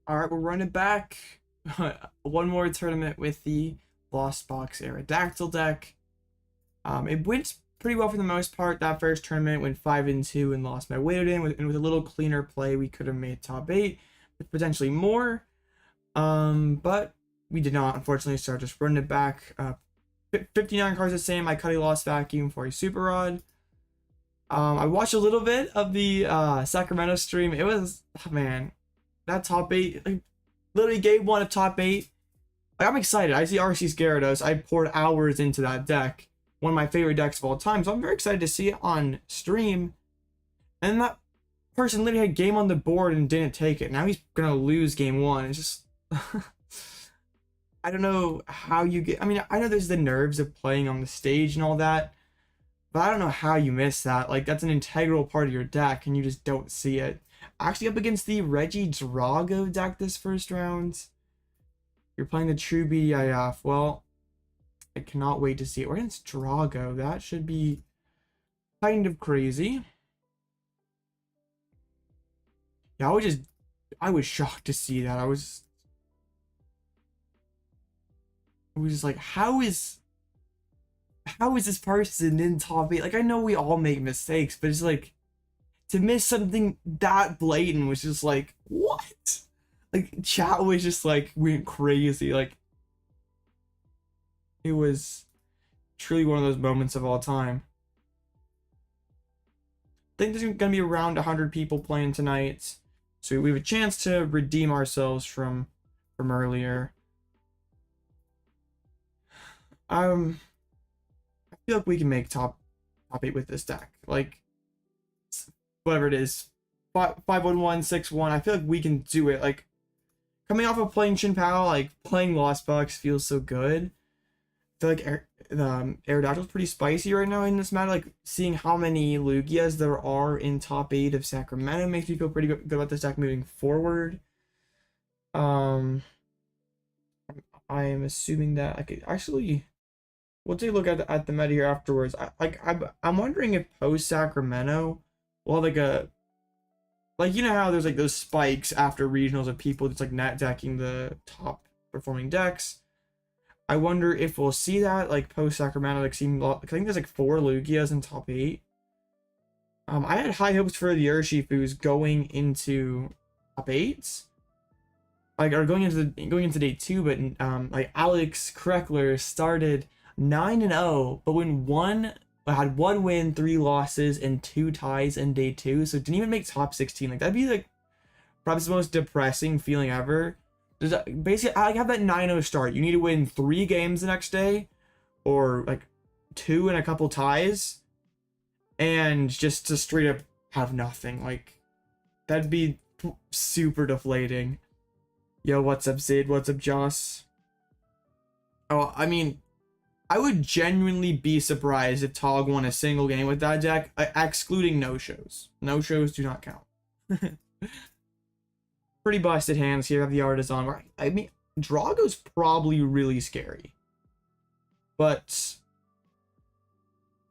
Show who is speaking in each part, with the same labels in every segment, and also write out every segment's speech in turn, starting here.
Speaker 1: All right, we're running back. One more tournament with the Lost Box Aerodactyl deck. It went pretty well for the most part. That first tournament went 5-2 and lost my way in. And with a little cleaner play, we could have made top 8, with potentially more. But we did not, unfortunately. So just running it back. 59 cards the same. I cut a Lost Vacuum for a Super Rod. I watched a little bit of the Sacramento stream. It was, oh man, that top 8, like, literally game 1 of top 8. Like, I'm excited. I see RC Gyarados. I poured hours into that deck. One of my favorite decks of all time. So I'm very excited to see it on stream. And that person literally had game on the board and didn't take it. Now he's gonna lose game 1. It's just I don't know how you get. I mean, I know there's the nerves of playing on the stage and all that, but I don't know how you miss that. Like, that's an integral part of your deck and you just don't see it. Actually, up against the Regidrago deck this first round. You're playing the true BDIF. Well, I cannot wait to see it. We're against Drago. That should be kind of crazy. Yeah, I was shocked to see that. I was just like, how is this person in top 8? Like, I know we all make mistakes, but it's like, to miss something that blatant was just like, what? Like, chat was just like, went crazy. Like, it was truly one of those moments of all time. I think there's gonna be around 100 people playing tonight, so we have a chance to redeem ourselves from earlier. I feel like we can make top 8 with this deck. Like, whatever it is, 5-1-1, 6-1. I feel like we can do it. Like, coming off of playing Chinpao, like, playing Lost Box feels so good. I feel like Aerodactyl's pretty spicy right now in this matter. Like, seeing how many Lugias there are in top 8 of Sacramento makes me feel pretty good about this deck moving forward. I am assuming that I could actually. We'll take a look at the meta here afterwards. I'm wondering if post Sacramento, well, like you know how there's like those spikes after regionals of people just like net decking the top performing decks. I wonder if we'll see that like post Sacramento, like seeing, I think there's like 4 Lugias in top 8. I had high hopes for the Urshifus going into top 8. Like, or going into day 2, but like Alex Kreckler started 9-0, but had 1 win, 3 losses, and 2 ties in day 2, so it didn't even make top 16. Like, that'd be like probably the most depressing feeling ever. Basically, I have that 9-0 start. You need to win 3 games the next day, or like 2 and a couple ties, and just to straight up have nothing. Like, that'd be super deflating. Yo, what's up, Zid? What's up, Joss? Oh, I mean, I would genuinely be surprised if Tog won a single game with that deck, excluding no-shows. No-shows do not count. Pretty busted hands here. Have the Artazon. I mean, Drago's probably really scary. But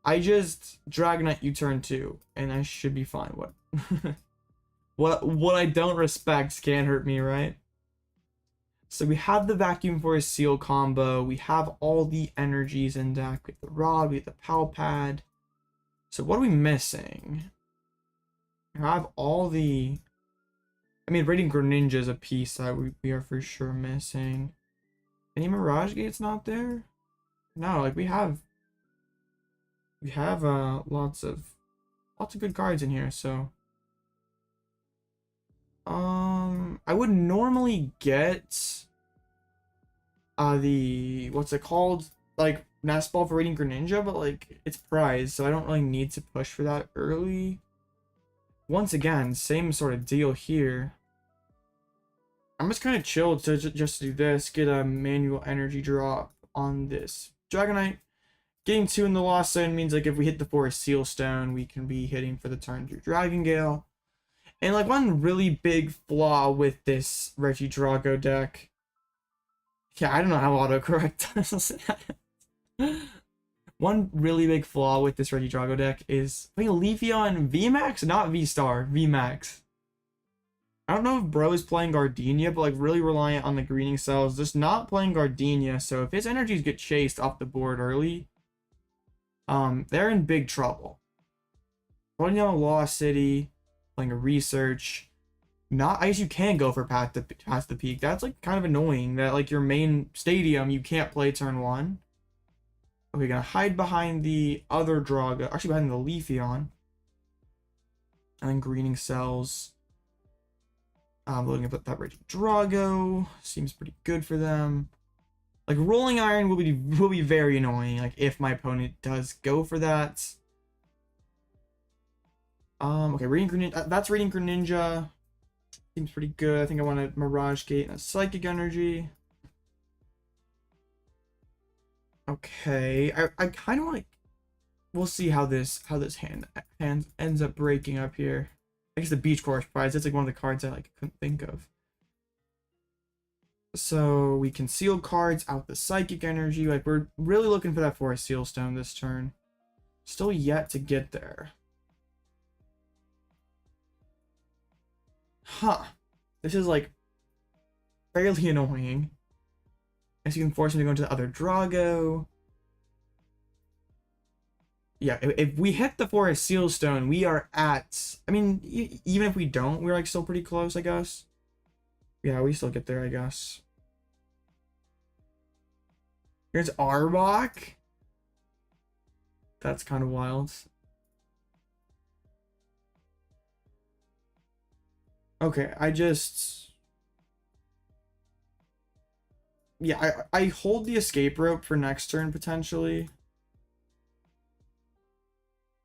Speaker 1: I just Dragonite you turn 2, and I should be fine. What I don't respect can't hurt me, right? So we have the Vacuum for a Seal combo. We have all the energies in deck. We have the Rod, we have the Pal Pad. So what are we missing? We have all the... I mean, Radiant Greninja is a piece that we are for sure missing. Any Mirage Gate's not there? No, like we have lots of good cards in here, so... I would normally get the what's it called, like Nest Ball for Radiant Greninja, but like it's prized, so I don't really need to push for that early. Once again, same sort of deal here. I'm just kind of chilled to just do this, get a manual energy drop on this Dragonite. Getting 2 in the Lost Zone means like if we hit the Forest Seal Stone, we can be hitting for the turn through Dragon Gale. And like one really big flaw with this Regidrago deck, yeah, I don't know how autocorrect does that. One really big flaw with this Regidrago deck is playing Leafeon VMAX, not V-Star, VMAX. I don't know if bro is playing Gardenia, but like really reliant on the greening cells, just not playing Gardenia. So if his energies get chased off the board early, they're in big trouble. Putting on a Lost City, playing a Research. Not, I guess you can go for past the peak. That's like kind of annoying that like your main stadium you can't play turn 1. Okay, gonna hide behind the other Draga, actually behind the Leafeon. And then greening cells. Loading up that Raging Drago. Seems pretty good for them. Like Rolling Iron will be very annoying, like if my opponent does go for that. Okay, Radiant Greninja, that's Radiant Greninja. Seems pretty good. I think I want a Mirage Gate and a Psychic Energy. Okay, I kind of like. We'll see how this hand ends up breaking up here. I guess the Beach Court prize. That's like one of the cards I like couldn't think of. So we can seal cards out the Psychic Energy. Like we're really looking for that Forest Seal Stone this turn. Still yet to get there. Huh. This is like fairly annoying. I guess you can force him to go into the other Drago. Yeah, if we hit the Forest Seal Stone, we are at... I mean, even if we don't, we're like still pretty close, I guess. Yeah, we still get there, I guess. Here's Arbok. That's kind of wild. Okay, yeah, I hold the escape rope for next turn, potentially.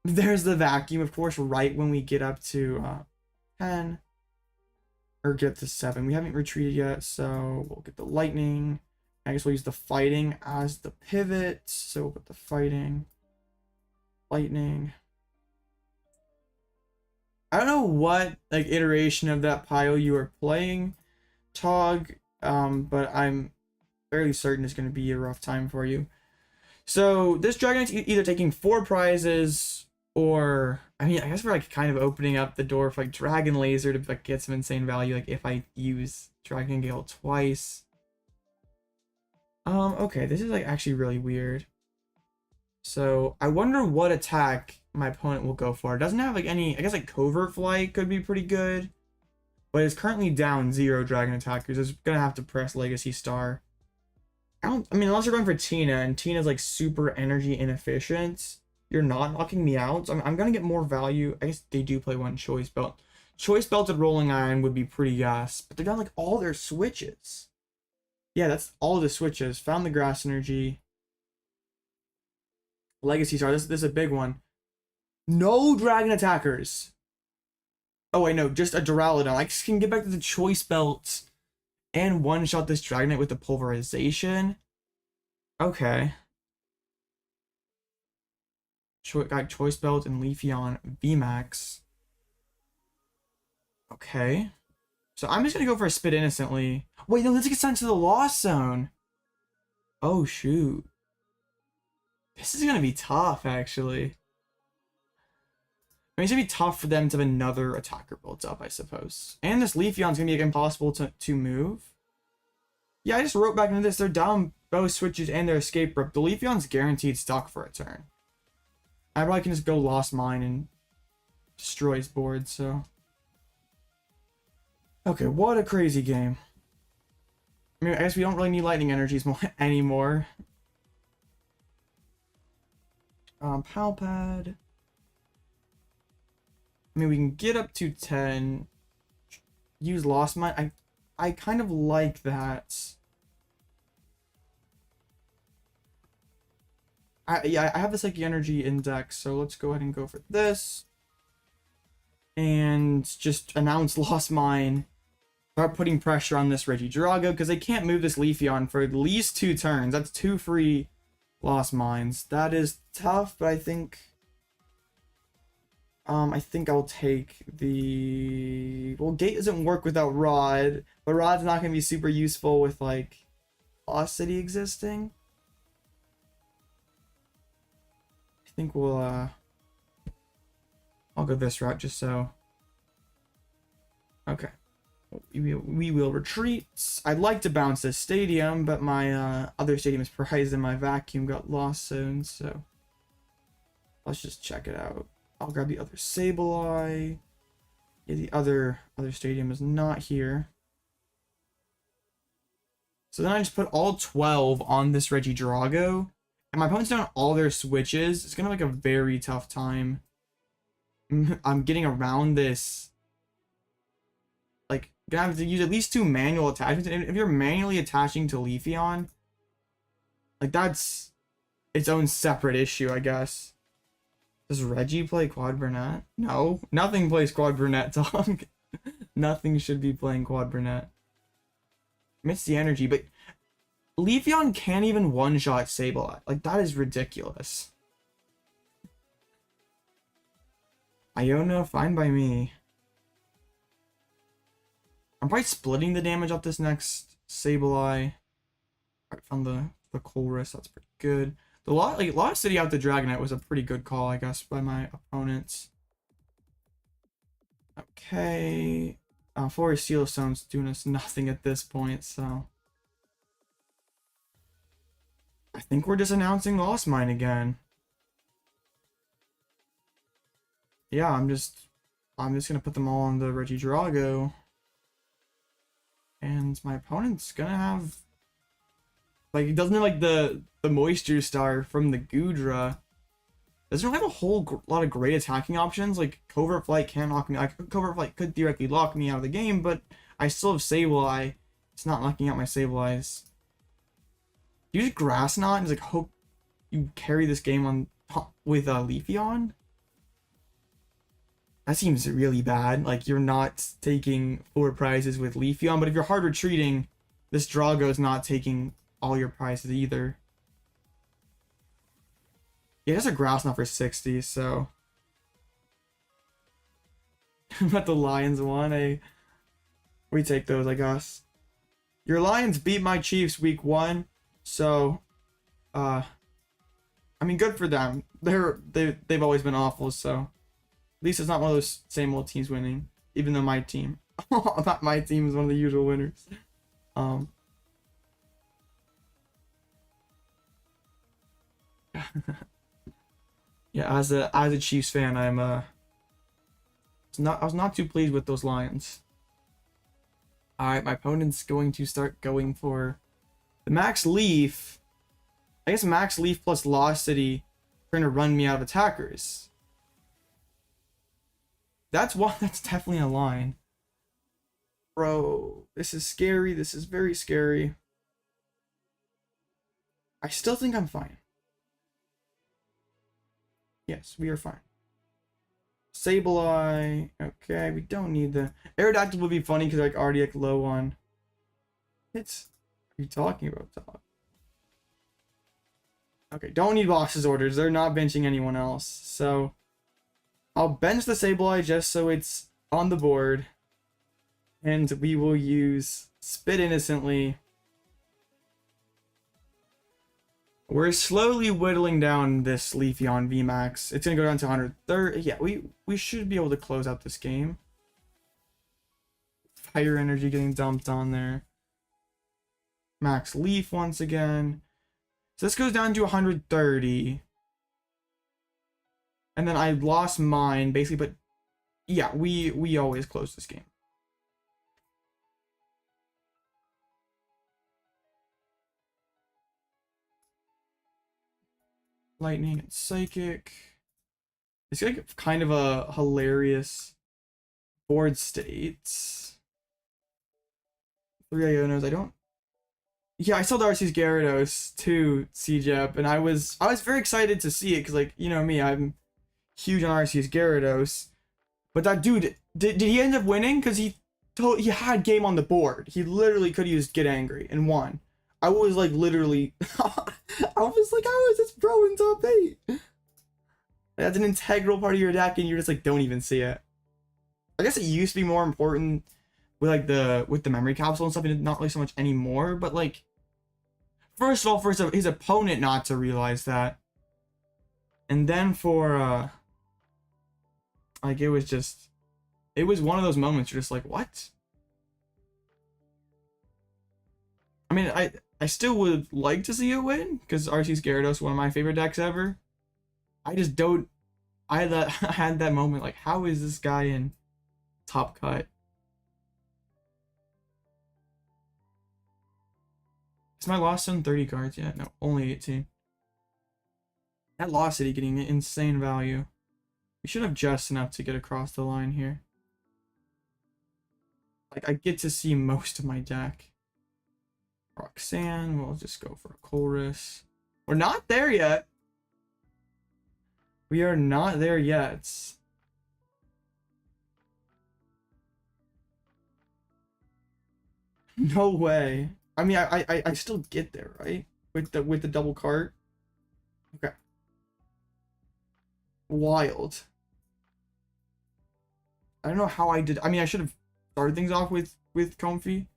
Speaker 1: There's the vacuum, of course, right when we get up to 10. Or get to 7. We haven't retreated yet, so we'll get the lightning. I guess we'll use the fighting as the pivot. So we'll put the fighting. Lightning. I don't know what like iteration of that pile you are playing, Tog, but I'm fairly certain it's going to be a rough time for you. So this Dragonite's either taking 4 prizes, or I mean, I guess we're like kind of opening up the door for like Dragon Laser to like get some insane value. Like if I use Dragon Gale twice. Okay, this is like actually really weird. So I wonder what attack my opponent will go for. It doesn't have like any, I guess like Covert Flight could be pretty good, but it's currently down 0 dragon attackers. It's gonna have to press Legacy Star. I mean, unless you're going for Tina, and Tina's like super energy inefficient, you're not knocking me out. So I'm gonna get more value. I guess they do play one Choice Belt. Choice Belted Rolling Iron would be pretty gas, but they got like all their switches. Yeah, that's all the switches. Found the Grass Energy. Legacy Star. This is a big one. No dragon attackers. Oh wait, no, just a Duraludon. I can get back to the Choice Belt and one-shot this Dragonite with the Pulverization. Okay. Got Choice Belt and Leafeon VMAX. Okay. So I'm just gonna go for a Spit Innocently. Wait, no, let's get sent to the Lost Zone. Oh shoot. This is gonna be tough, actually. I mean, it's gonna be tough for them to have another attacker built up, I suppose. And this Leafeon's gonna be like, impossible to move. Yeah, I just wrote back into this. They're down both switches and their escape rope. The Leafeon's guaranteed stuck for a turn. I probably can just go Lost Mine and destroy his board, so. Okay, what a crazy game. I mean, I guess we don't really need lightning energies anymore. Pal Pad. I mean, we can get up to 10. Use Lost Mine. I kind of like that. Yeah, I have the Psychic Energy Index, so let's go ahead and go for this. And just announce Lost Mine. Start putting pressure on this Regidrago, because they can't move this Leafeon for at least 2 turns. That's 2 free Lost Mines. That is tough, but I think I'll take the... Well, Gate doesn't work without Rod, but Rod's not going to be super useful with, like, Lost City existing. I think we'll, I'll go this route just so. Okay. we will retreat. I'd like to bounce this stadium, but my other stadium is prized and my vacuum got lost soon, so let's just check it out. I'll grab the other Sableye. Yeah, the other stadium is not here. So then I just put all 12 on this Regidrago, and my opponent's down all their switches. It's gonna be like a very tough time. I'm getting around this. Like, gonna have to use at least 2 manual attachments. And if you're manually attaching to Leafeon, like, that's its own separate issue, I guess. Does Reggie play Quad Burnett? No, nothing plays Quad Burnett, dog. Nothing should be playing Quad Burnett. It's the energy, but Leafeon can't even one-shot Sableye. Like, that is ridiculous. Iona, fine by me. I'm probably splitting the damage up this next Sableye. I found the Colress, that's pretty good. The Lost City out the Dragonite was a pretty good call, I guess, by my opponents. Okay. Forest Seal Stone's doing us nothing at this point, so I think we're just announcing Lost Mine again. Yeah, I'm just gonna put them all on the Regidrago. And my opponent's gonna have, like, it doesn't have like the Moisture Star from the Goodra. Doesn't have a whole lot of great attacking options. Like, Covert Flight can't knock me. Covert Flight could theoretically lock me out of the game, but I still have Sableye. It's not knocking out my Sableyes. You just Grass Knot and just like hope you carry this game on with Leafeon. That seems really bad. Like, you're not taking 4 prizes with Leafeon, but if you're hard retreating, this Drago's not taking all your prizes either. Yeah, there's a Grass Knot for 60, so but the Lions won. We take those, I guess. Your Lions beat my Chiefs week 1, so I mean, good for them. They've always been awful, so at least it's not one of those same old teams winning. Even though my team, not my team, is one of the usual winners. Yeah, as a Chiefs fan, I was not too pleased with those Lions. Alright, my opponent's going to start going for the Max Leaf. I guess Max Leaf plus Lost City trying to run me out of attackers. That's definitely a line. Bro, this is scary. This is very scary. I still think I'm fine. Yes, we are fine. Sableye. Okay, we don't need the Aerodactyl would be funny because like already like low on hits. What are you talking about, dog? Okay, don't need boxes orders. They're not benching anyone else. So I'll bench the Sableye just so it's on the board. And we will use Spit Innocently. We're slowly whittling down this Leafeon VMAX. It's going to go down to 130. Yeah, we should be able to close out this game. Fire Energy getting dumped on there. Max Leaf once again. So this goes down to 130. And then I lost mine, basically, but yeah, we always close this game. Lightning and Psychic. It's like kind of a hilarious board state. 3 Ionos. I don't. Yeah, I saw Darcy's Gyarados too, CJEP, and I was very excited to see it because, like, you know me, I'm huge on Arceus Gyarados. But that dude, did he end up winning? Because he had game on the board. He literally could have used Get Angry and won. I was like literally, I was like, how is this bro in top 8? That's an integral part of your deck, and you're just like, don't even see it. I guess it used to be more important with like the memory capsule and stuff, and not really so much anymore. But like, first of all, for his opponent not to realize that, and then for like it was one of those moments you're just like, what? I mean, I still would like to see it win because RC's Gyarados is one of my favorite decks ever. I just don't. I had that moment like, how is this guy in top cut? Is my Lost Zone 30 cards yet? No, only 18. That Lost City getting insane value. We should have just enough to get across the line here. Like, I get to see most of my deck. Roxanne, we'll just go for a Colress. We're not there yet. We are not there yet. No way. I mean, I still get there, right? With the double cart. Okay. Wild. I don't know how I did. I mean, I should have started things off with Comfey.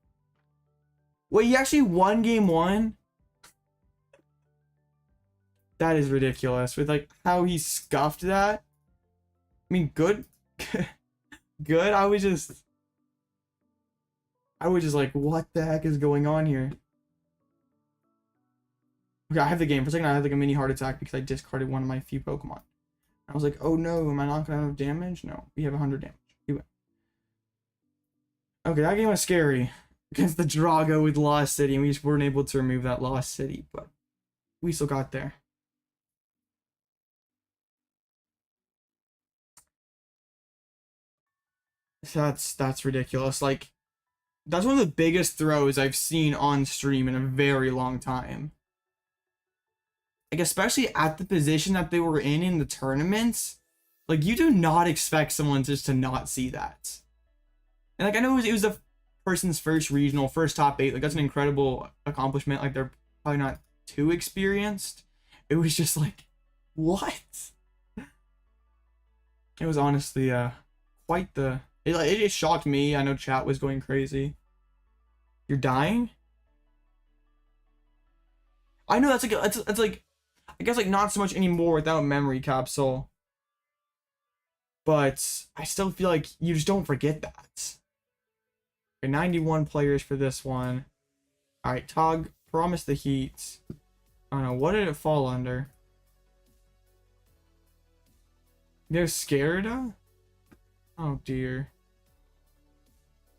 Speaker 1: Wait, he actually won game 1? That is ridiculous. With like how he scuffed that. I mean, good. Good. I was just like, what the heck is going on here? Okay, I have the game. For a second, I had like a mini heart attack because I discarded one of my few Pokemon. I was like, oh no, am I not gonna have damage? No, we have 100 damage. You win. Okay, that game was scary. Against the Drago with Lost City, and we just weren't able to remove that Lost City, but we still got there. That's ridiculous. Like, that's one of the biggest throws I've seen on stream in a very long time. Like, especially at the position that they were in the tournaments. Like, you do not expect someone just to not see that. And like, I know it was the person's first regional, first top 8. Like, that's an incredible accomplishment. Like, they're probably not too experienced. It was just like, what? It was honestly quite the... It just shocked me. I know chat was going crazy. You're dying? I know that's like I guess like not so much anymore without memory capsule. But I still feel like you just don't forget that. Okay, 91 players for this one. Alright, Tog, promise the heat. I don't know, what did it fall under? They're scared? Oh dear.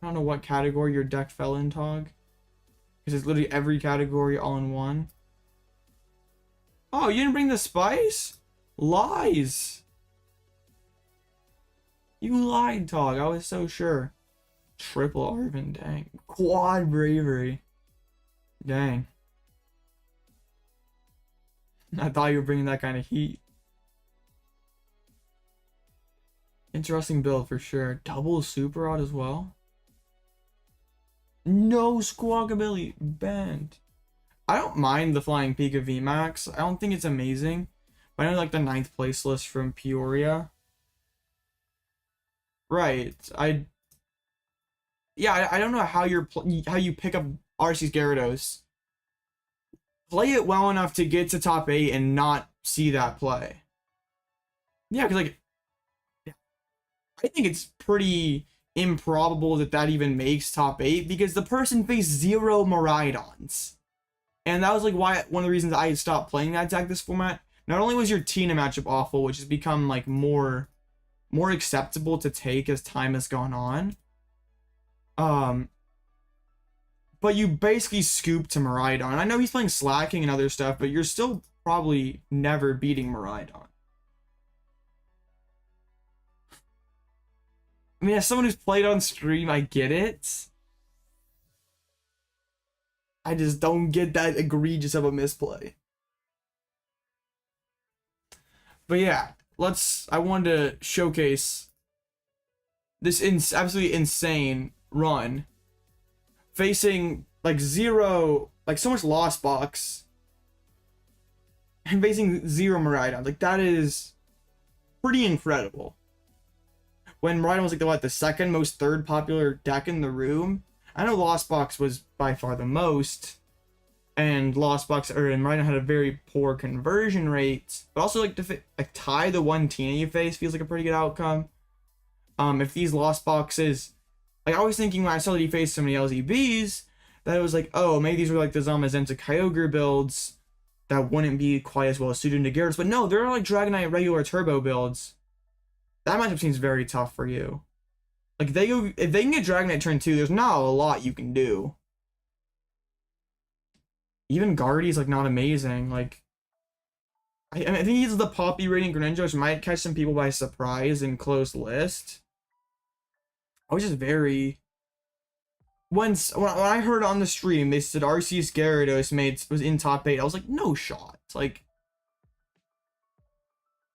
Speaker 1: I don't know what category your deck fell in, Tog. Because it's literally every category all in one. Oh, you didn't bring the spice? Lies. You lied, Tog. I was so sure. Triple Arvin, dang. Quad Bravery. Dang. I thought you were bringing that kind of heat. Interesting build for sure. Double Super Rod as well. No Squawkabilly banned. I don't mind the Flying Pika VMAX. I don't think it's amazing. But I know like the 9th place list from Peoria. Right. I don't know how you pick up RC's Gyarados. Play it well enough to get to top 8 and not see that play. Yeah, because like I think it's pretty improbable that even makes top 8 because the person faced 0 Miraidons. And that was like why one of the reasons I stopped playing that deck this format. Not only was your Tina matchup awful, which has become like more acceptable to take as time has gone on. But you basically scooped to Miraidon. I know he's playing Slacking and other stuff, but you're still probably never beating Miraidon. I mean, as someone who's played on stream, I get it. I just don't get that egregious of a misplay. But yeah, I wanted to showcase this absolutely insane run. Facing like 0, like so much Lost Box. And facing 0 Miraidon. Like that is pretty incredible. When Miraidon was like the second most third popular deck in the room. I know Lost Box was by far the most, and Miraidon had a very poor conversion rate, but also like to tie the one Tina you face feels like a pretty good outcome. If these Lost Boxes, like I was thinking when I saw that he faced so many LZBs, that it was like, oh, maybe these were like the Zamazenta Kyogre builds that wouldn't be quite as well suited to Gyarados. But no, they're like Dragonite regular turbo builds. That matchup seems very tough for you. Like, if they can get Dragonite turn 2, there's not a lot you can do. Even Guardy's like not amazing. Like, I think he's the Poppy Radiant Greninja, which might catch some people by surprise in close list. I was just very... when I heard on the stream, they said Arceus Gyarados was in top 8. I was like, no shot. Like...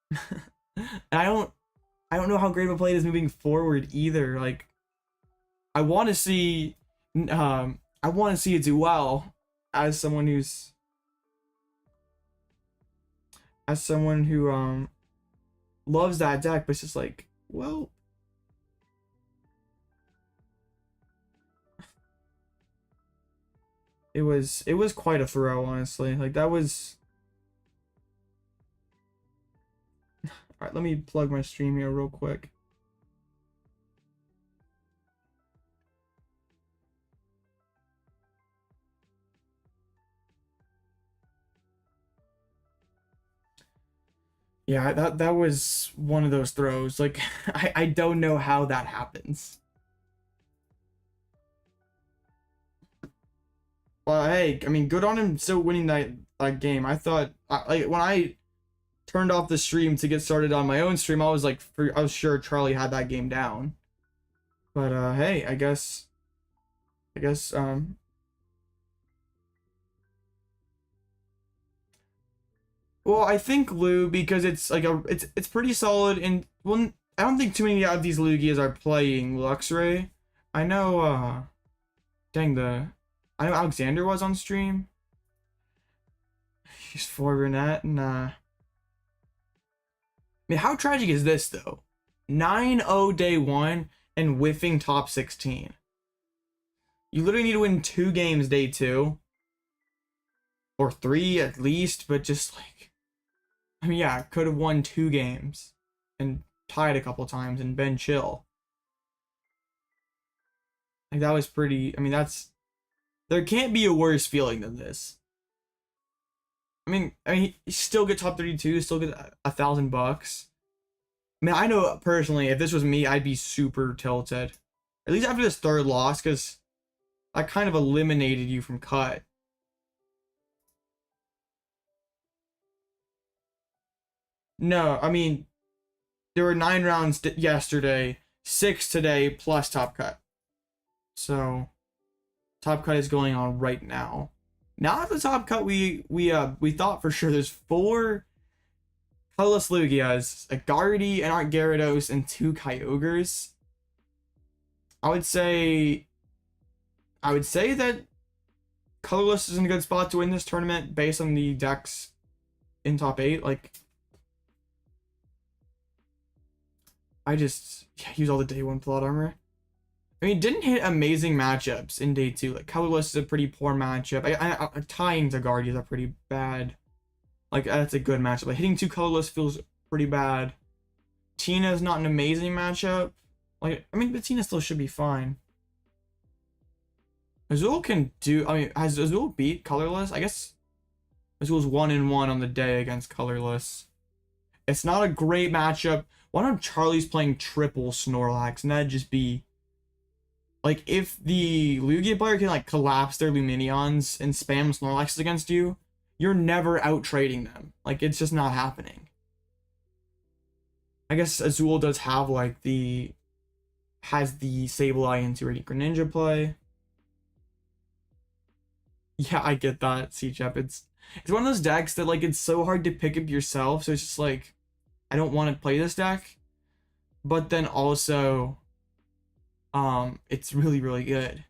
Speaker 1: and I don't know how great of a play it is moving forward either. Like, I want to see it do well as someone who loves that deck, but it's just like, well, it was quite a throw, honestly. Like, that was... All right, let me plug my stream here real quick. Yeah, that was one of those throws. Like, I don't know how that happens. Well, hey, I mean, good on him still winning that game. I thought, like, when I turned off the stream to get started on my own stream, I was like, I was sure Charlie had that game down. But hey, I guess well, I think Lu, because it's like it's pretty solid, and well, I don't think too many of these Lugias are playing Luxray. I know I know Alexander was on stream. He's for Renette, and I mean, how tragic is this though? 9-0 day 1 and whiffing top 16. You literally need to win 2 games day 2. Or 3 at least, but just like, I mean, yeah, could have won 2 games and tied a couple times and been chill. Like, that was pretty, I mean, there can't be a worse feeling than this. I mean, you still get top 32, still get $1,000. I mean, I know personally, if this was me, I'd be super tilted. At least after this 3rd loss, because that kind of eliminated you from cut. No, I mean, there were 9 rounds yesterday, 6 today, plus top cut. So, top cut is going on right now. Now at the top cut, we thought for sure there's 4 colorless Lugias, a Guardy, an Art Gyarados, and 2 Kyogres. I would say that colorless is in a good spot to win this tournament based on the decks in top 8. Like, I just use all the day 1 plot armor. I mean, it didn't hit amazing matchups in day 2. Like, colorless is a pretty poor matchup. Tying to Guardy is a pretty bad. Like, that's a good matchup. Like, hitting 2 colorless feels pretty bad. Tina's not an amazing matchup. Like, I mean, but Tina still should be fine. Azul can do... I mean, has Azul beat colorless? I guess Azul's 1-1 on the day against colorless. It's not a great matchup. Why don't Charlie's playing triple Snorlax? And that'd just be... like, if the Lugia player can, like, collapse their Lumineons and spam Snorlaxes against you, you're never out-trading them. Like, it's just not happening. I guess Azul does have, like, has the Sableye into Radiant Greninja play. Yeah, I get that, C-Chep. It's one of those decks that, like, it's so hard to pick up yourself, so it's just like, I don't want to play this deck. But then also, it's really, really good.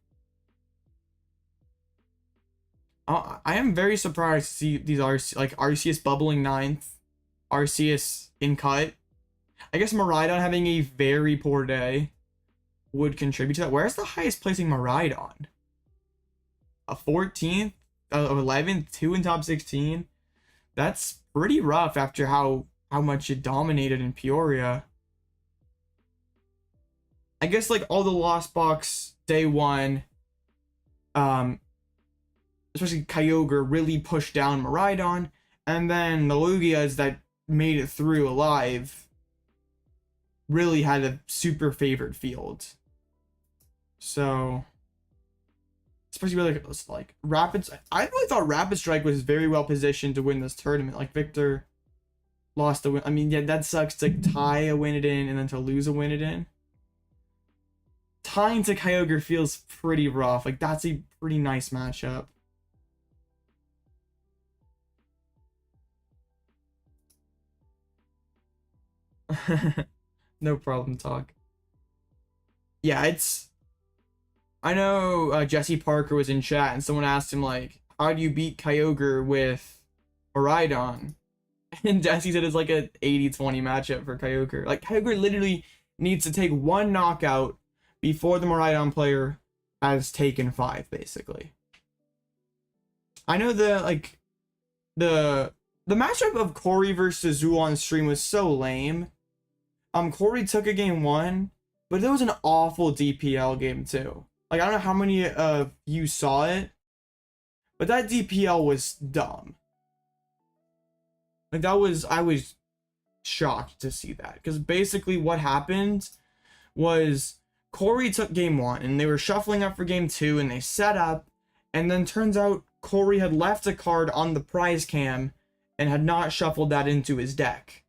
Speaker 1: I am very surprised to see these Arceus bubbling 9th, Arceus in cut. I guess Miraidon having a very poor day would contribute to that. Where's the highest placing Miraidon? A 14th, 11th, 2 in top 16. That's pretty rough after how much it dominated in Peoria. I guess, like, all the Lost Box day 1 especially Kyogre, really pushed down Miraidon, and then the Lugias that made it through alive really had a super favored field. So, especially with like Rapid, I really thought Rapid Strike was very well positioned to win this tournament. Like Victor lost the win. I mean, yeah, that sucks to tie a win it in and then to lose a win it in. Tying to Kyogre feels pretty rough. Like, that's a pretty nice matchup. No problem, talk. Yeah, it's... I know Jesse Parker was in chat and someone asked him, like, how do you beat Kyogre with Miraidon? And Jesse said it's like an 80-20 matchup for Kyogre. Like, Kyogre literally needs to take one knockout before the Miraidon player has taken 5, basically. I know the matchup of Corey versus Azul on stream was so lame. Corey took a game 1, but there was an awful DPL game 2. Like, I don't know how many of you saw it, but that DPL was dumb. Like, I was shocked to see that, because basically what happened was Corey took game 1 and they were shuffling up for game 2 and they set up, and then turns out Corey had left a card on the prize cam and had not shuffled that into his deck.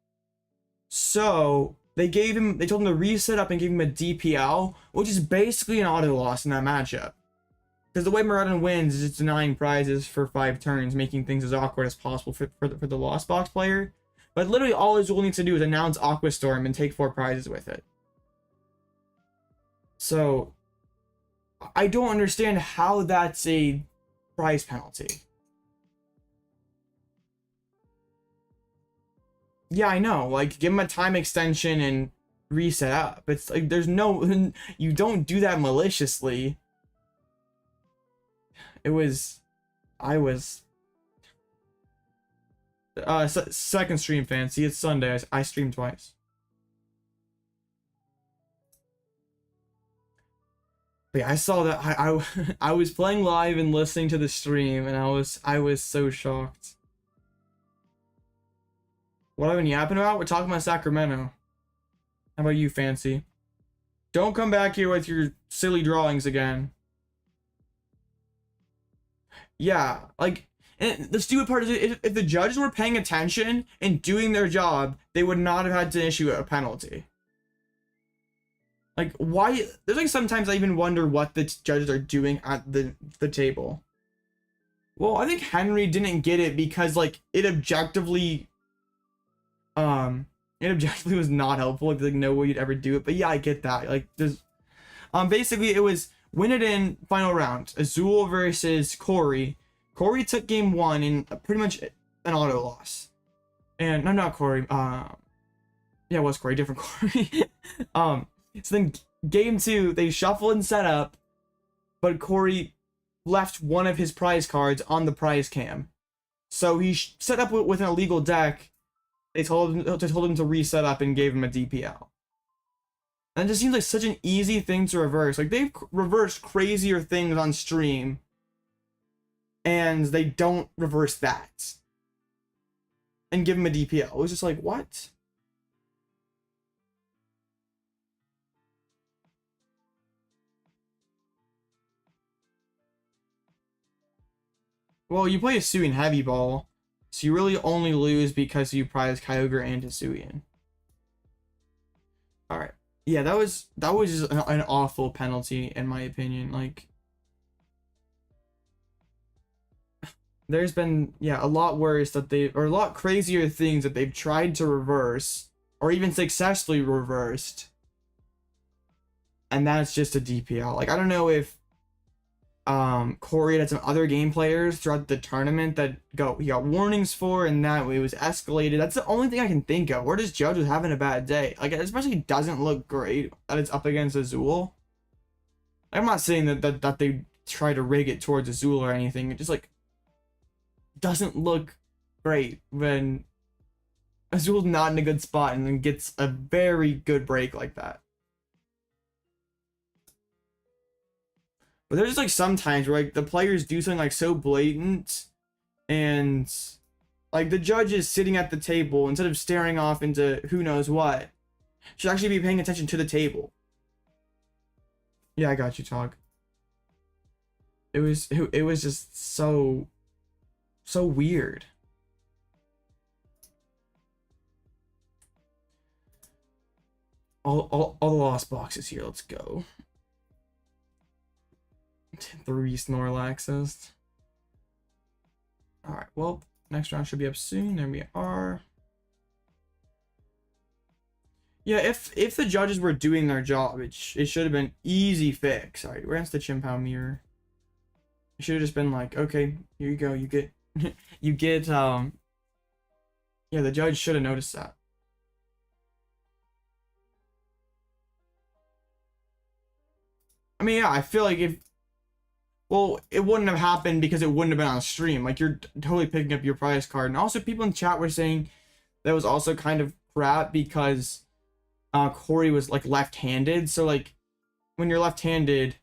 Speaker 1: So they told him to reset up and give him a DPL, which is basically an auto loss in that matchup. Because the way Miraidon wins is it's denying prizes for 5 turns, making things as awkward as possible for the Lost Box player. But literally all Azul needs to do is announce Aqua Storm and take 4 prizes with it. So I don't understand how that's a prize penalty. Yeah, I know. Like, give him a time extension and reset up. It's like, there's no... You don't do that maliciously. It was... I was... second stream, Fancy. It's Sunday. I streamed twice. But yeah, I saw that. I was playing live and listening to the stream, and I was so shocked. What have I been yapping about? We're talking about Sacramento. How about you, Fancy? Don't come back here with your silly drawings again. Yeah, like, and the stupid part is if the judges were paying attention and doing their job, they would not have had to issue a penalty. Like, why? There's like sometimes I even wonder what the judges are doing at the table. Well, I think Henry didn't get it because like it objectively was not helpful. Like no way you'd ever do it. But yeah, I get that. Like there's basically it was win it in final round. Azul versus Corey. Corey took game 1 in pretty much an auto loss. And no, not Corey. Yeah, it was Corey, different Corey. So then game 2, they shuffled and set up, but Corey left one of his prize cards on the prize cam. So he set up with an illegal deck. They told him to reset up and gave him a DPL. And it just seems like such an easy thing to reverse. Like, they've reversed crazier things on stream, and they don't reverse that and give him a DPL. It was just like, what? Well, you play Hisuian Heavy Ball, so you really only lose because you prize Kyogre and Hisuian. Alright. Yeah, that was just an awful penalty, in my opinion. Like, there's been, yeah, a lot worse or a lot crazier things that they've tried to reverse, or even successfully reversed. And that's just a DPL. Like, I don't know if Corey had some other game players throughout the tournament that he got warnings for, and that it was escalated. That's the only thing I can think of. Or just Judge was having a bad day. Like, it especially doesn't look great that it's up against Azul. I'm not saying that they try to rig it towards Azul or anything. It just like doesn't look great when Azul's not in a good spot and then gets a very good break like that. But there's just like sometimes where like the players do something like so blatant, and like the judge is sitting at the table instead of staring off into who knows what, should actually be paying attention to the table. Yeah, I got you, Tog. It was just so weird. All the lost boxes here. Let's go. 3 Snorlaxes. All right. Well, next round should be up soon. There we are. Yeah, if the judges were doing their job, it should have been easy fix. All right, we're against the Chimpow mirror. It should have just been like, okay, here you go. You get you get yeah, the judge should have noticed that. I mean, yeah, I feel like well, it wouldn't have happened because it wouldn't have been on stream. Like, you're totally picking up your prize card. And also, people in chat were saying that was also kind of crap because Corey was, like, left-handed. So, like, when you're left-handed,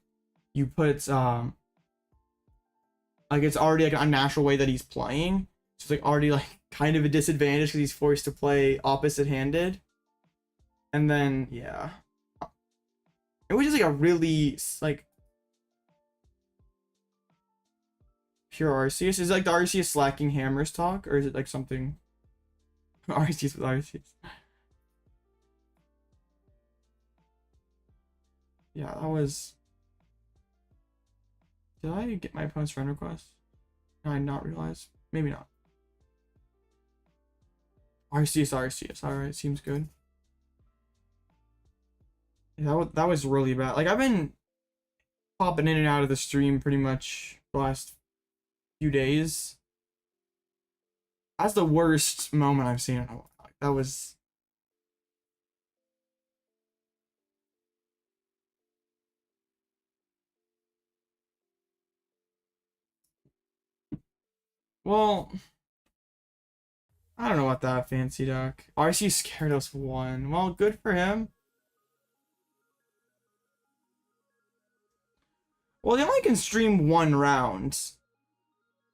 Speaker 1: you put, like, it's already, like, an unnatural way that he's playing. So, it's, like, already, like, kind of a disadvantage because he's forced to play opposite-handed. And then, yeah. It was just, like, a really, like, pure Arceus. Is it like the Arceus slacking hammers talk, or is it like something Arceus with Arceus? Yeah, that was. Did I get my opponent's friend request? Did I not realize? Maybe not. Arceus. Alright, seems good. Yeah, that was really bad. Like, I've been popping in and out of the stream pretty much the last few days. That's the worst moment I've seen in a while. Like, that was. Well, I don't know about that, Fancy Duck. RC scared us 1. Well, good for him. Well, they only can stream 1 round.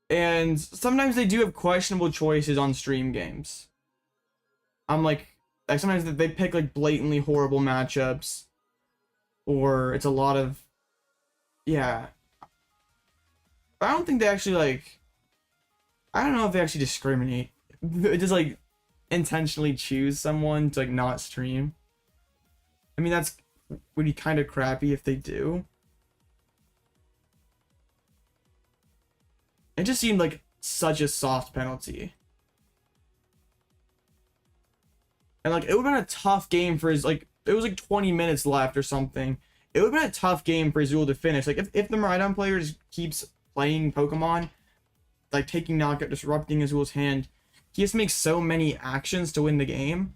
Speaker 1: And sometimes they do have questionable choices on stream games. I'm like sometimes they pick like blatantly horrible matchups. Or it's a lot of, yeah. I don't think they actually like, I don't know if they actually discriminate. Just like intentionally choose someone to like not stream. I mean, that's would be kind of crappy if they do. It just seemed like such a soft penalty. And like it would have been a tough game for his, like it was like 20 minutes left or something. It would have been a tough game for Azul to finish. Like if the Miraidon player just keeps playing Pokemon, like taking knockout, disrupting Azul's hand, he has to make so many actions to win the game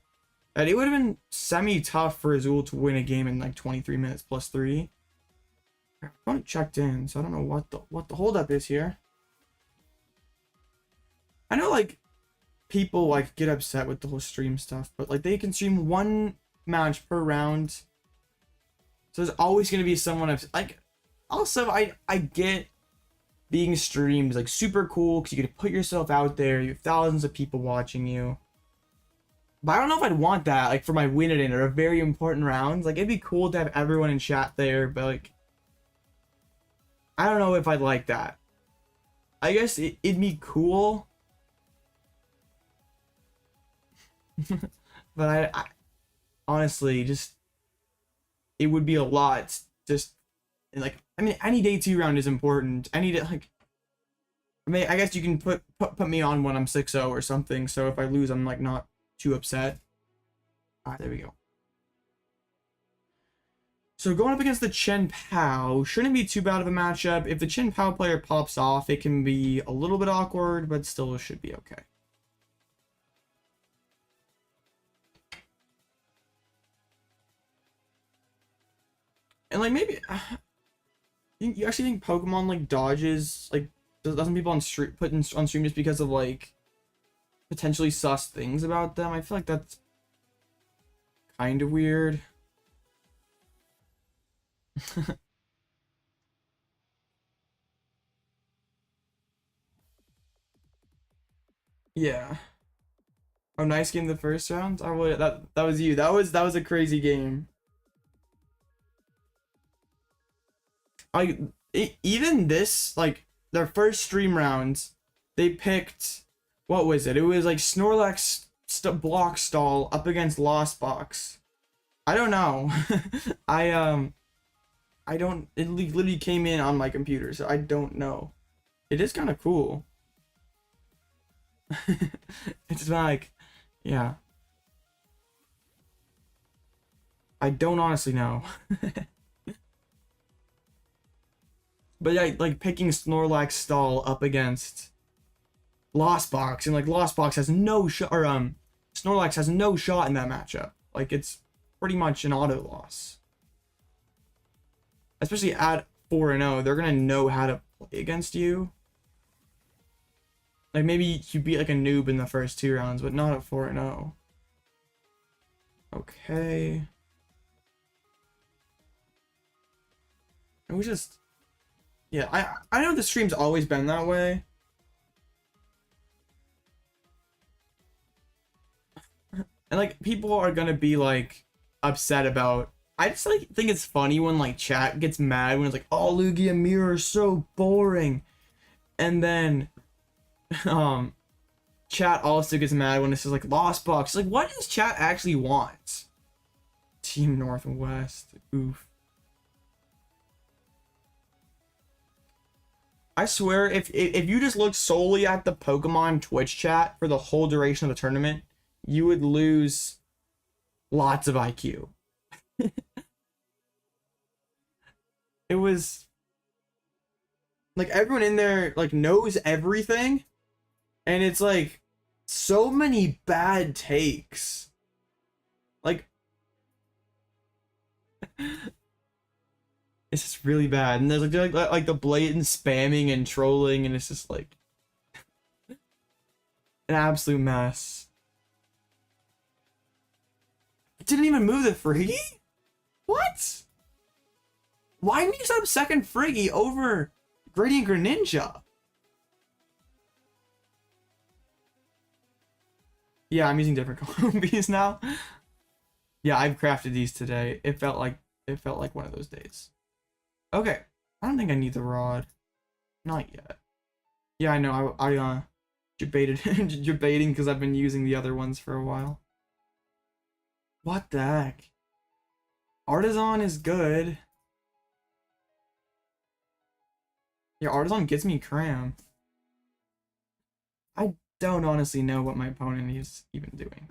Speaker 1: that it would have been semi-tough for Azul to win a game in like 23 minutes plus 3. I'm checked in, so I don't know what the holdup is here. I know like people like get upset with the whole stream stuff, but like they can stream 1 match per round. So there's always going to be someone like, also I get being streamed is like super cool because you get to put yourself out there, you have thousands of people watching you. But I don't know if I'd want that like for my win it in or a very important rounds. Like it'd be cool to have everyone in chat there, but like I don't know if I'd like that. I guess it'd be cool. But I honestly just it would be a lot just like I mean any day 2 round is important. Any day like I mean I guess you can put me on when I'm 6-0 or something, so if I lose I'm like not too upset. Alright, there we go. So going up against the Chien-Pao shouldn't be too bad of a matchup. If the Chien-Pao player pops off, it can be a little bit awkward, but still it should be okay. And like maybe you actually think Pokemon like dodges like doesn't people on stream put on stream just because of like potentially sus things about them? I feel like that's kind of weird. Yeah. Oh, nice game the first round. I would that was you. That was a crazy game. Even this, like their first stream rounds, they picked, what was it? It was like Snorlax block stall up against Lost Box. I don't know. I don't, it literally came in on my computer, so I don't know. It is kind of cool. It's like, yeah. I don't honestly know. But yeah, like picking Snorlax stall up against Lost Box, and like Lost Box has no shot, or Snorlax has no shot in that matchup. Like it's pretty much an auto loss. Especially at 4-0, they're gonna know how to play against you. Like maybe you beat like a noob in the first 2 rounds, but not at 4-0. Okay. It was just, yeah, I know the stream's always been that way. And like people are gonna be like upset about, I just like think it's funny when like chat gets mad when it's like, oh, Lugia Mirror is so boring. And then chat also gets mad when it says like Lost Box. Like, what does chat actually want? Team Northwest. Oof. I swear, if you just looked solely at the Pokemon Twitch chat for the whole duration of the tournament, you would lose lots of IQ. It was like everyone in there like knows everything, and it's like so many bad takes. Like it's just really bad, and there's like the blatant spamming and trolling, and it's just like an absolute mess. It didn't even move the Friggy? What? Why didn't you set up second Friggy over Radiant Greninja? Yeah, I'm using different combis now. Yeah, I've crafted these today. It felt like one of those days. Okay, I don't think I need the rod. Not yet. Yeah, I know. I debated debating because I've been using the other ones for a while. What the heck? Artazon is good. Yeah, Artazon gets me cram. I don't honestly know what my opponent is even doing.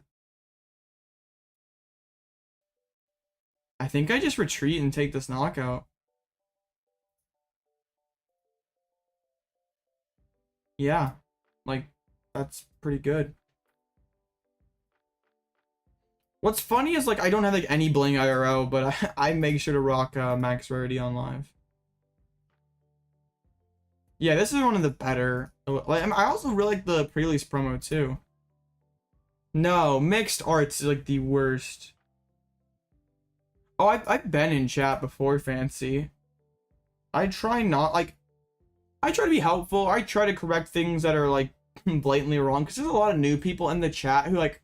Speaker 1: I think I just retreat and take this knockout. Yeah, like, that's pretty good. What's funny is, like, I don't have, like, any bling IRL, but I make sure to rock max rarity on live. Yeah, this is one of the better. Like, I also really like the pre-release promo, too. No, mixed arts is, like, the worst. Oh, I've been in chat before, Fancy. I try not, like, I try to be helpful. I try to correct things that are, like, blatantly wrong, because there's a lot of new people in the chat who, like,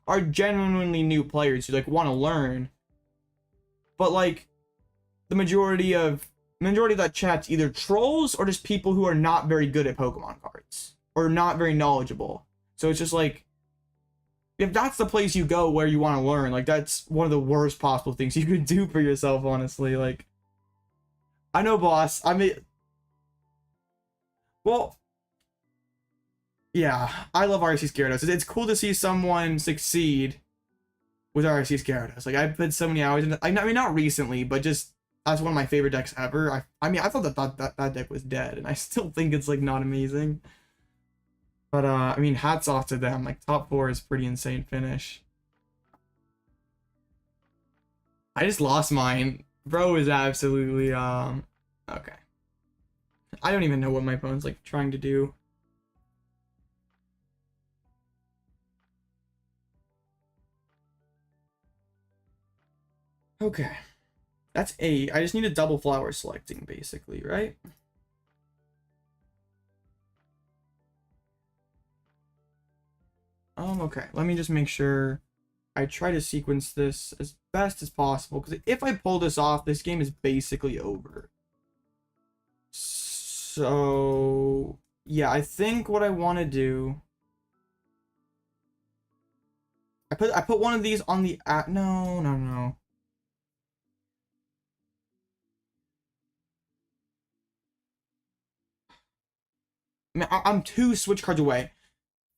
Speaker 1: are genuinely new players who, like, want to learn. But, like, the majority of that chat's either trolls or just people who are not very good at Pokemon cards or not very knowledgeable. So it's just like, if that's the place you go where you want to learn, like, that's one of the worst possible things you could do for yourself, honestly. Like, I know, boss. I mean, well, yeah, I love RC Gyarados. It's cool to see someone succeed with RC Gyarados. Like, I put so many hours in it. I mean, not recently, but just that's one of my favorite decks ever. I mean, I thought that deck was dead, and I still think it's, like, not amazing. But, I mean, hats off to them. Like, top 4 is pretty insane finish. I just lost mine. Bro is absolutely, okay. I don't even know what my opponent's, like, trying to do. Okay. That's 8. I just need a double flower selecting, basically, right? Okay, let me just make sure I try to sequence this as best as possible, because if I pull this off, this game is basically over. So yeah, I think what I want to do, I put one of these on the no. Man, I'm 2 switch cards away.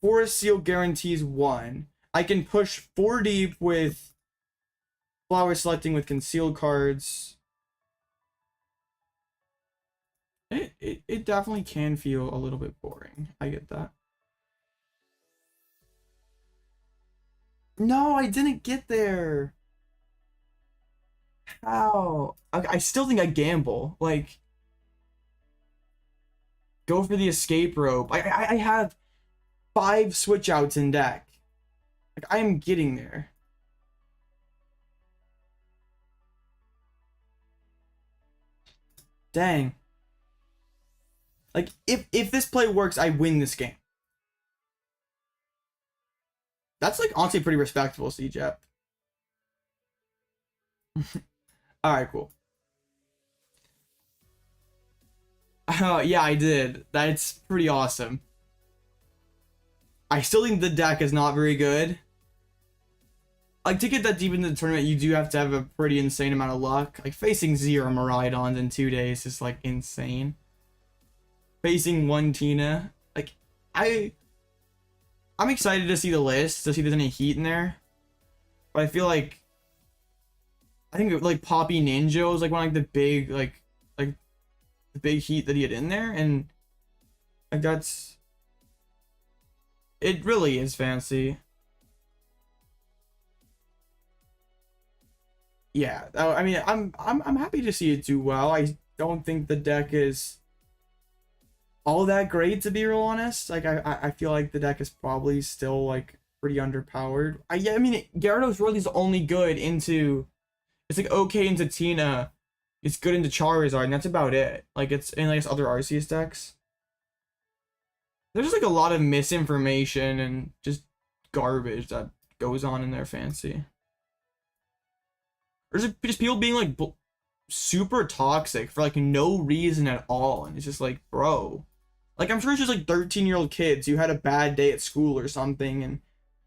Speaker 1: Forest Seal guarantees 1. I can push 4 deep with flower selecting with concealed cards. It definitely can feel a little bit boring. I get that. No, I didn't get there. How? I still think I gamble. Like, go for the escape rope. I have 5 switch outs in deck. Like, I am getting there. Dang. Like, if this play works, I win this game. That's, like, honestly pretty respectable, CJEP. Alright, cool. Yeah, I did. That's pretty awesome. I still think the deck is not very good. Like, to get that deep into the tournament, you do have to have a pretty insane amount of luck. Like, facing 0 Miraidons in 2 days is, like, insane. Facing 1 Tina. Like, I'm excited to see the list, to see if there's any heat in there. But I feel like, I think, like, Poppy Ninja was, like, one of, like, the big, like, the big heat that he had in there. And, like, that's... It really is fancy. Yeah, I mean, I'm happy to see it do well. I don't think the deck is all that great, to be real honest. Like, I feel like the deck is probably still, like, pretty underpowered. Yeah, I mean, Gyarados really is only good into, it's like okay into Tina, it's good into Charizard, and that's about it. Like, it's in, like, other Arceus decks. There's just, like, a lot of misinformation and just garbage that goes on in their fancy. There's just people being, like, super toxic for, like, no reason at all. And it's just like, bro. Like, I'm sure it's just, like, 13-year-old kids who had a bad day at school or something and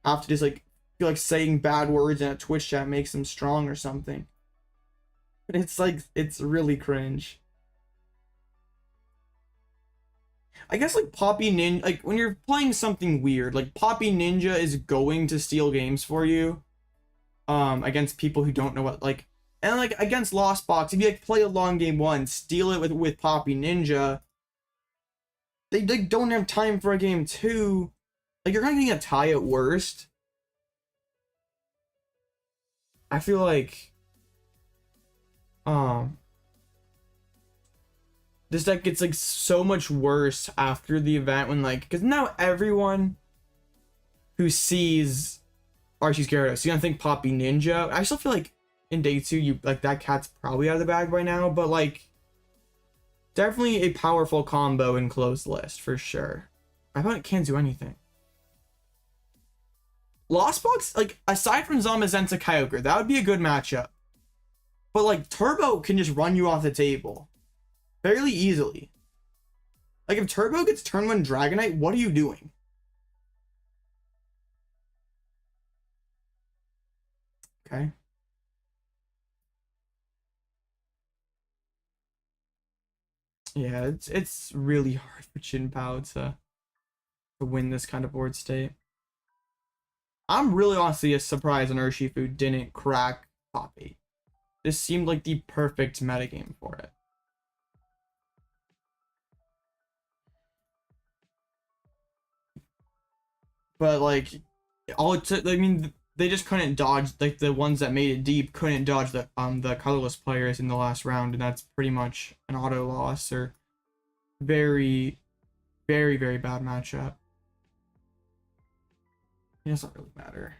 Speaker 1: have to just, like, feel like saying bad words in a Twitch chat makes them strong or something. But it's, like, it's really cringe. I guess, like, Poppy Ninja, like, when you're playing something weird, like, Poppy Ninja is going to steal games for you. Against people who don't know what, like, and, like, against Lost Box, if you, like, play a long game 1, steal it with Poppy Ninja, they don't have time for a game 2. Like, you're kind of getting a tie at worst. I feel like, this deck gets, like, so much worse after the event when, like, because now everyone who sees Archie's Gyarados, you don't think Poppy Ninja. I still feel like in day 2, you, like, that cat's probably out of the bag by now, but, like, definitely a powerful combo in closed list for sure. I thought it can't do anything. Lost Box, like, aside from Zamazenta Kyogre, that would be a good matchup. But, like, Turbo can just run you off the table fairly easily. Like, if Turbo gets turn 1 Dragonite, what are you doing? Okay. Yeah, it's really hard for Chin Pao to win this kind of board state. I'm really honestly surprised Urshifu didn't crack Poppy. This seemed like the perfect metagame for it. But, like, I mean, they just couldn't dodge, like, the ones that made it deep couldn't dodge the colorless players in the last round, and that's pretty much an auto loss or very, very, very bad matchup. It doesn't really matter.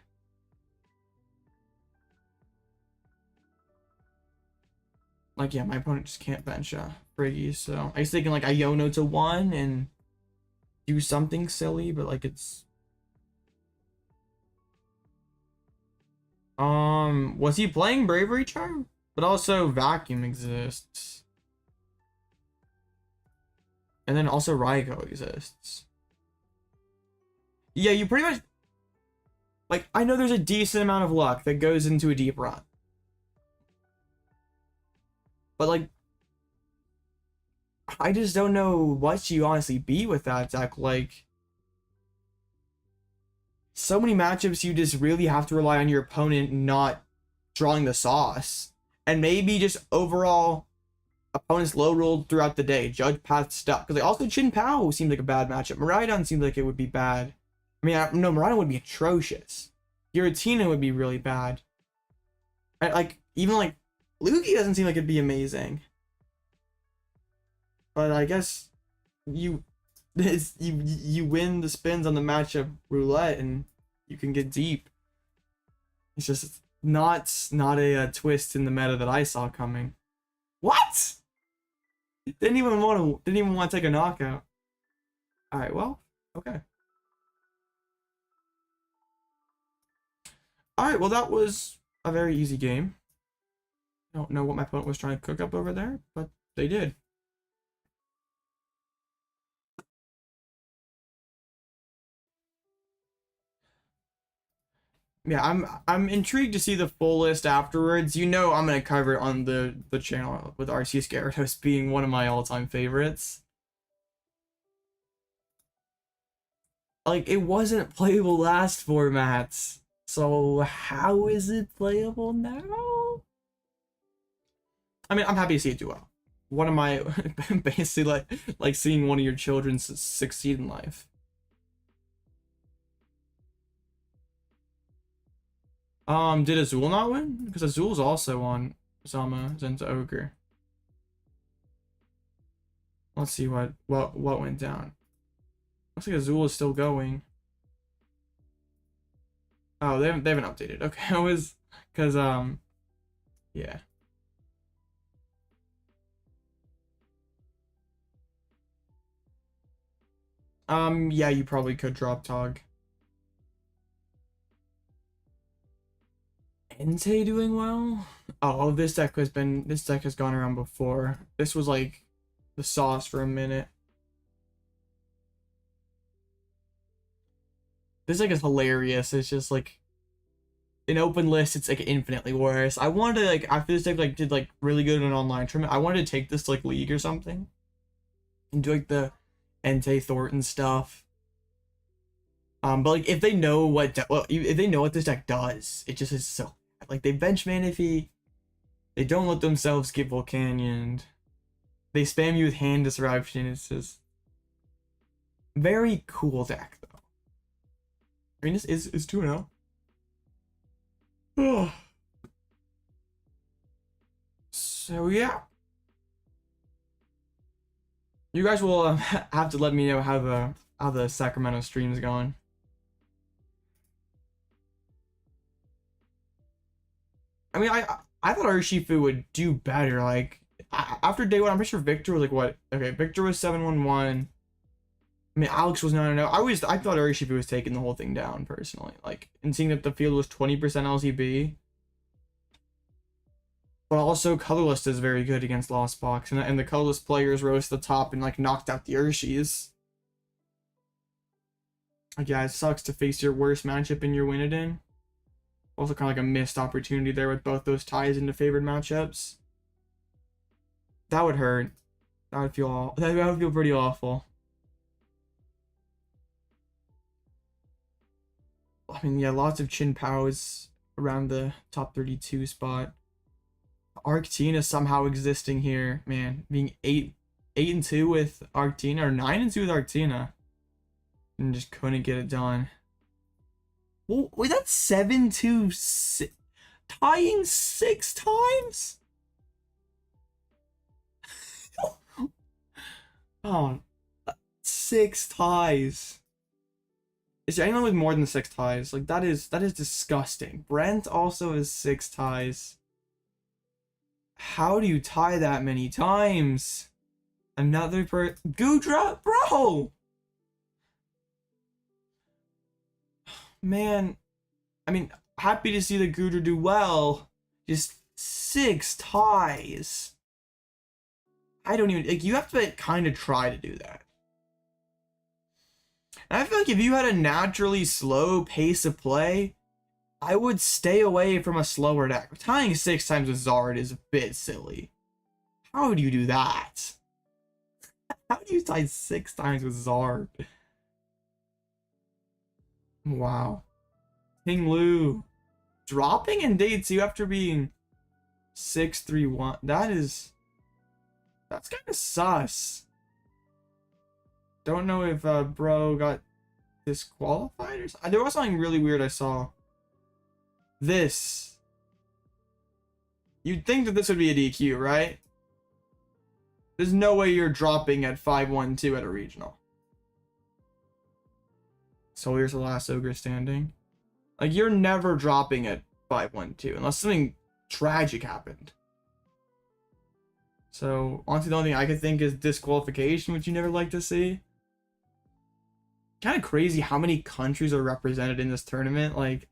Speaker 1: Like, yeah, my opponent just can't bench Briggy, so I was thinking, like, Iono to 1 and do something silly, but, like, it's Was he playing Bravery Charm? But also Vacuum exists. And then also Raikou exists. Yeah, you pretty much... Like, I know there's a decent amount of luck that goes into a deep run. But, like... I just don't know what you honestly beat with that deck. Like... So many matchups you just really have to rely on your opponent not drawing the sauce. And maybe just overall opponents low rolled throughout the day. Judge path stuff. Because like also Chin Pao seemed like a bad matchup. Miraidon seemed like it would be bad. I mean, no, Miraidon would be atrocious. Giratina would be really bad. And like even like Lugia doesn't seem like it'd be amazing. But I guess you win the spins on the matchup roulette and you can get deep. It's just not a twist in the meta that I saw coming. What? Didn't even want to take a knockout. All right, well, okay. All right, well that was a very easy game. I don't know what my opponent was trying to cook up over there, but they did. Yeah, I'm intrigued to see the full list afterwards. You know I'm gonna cover it on the channel with Arceus Gyarados being one of my all-time favorites. Like, it wasn't playable last formats, so how is it playable now? I mean, I'm happy to see it do well. One of my basically like seeing one of your children succeed in life. Did Azul not win? Because Azul's also on Zama Zenza Ogre. Let's see what went down. Looks like Azul is still going. Oh, they haven't updated. Okay, it was because yeah. Yeah, you probably could drop Tog. Entei doing well? Oh, this deck has gone around before. This was like the sauce for a minute. This deck is hilarious. It's just like an open list, it's like infinitely worse. I wanted to like after this deck like did like really good in an online tournament, I wanted to take this to like League or something. And do like the Entei Thornton stuff. But like if they know what if they know what this deck does, it just is so like they bench Manaphy, they don't let themselves get Volcanion, they spam you with hand disruption. It's just very cool deck though. I mean this is 2-0. Oh. So yeah. You guys will have to let me know how the Sacramento stream's going. I mean, I thought Urshifu would do better. Like after day one, I'm pretty sure Victor was like what? Okay, Victor was 7-1-1. I mean, Alex was 9-0. I thought Urshifu was taking the whole thing down personally. Like, and seeing that the field was 20% LCB. But also, Colorless is very good against Lost Box, and the Colorless players rose to the top and like knocked out the Urshis. Like, yeah, it sucks to face your worst matchup in your Winnenden. Also, kind of like a missed opportunity there with both those ties into favored matchups. That would hurt. That would feel pretty awful. I mean, yeah, lots of Chin Paos around the top 32 spot. Arctina somehow existing here, man. Being 8-2 with Arctina, or 9-2 with Arctina. And just couldn't get it done. Well, wait, that's 7-2, tying 6 times? Oh, 6 ties. Is there anyone with more than 6 ties? Like that is disgusting. Brent also has 6 ties. How do you tie that many times? Another Gudra, bro. Man, I mean, happy to see the Goodra do well. Just 6 ties. I don't even, like, you have to kind of try to do that. And I feel like if you had a naturally slow pace of play, I would stay away from a slower deck. Tying 6 times with Zard is a bit silly. How would you do that? How do you tie 6 times with Zard? Wow. King Lu. Dropping in day 2 after being 6-3-1. That's kind of sus. Don't know if bro got disqualified or something. There was something really weird I saw. This. You'd think that this would be a DQ, right? There's no way you're dropping at 5-1-2 at a regional. So here's the last ogre standing. Like, you're never dropping at 5-1-2 unless something tragic happened. So honestly, the only thing I could think is disqualification, which you never like to see. Kind of crazy how many countries are represented in this tournament. Like,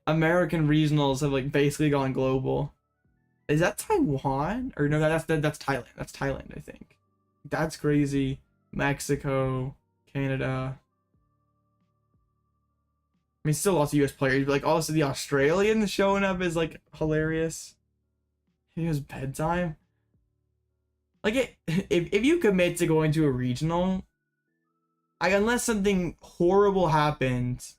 Speaker 1: American regionals have like basically gone global. Is that Taiwan? Or no, that's Thailand. That's Thailand, I think. That's crazy. Mexico, Canada. I mean, still lots of US players, but like also the Australians showing up is like hilarious. It was bedtime. Like, if you commit to going to a regional, like, unless something horrible happens,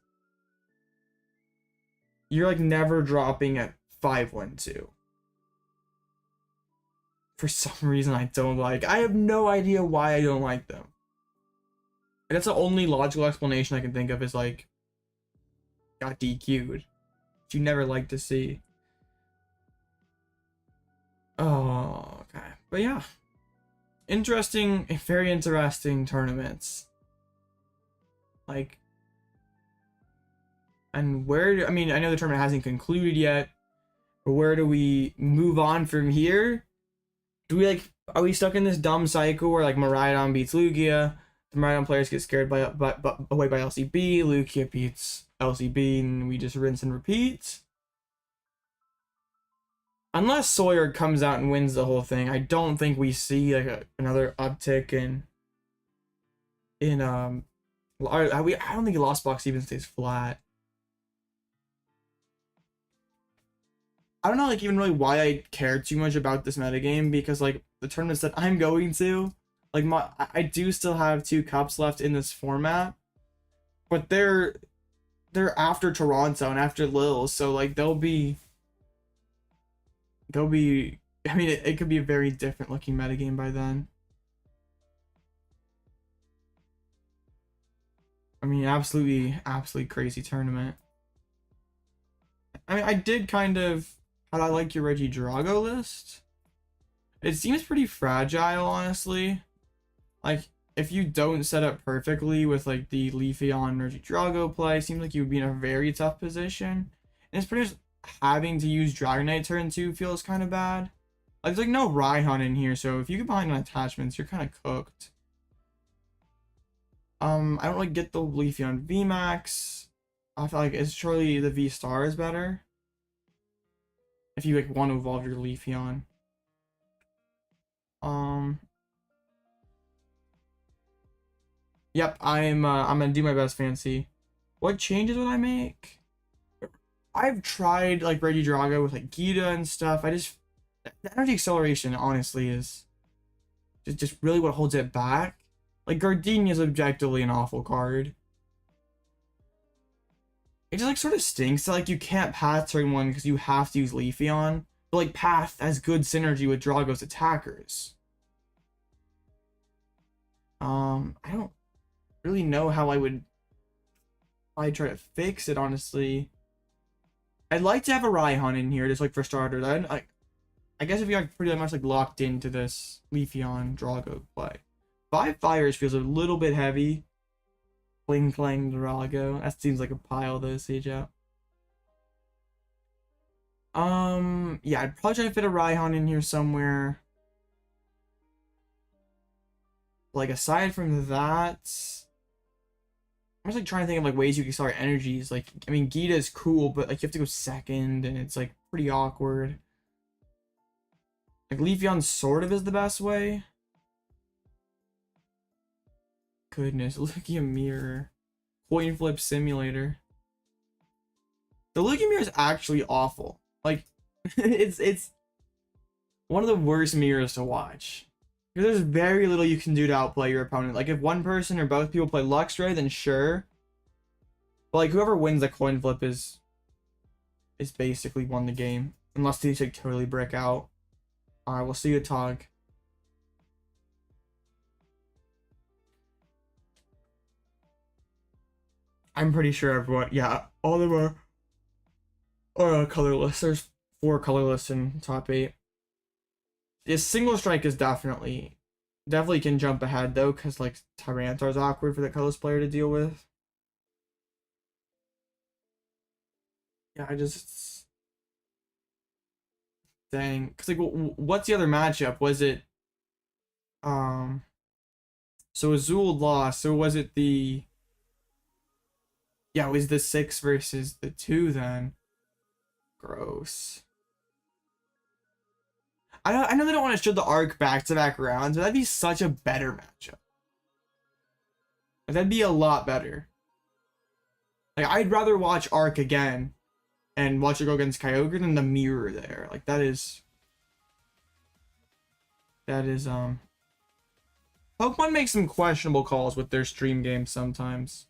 Speaker 1: you're like never dropping at 5-1-2. For some reason I don't like. I have no idea why I don't like them. And that's the only logical explanation I can think of is like, got DQ'd. Which you never like to see. Oh, okay. But yeah. Interesting, very interesting tournaments. Like, and where, I mean, I know the tournament hasn't concluded yet, but where do we move on from here? Do we like, are we stuck in this dumb cycle where like Miraidon beats Lugia, the Miraidon players get scared away by LCB, Lugia beats LCB, and we just rinse and repeat? Unless Sawyer comes out and wins the whole thing, I don't think we see like another uptick in I don't think Lost Box even stays flat. I don't know like even really why I care too much about this metagame, because like the tournaments that I'm going to, like I do still have 2 cups left in this format, but they're after Toronto and after Lille, so like they'll be I mean, it could be a very different looking metagame by then. I mean, absolutely crazy tournament. I mean, I did kind of, how do I like your Regidrago list? It seems pretty fragile, honestly. Like, if you don't set up perfectly with like the Leafeon Regidrago play, it seems like you would be in a very tough position. And it's pretty much having to use Dragonite turn 2 feels kind of bad. Like, there's like no Raihan in here, so if you get behind on attachments, you're kind of cooked. I don't really get the Leafeon VMAX. I feel like it's surely the V-Star is better if you like want to evolve your Leafeon. Yep, I'm gonna do my best, Fancy. What changes would I make? I've tried like Regidrago with like Gita and stuff. The energy acceleration honestly is just really what holds it back. Like, Gardenia is objectively an awful card. It just like sort of stinks that like you can't path turn 1 because you have to use Leafeon. But like path has good synergy with Drago's attackers. I don't really know how I'd try to fix it, honestly. I'd like to have a Raihan in here just like for starters. I guess if you're pretty much like locked into this Leafeon Drago play. 5 fires feels a little bit heavy. Cling Clang Drago. That seems like a pile though, Sage out. Yeah, I'd probably try to fit a Raihan in here somewhere. Like, aside from that, I'm just like trying to think of like ways you can accelerate energies. Like, I mean, Gita is cool, but like you have to go second, and it's like pretty awkward. Like Leafeon sort of is the best way. Goodness, Lugia Mirror, Coin Flip Simulator. The Lugia Mirror is actually awful. Like, it's one of the worst mirrors to watch. Because there's very little you can do to outplay your opponent. Like, if one person or both people play Luxray, then sure. But like, whoever wins the coin flip is basically won the game. Unless they like totally brick out. Alright, we'll see you, Tog. I'm pretty sure everyone, yeah, all of them are colorless. There's 4 colorless in top 8. Yeah, single strike is definitely can jump ahead though, because like Tyranitar is awkward for the colorless player to deal with. Yeah, I just dang, because like what's the other matchup? Was it so Azul lost, so was it the, yeah, it was the 6 versus the 2 then. Gross. I know they don't want to show the arc back-to-back rounds, but that'd be such a better matchup. That'd be a lot better. Like, I'd rather watch Arc again and watch it go against Kyogre than the mirror there. Like, that is Pokemon makes some questionable calls with their stream games sometimes.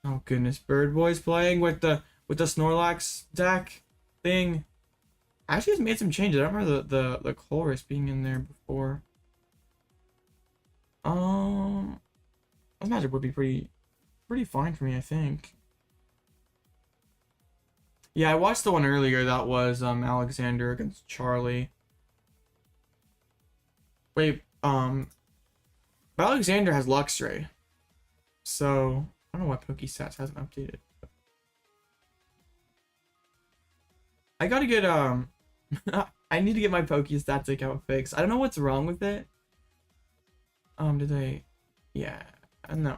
Speaker 1: Oh goodness, Bird Boy's playing with the Snorlax deck thing. Actually, has made some changes. I don't remember the Colress being in there before. This matchup would be pretty fine for me, I think. Yeah, I watched the one earlier that was Alexander against Charlie. Wait, but Alexander has Luxray, so I don't know why PokeStats hasn't updated. I gotta get I need to get my PokeStats account fixed. I don't know what's wrong with it. Did I? Yeah, I don't know.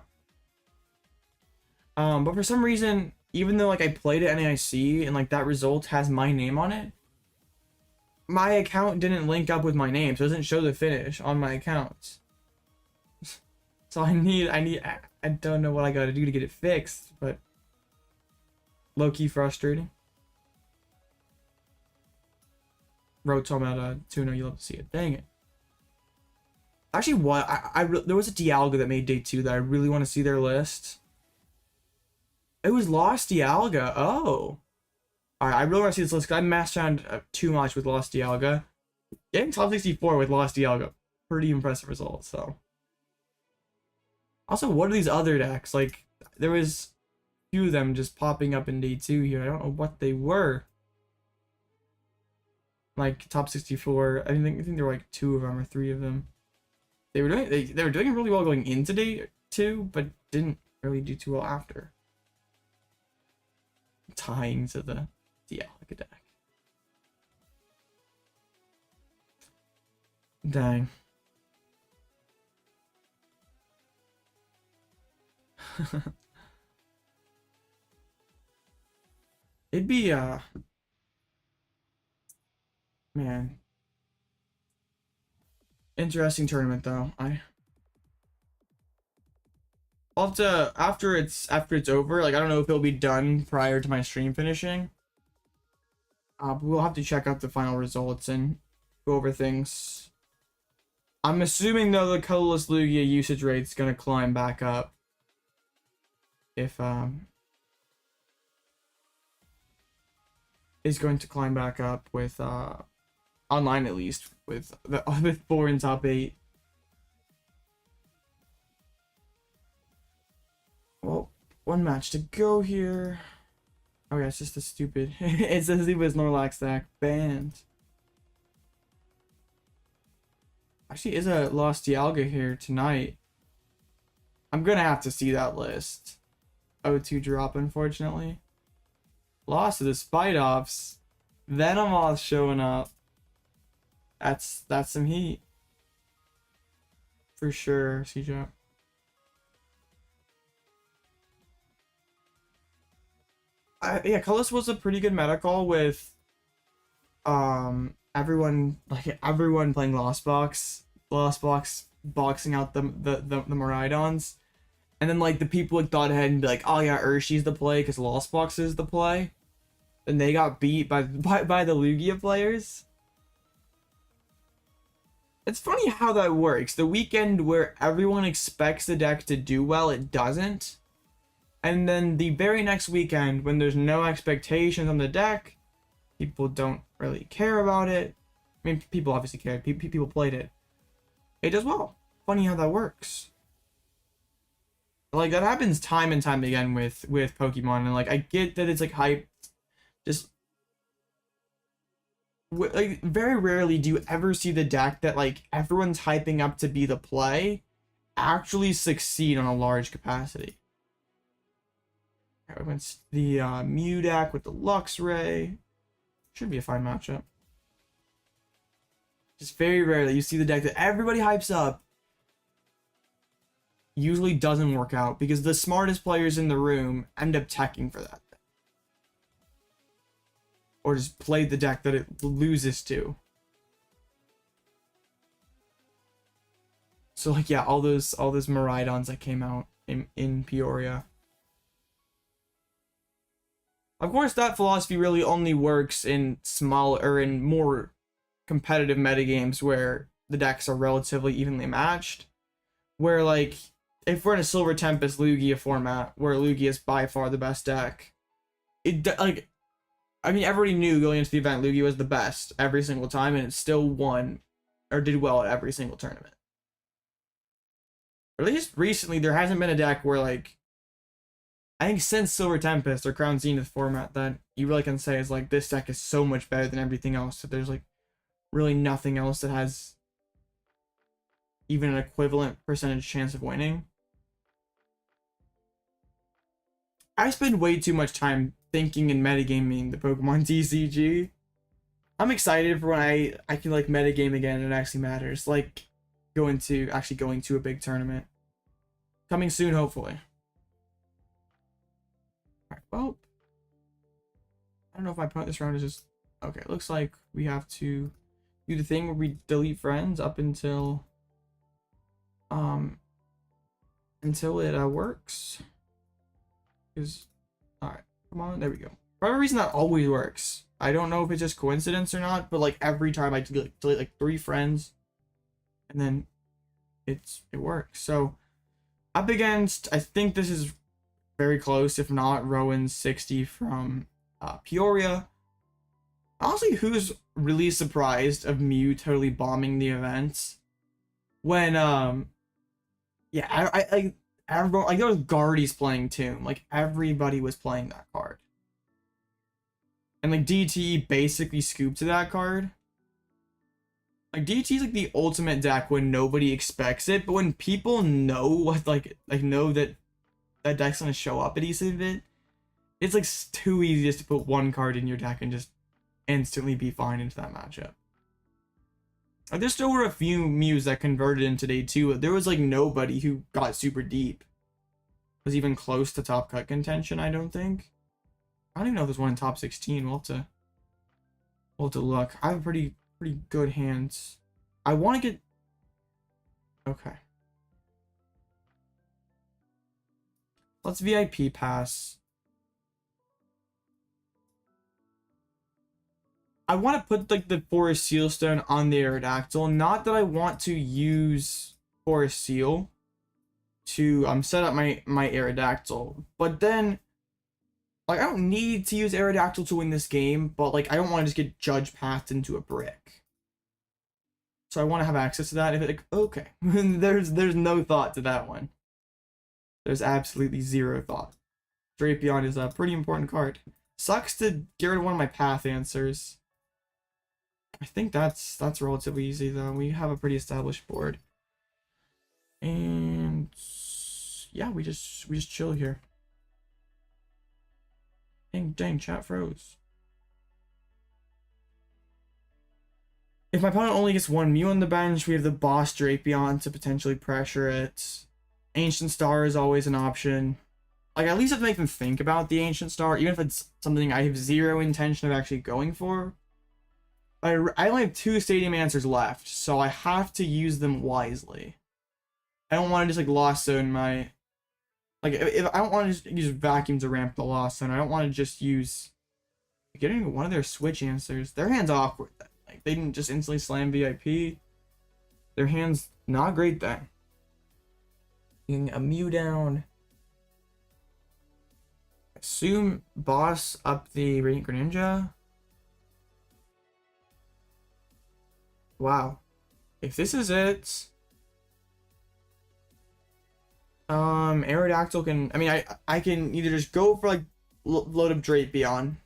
Speaker 1: But for some reason, even though like I played it NAIC and like that result has my name on it, my account didn't link up with my name, so it doesn't show the finish on my account. So I don't know what I gotta do to get it fixed, but low-key frustrating. Rotom at Tuno, you love to see it. Dang it. Actually, what there was a Dialga that made day 2 that I really want to see their list. It was Lost Dialga. Oh, alright. I really want to see this list because I messed around too much with Lost Dialga. Getting top 64 with Lost Dialga, pretty impressive results. So, also, what are these other decks? Like, there was a few of them just popping up in day 2 here. I don't know what they were. Like top 64, I think there were like 2 of them or 3 of them. They were doing really well going into day 2, but didn't really do too well after. Tying to the Dialga deck. Dang. It'd be man, interesting tournament though. I'll have to after it's over. Like I don't know if it'll be done prior to my stream finishing. But we'll have to check out the final results and go over things. I'm assuming though the colorless Lugia usage rate's gonna climb back up. If is going to climb back up with online at least with 4 in top 8. Well, one match to go here. Oh yeah, it's just a stupid. It says he was Snorlax deck banned. Actually, is a Lost Dialga here tonight. I'm gonna have to see that list. O2 drop, unfortunately. Lost to the Spidoffs. Venomoth showing up. That's some heat. For sure, CJ. Yeah, Colress was a pretty good meta call with everyone playing Lost Box boxing out the Miraidons. And then like the people like thought ahead and be like, oh yeah, Urshi's the play because Lost Box is the play. And they got beat by the Lugia players. It's funny how that works. The weekend where everyone expects the deck to do well, it doesn't. And then the very next weekend, when there's no expectations on the deck, people don't really care about it. I mean, people obviously cared. People played it. It does well. Funny how that works. Like, that happens time and time again with Pokemon. And, like, I get that it's, like, hype. Just... like, very rarely do you ever see the deck that, like, everyone's hyping up to be the play actually succeed on a large capacity. Against the Mew deck with the Luxray. Should be a fine matchup. Just very rarely you see the deck that everybody hypes up usually doesn't work out because the smartest players in the room end up teching for that thing. Or just play the deck that it loses to. So like yeah, all those Miraidons that came out in Peoria. Of course, that philosophy really only works in small or in more competitive metagames where the decks are relatively evenly matched. Where, like, if we're in a Silver Tempest Lugia format, where Lugia is by far the best deck, like, I mean, everybody knew going into the event Lugia was the best every single time, and it still won, or did well at every single tournament. Or at least recently, there hasn't been a deck where, like, I think since Silver Tempest or Crown Zenith format that you really can say is like this deck is so much better than everything else that there's like really nothing else that has even an equivalent percentage chance of winning. I spend way too much time thinking and metagaming the Pokemon TCG. I'm excited for when I can like metagame again and it actually matters. Like going to a big tournament. Coming soon, hopefully. Alright, well. I don't know if my point this round is just okay, it looks like we have to do the thing where we delete friends up until it works. Because alright, come on, there we go. For whatever reason that always works. I don't know if it's just coincidence or not, but like every time I delete like 3 friends and then it works. So up against, I think this is very close, if not Rowan 60 from Peoria. Honestly, who's really surprised of Mew totally bombing the events when yeah, I everyone, like there was Guardies playing Tomb, like everybody was playing that card. And like DTE basically scooped to that card. Like DTE is like the ultimate deck when nobody expects it, but when people know what like know that that deck's gonna show up at each event, it's like too easy just to put one card in your deck and just instantly be fine into that matchup. Like there still were a few Mews that converted in today too. There was like nobody who got super deep, was even close to top cut contention. I don't think. I don't even know if there's one in top 16. We'll have to look. I have pretty good hands. I want to get okay. Let's VIP pass. I want to put like the Forest Seal Stone on the Aerodactyl. Not that I want to use Forest Seal to set up my Aerodactyl, but then like I don't need to use Aerodactyl to win this game, but like I don't want to just get judge pathed into a brick. So I want to have access to that. If it like okay, there's no thought to that one. There's absolutely zero thought. Drapion is a pretty important card. Sucks to get rid of one of my path answers. I think that's relatively easy though. We have a pretty established board. And yeah, we just chill here. Dang, chat froze. If my opponent only gets one Mew on the bench, we have the boss Drapion to potentially pressure it. Ancient Star is always an option. like at least I have to make them think about the Ancient Star, even if it's something I have zero intention of actually going for. I only have 2 Stadium Answers left, so I have to use them wisely. I don't want to just like Lost Zone my, like if I don't want to just use Vacuum to ramp the Lost Zone. I don't want to just use getting one of their Switch Answers. Their hand's awkward then. Like they didn't just instantly slam VIP. Their hand's not great then. Getting a Mew down. Assume boss up the Radiant Greninja. Wow. If this is it, Aerodactyl can, I mean, I can either just go for like load up Drapion.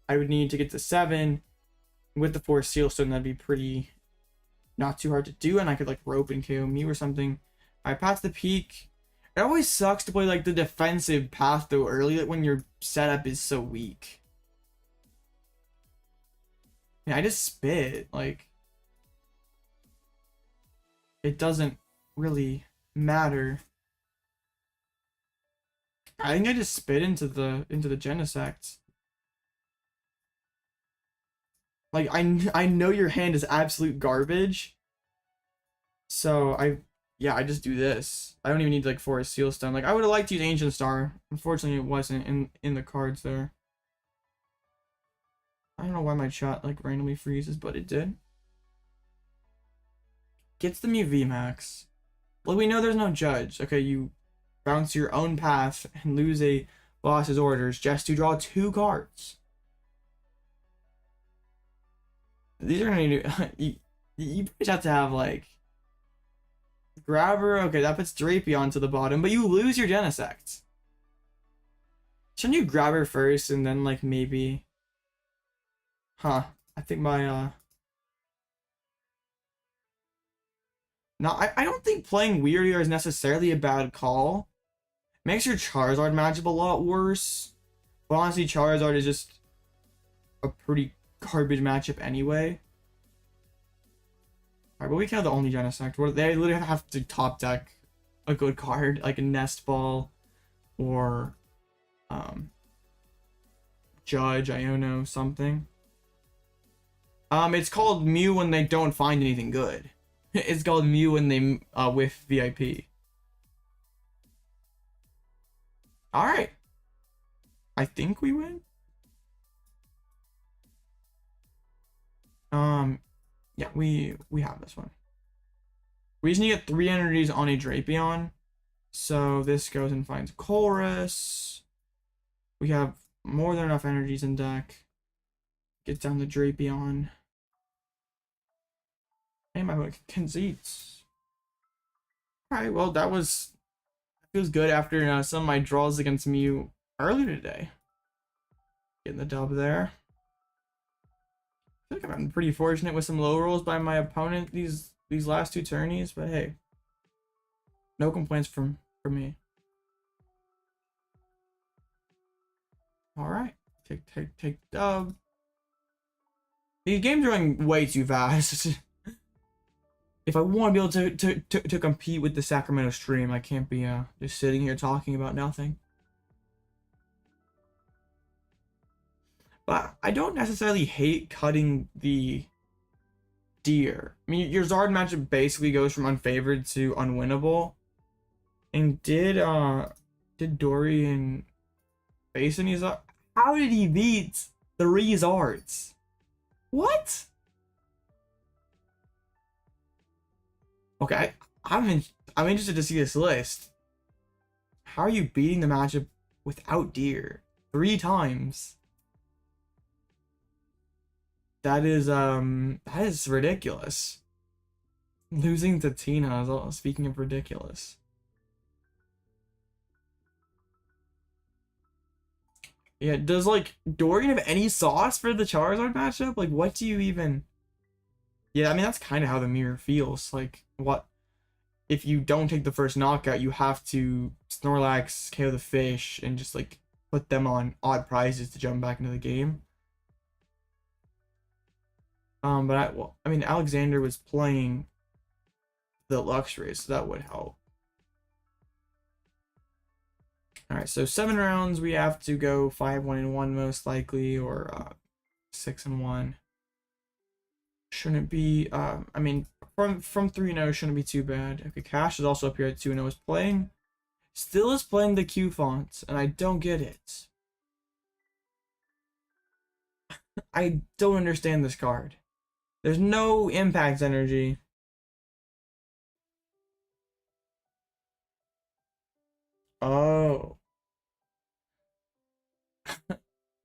Speaker 1: I would need to get to 7 with the 4 Seal Stone. That'd be pretty not too hard to do, and I could like rope and KO Mew or something. I pass the peak. It always sucks to play like the defensive path though early when your setup is so weak. Yeah, I just spit, like it doesn't really matter. I think I just spit into the Genesect. Like I know your hand is absolute garbage. So I just do this. I don't even need like Forest Seal Stone. Like I would have liked to use Ancient Star. Unfortunately, it wasn't in the cards there. I don't know why my chat like randomly freezes, but it did. Gets the Mew VMAX. Well, we know there's no judge. Okay, you bounce your own path and lose a boss's orders just to draw 2 cards. These are gonna do. You pretty have to have like Grabber. Okay, that puts Drapion to the bottom, but you lose your Genesect. Shouldn't you Grabber first and then like maybe? Huh? I think my No, I don't think playing Weird here is necessarily a bad call. Makes your Charizard matchup a lot worse. But honestly, Charizard is just a pretty garbage matchup anyway. Alright, but we can have the only Genesect. They literally have to top deck a good card, like a Nest Ball or Judge, Iono, something. It's called Mew when they don't find anything good. It's called Mew when they whiff VIP. Alright. I think we win. Yeah, we have this one. We just need to get 3 energies on a Drapion. So this goes and finds Colress. We have more than enough energies in deck. Get down the Drapion. And my conceits. Alright, well that feels good after some of my draws against Mew earlier today. Getting the dub there. I feel like I've been pretty fortunate with some low rolls by my opponent these last 2 tourneys, but hey, no complaints from me. All right, take dub. These games are going way too fast. If I want to be able to compete with the Sacramento stream, I can't be just sitting here talking about nothing. But I don't necessarily hate cutting the Deer. I mean, your Zard matchup basically goes from unfavored to unwinnable. And did Dorian face any Zard? How did he beat 3 Zards? What? Okay, I'm interested to see this list. How are you beating the matchup without Deer 3 times? That is ridiculous. Losing to Tina is all, speaking of ridiculous. Yeah, does like Dorian have any sauce for the Charizard matchup? Like what do you even? Yeah, I mean that's kind of how the mirror feels. Like what if you don't take the first knockout, you have to Snorlax, KO the fish, and just like put them on odd prizes to jump back into the game. But I mean, Alexander was playing the Luxray, so that would help. All right, so 7 rounds. We have to go 5-1-1 most likely, or 6-1. Shouldn't be. I mean, from 3-0 shouldn't be too bad. Okay, Cash is also up here at 2-0. Is playing. Still is playing the Q fonts, and I don't get it. I don't understand this card. There's no impact energy. Oh.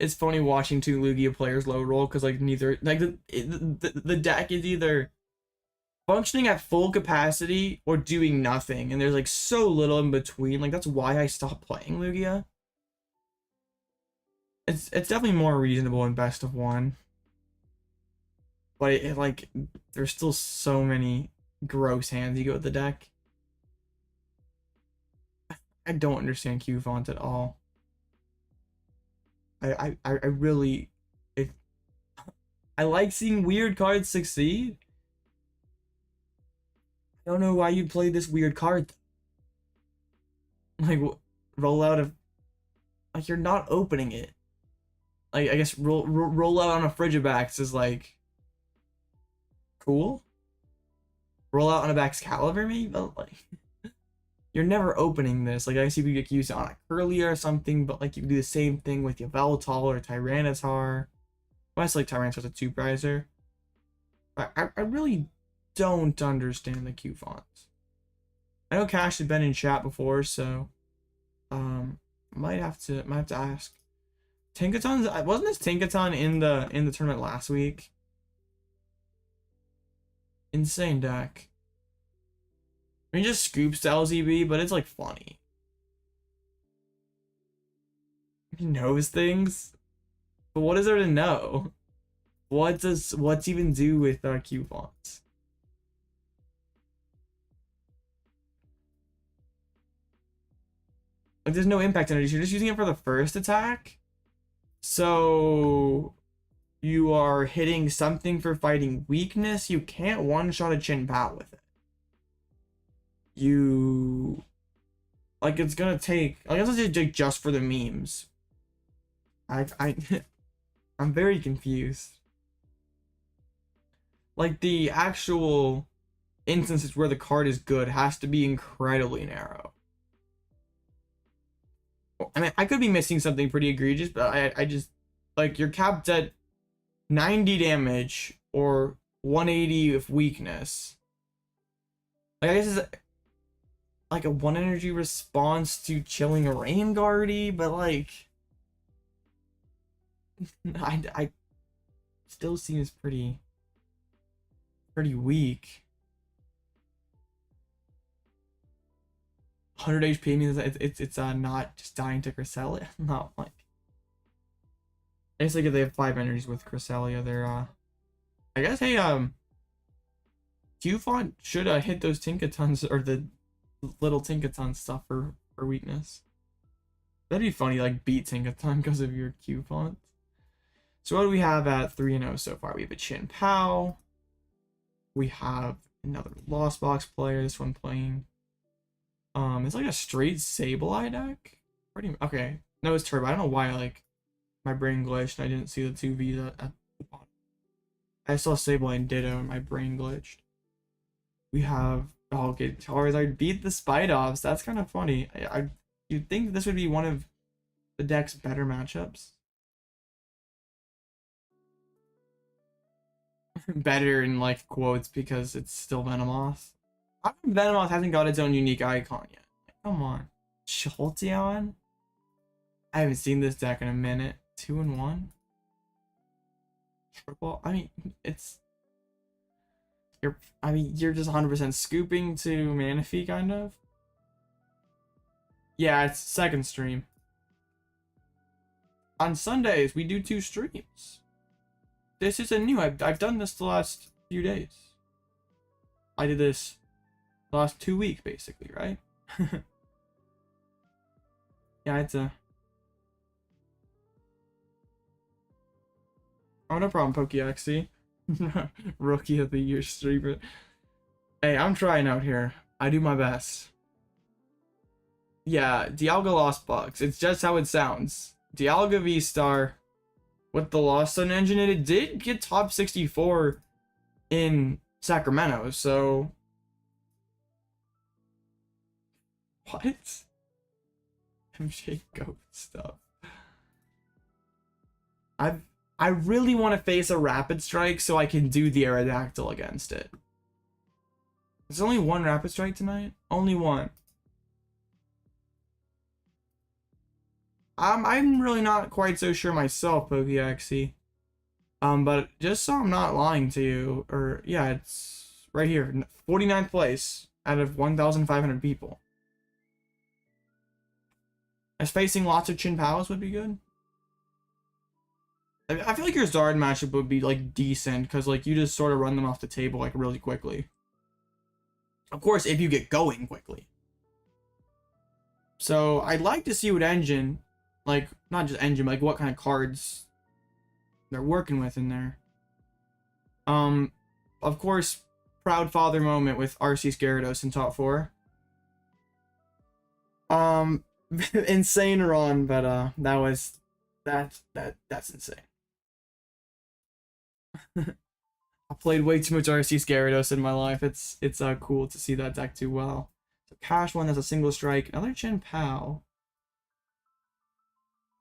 Speaker 1: It's funny watching two Lugia players low roll because like neither like the deck is either functioning at full capacity or doing nothing, and there's like so little in between. Like that's why I stopped playing Lugia. It's definitely more reasonable in best of one, but it like there's still so many gross hands you go with the deck. I don't understand Q font at all. I really, I like seeing weird cards succeed. I don't know why you play this weird card. Like roll out of, like you're not opening it. Like I guess roll out on a Frigibax is like cool. Roll out on a Baxcalibur maybe, but like you're never opening this. Like I guess you could use it on a Curly or something, but like you can do the same thing with your Yveltal or Tyranitar. Well, I just like Tyranitar's a 2-prizer. I really don't understand the Q fonts. I know Cash had been in chat before, so might have to ask. Tinkaton's, wasn't this Tinkaton in the tournament last week? Insane deck. I mean, just scoops to LZB, but it's like funny. He knows things, but what is there to know? What's even do with Q fonts? Like, there's no impact energy. You're just using it for the first attack. So you are hitting something for fighting weakness. You can't one-shot a Chin Pao with it. You like it's gonna take. I guess it's just for the memes. I'm very confused. Like the actual instances where the card is good has to be incredibly narrow. I mean, I could be missing something pretty egregious, but I just like you're capped at 90 damage or 180 of weakness. Like I guess it's like a 1 energy response to Chilling Rain Guardy, but like I still seems pretty weak. 100 HP means it's not just dying to Cresselia. Not like I guess like if they have 5 energies with Cresselia, they're I guess hey Q font should hit those Tinkatons or the little Tinkaton stuff for weakness. That'd be funny, like beat Tinkaton because of your Q font. So what do we have at 3-0 so far? We have a Chin Pao. We have another Lost Box player. This one playing. It's like a straight Sableye deck. Pretty okay. No, it's Turbo. I don't know why like my brain glitched and I didn't see the 2 V's at the bottom. I saw Sableye and Ditto and my brain glitched. We have okay, Charizard beat the Spidoffs. That's kind of funny. You'd think this would be one of the deck's better matchups. Better in like quotes because it's still Venomoth. How come Venomoth hasn't got its own unique icon yet? Come on. Jolteon? I haven't seen this deck in a minute. 2-1? Triple? I mean, it's... You're just 100% scooping to Manaphy, kind of? Yeah, it's second stream. On Sundays, we do 2 streams. This isn't new. I've done this the last few days. I did this the last 2 weeks, basically, right? Yeah, it's a... Oh, no problem, PokeXC. Rookie of the Year streamer. Hey, I'm trying out here. I do my best. Yeah, Dialga lost bugs. It's just how it sounds. Dialga V-Star with the Lost Zone engine, and it did get top 64 in Sacramento, so... What? MJ Goat stuff. I really want to face a Rapid Strike so I can do the Aerodactyl against it. There's only one Rapid Strike tonight? Only one. I'm really not quite so sure myself, PokeXC. But just so I'm not lying to you, or yeah, it's right here, 49th place out of 1,500 people. As facing lots of Chin Pals would be good. I feel like your Zard matchup would be like decent because like you just sort of run them off the table like really quickly. Of course, if you get going quickly. So I'd like to see what engine, like not just engine, but like what kind of cards they're working with in there. Of course, proud father moment with RC Gyarados in top 4. Insane run, but that's insane. I played way too much RC Gyarados in my life. It's cool to see that deck do well. So Cash one has a single strike. Another Chin Pal.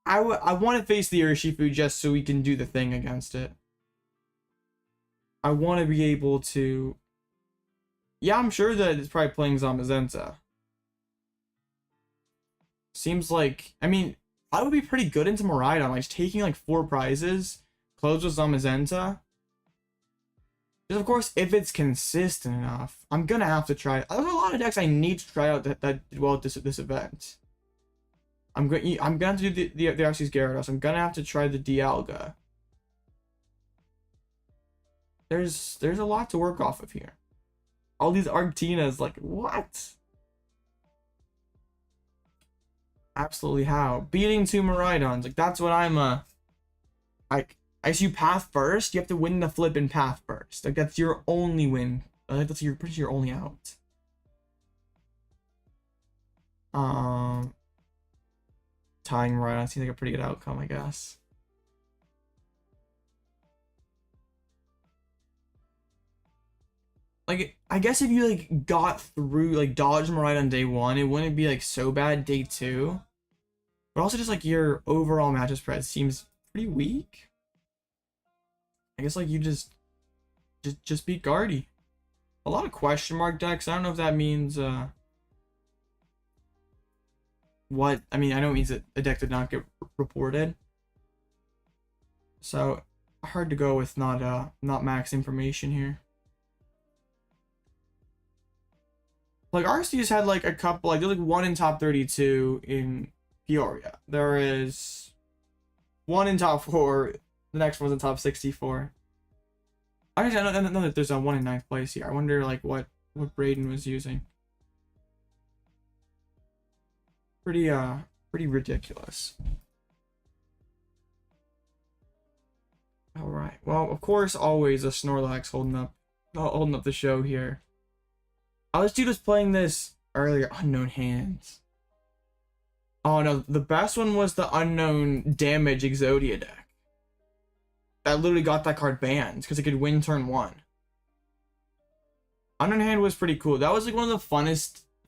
Speaker 1: I want to face the Urshifu just so we can do the thing against it. I want to be able to... Yeah, I'm sure that it's probably playing Zamazenta. Seems like... I mean, I would be pretty good into Miraidon. Like, taking like 4 prizes. Close with Zamazenta. Just, of course, if it's consistent enough, I'm going to have to try... There's a lot of decks I need to try out that did well at this event. I'm going to have to do the RC's Gyarados. I'm going to have to try the Dialga. There's a lot to work off of here. All these Arctinas, like, what? Absolutely how? Beating 2 Miraidons, like, that's what I'm, like, as you path first, you have to win the flip in path first. Like, that's your only win. That's pretty much your only out. Tying Miraidon seems like a pretty good outcome, I guess. Like, I guess if you, like, got through, like, dodged Miraidon day 1, it wouldn't be, like, so bad day 2. But also just, like, your overall matchup spread seems pretty weak. I guess, like, you just beat Guardy. A lot of question mark decks. I don't know if that means, what... I mean, I know it means that a deck did not get reported. So, hard to go with not max information here. Like, RC's had, like, a couple, like, there's, like, 1 in top 32 in Peoria. There is 1 in top 4. The next one's in top 64. I know that there's a 1 in 9th place here. I wonder, like, what Braden was using. Pretty ridiculous. Alright, well, of course, always a Snorlax holding up the show here. This dude was playing this earlier. Unknown Hands. Oh no, the best one was the Unknown Damage Exodia deck. That literally got that card banned because it could win turn 1. Unknown Hand was pretty cool. That was like one of the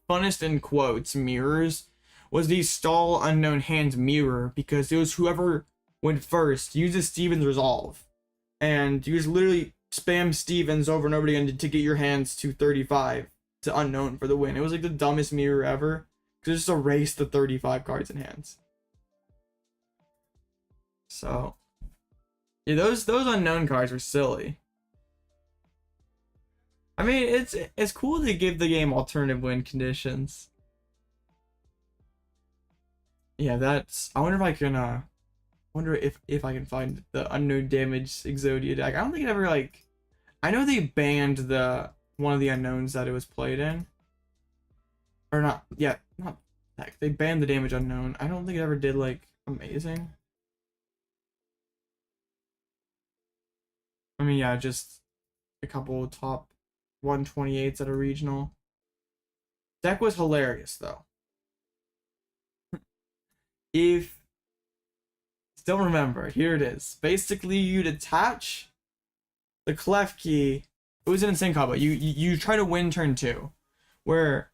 Speaker 1: funnest in quotes mirrors was the Stall Unknown Hand mirror because it was whoever went first uses Steven's Resolve. And you just literally spam Stevens over and over again to get your hands to 35. To Unknown for the win. It was like the dumbest mirror ever because it just erased the 35 cards in hands. So yeah, those Unknown cards were silly. I mean, it's cool to give the game alternative win conditions. Yeah, that's... I wonder if I can wonder if I can find the Unknown Damage Exodia deck. I don't think it ever, like... I know they banned one of the unknowns that it was played in. Or not, yeah, not heck. They banned the Damage Unknown. I don't think it ever did, like, amazing. I mean, yeah, just a couple top 128s at a regional. Deck was hilarious, though. if still remember, here it is. Basically, you'd attach the Klefki. It was an insane combo. You try to win turn 2, where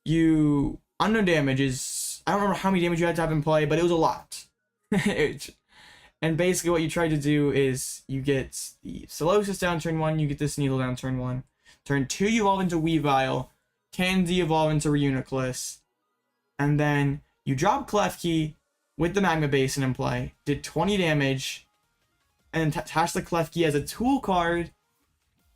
Speaker 1: you unknown damage is, I don't remember how many damage you had to have in play, but it was a lot. And basically what you try to do is you get the Solosis down turn 1, you get the Sneasel down turn 1. Turn 2 you evolve into Weavile, Candy evolve into Reuniclus, and then you drop Klefki with the Magma Basin in play, did 20 damage, and attach the Klefki as a tool card,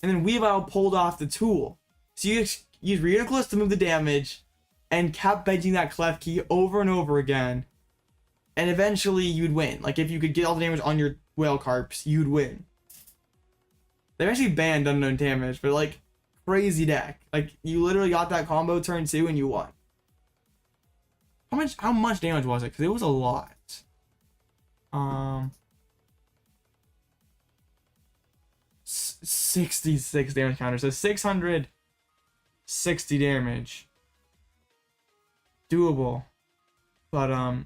Speaker 1: and then Weavile pulled off the tool. So you use Reuniclus to move the damage, and kept benching that Klefki over and over again. And eventually you'd win. Like, if you could get all the damage on your Whale Carps, you'd win. They actually banned unknown damage, but like, crazy deck. Like, you literally got that combo turn 2 and you won. How much damage was it? Because it was a lot. 66 damage counter. So 660 damage. Doable. But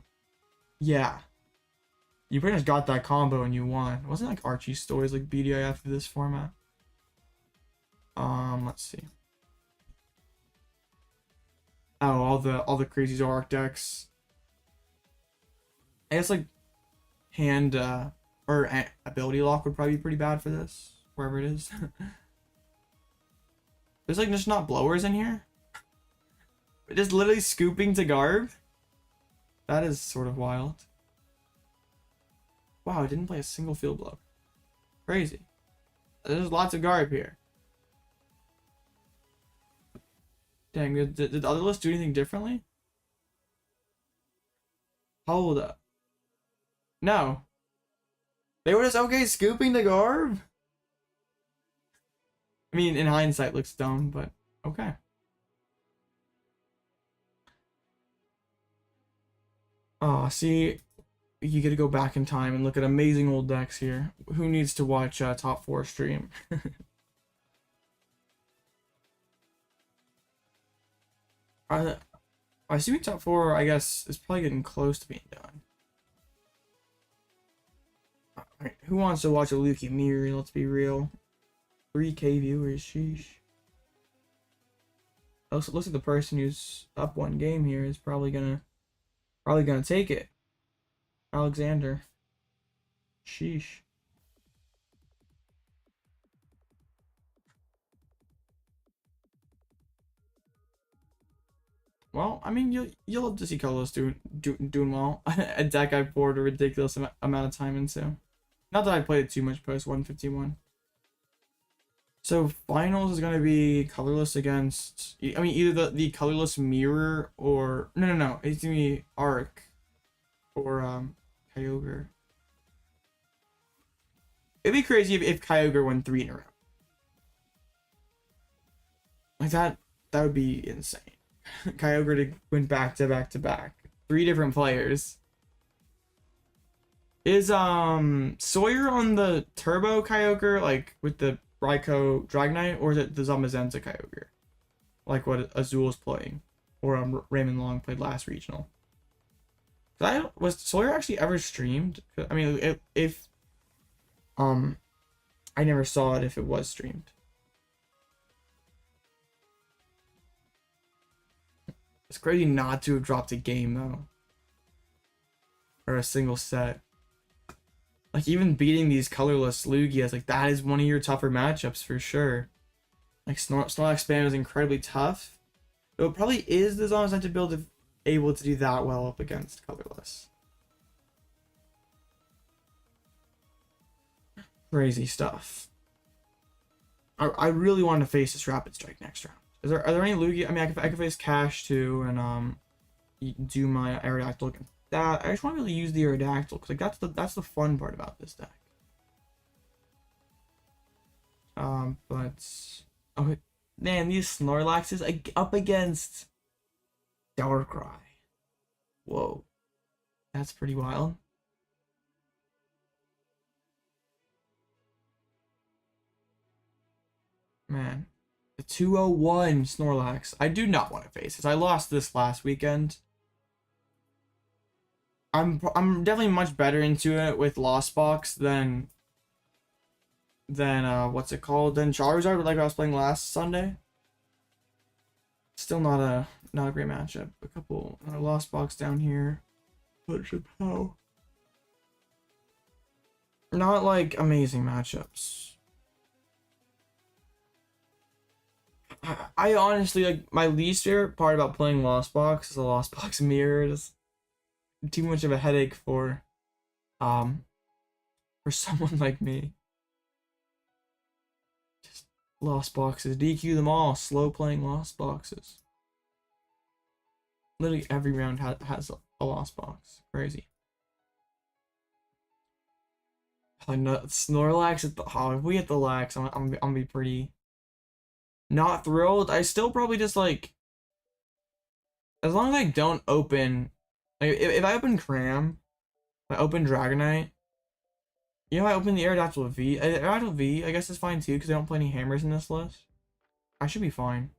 Speaker 1: yeah, you pretty much got that combo and you won. Wasn't like Archie stories like BDI after this format? Let's see. Oh, all the crazy Zoroark decks. I guess like hand or ability lock would probably be pretty bad for this, wherever it is. There's like just not blowers in here. Just literally scooping to Garb. That is sort of wild. Wow, I didn't play a single field blow. Crazy. There's lots of Garb here. Dang, did the other list do anything differently? Hold up. No. They were just okay scooping the Garb? I mean, in hindsight, looks dumb, but okay. Oh, see, you get to go back in time and look at amazing old decks here. Who needs to watch Top 4 stream? I assuming Top 4, I guess, is probably getting close to being done. Alright, who wants to watch a Luki Mirror? Let's be real. 3K viewers, sheesh. Also, looks like the person who's up 1 game here is probably gonna take it. Alexander. Sheesh. Well, I mean, you'll love to see Colress doing well. A deck I poured a ridiculous amount of time into. Not that I played it too much post 151. So finals is gonna be colorless against. I mean, either the colorless mirror or no. It's gonna be Arc or Kyogre. It'd be crazy if Kyogre won 3 in a row. Like that would be insane. Kyogre to win back to back to back. 3 different players. Is Sawyer on the Turbo Kyogre, like with the Raikou Dragonite, or is it the Zamazenta Kyogre? Like what Azul's playing, or Raymond Long played last regional. Was Sawyer actually ever streamed? I mean, if I never saw it if it was streamed. It's crazy not to have dropped a game though, or a single set. Like, even beating these colorless Lugias, like, that is one of your tougher matchups for sure. Like, Snorlax Spam is incredibly tough. Though it probably is the Zamazenta build able to do that well up against colorless. Crazy stuff. I really want to face this Rapid Strike next round. Are there any Lugia? I mean, I can face Cash too, and do my Aerodactyl against that. I just want to really use the Aerodactyl because like that's the fun part about this deck. But oh man, these Snorlaxes up against Darkrai. Whoa, that's pretty wild. Man, the 201 Snorlax. I do not want to face this. I lost this last weekend. I'm definitely much better into it with Lost Box than what's it called, than Charizard, like I was playing last Sunday. Still not a great matchup. A couple Lost Box down here. Bunch of how. Not like amazing matchups. I honestly, like, my least favorite part about playing Lost Box is the Lost Box mirrors. Too much of a headache for someone like me. Just Lost Boxes, DQ them all. Slow playing Lost Boxes. Literally every round has a Lost Box. Crazy. Oh, no, Snorlax at the if we get the Lax, I'm gonna be pretty not thrilled. I still probably just like, as long as I don't open, like if I open Cram, if I open Dragonite, you know, I open the Aerodactyl V. Aerodactyl V, I guess, is fine too, because I don't play any hammers in this list. I should be fine.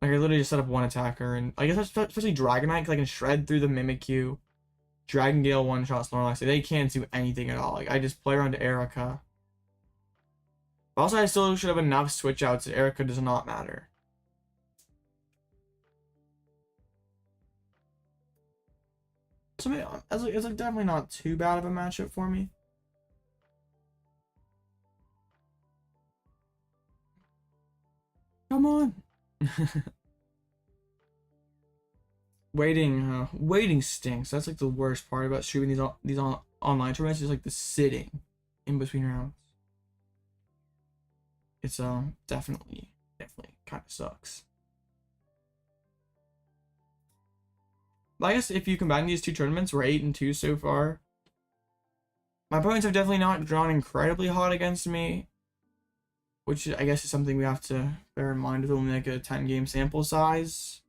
Speaker 1: Like, I literally just set up one attacker, and I guess especially Dragonite, because I can shred through the Mimikyu. Dragon Gale one-shot Snorlax. They can't do anything at all. Like, I just play around to Erica. Also, I still should have enough switch outs that Erica does not matter. So it's like definitely not too bad of a matchup for me. Come on. Waiting stinks. That's like the worst part about streaming these online tournaments, is like the sitting in between rounds. It's definitely kind of sucks. But I guess if you combine these two tournaments, we're 8-2 so far. My opponents have definitely not drawn incredibly hot against me, which I guess is something we have to bear in mind with only like a 10-game sample size.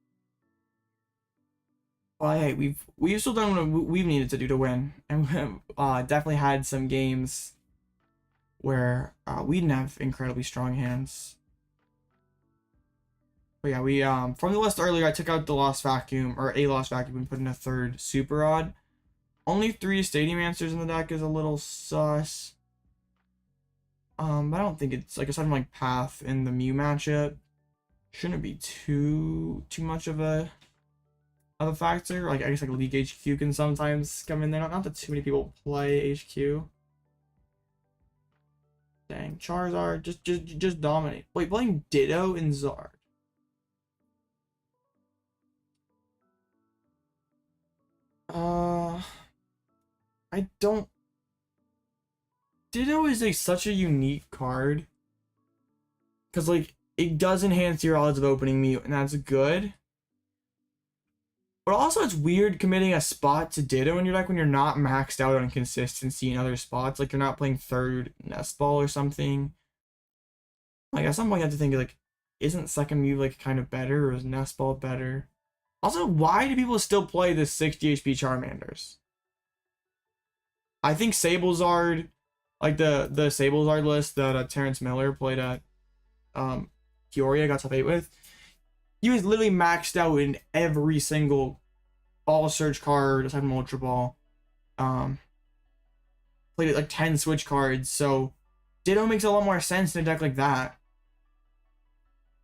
Speaker 1: But hey, we've still done what we've needed to do to win, and definitely had some games where we didn't have incredibly strong hands. But yeah, we from the list earlier, I took out the Lost Vacuum, or a Lost Vacuum, and put in a third Super Odd. Only 3 Stadium Answers in the deck is a little sus. But I don't think it's, like, aside from like Path in the Mew matchup, shouldn't be too much of a factor. Like, I guess like League HQ can sometimes come in there. Not that too many people play HQ. Dang, Charizard just dominate. Wait, playing Ditto and Zard. I don't. Ditto is like such a unique card, because like it does enhance your odds of opening Mew, and that's good. But also, it's weird committing a spot to Ditto in your deck when you're not maxed out on consistency in other spots. Like, you're not playing third Nest Ball or something. Like, at some point you have to think, like, isn't second Mew like kind of better, or is Nest Ball better? Also, why do people still play the 60 HP Charmanders? I think Sablezard, like the Sablezard list that Terrence Miller played at Peoria, got top 8 with, he was literally maxed out in every single Ball Search card aside from Ultra Ball. Played it like 10 Switch cards, so Ditto makes a lot more sense in a deck like that.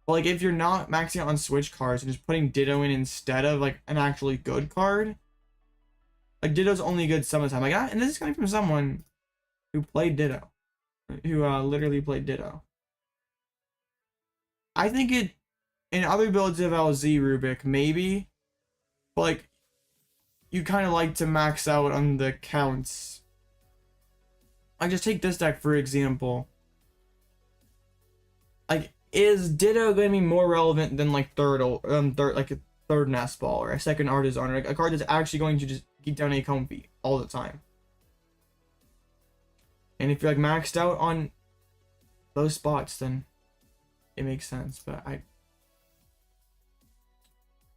Speaker 1: But like, if you're not maxing out on Switch cards and just putting Ditto in instead of like an actually good card, like Ditto's only good some of the time. Like, and this is coming from someone who played Ditto, who literally played Ditto. I think it, in other builds of LZ Rubik, maybe, but like, you kind of like to max out on the counts. I just take this deck for example. Like, is Ditto going to be more relevant than like third Nest Ball or a second Artazon, or like a card that's actually going to just keep down a Comfey all the time? And if you're like maxed out on those spots, then it makes sense. But I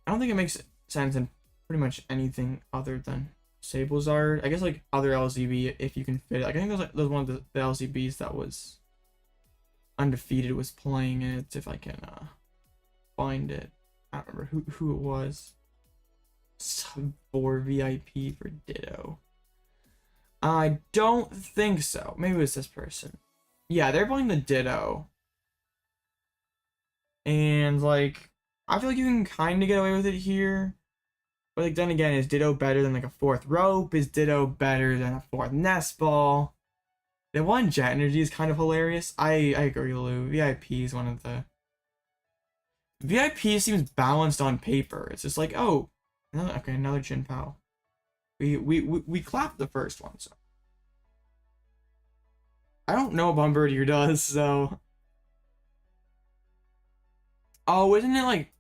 Speaker 1: don't think it makes sense in pretty much anything other than Sablezard. I guess like other LZB, if you can fit it. Like, I think there's one of the LZBs that was undefeated was playing it, if I can find it. I don't remember who it was. Sub 4 VIP for Ditto. I don't think so. Maybe it was this person. Yeah, they're playing the Ditto. And, like, I feel like you can kind of get away with it here. But, like, then again, is Ditto better than, like, a 4th Rope? Is Ditto better than a 4th Nest Ball? The one Jet Energy is kind of hilarious. I agree, Lou. VIP is one of the... VIP seems balanced on paper. It's just like, oh, okay, another Chin Pao. We clapped the first one, so. I don't know what Bombardier does, so. Oh, isn't it like,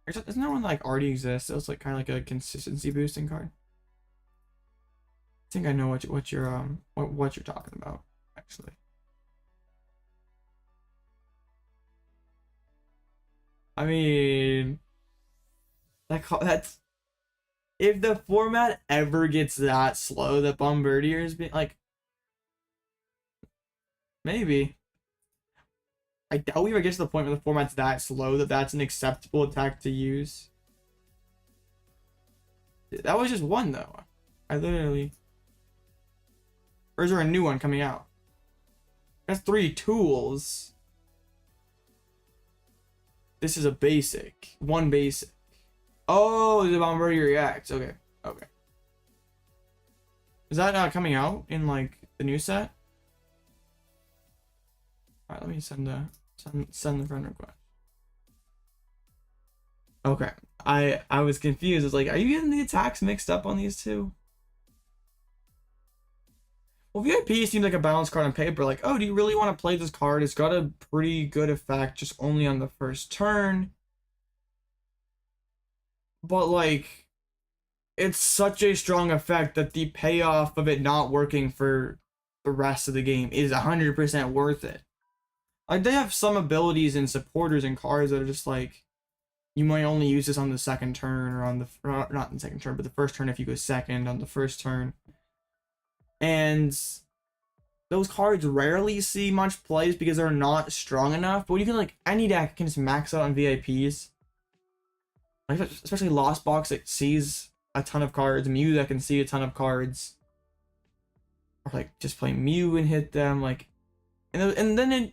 Speaker 1: isn't there one that like already exists? It's like kind of like a consistency boosting card. I think I know what you're talking about, actually. I mean, that's if the format ever gets that slow that Bombardier is being like, maybe. I doubt we ever get to the point where the format's that slow that that's an acceptable attack to use. That was just one though. I literally. Or is there a new one coming out? That's 3 tools. This is a basic. 1 basic. Oh, the Bombardier reacts. Okay. Okay. Is that coming out in like the new set? Alright, let me send the friend request. Okay. I was confused. It's like, are you getting the attacks mixed up on these two? Well, VIP seems like a balanced card on paper. Like, oh, do you really want to play this card? It's got a pretty good effect just only on the first turn. But, like, it's such a strong effect that the payoff of it not working for the rest of the game is 100% worth it. Like, they have some abilities and supporters and cards that are just like, you might only use this on the second turn or on the, not in the second turn, but the first turn if you go second on the first turn. And those cards rarely see much plays because they're not strong enough. But you can, like, any deck can just max out on VIPs. Like, especially Lost Box that sees a ton of cards, Mew that can see a ton of cards. Or, like, just play Mew and hit them, like... And then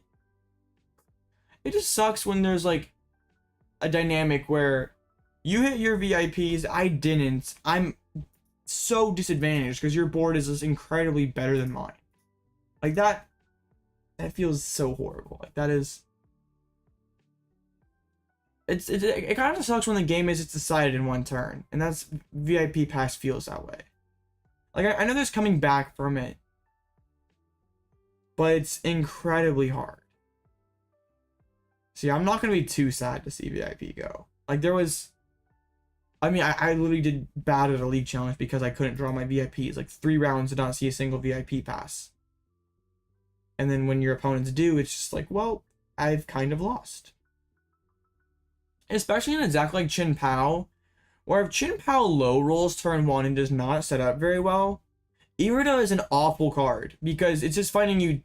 Speaker 1: it just sucks when there's, like, a dynamic where you hit your VIPs, I didn't. I'm so disadvantaged because your board is just incredibly better than mine. Like that feels so horrible. Like that is, it kind of sucks when the game is decided in one turn, and that's VIP Pass feels that way. Like I know there's coming back from it, but it's incredibly hard. See, I'm not gonna be too sad to see VIP go. Like there was. I mean, I literally did bad at a league challenge because I couldn't draw my VIPs. Like 3 rounds did not see a single VIP pass. And then when your opponents do, it's just like, well, I've kind of lost. Especially in a deck like Chin Pao, where if Chin Pao low rolls turn 1 and does not set up very well, Irida is an awful card because it's just finding you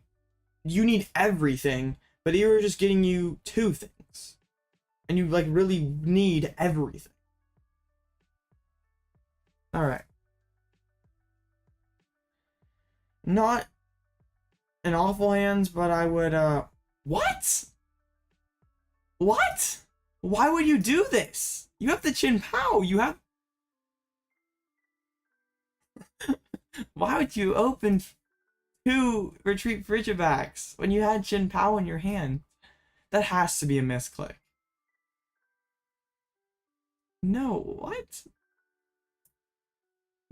Speaker 1: need everything, but Irida is just getting you 2 things. And you like really need everything. Alright. Not in awful hands, but I would, what? What? Why would you do this? You have the Chin Pao, you have... Why would you open 2 Retreat Frigibacks when you had Chin Pao in your hand? That has to be a misclick. No, what?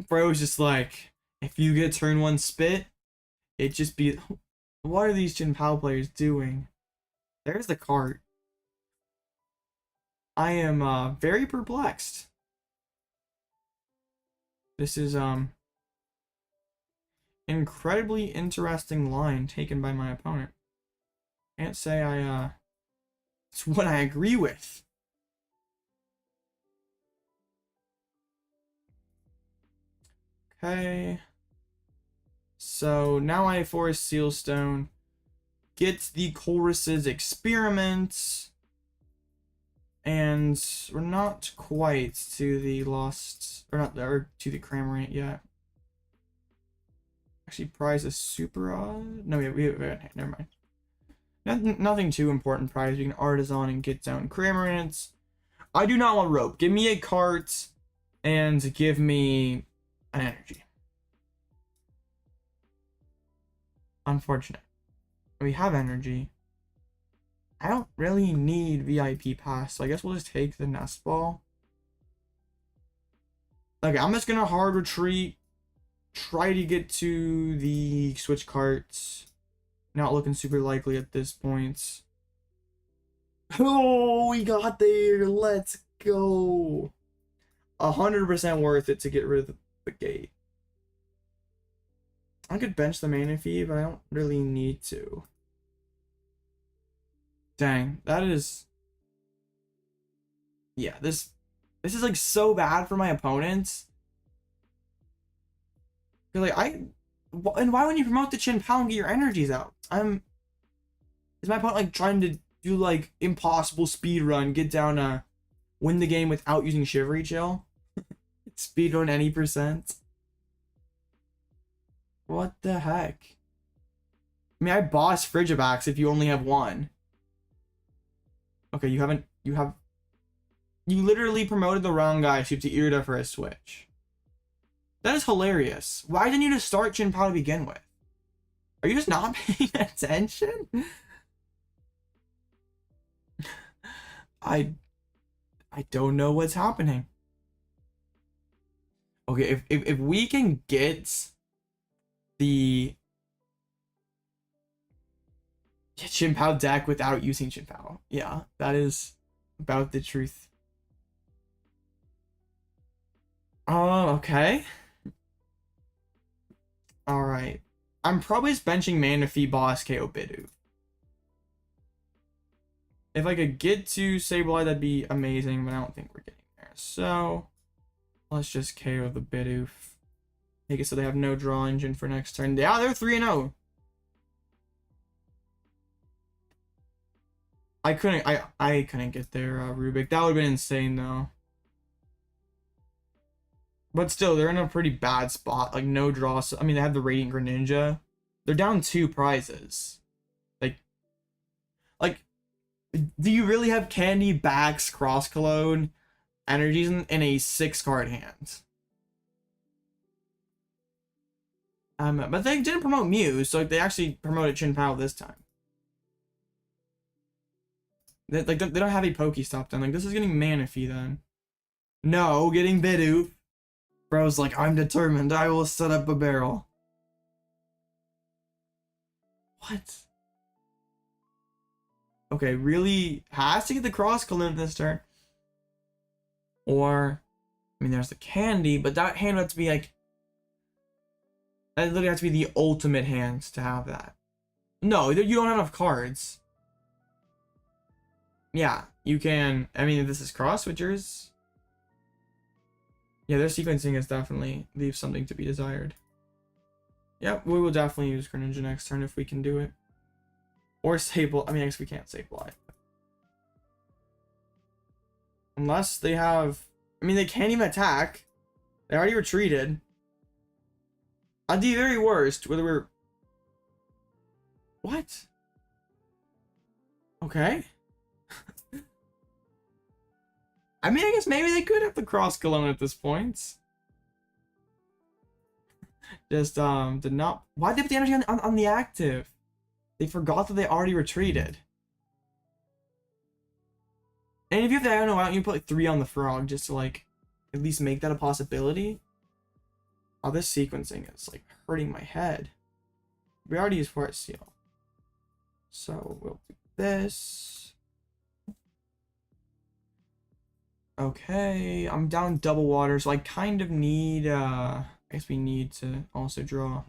Speaker 1: Bro's just like, if you get turn 1 spit, it just be, what are these Chin Pao players doing? There's the card. I am very perplexed. This is incredibly interesting line taken by my opponent. Can't say it's what I agree with. Okay. So now I force Sealstone. Gets the Colress's Experiment. And we're not quite to the Lost, or not, or to the Cramorant yet. Actually, prize is super odd. No, never mind. Nothing too important prize. We can Artazon and get down Cramorants. I do not want rope. Give me a cart and give me an energy. Unfortunate. We have energy. I don't really need VIP Pass, so I guess we'll just take the Nest Ball. Okay, I'm just gonna hard retreat. Try to get to the Switch Cart. Not looking super likely at this point. Oh, we got there. Let's go. 100% worth it to get rid of the gate. I could bench the Manaphy, but I don't really need to. Dang, that is... Yeah, this is like so bad for my opponents. You're like, and why wouldn't you promote the Chin Pal and get your energies out? Is my opponent like trying to do like impossible speed run, get down win the game without using Shivery Chill? Speed run any %? What the heck? I mean, I boss Frigibax if you only have one. Okay, you literally promoted the wrong guy, so you have to Irida for a switch. That is hilarious. Why didn't you just start Chin Pao to begin with? Are you just not paying attention? I don't know what's happening. Okay, if we can get the Chin Pao deck without using Chin Pao, yeah, that is about the truth. Oh, okay. Alright. I'm probably just benching Manaphy Boss KO Bidoof. If I could get to Sableye, that'd be amazing, but I don't think we're getting there. So, let's just KO the Bidoof. Make it so they have no draw engine for next turn. Yeah, they're 3-0. I couldn't get there, Rubik. That would have been insane, though. But still, they're in a pretty bad spot. Like, no draw. So, I mean, they have the Radiant Greninja. They're down 2 prizes. Like, do you really have Candy, Bax, Cross Cologne, Energies in a 6-card hand? But they didn't promote Mew, so they actually promoted Chin Pao this time. They don't have a Pokestop then. Like, this is getting Manaphy then. No, getting Bidoof. Bro's like, I'm determined. I will set up a barrel. What? Okay, really has to get the Cross Cologne this turn. Or, I mean, there's the Candy, but that hand would have to be like... That literally has to be the ultimate hand to have that. No, you don't have enough cards. Yeah, you can... I mean, this is Cross Switchers. Yeah, their sequencing is definitely leaves something to be desired. Yep, we will definitely use Greninja next turn if we can do it. Or Sable. I mean, I guess we can't Sableye. Unless they have... I mean, they can't even attack. They already retreated. At the very worst, whether we're... What? Okay. I mean, I guess maybe they could have the Cross Cologne at this point. Just, did not... Why'd they put the energy on the active? They forgot that they already retreated. And if you have the Iono out, you put like 3 on the Frog just to, like, at least make that a possibility. Oh, this sequencing is, like, hurting my head. We already used Fort Seal. So, we'll do this. Okay, I'm down double water, so I kind of need, I guess we need to also draw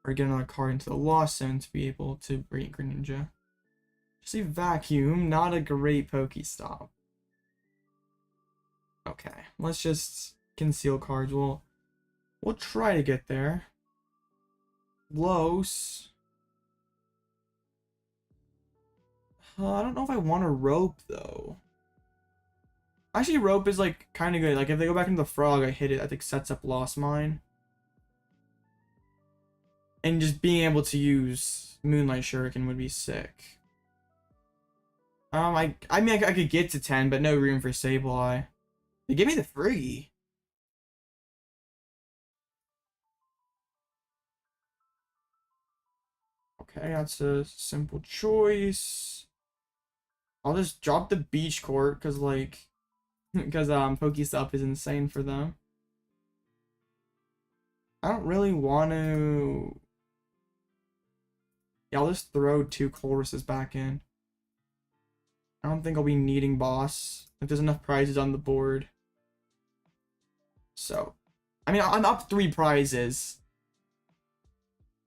Speaker 1: or get another card into the Lost Zone to be able to break Greninja. Just a Vacuum, not a great Pokestop. Okay, let's just conceal cards. We'll try to get there. Close. I don't know if I want a rope, though. Actually, rope is like kind of good. Like if they go back into the frog, I hit it. I think sets up Lost Mine. And just being able to use Moonlight Shuriken would be sick. I mean I could get to 10, but no room for Sableye. They give me the free. Okay, that's a simple choice. I'll just drop the Beach Court because like because Pokestop is insane for them. I don't really want to. Yeah, I'll just throw 2 Colresses back in. I don't think I'll be needing boss if there's enough prizes on the board. So, I mean, I'm up 3 prizes.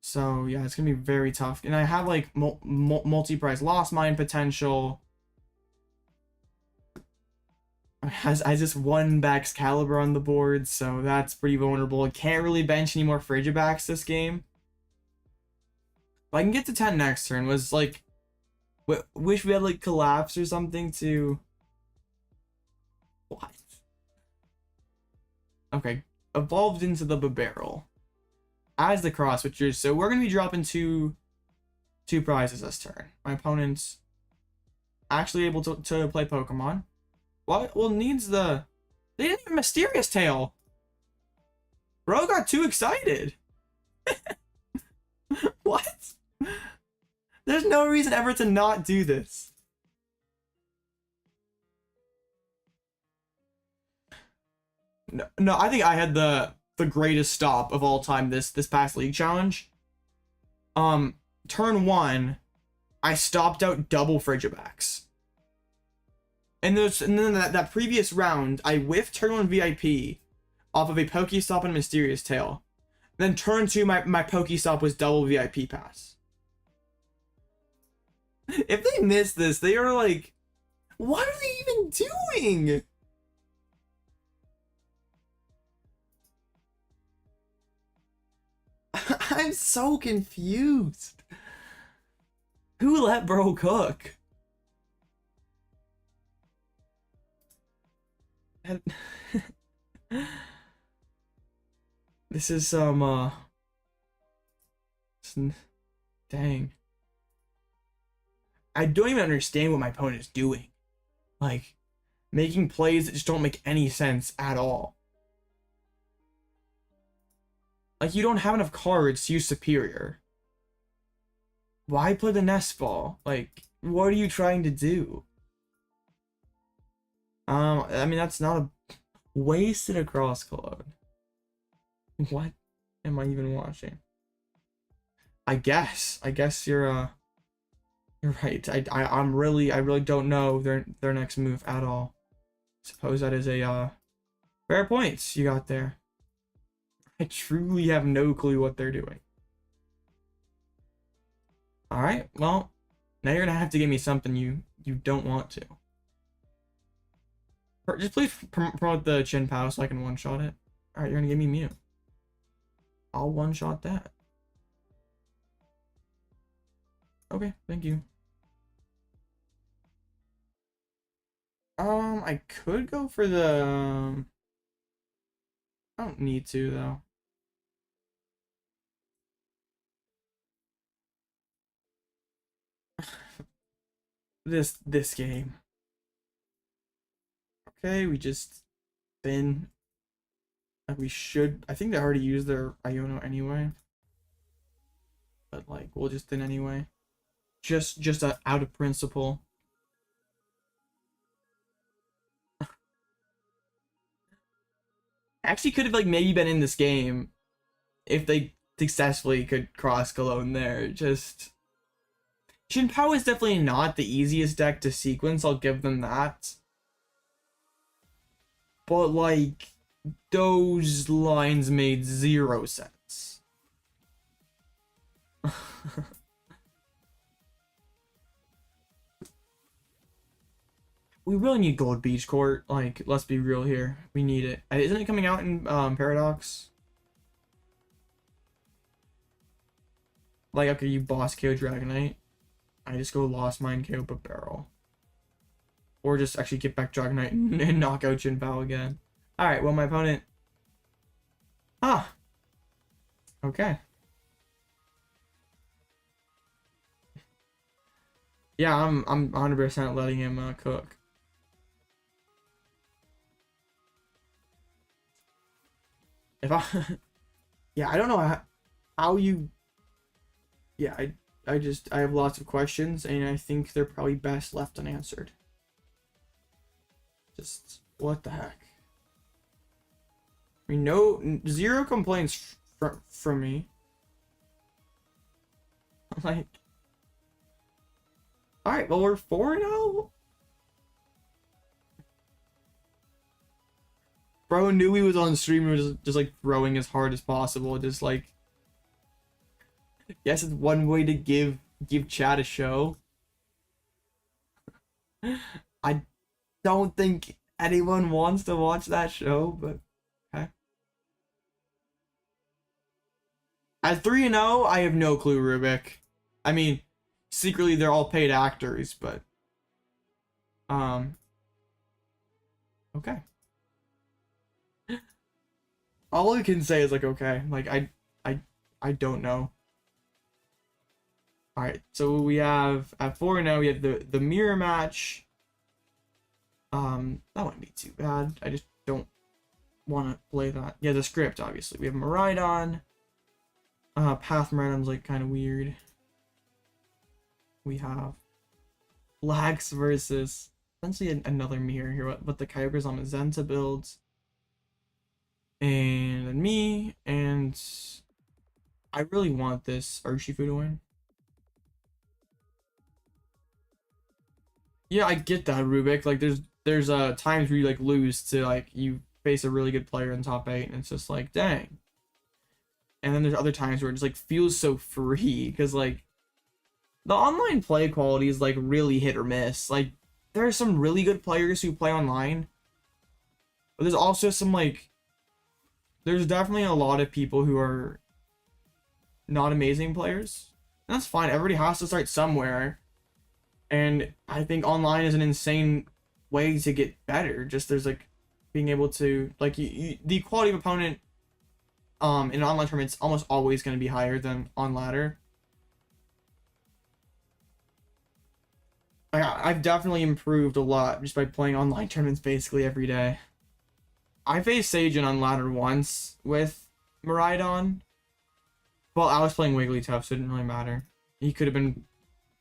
Speaker 1: So, yeah, it's going to be very tough. And I have, like, multi-prize Lost Mine potential. I just 1 Baxcalibur on the board, so that's pretty vulnerable. I can't really bench any more Frigibacks this game. But I can get to 10 next turn. Was, like, wish we had, like, Collapse or something to... What? Okay, evolved into the Barrel as the Cross Switcher, so we're gonna be dropping two prizes this turn. My opponent's actually able to play Pokemon. Well, needs the... They didn't even Mysterious Tail. Bro got too excited. What? There's no reason ever to not do this. No, I think I had the greatest stop of all time this past league challenge. Turn 1, I stopped out double Frigibacks. And then that previous round, I whiffed turn 1 VIP off of a Pokestop and a Mysterious Tail. Then turn 2, my Pokestop was double VIP pass. If they miss this, they are like, what are they even doing? I'm so confused. Who let bro cook? This is some dang. I don't even understand what my opponent is doing. Like, making plays that just don't make any sense at all. Like, you don't have enough cards to use Superior. Why play the Nest Ball? Like, what are you trying to do? I mean, that's not a... Wasted a Cross Cloud. What am I even watching? I guess you're right. I really don't know their next move at all. Suppose that is a fair points you got there. I truly have no clue what they're doing. Alright, well, now you're gonna have to give me something you don't want to. Just please promote the Chin Pow so I can one-shot it. Alright, you're gonna give me Mew. I'll one-shot that. Okay, thank you. I could go for the... I don't need to, though. This game. Okay, we just spin. Like we should. I think they already used their Iono anyway. But like we'll just spin anyway. Just out of principle. Actually could have like maybe been in this game if they successfully could cross Cologne there. Just Chin Pow is definitely not the easiest deck to sequence, I'll give them that. But like those lines made 0 sense. We really need gold Beach Court. Like, let's be real here. We need it. Isn't it coming out in Paradox? Like, after you boss KO Dragonite, I just go Lost Mine KO Barrel. Or just actually get back Dragonite and knock out Jinbao again. Alright, well, my opponent... Ah! Okay. Yeah, I'm 100% letting him cook. If I... yeah, I don't know how you... Yeah, I have lots of questions, and I think they're probably best left unanswered. Just, what the heck? I mean, zero complaints from me. Like... Alright, well, we're 4-0? Bro knew he was on stream and was just like throwing as hard as possible. Just like, yes, it's one way to give chat a show. I don't think anyone wants to watch that show, but okay. At 3-0, I have no clue, Rubik. I mean, secretly they're all paid actors, but okay. All I can say is like, okay, like I don't know. All right, so we have at 4-0 we have the mirror match. That wouldn't be too bad. I just don't want to play that. Yeah, the script obviously. We have Miraidon. Path Miraidon's like kind of weird. We have Lax versus essentially another mirror here, but the Kyogre's on Magenta builds. And then me, and I really want this Urshifu to win. Yeah, I get that, Rubik. Like, there's times where you like lose to like you face a really good player in top 8, and it's just like, dang. And then there's other times where it just like feels so free because like the online play quality is like really hit or miss. Like, there are some really good players who play online, but there's also some like there's definitely a lot of people who are not amazing players. And that's fine. Everybody has to start somewhere. And I think online is an insane way to get better. Just there's like being able to like the quality of opponent in online tournaments almost always going to be higher than on ladder. I've definitely improved a lot just by playing online tournaments basically every day. I faced Sajin on ladder once with Miraidon. Well, I was playing Wigglytuff, so it didn't really matter. He could have been...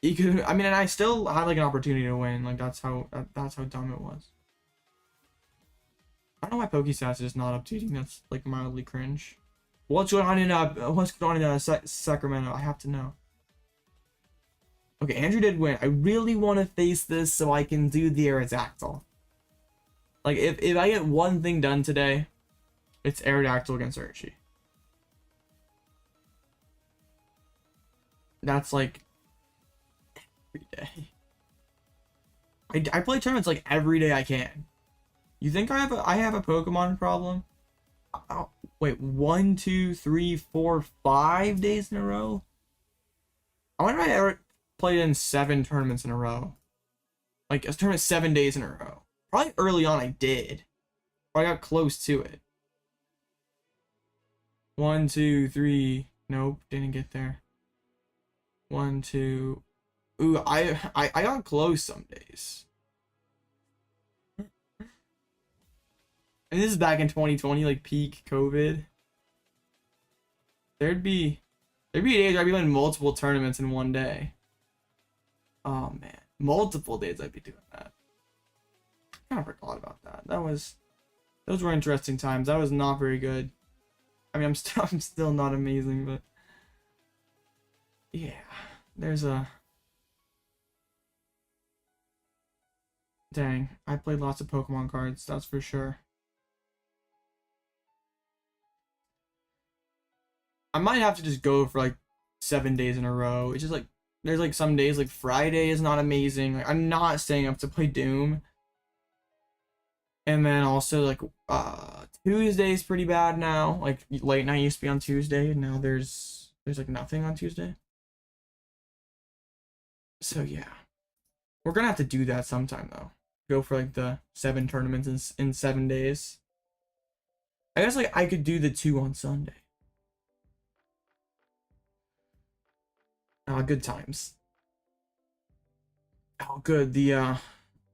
Speaker 1: I mean, and I still had like an opportunity to win. Like, that's how dumb it was. I don't know why PokeStats is not updating. That's like mildly cringe. What's going on in Sacramento? I have to know. Okay, Andrew did win. I really want to face this so I can do the Aerodactyl. Like, if I get one thing done today, it's Aerodactyl against Archie. That's like every day. I play tournaments like every day I can. You think I have a Pokemon problem? Oh, wait, 1, 2, 3, 4, 5 days in a row? I wonder if I ever played in 7 tournaments in a row. Like a tournament 7 days in a row. Probably early on I did. Or I got close to it. 1, 2, 3. Nope, didn't get there. 1, 2. Ooh, I got close some days. And this is back in 2020, like peak COVID. There'd be days where I'd be playing multiple tournaments in one day. Oh man, multiple days I'd be doing that. I kind of forgot about that. Those were interesting times. That was not very good. I mean, I'm still not amazing, but yeah, there's a dang. I played lots of Pokemon cards. That's for sure. I might have to just go for like 7 days in a row. It's just like there's like some days like Friday is not amazing. Like, I'm not staying up to play Doom. And then also like Tuesday's pretty bad now. Like late night used to be on Tuesday, and now there's like nothing on Tuesday. So yeah. We're gonna have to do that sometime though. go for like the 7 tournaments in 7 days. I guess like I could do the 2 on Sunday. Good times. Oh, good. The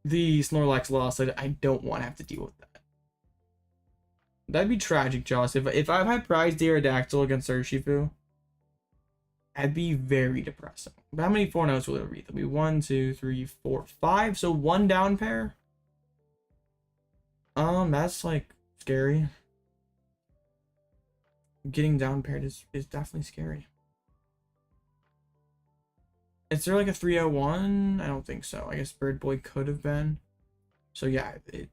Speaker 1: Snorlax lost. I don't want to have to deal with that. That'd be tragic, Joss. If I had prized Aerodactyl against Urshifu, that'd be very depressing. But how many 4-0s will it be? There'll be 1, 2, 3, 4, 5. So 1 down pair. That's like scary. Getting down paired is definitely scary. Is there like a 301? I don't think so. I guess Bird Boy could have been. So yeah, it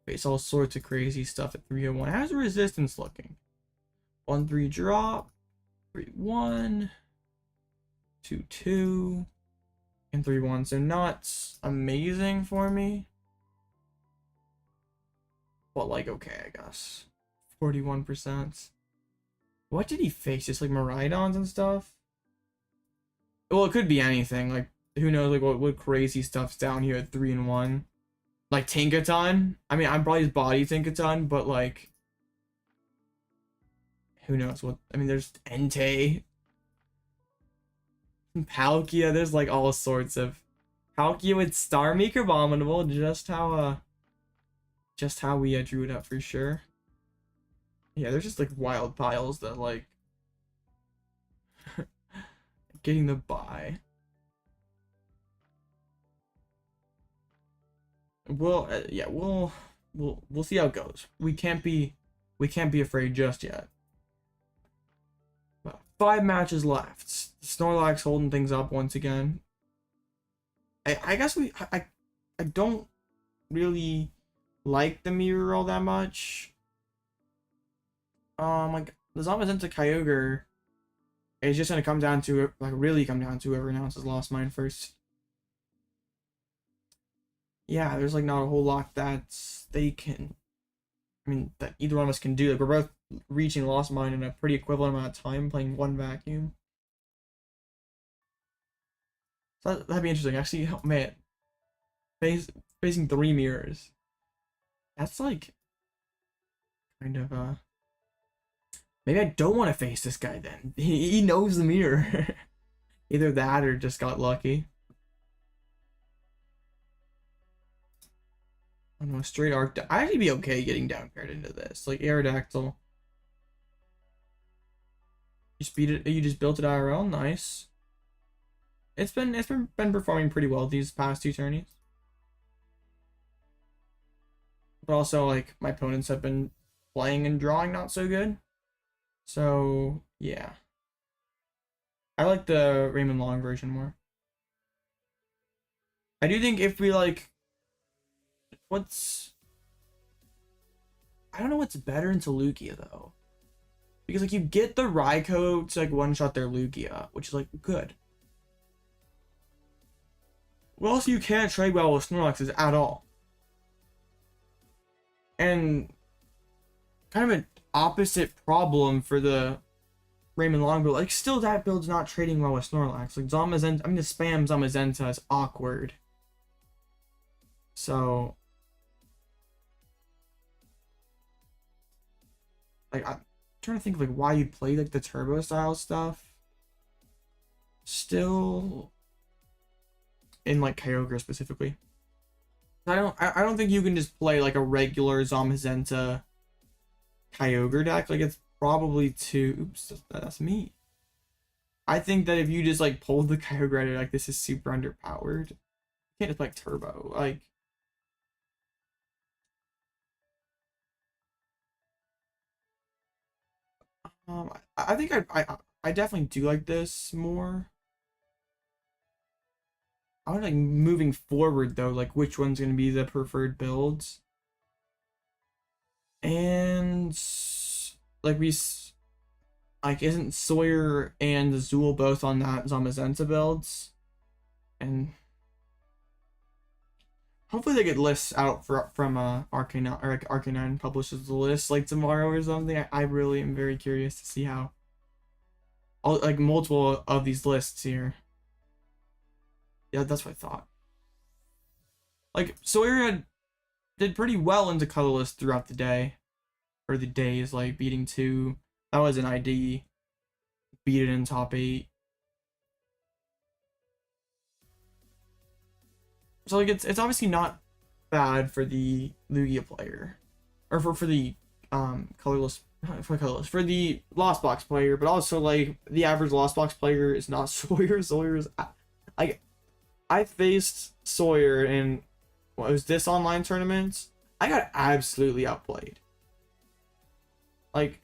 Speaker 1: face all sorts of crazy stuff at 301. How's the resistance looking? 1-3 drop, 3-1, 2-2, and 3-1. So not amazing for me. But like okay, I guess. 41%. What did he face? Just like Miraidons and stuff? Well, it could be anything. Like, who knows? Like, what crazy stuff's down here at 3-1? Like Tinkaton. I mean, I'm probably his body Tinkaton, but like, who knows what? I mean, there's Entei, Palkia. There's like all sorts of Palkia with Starmie Abominable. Just how we drew it up for sure. Yeah, there's just like wild piles that like. Getting the buy. Well, yeah, we'll see how it goes. We can't be afraid just yet. Well, 5 matches left. Snorlax holding things up once again. I guess I don't really like the mirror all that much. Like the Zamazenta Kyogre. It's just gonna come down to like really come down to whoever announces Lost Mine first. Yeah, there's like not a whole lot that they can. I mean, that either one of us can do. Like we're both reaching Lost Mine in a pretty equivalent amount of time, playing 1 vacuum. So that'd be interesting. Actually, oh, man, facing 3 mirrors. That's like kind of maybe I don't want to face this guy then. He knows the mirror. Either that or just got lucky. I don't know, straight arc. I'd actually be okay getting down paired into this. Like Aerodactyl. You just built it IRL, nice. It's been performing pretty well these past 2 tourneys. But also like my opponents have been playing and drawing not so good. So, yeah. I like the Raymond Long version more. I do think if we like... I don't know what's better into Lugia, though. Because, like, you get the Raikou to, like, one-shot their Lugia, which is, like, good. Well, also, you can't trade well with Snorlaxes at all. And... kind of an opposite problem for the Raymond Long build. Like, still that build's not trading well with Snorlax. Like, Zamazenta, I mean, the spam Zamazenta is awkward. So, like, I'm trying to think of, like, why you play, like, the turbo style stuff. Still, in, like, Kyogre specifically. I don't think you can just play, like, a regular Zamazenta Kyogre deck. Like, it's probably too... Oops, that's me. I think that if you just, like, pull the Kyogre, like, this is super underpowered. You can't just play turbo. Like... I think I definitely do like this more. I would like moving forward though, like which one's gonna be the preferred builds. And like isn't Sawyer and Azul both on that Zamazenta builds? And hopefully they get lists out from Arcanine, or like Arcanine publishes the list like tomorrow or something. I really am very curious to see how like multiple of these lists here. Yeah, that's what I thought. like Sawyer did pretty well into colorless throughout the day, or the days, like beating 2. That was an ID. Beat it in top 8. So like it's obviously not bad for the Lugia player, or for the colorless, for the Lost Box player, but also like the average Lost Box player is not Sawyer. Sawyer's like, I faced Sawyer in what was this online tournament. I got absolutely outplayed. Like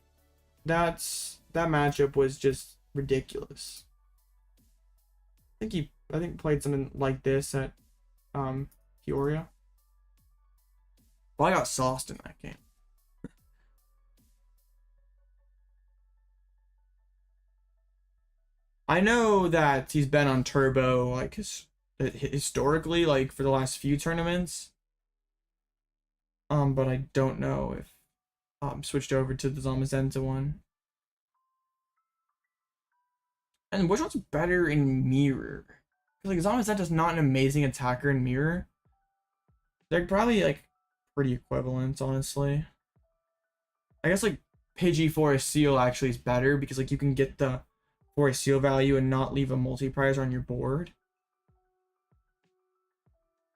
Speaker 1: that matchup was just ridiculous. I think played something like this at Peoria. Well, I got sauced in that game. I know that he's been on Turbo like historically, like for the last few tournaments. But I don't know if switched over to the Zamazenta one. And which one's better in Mirror? Because like Zamazenta's not an amazing attacker in Mirror. They're probably like pretty equivalent, honestly. I guess like Pidgey Forest Seal actually is better because like you can get the Forest Seal value and not leave a multi-prize on your board.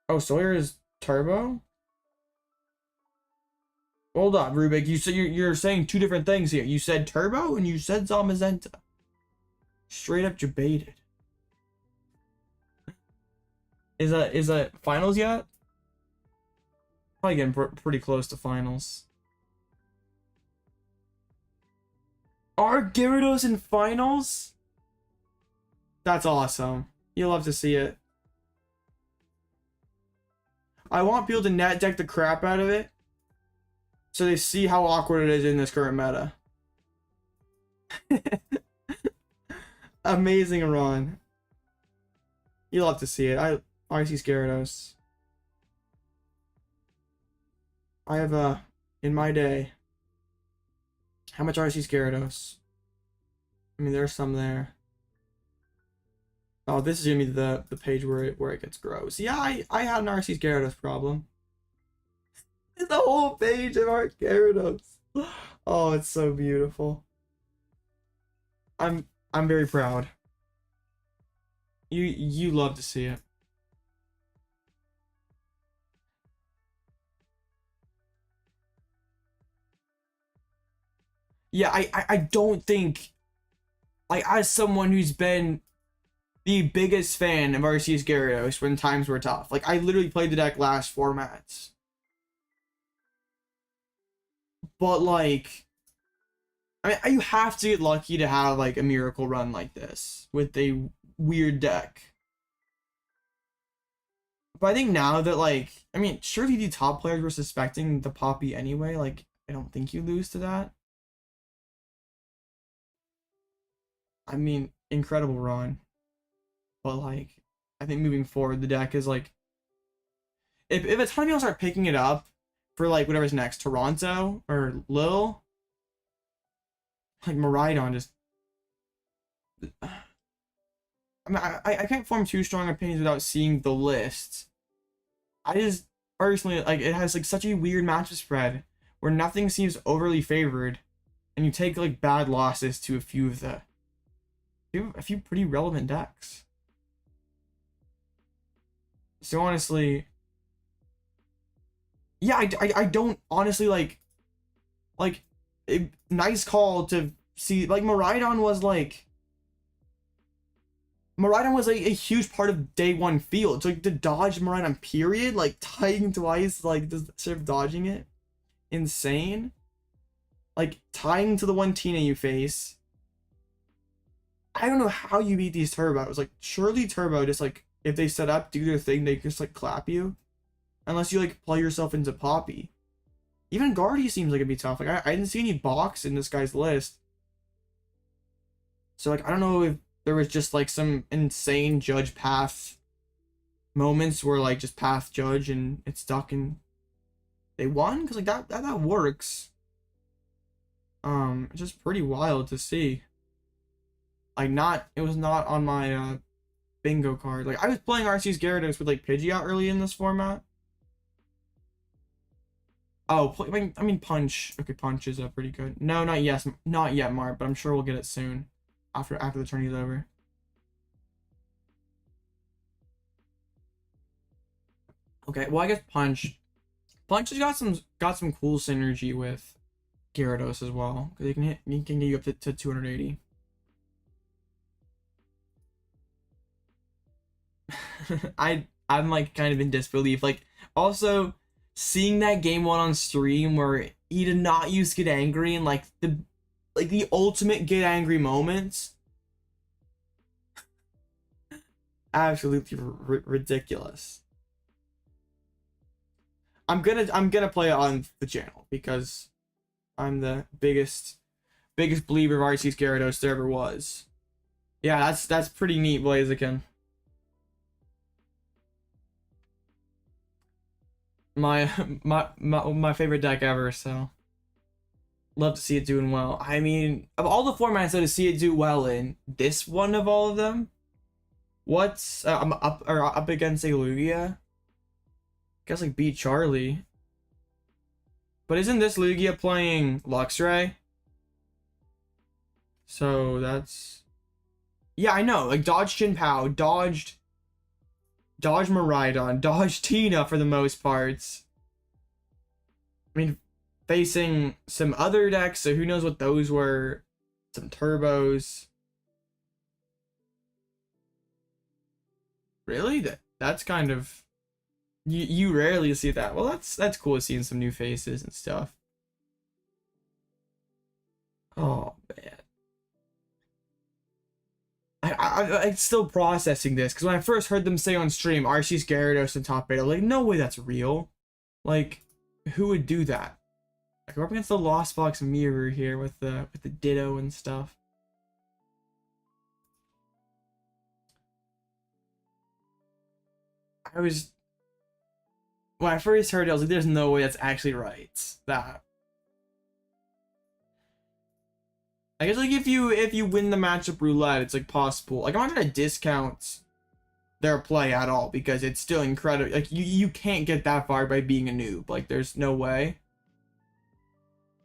Speaker 1: Oh, Sawyer is Turbo? Hold on, Rubik. You're saying two different things here. You said Turbo and you said Zamazenta. Straight up debated. Is that finals yet? Probably getting pretty close to finals. Are Gyarados in finals? That's awesome. You'll love to see it. I want people to net deck the crap out of it, so they see how awkward it is in this current meta. Amazing run. You'll love to see it. I see Gyarados. I have in my day. How much RC Gyarados? I mean, there's some there. Oh, this is gonna be the page where it gets gross. Yeah, I had an RC Gyarados problem. The whole page of our Gyarados. Oh, it's so beautiful. I'm very proud. You love to see it. Yeah, I don't think, like, as someone who's been the biggest fan of Arceus Gyarados when times were tough, like, I literally played the deck last formats. But, like, I mean, you have to get lucky to have, like, a miracle run like this with a weird deck. But I think now that, like, I mean, surely the top players were suspecting the Poppy anyway. Like, I don't think you lose to that. I mean, incredible run. But, like, I think moving forward, the deck is, like, if a ton of people start picking it up for, like, whatever's next, Toronto or Lil, like, Miraidon just... I mean, I can't form too strong opinions without seeing the list. I just, personally, like, it has, like, such a weird matchup spread where nothing seems overly favored, and you take, like, bad losses to a few of the... a few pretty relevant decks. So honestly, yeah, I don't honestly like nice call to see, like, Miraidon was a huge part of day one field. So, like, to dodge Miraidon period, like tying twice, like just sort of dodging it, insane. Like tying to the one Tina you face. I don't know how you beat these Turbos. Like, surely Turbo just, like, if they set up, do their thing, they just, like, clap you. Unless you, like, play yourself into Poppy. Even Guardy seems like it'd be tough. Like, I didn't see any box in this guy's list. So, like, I don't know if there was just, like, some insane judge path moments where, like, just path judge and it's stuck and they won. Because, like, that works. It's just pretty wild to see. Like, it was not on my bingo card. Like, I was playing Arceus Gyarados with, like, Pidgey out early in this format. Oh, I mean, Punch. Okay, Punch is pretty good. No, not yet, not yet, Mark. But I'm sure we'll get it soon, after the tourney's over. Okay, well I guess Punch. Punch has got some cool synergy with Gyarados as well, because he can get you up to 280. I'm like kind of in disbelief. Like, also seeing that game one on stream where he did not use Get Angry and like the ultimate Get Angry moments. Absolutely ridiculous. I'm gonna play it on the channel because I'm the biggest believer of RC's Gyarados there ever was. Yeah, that's pretty neat, Blaziken. My favorite deck ever, so love to see it doing well. I mean, of all the formats though, to see it do well in this one of all of them, what's I'm up against a Lugia? Guess like beat Charlie. But isn't this Lugia playing Luxray? So that's, yeah, I know. Like dodged Chin-Pao, dodged Miraidon, dodged Tina for the most parts. I mean, facing some other decks, so who knows what those were. Some turbos. Really? That's kind of, you rarely see that. Well, that's cool seeing some new faces and stuff. Oh man. I'm still processing this because when I first heard them say on stream RC's Gyarados and top 8, I'm like, no way that's real. Like, who would do that? Like, we're up against the Lost Box mirror here with the Ditto and stuff. When I first heard it, I was like, there's no way that's actually right. That, I guess like if you win the matchup roulette, it's like possible. Like, I'm not gonna discount their play at all because it's still incredible. Like, you can't get that far by being a noob. Like, there's no way.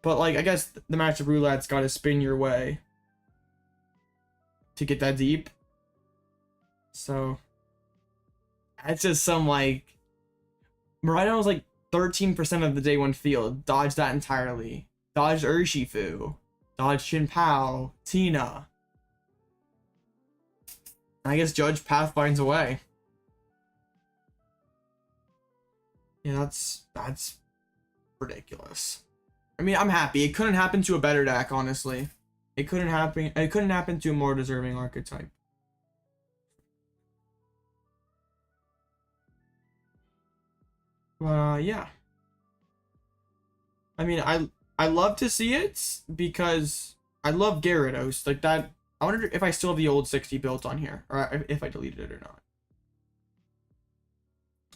Speaker 1: But like, I guess the matchup roulette's got to spin your way to get that deep. So that's just some like, Miraidon was like 13% of the day one field. Dodged that entirely. Dodged Urshifu. Dodged Chin-Pao. Tina. I guess Judge Path finds a way. Yeah, that's ridiculous. I mean, I'm happy. It couldn't happen to a better deck, honestly. It couldn't happen to a more deserving archetype. Yeah. I mean, I love to see it because I love Gyarados. Like that, I wonder if I still have the old 60 built on here, or if I deleted it or not.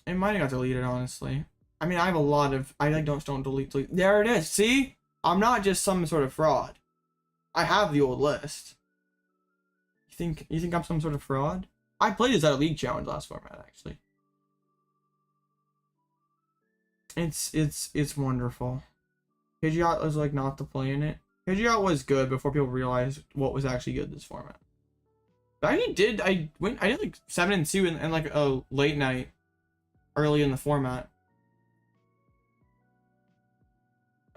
Speaker 1: It might have got deleted, honestly. I mean, I have a lot of, I like don't delete. There it is. See? I'm not just some sort of fraud. I have the old list. You think I'm some sort of fraud? I played this at a League Challenge last format, actually. It's wonderful. Pidgeot was like not to play in it. Pidgeot was good before people realized what was actually good this format. But I did like 7-2 and like a late night early in the format.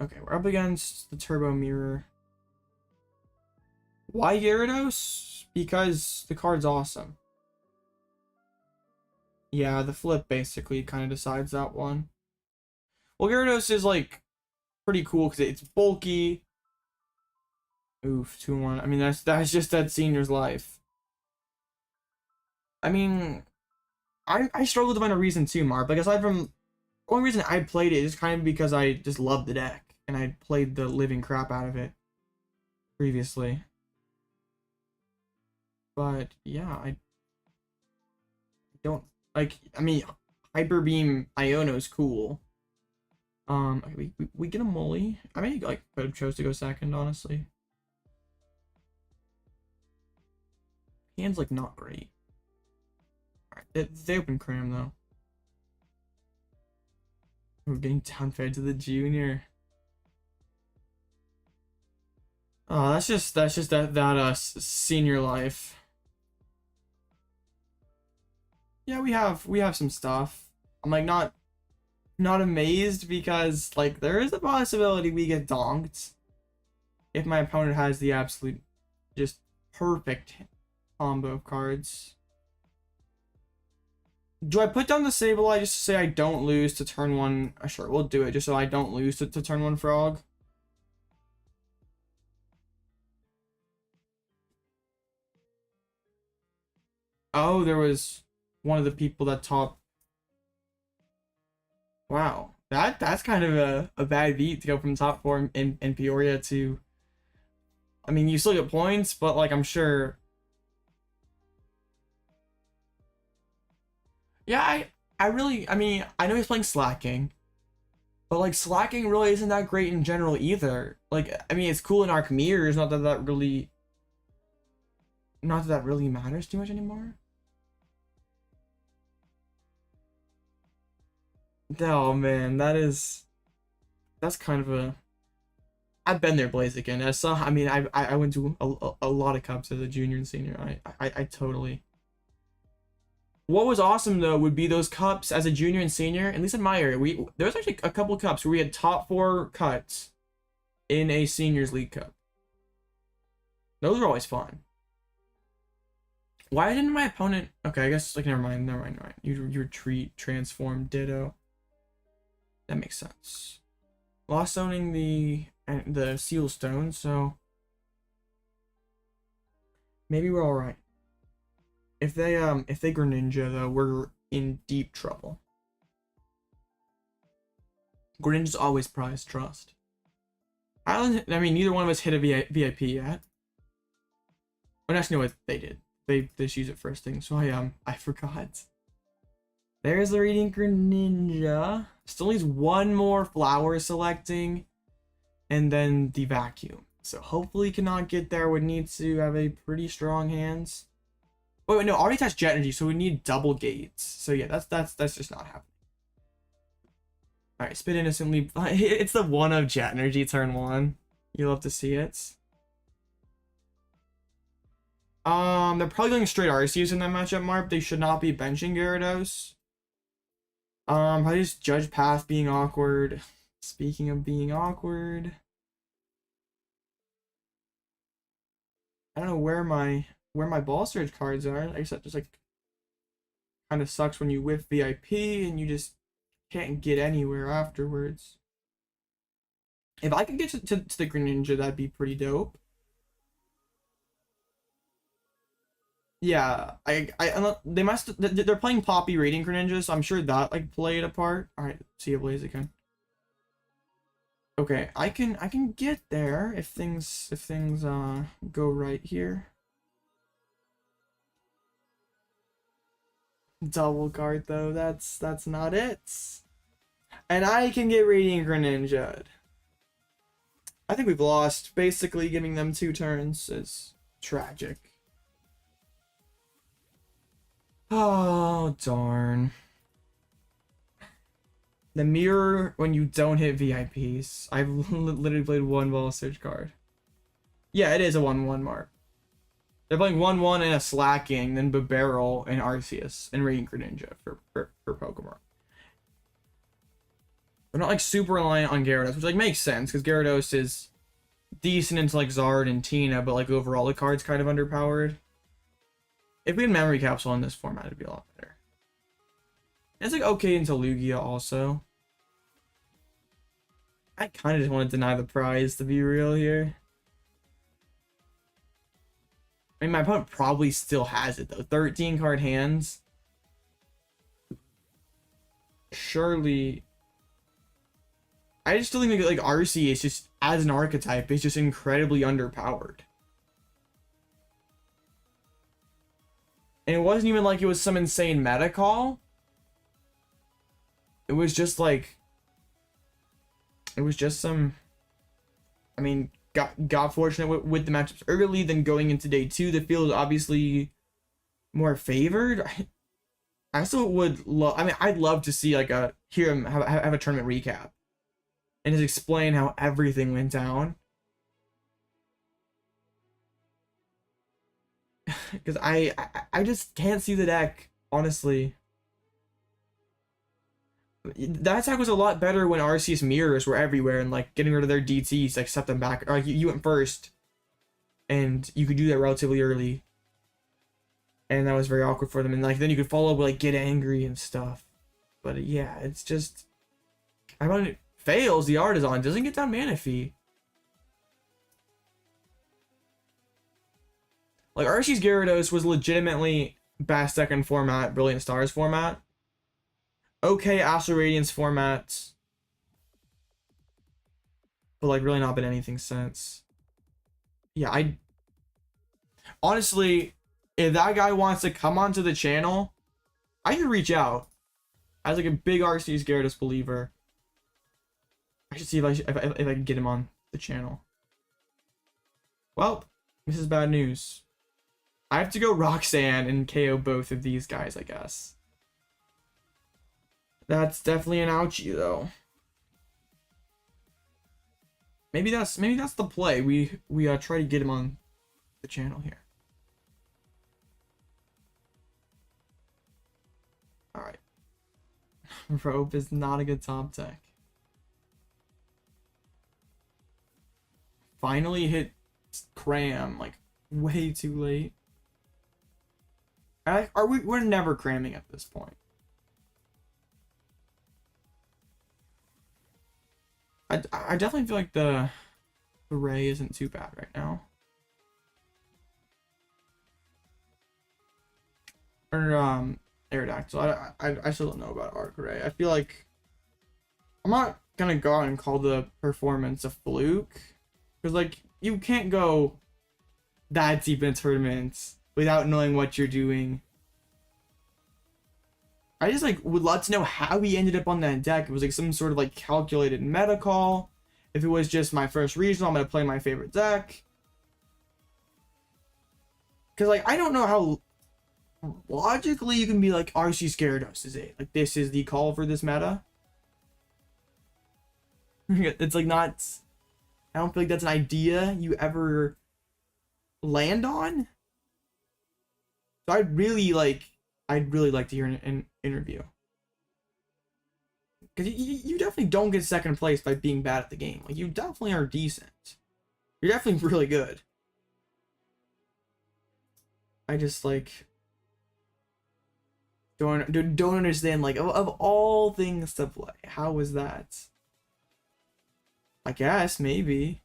Speaker 1: Okay, we're up against the Turbo Mirror. Why Gyarados? Because the card's awesome. Yeah, the flip basically kind of decides that one. Well, Gyarados is like pretty cool because it's bulky. Oof, 2-1. I mean, that's just that senior's life. I mean, I struggle to find a reason too, Mark. Like, aside from, the only reason I played it is kind of because I just love the deck and I played the living crap out of it previously. But yeah, I don't like. I mean, Hyper Beam Iono's cool. We get a Molly. I mean, like, could have chose to go second, honestly. Hand's like not great. Alright, they open Cram though. We're getting downfed to the junior. Oh, that's just that senior life. Yeah, we have some stuff. I'm like not amazed because like there is a possibility we get donked if my opponent has the absolute just perfect combo of cards. Do I put down the Sableye just to say I don't lose to turn one? Sure, we'll do it just so I don't lose to turn one frog. Oh, there was one of the people that taught. Wow, that's kind of a bad beat to go from top 4 in Peoria to. I mean, you still get points, but like I'm sure. Yeah, I mean, I know he's playing Slacking, but like Slacking really isn't that great in general either. Like, I mean, it's cool in Arc Mirrors, not that that really matters too much anymore. Oh man, that's kind of a. I've been there, Blaziken. I mean, I went to a lot of cups as a junior and senior. I totally. What was awesome though would be those cups as a junior and senior. At least in my area, there was actually a couple of cups where we had top 4 cuts in a seniors league cup. Those are always fun. Why didn't my opponent? Okay, I guess like never mind. You retreat, transform, ditto. That makes sense. Lost owning the seal stone, so maybe we're all right. If they Greninja though, we're in deep trouble. Greninja's always prize trust. I mean, neither one of us hit a VIP yet. Well, actually, no, what they did. They just use it first thing, so I forgot. There's the Radiant Greninja. Still needs one more flower selecting, and then the vacuum. So hopefully cannot get there. Would need to have a pretty strong hands. Wait, no, already touched Jet Energy, so we need double gates. So yeah, that's just not happening. All right, spit innocently. It's the one of Jet Energy turn 1. You love to see it. They're probably going straight Arceus in that matchup, Marp. They should not be benching Gyarados. I just judge path being awkward. Speaking of being awkward, I don't know where my ball surge cards are. I guess that just like kind of sucks when you whiff VIP and you just can't get anywhere afterwards. If I could get to the Greninja, that'd be pretty dope. Yeah, they must. They're playing Poppy Radiant Greninja, so I'm sure that like played a part. All right, see you Blaziken. Okay, I can get there if things go right here. Double guard though, that's not it. And I can get Radiant Greninja. I think we've lost. Basically, giving them 2 turns is tragic. Oh, darn. The mirror when you don't hit VIPs. I've literally played 1 ball search card. Yeah, it is a 1-1 mark. They're playing 1-1 and a Slacking, then Barrel and Arceus and Radiant Greninja for Pokemon. They're not like super reliant on Gyarados, which like makes sense because Gyarados is decent into like Zard and Tina, but like overall the card's kind of underpowered. If we had Memory Capsule in this format, it'd be a lot better. It's like okay into Lugia also. I kind of just want to deny the prize to be real here. I mean, my opponent probably still has it though. 13 card hands. Surely. I just still think like RC is just as an archetype, it's just incredibly underpowered. And it wasn't even like it was some insane meta call. It was just like, it was just some, I mean, got fortunate with the matchups early, then going into day 2, the field is obviously more favored. I still would love. I mean, I'd love to see like hear him have a tournament recap, and just explain how everything went down. Because I just can't see the deck, honestly. That attack was a lot better when Arceus mirrors were everywhere and like getting rid of their DTs, like set them back. Or like you went first, and you could do that relatively early, and that was very awkward for them. And like then you could follow up with like get angry and stuff. But yeah, it's just I want it fails the Artazon, doesn't get down Manaphy. Like Arceus Gyarados was legitimately best second format, Brilliant Stars format. Okay, Astral Radiance formats, but like really not been anything since. Yeah, I honestly, if that guy wants to come onto the channel, I could reach out. As like a big Arceus Gyarados believer, I should see if I can get him on the channel. Well, this is bad news. I have to go Roxanne and KO both of these guys, I guess. That's definitely an ouchie, though. Maybe that's the play. We try to get him on the channel here. All right. Rope is not a good top deck. Finally hit cram like way too late. We're never cramming at this point. I definitely feel like the Ray isn't too bad right now. Or Aerodactyl. I still don't know about Arc-Ray. I feel like I'm not gonna go out and call the performance a fluke, because like you can't go that deep in tournaments without knowing what you're doing. I just like would love to know how he ended up on that deck. It was like some sort of like calculated meta call. If it was just my first regional, I'm gonna play my favorite deck. Cause like I don't know how logically you can be like Arceus Gyarados is it. Like this is the call for this meta. It's like not, I don't feel like that's an idea you ever land on. So I'd really like to hear an interview. Because you definitely don't get second place by being bad at the game. Like, you definitely are decent. You're definitely really good. I just, like, don't understand, like, of all things to play, how was that? I guess, maybe.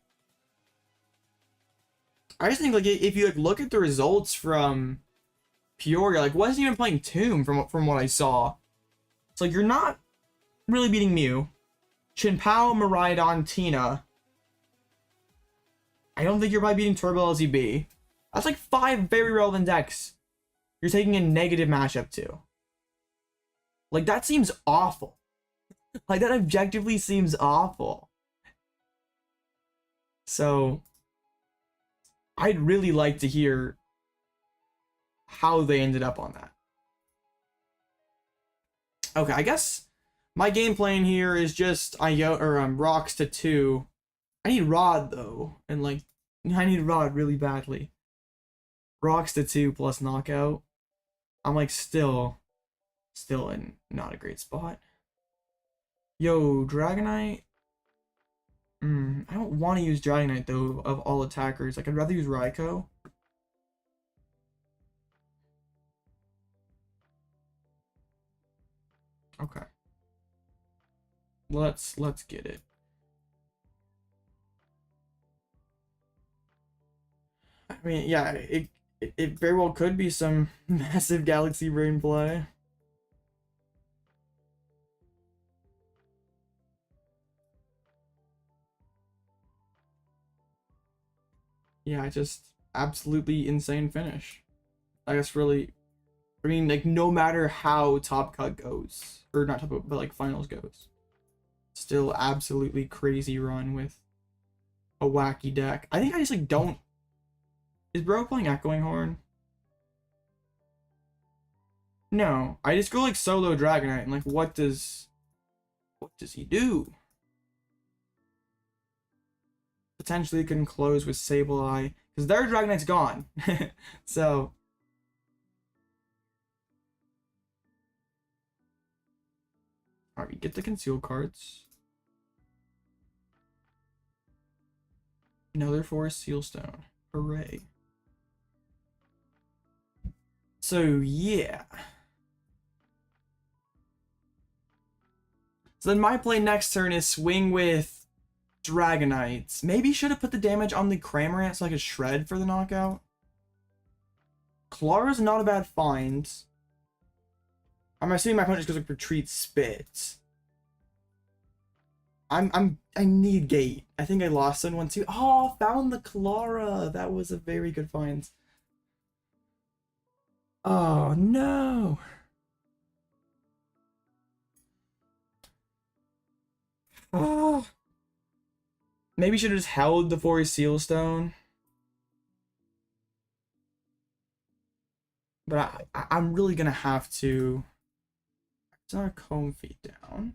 Speaker 1: I just think, like, if you, like, look at the results from Peoria, like, wasn't even playing Tomb from what I saw. It's like, you're not really beating Mew. Chinpao, Miraidon, Tina. I don't think you're probably beating Turbo LZB. That's like 5 very relevant decks you're taking a negative matchup to. Like, that seems awful. Like, that objectively seems awful. So, I'd really like to hear how they ended up on that. Okay, I guess my game plan here is just Rocks to 2. I need Rod though, and like I need Rod really badly. Rocks to 2 plus knockout. I'm like still in not a great spot. Yo, Dragonite. I don't want to use Dragonite though of all attackers. Like I'd rather use Raikou. Okay. Let's get it. I mean, yeah, it very well could be some massive Galaxy Brain play. Yeah, just absolutely insane finish. I guess really, I mean, like no matter how Top Cut goes, or not Top Cut, but like Finals goes, still absolutely crazy run with a wacky deck. I think I just like don't. Is Bro playing Echoing Horn? No, I just go like solo Dragonite and like what does he do? Potentially can close with Sableye because their Dragonite's gone. So alright, we get the concealed cards. Another Forest Sealstone. Hooray. So yeah. So then my play next turn is swing with Dragonites. Maybe should have put the damage on the Cramorant so I could shred for the knockout. Klara's not a bad find. I'm assuming my opponent just goes like retreat spit. I need gate. I think I lost on one too. Oh, found the Klara. That was a very good find. Oh no. Oh. Maybe should have just held the Forest Sealstone. But I'm really gonna have to. It's our Comfey down.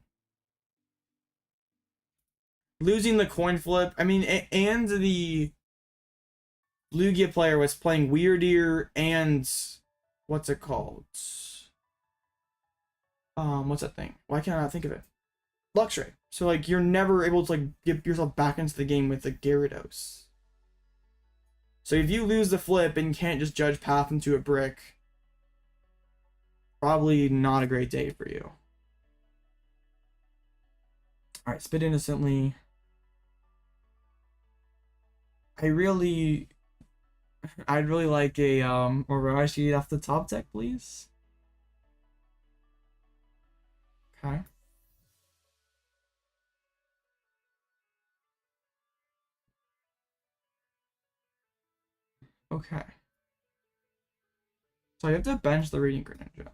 Speaker 1: Losing the coin flip. I mean, and the Lugia player was playing Weirdeer and what's it called? What's that thing? Why can't I not think of it? Luxray. So like you're never able to like get yourself back into the game with the Gyarados. So if you lose the flip and can't just judge path into a brick, probably not a great day for you. Alright, spit innocently. I'd really like a Mirage Gate off the top deck, please. Okay. Okay. So I have to bench the Radiant Greninja.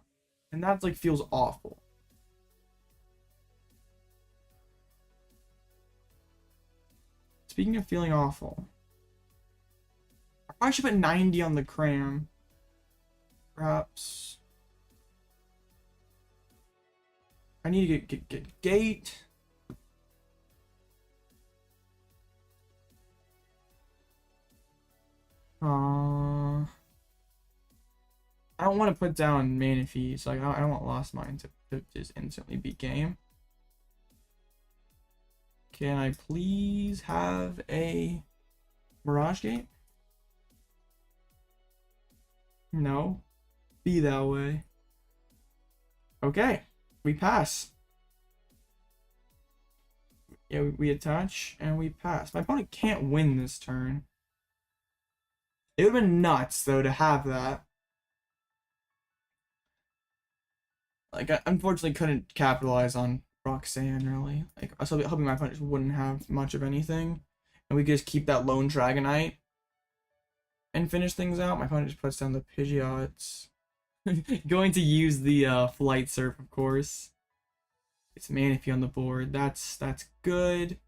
Speaker 1: And that like feels awful. Speaking of feeling awful, I probably should put 90 on the Cram. Perhaps. I need to get gate. I don't want to put down Manaphy, so like, I don't want Lost Mine to just instantly beat game. Can I please have a Mirage Gate? No. Be that way. Okay. We pass. Yeah, we attach and we pass. My opponent can't win this turn. It would have been nuts, though, to have that. Like, I unfortunately couldn't capitalize on Roxanne, really. Like, I was hoping my opponent wouldn't have much of anything. And we could just keep that lone Dragonite and finish things out. My opponent just puts down the Pidgeots. Going to use the Flight Surf, of course. It's Manaphy on the board. That's good.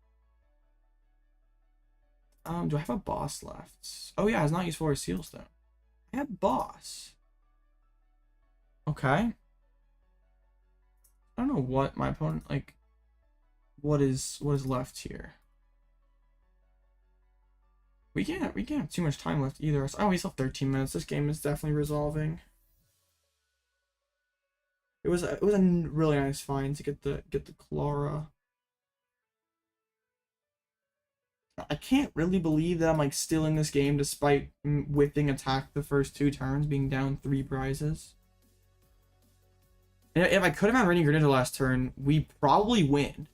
Speaker 1: Do I have a boss left? Oh yeah, I was not used for a Sealstone. I have boss. Okay. I don't know what my opponent like. What is left here? We can't have too much time left either. Oh, we still have 13 minutes. This game is definitely resolving. It was a really nice find to get the Klara. I can't really believe that I'm like still in this game despite whipping attack the first 2 turns, being down 3 prizes. And if I could have had Radiant Greninja last turn, we probably win.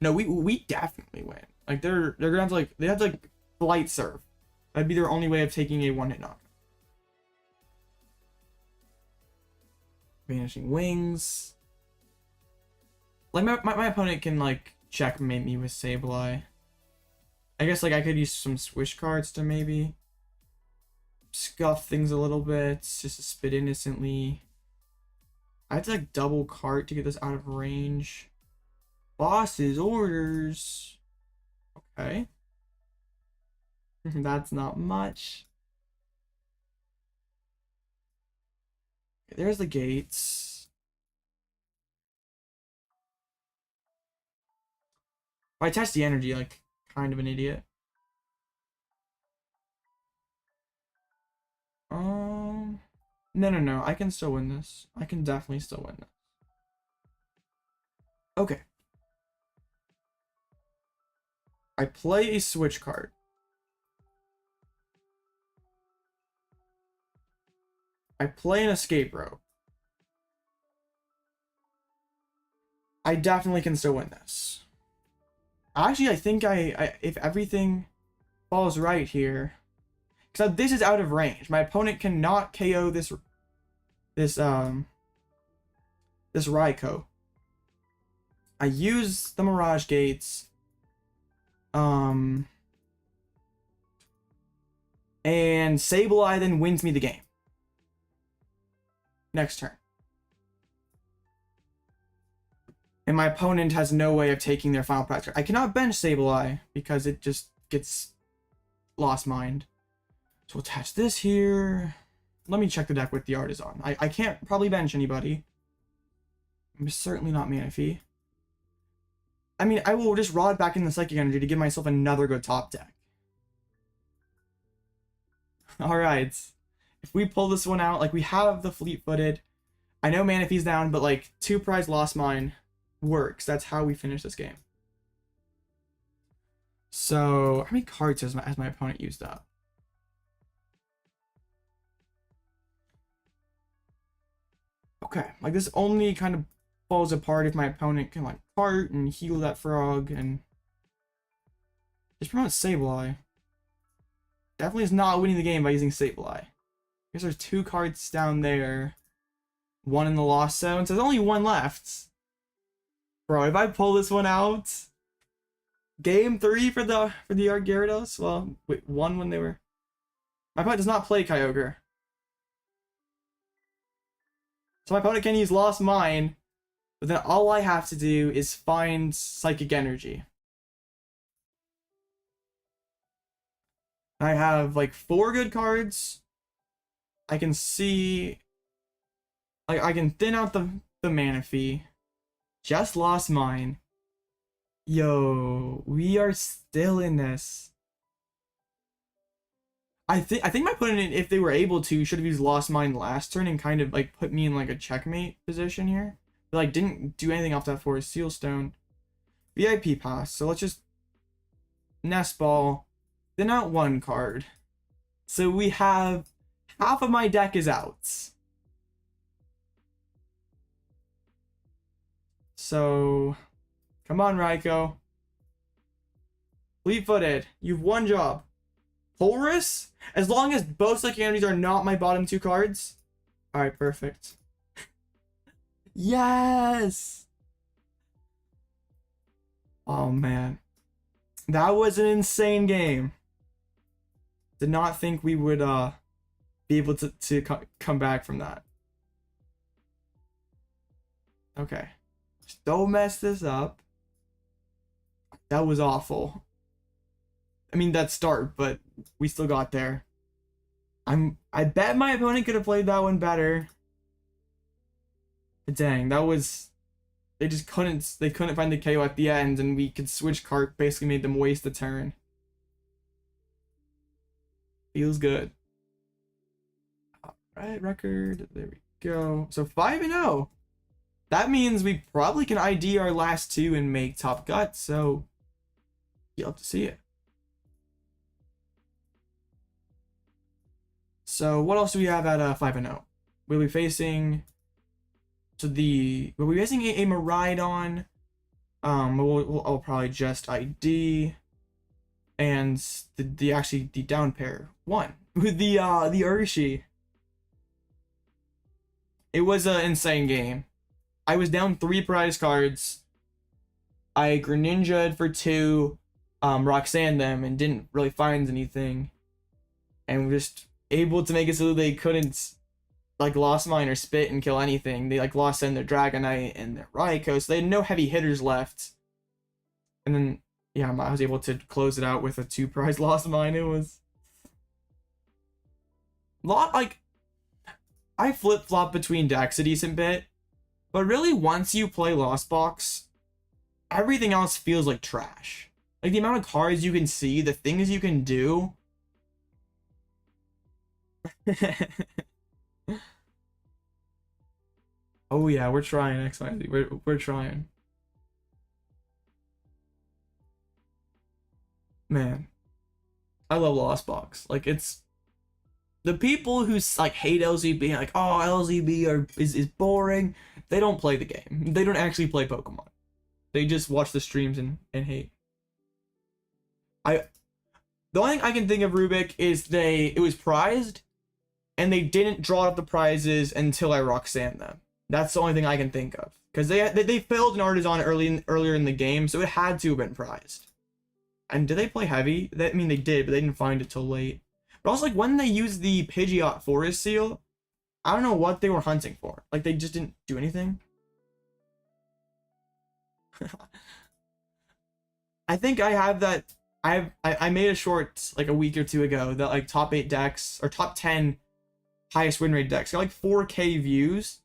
Speaker 1: No, we definitely win. Like they're gonna have to like they have to like Flight Surf. That'd be their only way of taking a 1-hit knockout. Vanishing Wings. Like my opponent can like checkmate me with Sableye. I guess like I could use some Switch cards to maybe scuff things a little bit, just to spit innocently. I have to like double cart to get this out of range. Boss's orders. Okay. That's not much. There's the gates. I attached the energy, like, kind of an idiot. No. I can still win this. I can definitely still win this. Okay. I play a Switch Cart. I play an Escape Rope. I definitely can still win this. Actually, I think if everything falls right here, because this is out of range. My opponent cannot KO this Raikou. I use the Mirage Gates. And Sableye then wins me the game. Next turn. And my opponent has no way of taking their final prize card. I cannot bench Sableye because it just gets Lost Mind. So we'll attach this here. Let me check the deck with the Artazon. I can't probably bench anybody. I'm certainly not Manaphy. I mean, I will just rod back in the Psychic Energy to give myself another good top deck. Alright. If we pull this one out, like, we have the Fleet-Footed. I know Manaphy's down, but, like, 2 prize Lost Mine works. That's how we finish this game. So, how many cards has my opponent used up? Okay, like, this only kind of falls apart if my opponent can, like, cart and heal that frog and just promote Sableye. Definitely is not winning the game by using Sableye. Because there's 2 cards down there. 1 in the Lost Zone, so there's only 1 left. Bro, if I pull this one out, game 3 for the Gyarados. Well, wait, 1 when they were. My opponent does not play Kyogre. So my opponent can use Lost Mine, but then all I have to do is find Psychic Energy. I have like 4 good cards. I can see, like, I can thin out the Manaphy. Just Lost Mine. Yo, we are still in this. I think my opponent, if they were able to, should have used Lost Mine last turn and kind of like put me in like a checkmate position here. But like didn't do anything off that for Seal Stone. VIP Pass. So let's just Nest Ball. Then out 1 card. So we have half of my deck is out. So come on, Raikou. Fleet-Footed. You've 1 job. Colress? As long as both Psychic Energies are not my bottom 2 cards. Alright, perfect. Yes! Oh, man. That was an insane game. Did not think we would be able to come back from that. Okay. Just don't mess this up. That was awful. I mean, that start, but we still got there. I bet my opponent could have played that one better. But dang, that was, they couldn't find the KO at the end, and we could Switch Cart, basically made them waste the turn. Feels good. Alright, record, there we go. So 5-0. That means we probably can ID our last 2 and make top gut, so you'll have to see it. So what else do we have at 5-0? We'll be facing a Miraidon. I'll probably just ID, and the down pair 1 with the Urshi. It was an insane game. I was down 3 prize cards. I Greninja'd for 2, Roxanne them, and didn't really find anything, and we're just able to make it so they couldn't like Lost Mine or Spit and kill anything. They like lost in their Dragonite and their Raikou, so they had no heavy hitters left. And then yeah, I was able to close it out with a 2 prize Lost Mine. It was a lot, like, I flip-flop between decks a decent bit, but really once you play Lost Box, everything else feels like trash. Like the amount of cards you can see, the things you can do. Oh yeah, we're trying XYZ. We're trying. Man, I love Lost Box. Like it's the people who like hate LZB, like, oh, LZB is boring. They don't play the game. They don't actually play Pokemon. They just watch the streams and hate. The only thing I can think of, Rubik, is it was prized and they didn't draw up the prizes until I Roxanne them. That's the only thing I can think of. Because they failed an Artazon earlier in the game, so it had to have been prized. And did they play heavy? I mean, they did, but they didn't find it till late. But also, like, when they used the Pidgeot Forest Seal, I don't know what they were hunting for. Like, they just didn't do anything. I think I have that. I made a short, like, a week or two ago that, like, top 8 decks, or top 10 highest win rate decks. Got, like, 4K views.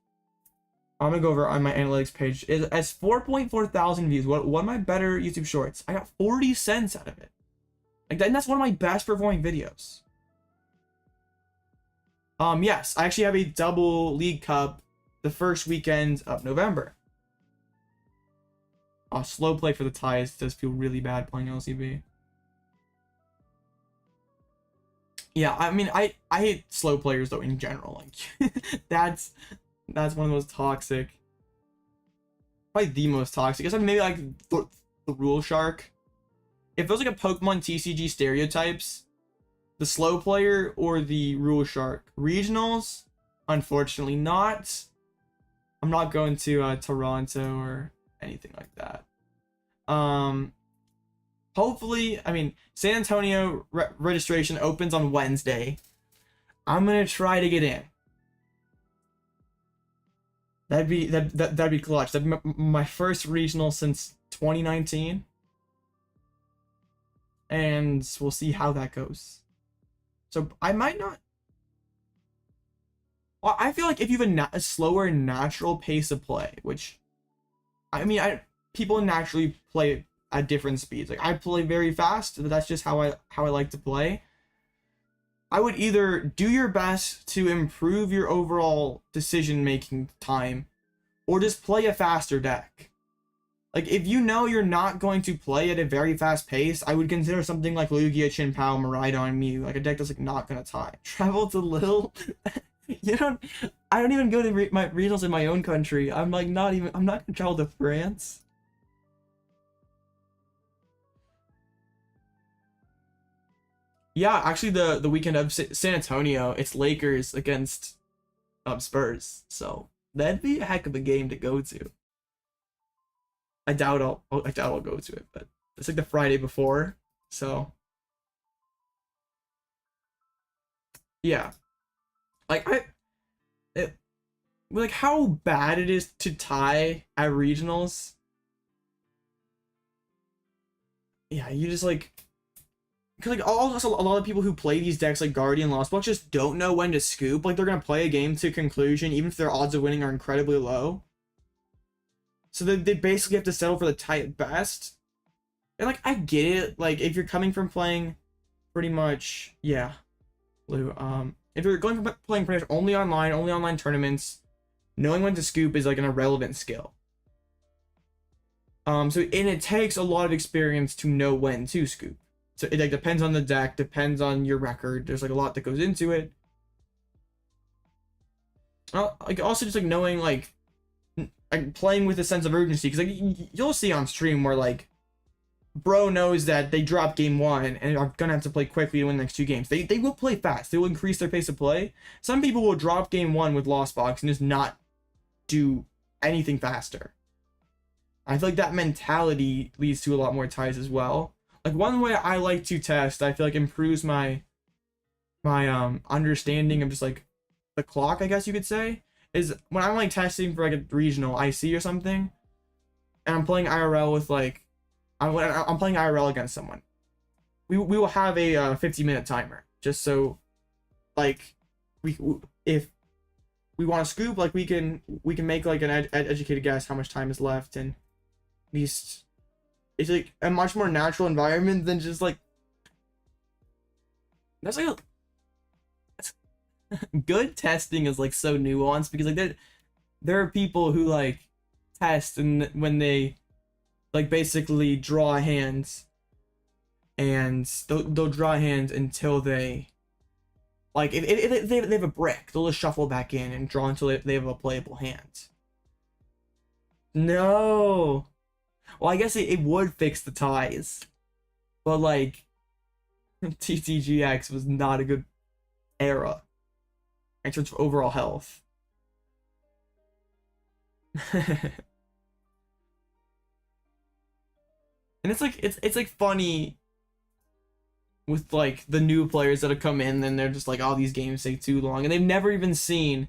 Speaker 1: I'm gonna go over on my analytics page. It has 4.4 thousand views. One of my better YouTube shorts. I got 40 cents out of it. Like, and that's one of my best performing videos. Yes, I actually have a double League Cup the first weekend of November. Slow play for the ties. Does feel really bad playing LCB. Yeah, I mean, I hate slow players though in general. Like, that's one of the most toxic. Probably the most toxic. I guess maybe like the Rule Shark. If there's like a Pokemon TCG stereotypes, the slow player or the Rule Shark. Regionals, unfortunately not. I'm not going to Toronto or anything like that. Hopefully, I mean, San Antonio registration opens on Wednesday. I'm gonna try to get in. That'd be clutch. That'd be my first regional since 2019, and we'll see how that goes. So I might not. Well, I feel like if you have a slower natural pace of play, which, I mean, people naturally play at different speeds. Like, I play very fast. That's just how I like to play. I would either do your best to improve your overall decision-making time, or just play a faster deck. Like, if you know you're not going to play at a very fast pace, I would consider something like Lugia, Chinpao, Miraidon, Mew, like a deck that's like not gonna tie. Travel to Lille? I don't even go to my regionals in my own country. I'm not gonna travel to France. Yeah, actually, the weekend of San Antonio, it's Lakers against Spurs, so that'd be a heck of a game to go to. I doubt I'll go to it, but it's like the Friday before, so yeah. Like like how bad it is to tie at regionals. Yeah, you just like. Because like also a lot of people who play these decks like Guardian Lost Box just don't know when to scoop. Like, they're gonna play a game to conclusion even if their odds of winning are incredibly low. So they basically have to settle for the tie at best. And like, I get it. Like, if you're coming from playing pretty much, yeah, Lou. If you're going from playing pretty much only online tournaments, knowing when to scoop is like an irrelevant skill. And it takes a lot of experience to know when to scoop. So it like depends on the deck, depends on your record. There's like a lot that goes into it. Like, also just like knowing like playing with a sense of urgency, because like you'll see on stream where like bro knows that they drop game 1 and are gonna have to play quickly to win the next 2 games. They will play fast. They will increase their pace of play. Some people will drop game 1 with Lost Box and just not do anything faster. I feel like that mentality leads to a lot more ties as well. Like, one way I like to test, I feel like improves my understanding of just like the clock, I guess you could say, is when I'm like testing for like a regional IC or something, and I'm playing IRL with like I'm playing IRL against someone. We will have a 50-minute timer, just so like if we want to scoop, like we can make like an educated guess how much time is left, and at least it's like a much more natural environment than just like that's like good testing is like so nuanced, because like there are people who like test, and when they like basically draw hands, and they'll draw hands until they like if they have a brick, they'll just shuffle back in and draw until they have a playable hand. No, well, I guess it would fix the ties, but like TTGX was not a good era in terms of overall health. And it's like funny with like the new players that have come in, and they're just like, oh, these games take too long, and they've never seen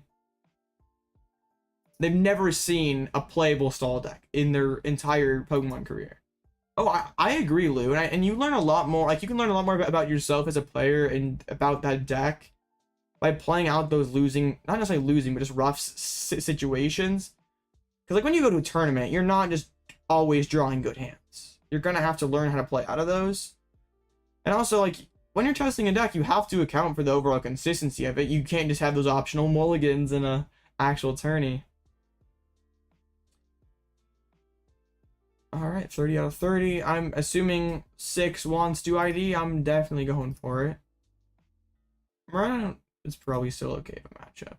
Speaker 1: a playable stall deck in their entire Pokemon career. Oh, I agree, Lou, and you learn a lot more. Like, you can learn a lot more about yourself as a player and about that deck by playing out those not necessarily losing, but just rough situations. Because like when you go to a tournament, you're not just always drawing good hands. You're gonna have to learn how to play out of those. And also, like, when you're testing a deck, you have to account for the overall consistency of it. You can't just have those optional mulligans in a actual tourney. Alright, 30 out of 30. I'm assuming 6 wants to ID. I'm definitely going for it. Right, it's probably still okay of a matchup.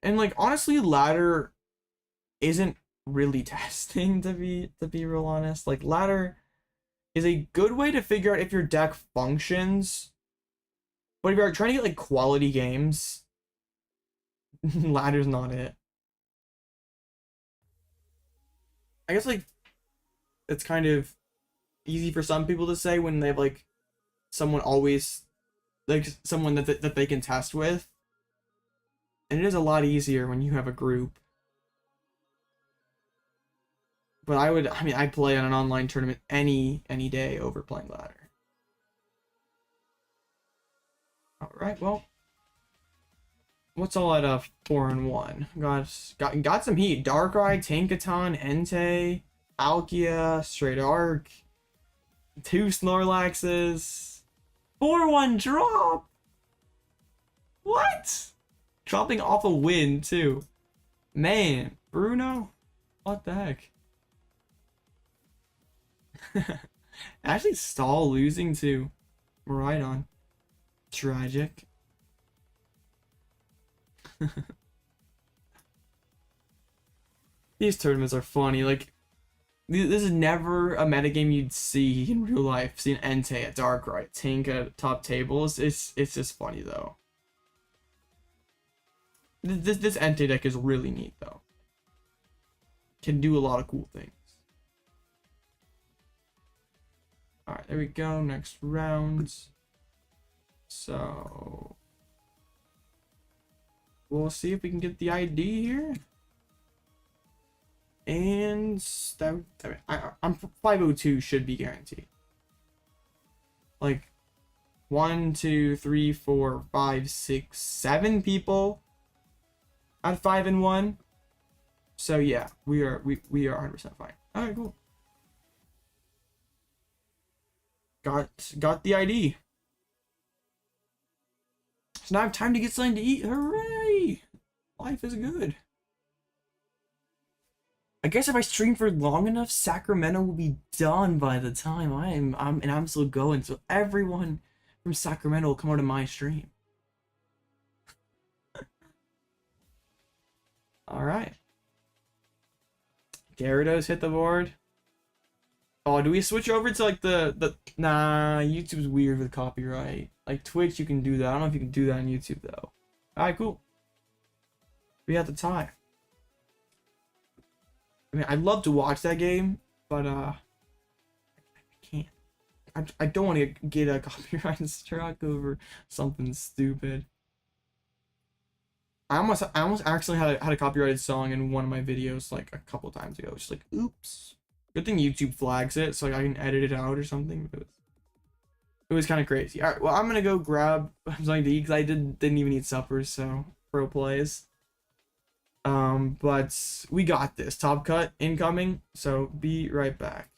Speaker 1: And like, honestly, ladder isn't really testing, to be real honest. Like, ladder is a good way to figure out if your deck functions, but if you're trying to get like quality games, ladder's not it. I guess like it's kind of easy for some people to say when they have like someone always like someone that they can test with, and it is a lot easier when you have a group. But I'd play on an online tournament any day over playing ladder. Alright, well, what's all at 4-1? Got some heat. Darkrai, Tinkaton, Entei, Palkia, Straight Arc, 2 Snorlaxes, 4-1 drop. What? Dropping off a win too. Man, Bruno, what the heck? Actually, Stall losing to Miraidon. Tragic. These tournaments are funny. Like, this is never a metagame you'd see in real life. Seeing Entei at Darkrai, Tink at top tables. It's just funny though. This Entei deck is really neat though. Can do a lot of cool things. Alright, there we go. Next round. So we'll see if we can get the ID here. And I'm 502 should be guaranteed. Like 1, 2, 3, 4, 5, 6, 7 people at 5-1. So yeah, we are 100% fine. Alright, cool. Got the ID. So now I have time to get something to eat. Hooray! Life is good. I guess if I stream for long enough, Sacramento will be done by the time I'm still going. So everyone from Sacramento will come out to my stream. All right. Gyarados hit the board. Oh, do we switch over to like the nah, YouTube's weird with copyright. Like Twitch, you can do that. I don't know if you can do that on YouTube though. Alright, cool. We have the tie. I mean, I'd love to watch that game, but I can't. I don't want to get a copyright struck over something stupid. I almost actually had a copyrighted song in one of my videos like a couple times ago. Just like, oops. Good thing YouTube flags it, so like, I can edit it out or something. It was kind of crazy. All right, well, I'm gonna go grab something to eat because I didn't even eat supper, so pro plays. But we got this. Top cut incoming, so be right back.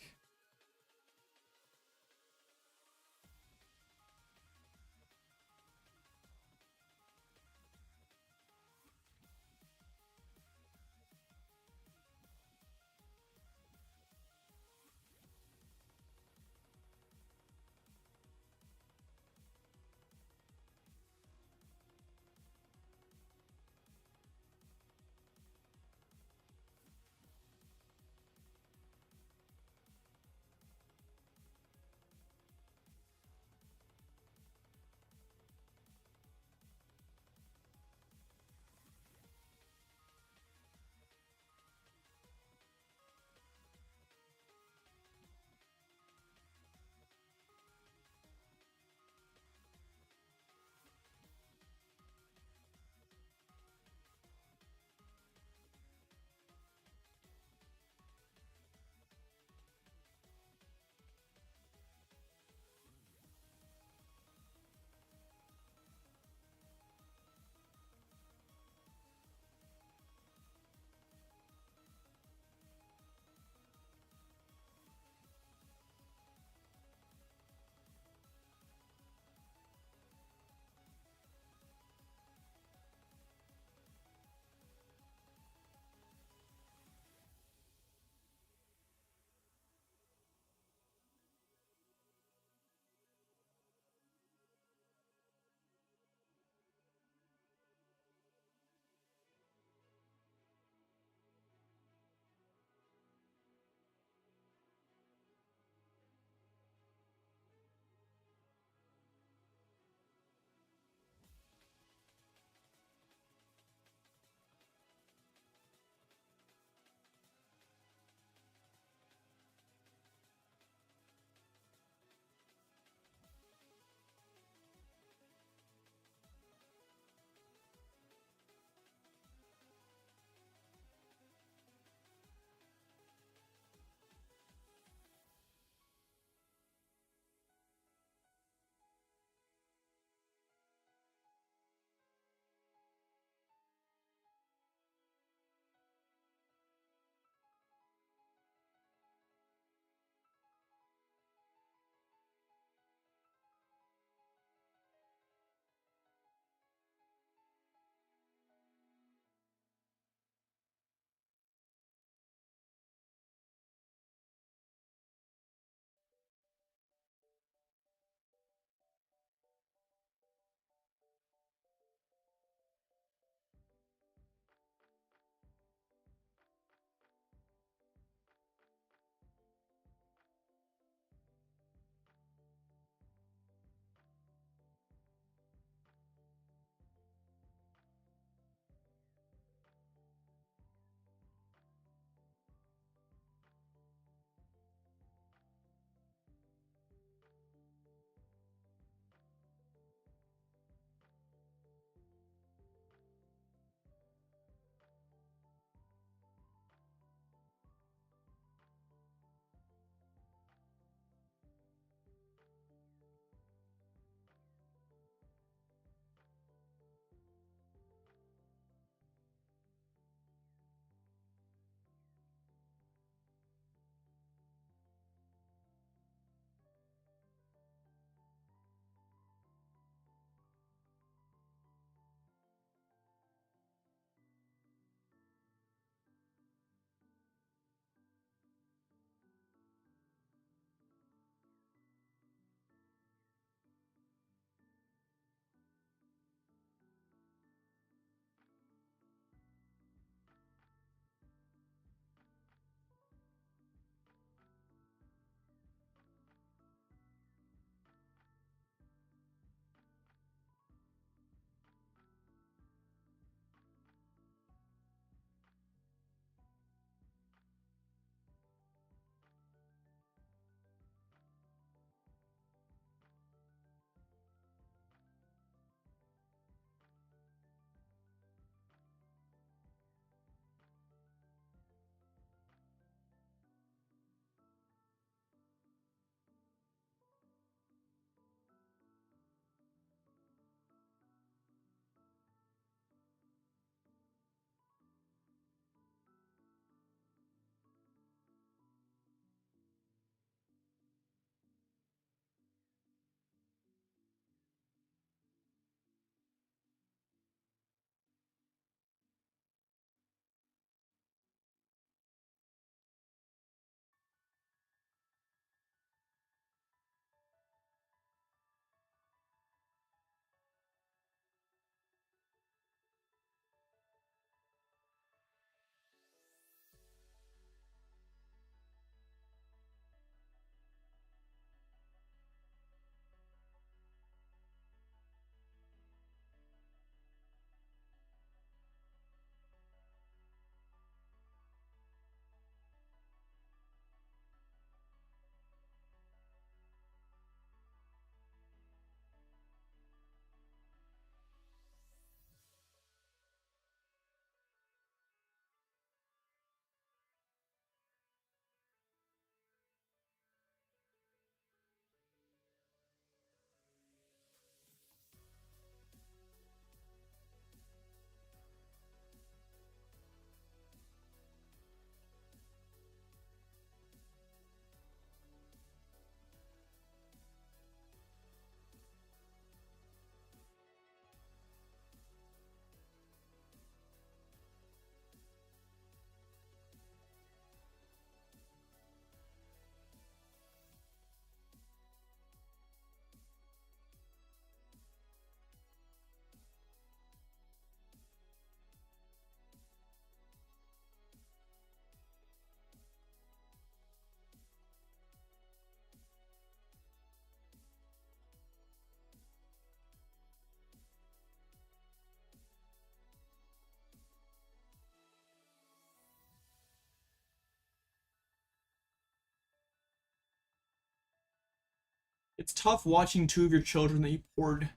Speaker 1: It's tough watching two of your children that you poured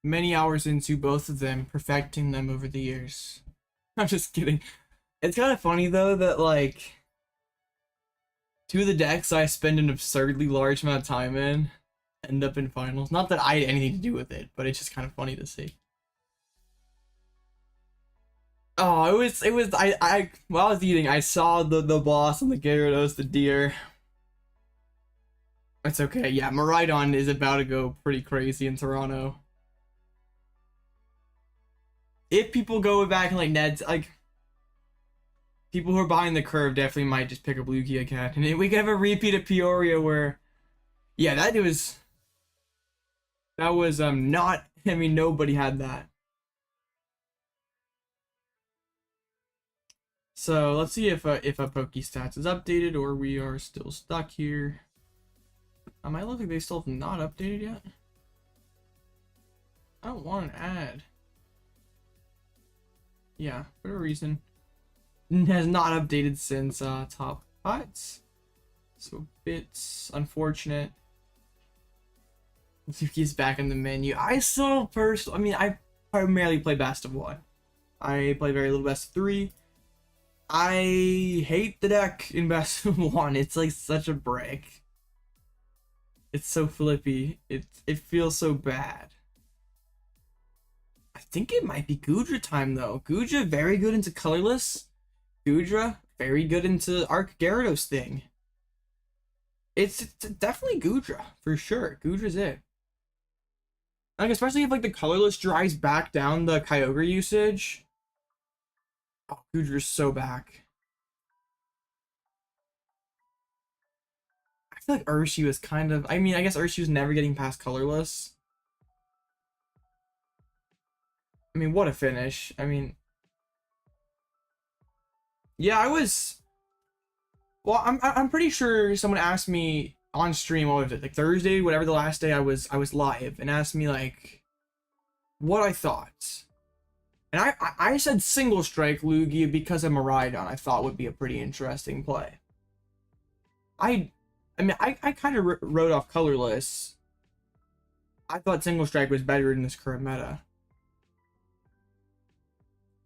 Speaker 1: many hours into, both of them, perfecting them over the years. I'm just kidding. It's kind of funny though that like two of the decks I spend an absurdly large amount of time in end up in finals. Not that I had anything to do with it, but it's just kind of funny to see. Oh, I while I was eating, I saw the boss and the Gyarados, the deer. It's okay, yeah, Miraidon is about to go pretty crazy in Toronto. If people go back and like Ned's, like, people who are behind the curve definitely might just pick up Lugia again. And we could have a repeat of Peoria where, yeah, that was not, I mean, nobody had that. So let's see if a Pokestats is updated or we are still stuck here. I might look like they still have not updated yet. I don't want an ad. Yeah, for a reason. Has not updated since top cuts. So a bit unfortunate. He's back in the menu. I still I mean, I primarily play best of 1. I play very little best of 3. I hate the deck in best of 1. It's like such a break. It's so flippy. It feels so bad. I think it might be Goodra time though. Goodra very good into colorless. Goodra very good into Arc Gyarados thing. It's definitely Goodra for sure. Goodra's it. Like especially if like the colorless dries back down the Kyogre usage. Oh, Goodra's so back. I feel like Urshi was kind of, I mean, I guess Urshi was never getting past colorless. I mean, what a finish. I mean, yeah, I was, well, I'm pretty sure someone asked me on stream, what was it, like Thursday, whatever the last day I was live, and asked me like what I thought. And I said single strike Lugia because of Miraidon I thought would be a pretty interesting play. I mean, I kind of wrote off colorless. I thought single strike was better in this current meta.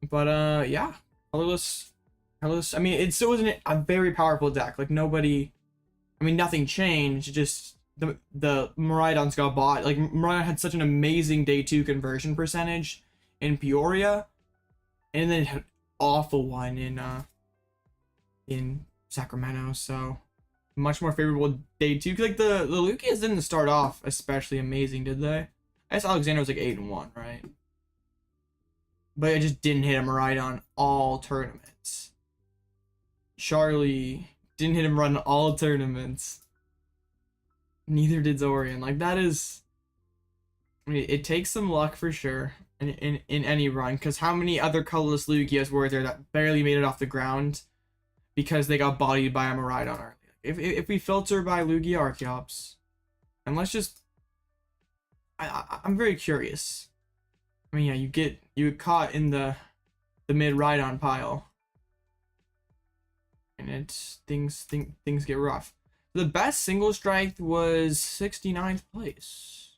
Speaker 1: But yeah, colorless, I mean, it still wasn't a very powerful deck. Like nobody, I mean, nothing changed. Just the Miraidons got bought. Like Miraidon had such an amazing day 2 conversion percentage in Peoria, and then it had an awful one in Sacramento. So much more favorable day 2. Like the Lugias didn't start off especially amazing, did they? I guess Alexander was like 8-1, right? But it just didn't hit a Miraidon all tournaments. Charlie didn't hit him run all tournaments. Neither did Zorian. Like that is, I mean, it takes some luck for sure in any run. Because how many other colorless Lugias were there that barely made it off the ground because they got bodied by a Miraidon early? If we filter by Lugia Archeops, and let's just, I'm very curious. I mean, yeah, you get caught in the mid Rhydon pile, and things get rough. The best single strike was 69th place.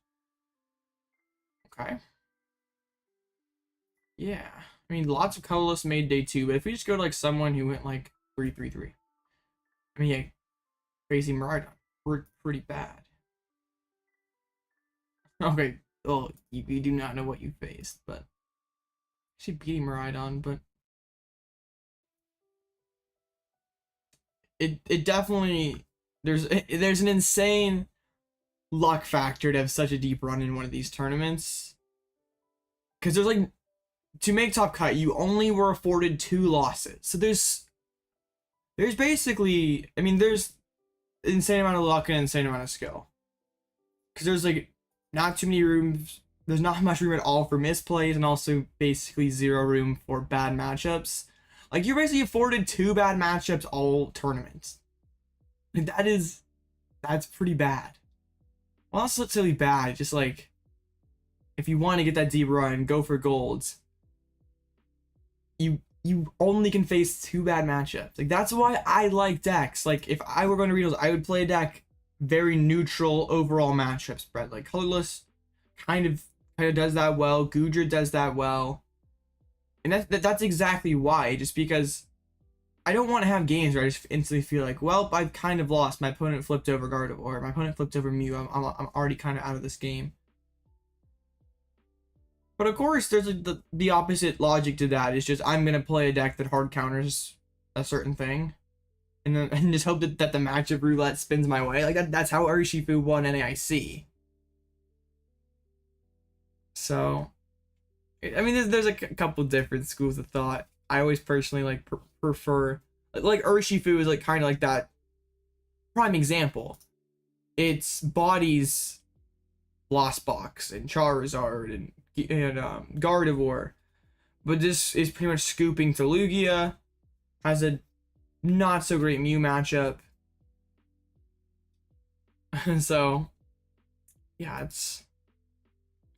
Speaker 1: Okay. Yeah, I mean, lots of colorless made day 2, but if we just go to like someone who went like 3-3-3, I mean, yeah, crazy Miraidon, pretty bad. Okay. Oh, you do not know what you faced, but actually beating Miraidon, but it definitely, there's an insane luck factor to have such a deep run in one of these tournaments, because there's like, to make top cut you only were afforded 2 losses, so there's basically, I mean, there's an insane amount of luck and an insane amount of skill, because there's like not too many rooms, there's not much room at all for misplays, and also basically 0 room for bad matchups. Like, you're basically afforded 2 bad matchups all tournaments. Like, that's pretty bad. Well, not necessarily bad, just like, if you want to get that deep run, go for golds, you only can face 2 bad matchups. Like, that's why I like decks. Like, if I were going to regionals, I would play a deck very neutral overall matchup spread. Like colorless kind of does that well. Goodra does that well. And that's exactly why, just because I don't want to have games where I just instantly feel like, well, I've kind of lost. My opponent flipped over Gardevoir. My opponent flipped over Mew. I'm already kind of out of this game. But of course, there's like the opposite logic to that. It's just I'm gonna play a deck that hard counters a certain thing, and just hope that the matchup roulette spins my way. Like that's how Urshifu won NAIC. So, I mean, there's a couple different schools of thought. I always personally like prefer like Urshifu is like kind of like that prime example. It's bodies Lost Box and Charizard and Gardevoir, but this is pretty much scooping to Lugia. Has a not so great Mew matchup. So yeah,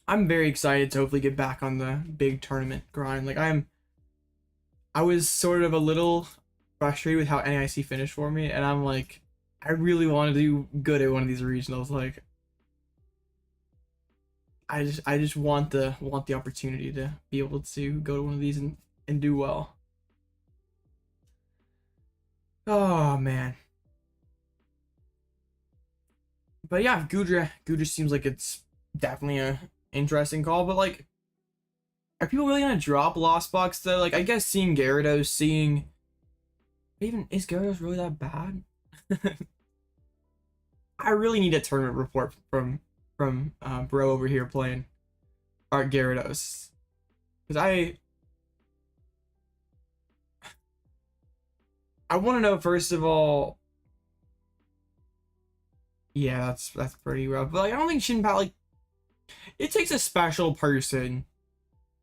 Speaker 1: I'm very excited to hopefully get back on the big tournament grind. Like I was sort of a little frustrated with how NAIC finished for me, and I'm like, I really want to do good at one of these regionals. Like I just want the opportunity to be able to go to one of these and do well. Oh man. But yeah, Goodra seems like it's definitely a interesting call, but like, are people really gonna drop Lost Box though? Like, I guess seeing Gyarados, is Gyarados really that bad? I really need a tournament report from bro over here playing Art Gyarados, because I want to know, first of all. Yeah, that's pretty rough. But like, I don't think Chin Pao, like, it takes a special person.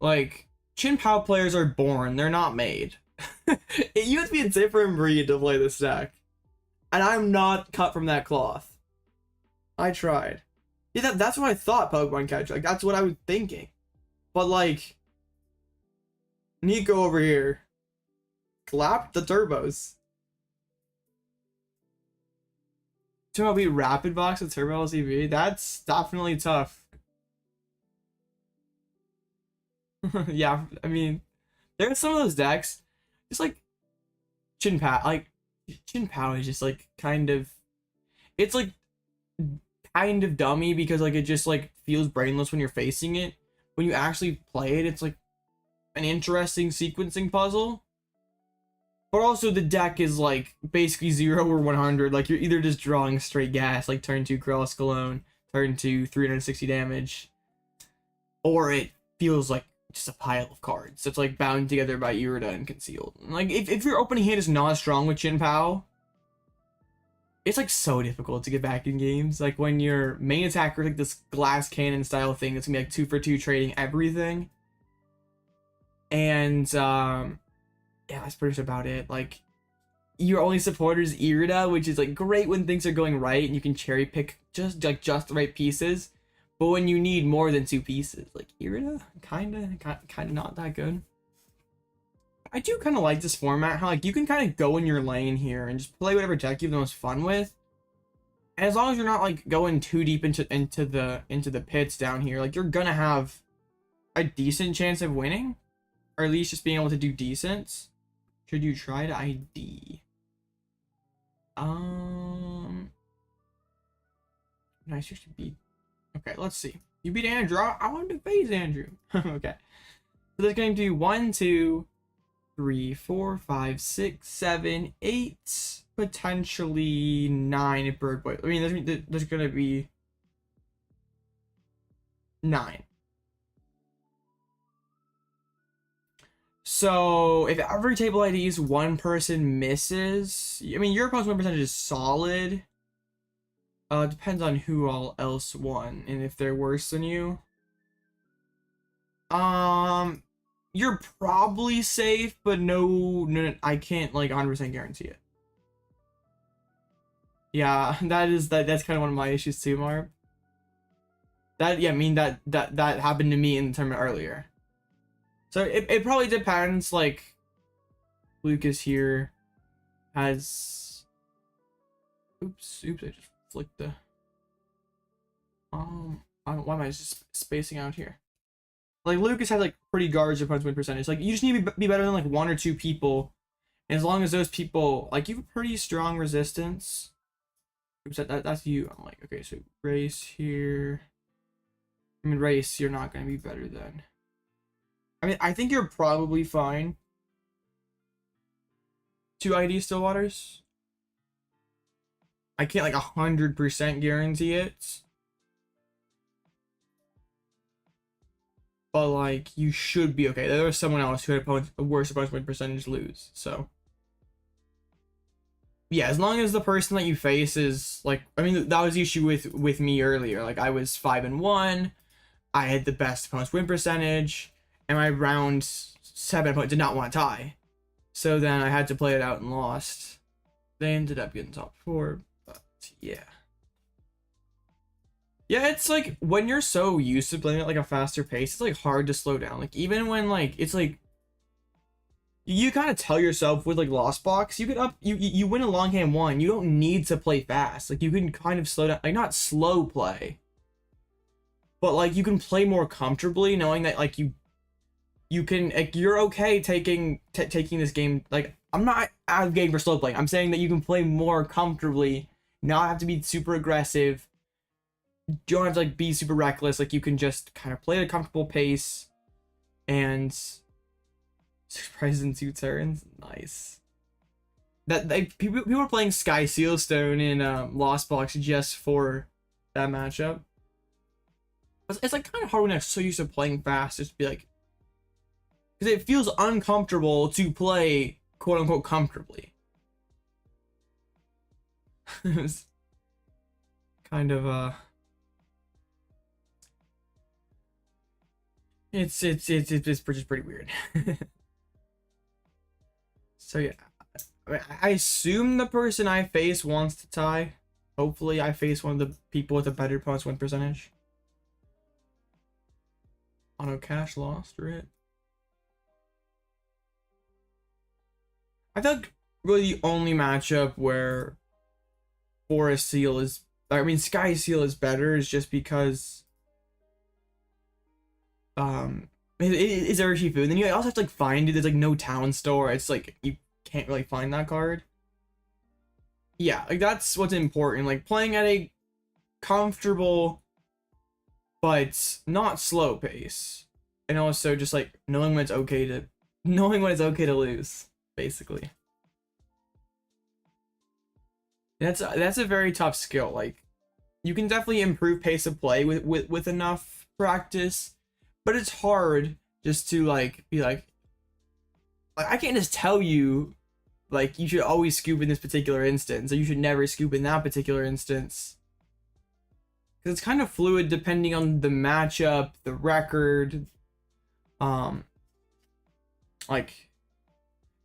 Speaker 1: Like, Chin Pao players are born, they're not made. You have to be a different breed to play this deck, and I'm not cut from that cloth. I tried. Yeah, that's what I thought, Pokemon Catcher. Like, that's what I was thinking. But like, Nico over here clapped the turbos. To be Rapid Box with Turbo LCV, that's definitely tough. Yeah, I mean, there's some of those decks, just like Chin Pao. Like, Chin Pao is just like it's like kind of dummy, because like it just like feels brainless when you're facing it. When you actually play it, it's like an interesting sequencing puzzle. But also the deck is like basically 0 or 100. Like, you're either just drawing straight gas, like turn 2 Corellisk, turn 2 360 damage, or it feels like just a pile of cards that's like bound together by Irida and Concealed. Like, if your opening hand is not strong with Chin Pao, it's like so difficult to get back in games. Like, when your main attacker is like this glass cannon style thing that's gonna be like 2 for 2 trading everything. And yeah, that's pretty much about it. Like, your only supporter is Irida, which is like great when things are going right and you can cherry pick just the right pieces. But when you need more than 2 pieces, like Irida, kinda not that good. I do kind of like this format, how like you can kind of go in your lane here and just play whatever deck you have the most fun with. And as long as you're not like going too deep into the pits down here, like, you're gonna have a decent chance of winning, or at least just being able to do decent. Should you try to ID? Nice, you should beat. Okay, let's see. You beat Andrew. I want to face Andrew. Okay. So there's going to be 1, 2, 3, 4, 5, 6, 7, 8, potentially 9 if Bird Boy. I mean, there's going to be 9. So if every table IDs one person misses, I mean, your opponent's win percentage is solid. Depends on who all else won and if they're worse than you. You're probably safe, but no, I can't like 100% guarantee it. Yeah, that's kind of one of my issues too, Marv. That, yeah, I mean, that happened to me in the tournament earlier. So it probably depends. Like, Lucas here has, oops, I just It's like the why am I just spacing out here? Like Lucas had like pretty garbage opponent's win percentage. Like you just need to be better than like 1 or 2 people, and as long as those people like you have a pretty strong resistance. Oops, that's you. I'm like, okay, so race here. I mean, race, you're not gonna be better than. I mean, I think you're probably fine. 2 ID Stillwaters. I can't like 100% guarantee it. But like you should be okay. There was someone else who had a worse opponent's win percentage lose. So yeah, as long as the person that you face is like, I mean, that was the issue with me earlier. Like I was 5-1. I had the best opponent's win percentage, and my round 7 opponent did not want to tie. So then I had to play it out and lost. They ended up getting top 4, but yeah. Yeah, it's like when you're so used to playing at like a faster pace, it's like hard to slow down. Like even when like it's like you kind of tell yourself with like Lost Box, you get up, you win a long game 1. You don't need to play fast. Like you can kind of slow down, like not slow play, but like you can play more comfortably, knowing that like you can like you're okay taking this game. Like I'm not advocating for slow playing. I'm saying that you can play more comfortably, not have to be super aggressive. You don't have to like be super reckless. Like you can just kind of play at a comfortable pace, and 6 prizes in 2 turns. Nice. That like people are playing Sky Sealstone in Lost Box just for that matchup. It's like kind of hard when I'm so used to playing fast, just to be like, because it feels uncomfortable to play quote unquote comfortably. It's kind of it's just pretty weird. So yeah, I assume the person I face wants to tie. Hopefully I face one of the people with a better opponent's win percentage. Auto cash lost, right? I feel like really the only matchup where Forest Seal is, I mean Sky Seal is better is just because it's Urshifu, and then you also have to like find it. There's like no town store. It's like you can't really find that card. Yeah, like that's what's important. Like playing at a comfortable but not slow pace, and also just like knowing when it's okay to lose, basically. That's a very tough skill. Like you can definitely improve pace of play with enough practice, but it's hard just to like be like I can't just tell you like you should always scoop in this particular instance, or you should never scoop in that particular instance, because it's kind of fluid depending on the matchup, the record. Like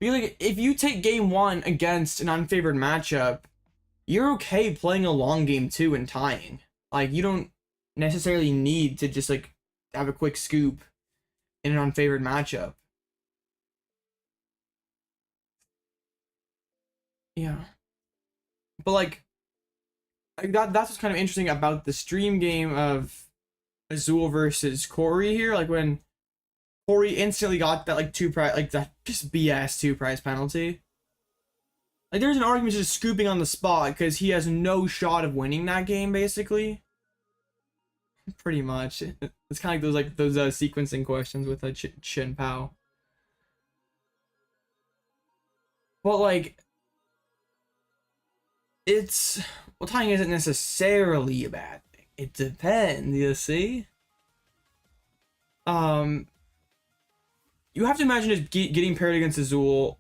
Speaker 1: if you take game 1 against an unfavored matchup, you're okay playing a long game 2 and tying. Like you don't necessarily need to just like have a quick scoop in an unfavored matchup. Yeah, but like that's what's kind of interesting about the stream game of Azul versus Corey here. Like when Corey instantly got that like 2 prize, like that just BS 2 prize penalty. Like there's an argument just scooping on the spot because he has no shot of winning that game, basically. Pretty much. It's kind of like those sequencing questions with Chin Pao. But like tying isn't necessarily a bad thing. It depends, you see. You have to imagine just getting paired against Azul.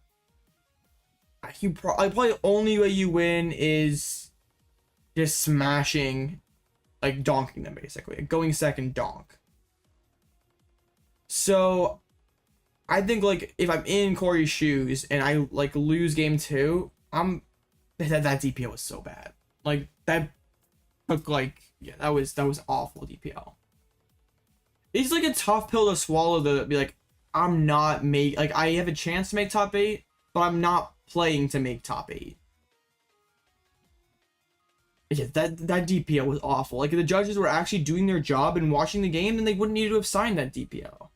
Speaker 1: Probably the only way you win is just smashing, like donking them, basically going second donk. So I think like if I'm in Corey's shoes and I like lose game 2, that DPL was so bad. Like that took like, yeah, that was awful DPL. It's like a tough pill to swallow though, to be like, I'm not I have a chance to make top 8, but I'm not playing to make top 8. Yeah, that DPL was awful. Like, if the judges were actually doing their job and watching the game, then they wouldn't need to have signed that DPL.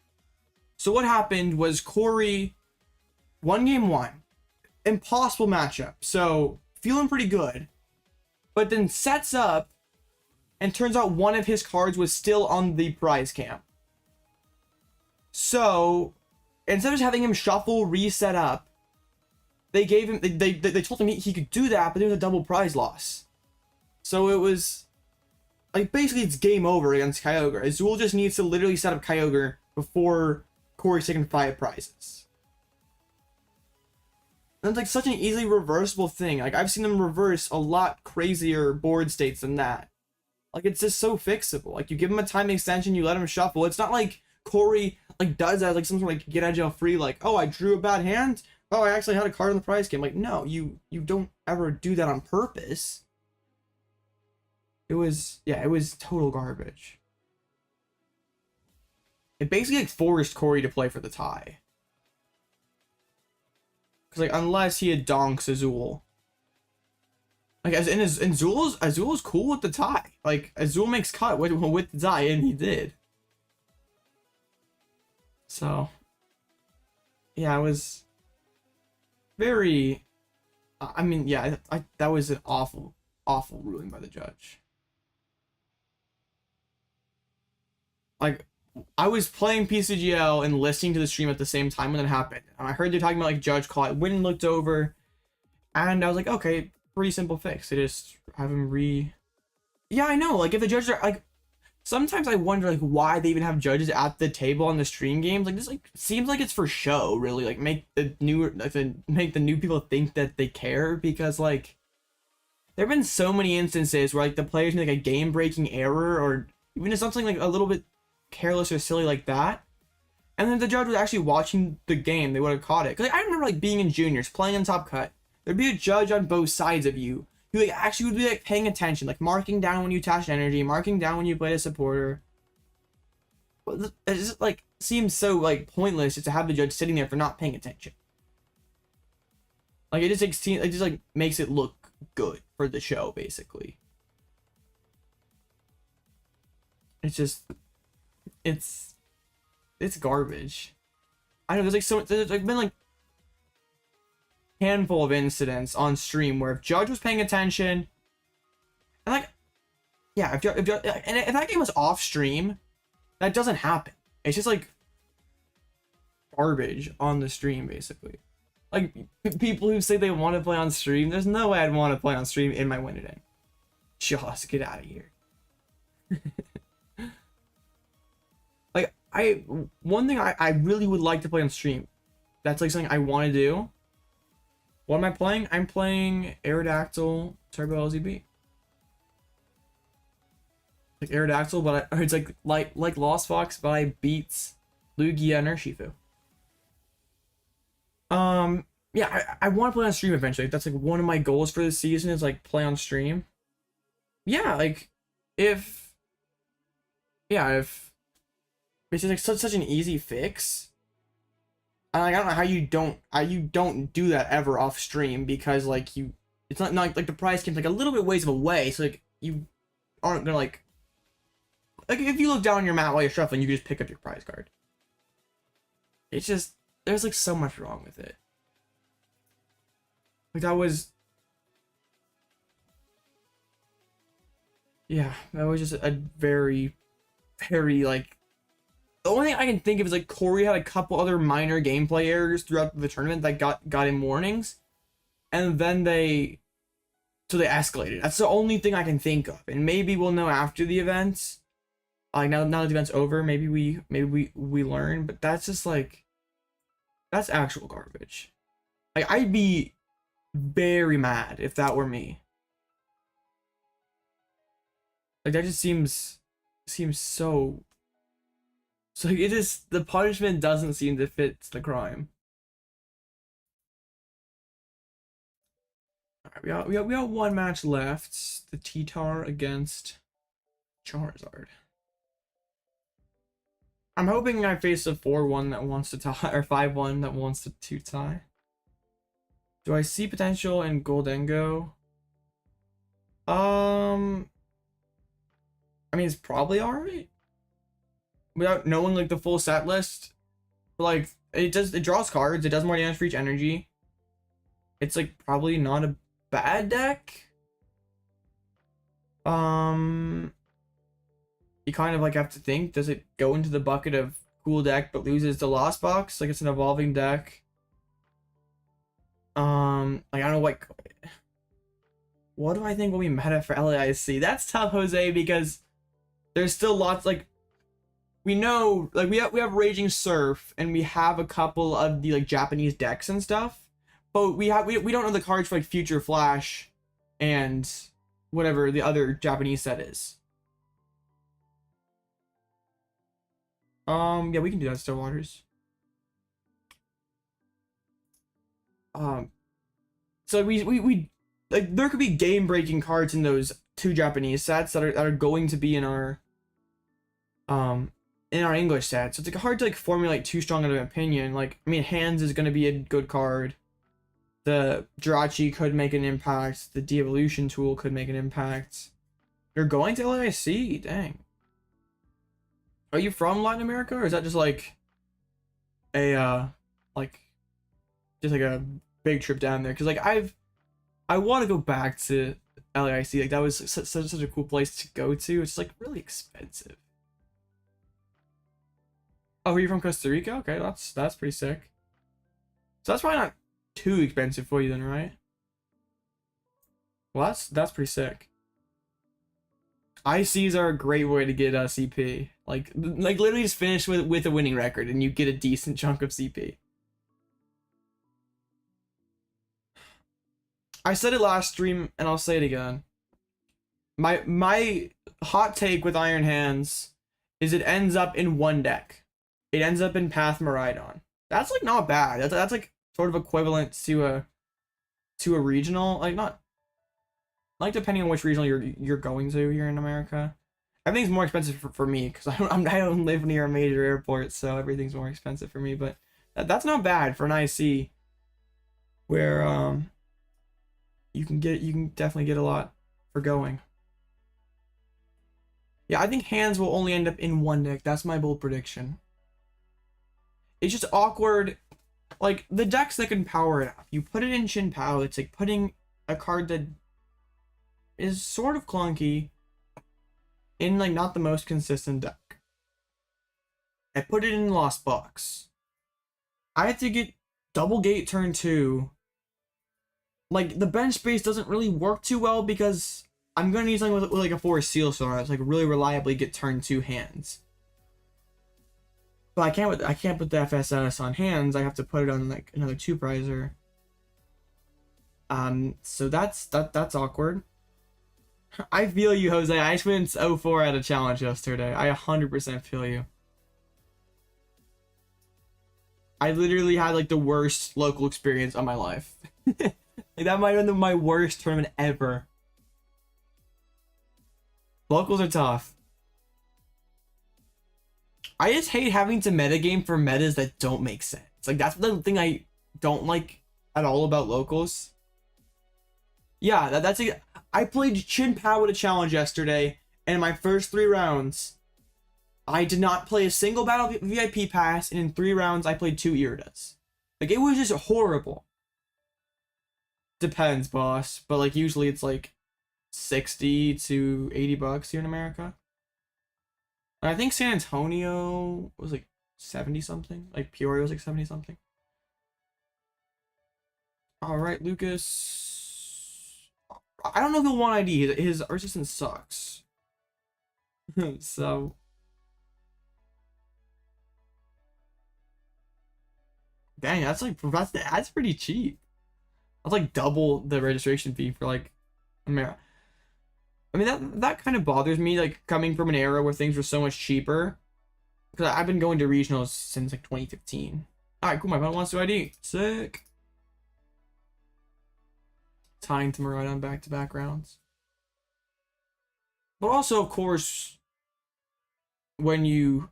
Speaker 1: So what happened was Corey won game 1. Impossible matchup. So, feeling pretty good. But then sets up, and turns out one of his cards was still on the prize camp. So, instead of just having him shuffle, reset up, they gave him, they told him he could do that, but there was a double prize loss. So it was, like, basically it's game over against Kyogre. Azul just needs to literally set up Kyogre before Corey's taking 5 prizes. And it's like such an easily reversible thing. Like, I've seen them reverse a lot crazier board states than that. Like, it's just so fixable. Like, you give him a time extension, you let him shuffle. It's not like Corey, like, does that, like, some sort of, like, get out of jail free, like, oh, I drew a bad hand? Oh, I actually had a card in the prize game. Like, no, you don't ever do that on purpose. It was, yeah, it was total garbage. It basically, like, forced Corey to play for the tie. Because, like, unless he had donks Azul. Like, Azul's cool with the tie. Like, Azul makes cut with the tie, and he did. So, yeah, it was very, I mean, yeah, that was an awful ruling by the judge. Like, I was playing PCGL and listening to the stream at the same time when it happened. And I heard they talking about, like, judge call. I went and looked over, and I was like, okay, pretty simple fix. They just have him Yeah, I know. Like, if the judges are, like, sometimes I wonder, like, why they even have judges at the table on the stream games. Like, this, like, seems like it's for show, really. Like, make the new people think that they care, because, like, there have been so many instances where, like, the players make, like, a game-breaking error, or even if something, like, a little bit careless or silly like that, and then the judge was actually watching the game, they would have caught it. Because, like, I remember, like, being in juniors, playing on Top Cut, there'd be a judge on both sides of you who, like, actually would be, like, paying attention, like, marking down when you attached energy, marking down when you played a supporter. It just, like, seems so, like, pointless just to have the judge sitting there for not paying attention. Like, it just like makes it look good for the show, basically. It's just, it's garbage. I know, there's like been, like, handful of incidents on stream where if judge was paying attention, and, like, yeah, if that game was off stream, that doesn't happen. It's just, like, garbage on the stream, basically. Like, people who say they want to play on stream, there's no way I'd want to play on stream in my winter day. Just get out of here. Like, one thing I really would like to play on stream, that's, like, something I want to do. What am I playing? I'm playing Aerodactyl Turbo LZB. Like Aerodactyl, but it's like Lost Fox, but I beats Lugia and Urshifu. Yeah, I want to play on stream eventually. That's, like, one of my goals for this season, is, like, play on stream. Yeah, like, if it's just, like, such an easy fix. And, like, I don't know how you don't do that ever off stream, because, like, it's not like the prize game's, like, a little bit ways away, so, like, you aren't gonna, like if you look down on your map while you're shuffling, you can just pick up your prize card. It's just, there's, like, so much wrong with it. Like, that was just a very, very, like, the only thing I can think of is, like, Corey had a couple other minor gameplay errors throughout the tournament that got him warnings, and then they escalated. That's the only thing I can think of, and maybe we'll know after the event. Like, now that the event's over, maybe we learn, but that's just, like, that's actual garbage. Like, I'd be very mad if that were me. Like, that just seems so. So, like, it just, the punishment doesn't seem to fit the crime. Alright, we got one match left. The T-Tar against Charizard. I'm hoping I face a 4-1 that wants to tie, or 5-1 that wants to tie. Do I see potential in Goldengo? I mean, it's probably alright without knowing like the full set list. But like it draws cards, it does more damage for each energy. It's like probably not a bad deck. You kind of like have to think, does it go into the bucket of cool deck but loses the Lost Box? Like it's an evolving deck. Like I don't know what do I think will be meta for LAIC? That's tough, Jose, because there's still lots, like we know, like we have Raging Surf and we have a couple of the like Japanese decks and stuff, but we don't know the cards for like Future Flash and whatever the other Japanese set is. Yeah, we can do that, Still Waters. So we like there could be game-breaking cards in those two Japanese sets that are going to be in our English set. So it's like hard to like formulate too strong of an opinion. Like, I mean, Hands is going to be a good card. The Jirachi could make an impact. The De-Evolution tool could make an impact. You're going to LAIC? Dang. Are you from Latin America, or is that just like a just like a big trip down there? Because like I want to go back to LAIC. Like that was such a cool place to go to. It's like really expensive. Oh, are you from Costa Rica? Okay, that's pretty sick. So that's probably not too expensive for you then, right? Well, that's pretty sick. ICs are a great way to get a CP. Like literally just finish with a winning record and you get a decent chunk of CP. I said it last stream and I'll say it again. My hot take with Iron Hands is it ends up in one deck. It ends up in Path Miraidon. That's like not bad. That's like sort of equivalent to a regional, like not like depending on which regional you're going to here in America. Everything's more expensive for me because I don't live near a major airport, so everything's more expensive for me. But that's not bad for an IC where you can definitely get a lot for going. Yeah, I think Hands will only end up in one deck. That's my bold prediction. It's just awkward. Like the decks that can power it up, you put it in Shin Pao, it's like putting a card that is sort of clunky in like not the most consistent deck. I put it in Lost Box. I had to get Double Gate turn 2. Like the bench space doesn't really work too well because I'm gonna need something with like a Forest Seal Star that's like really reliably get turn 2 Hands. But I can't put the FSS on Hands. I have to put it on like another 2-prizer. So that's awkward. I feel you, Jose. I just went 0-4 at a challenge yesterday. I 100% feel you. I literally had like the worst local experience of my life. Like that might have been my worst tournament ever. Locals are tough. I just hate having to metagame for metas that don't make sense. Like that's the thing I don't like at all about locals. Yeah, that's it. I played Shin Pao at a challenge yesterday, and in my first 3 rounds, I did not play a single Battle VIP Pass, and in 3 rounds, I played 2 Iridas. Like, it was just horrible. Depends, boss, but like, usually it's like 60 to 80 bucks here in America. And I think San Antonio was like 70 something. Like, Peoria was like 70 something. Alright, Lucas. I don't know if he'll want ID. His resistance sucks. So. Dang, that's pretty cheap. That's like double the registration fee for like America. I mean, that kind of bothers me, like coming from an era where things were so much cheaper. Because I've been going to regionals since like 2015. Alright, cool. My opponent wants to ID. Sick. Tying to Miraidon back-to-back rounds. But also, of course, when you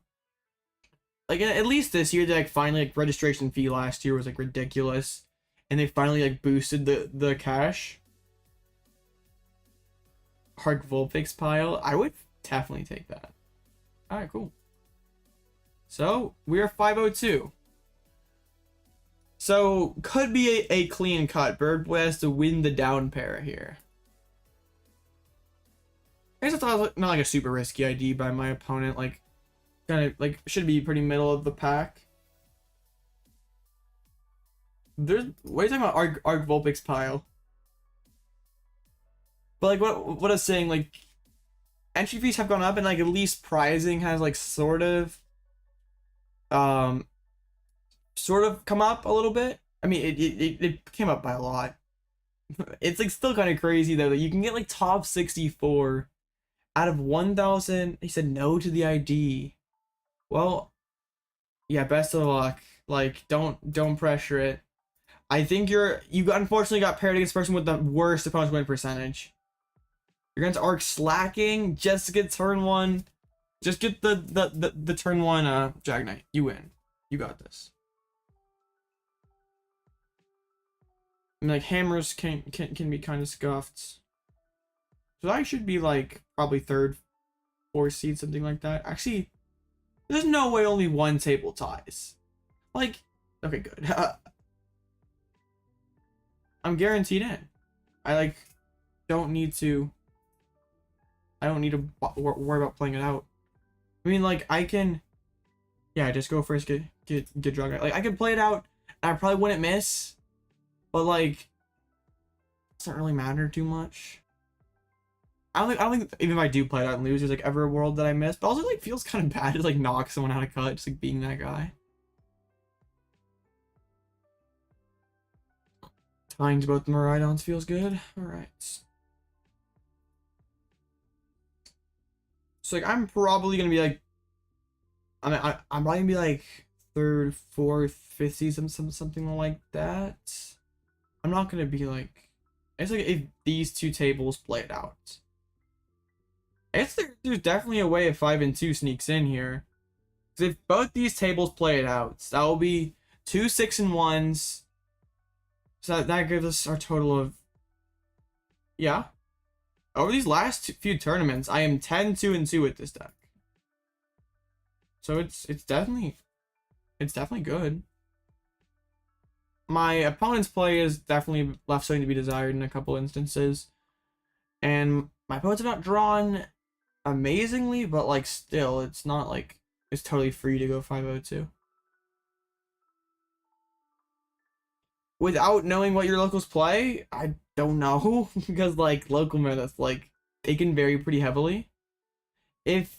Speaker 1: like at least this year, they like finally like registration fee last year was like ridiculous, and they finally like boosted the cash. Arc Vulpix pile, I would definitely take that. Alright, cool. So, we are 502. So, could be a clean cut. Bird Boy has to win the down pair here. I guess I thought it was not like a super risky ID by my opponent. Like, kind of, like, should be pretty middle of the pack. What are you talking about? Arc Vulpix pile. But, like, what I was saying, like, entry fees have gone up, and, like, at least prizing has, like, sort of come up a little bit. I mean, it came up by a lot. It's, like, still kind of crazy, though, that you can get, like, top 64 out of 1,000. He said no to the ID. Well, yeah, best of luck. Like, don't pressure it. I think you unfortunately got paired against a person with the worst opponent's win percentage. You're going to arc slacking just to get turn 1. Just get the turn 1 Dragonite. You win. You got this. I mean, like, hammers can be kind of scuffed. So I should be like probably 3rd, 4th seed, something like that. Actually, there's no way only one table ties. Like, okay, good. I'm guaranteed in. I don't need to worry about playing it out. I mean, like, I can, yeah, just go first, get Dragonite. Like, I can play it out, and I probably wouldn't miss, but like, it doesn't really matter too much. I don't think even if I do play it out and lose, there's like ever a world that I miss. But also, like, feels kind of bad to like knock someone out of cut, just like being that guy. Tying to both the Miraidons feels good. All right. So like, I'm probably gonna be like, I'm probably gonna be like 3rd, 4th, 5th season, something like that. I'm not gonna be like, it's like if these two tables play it out. I guess there's definitely a way if 5 and 2 sneaks in here. Because if both these tables play it out, that will be 2 6 and 1s. So that gives us our total of, yeah. Over these last few tournaments, I am 10 2 and 2 with this deck. So it's definitely good. My opponent's play is definitely left something to be desired in a couple instances. And my opponents have not drawn amazingly, but like still, it's not like it's totally free to go 502. Without knowing what your locals play, I don't know. Because like local metas, like, they can vary pretty heavily. If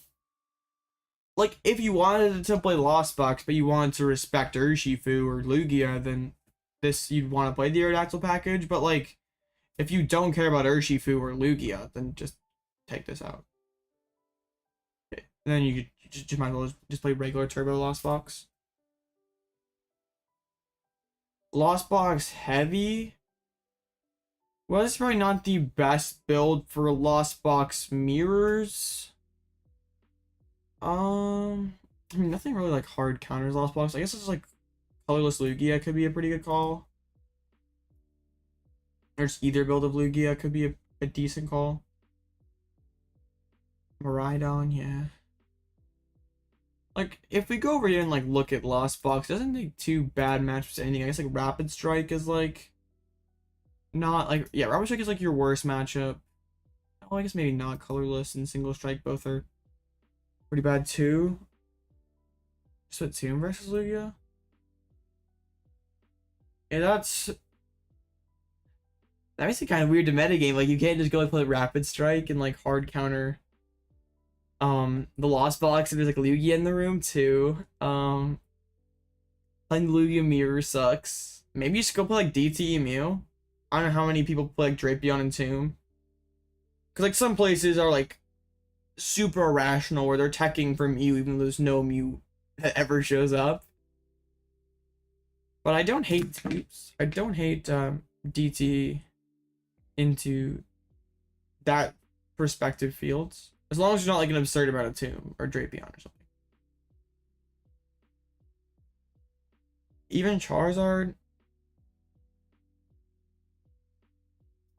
Speaker 1: you wanted to play Lost Box, but you wanted to respect Urshifu or Lugia, then you'd want to play the Aerodactyl package. But like, if you don't care about Urshifu or Lugia, then just take this out. Okay. And then you just might as well just play regular Turbo Lost Box. Lost Box heavy. Well, it's probably not the best build for Lost Box mirrors. I mean, nothing really like hard counters Lost Box. I guess it's like colorless Lugia could be a pretty good call. Or just either build of Lugia could be a decent call. Miraidon, yeah. Like, if we go over here and like look at Lost Box, it doesn't take too bad matchups to anything. I guess like Rapid Strike is like not like, yeah, Rapid Strike is like your worst matchup. Oh, I guess maybe not. Colorless and Single Strike both are pretty bad too. Splatoon versus Lugia. Yeah, that makes it kind of weird to metagame. Like, you can't just go and play Rapid Strike and like hard counter the Lost Box if there's like Lugia in the room too. Playing Lugia mirror sucks. Maybe you should go play like DTE Mew. I don't know how many people play like Drapion and Tomb. Cause like some places are like super irrational where they're teching for Mew even though there's no Mew that ever shows up. But I don't hate DTE into that perspective fields. As long as you're not like an absurd amount of Tomb or Drapion or something. Even Charizard.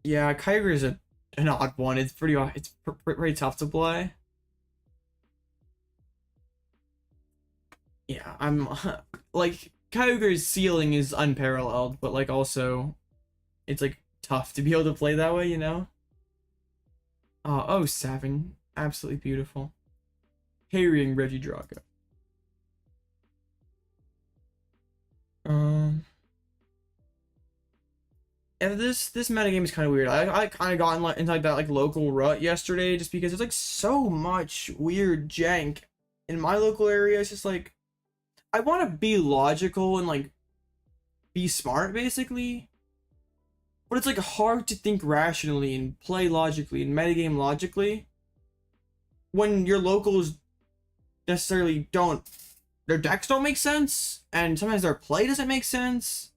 Speaker 1: Yeah, Kyogre is a an odd one. It's pretty tough to play. Yeah, I'm like Kyogre's ceiling is unparalleled, but like also it's like tough to be able to play that way, you know? Oh, 07. Absolutely beautiful. Carrying Regidrago. And this metagame is kind of weird. I kind of got into like that like local rut yesterday just because there's like so much weird jank in my local area. It's just like I want to be logical and like be smart basically, but it's like hard to think rationally and play logically and metagame logically when your locals necessarily don't, their decks don't make sense, and sometimes their play doesn't make sense.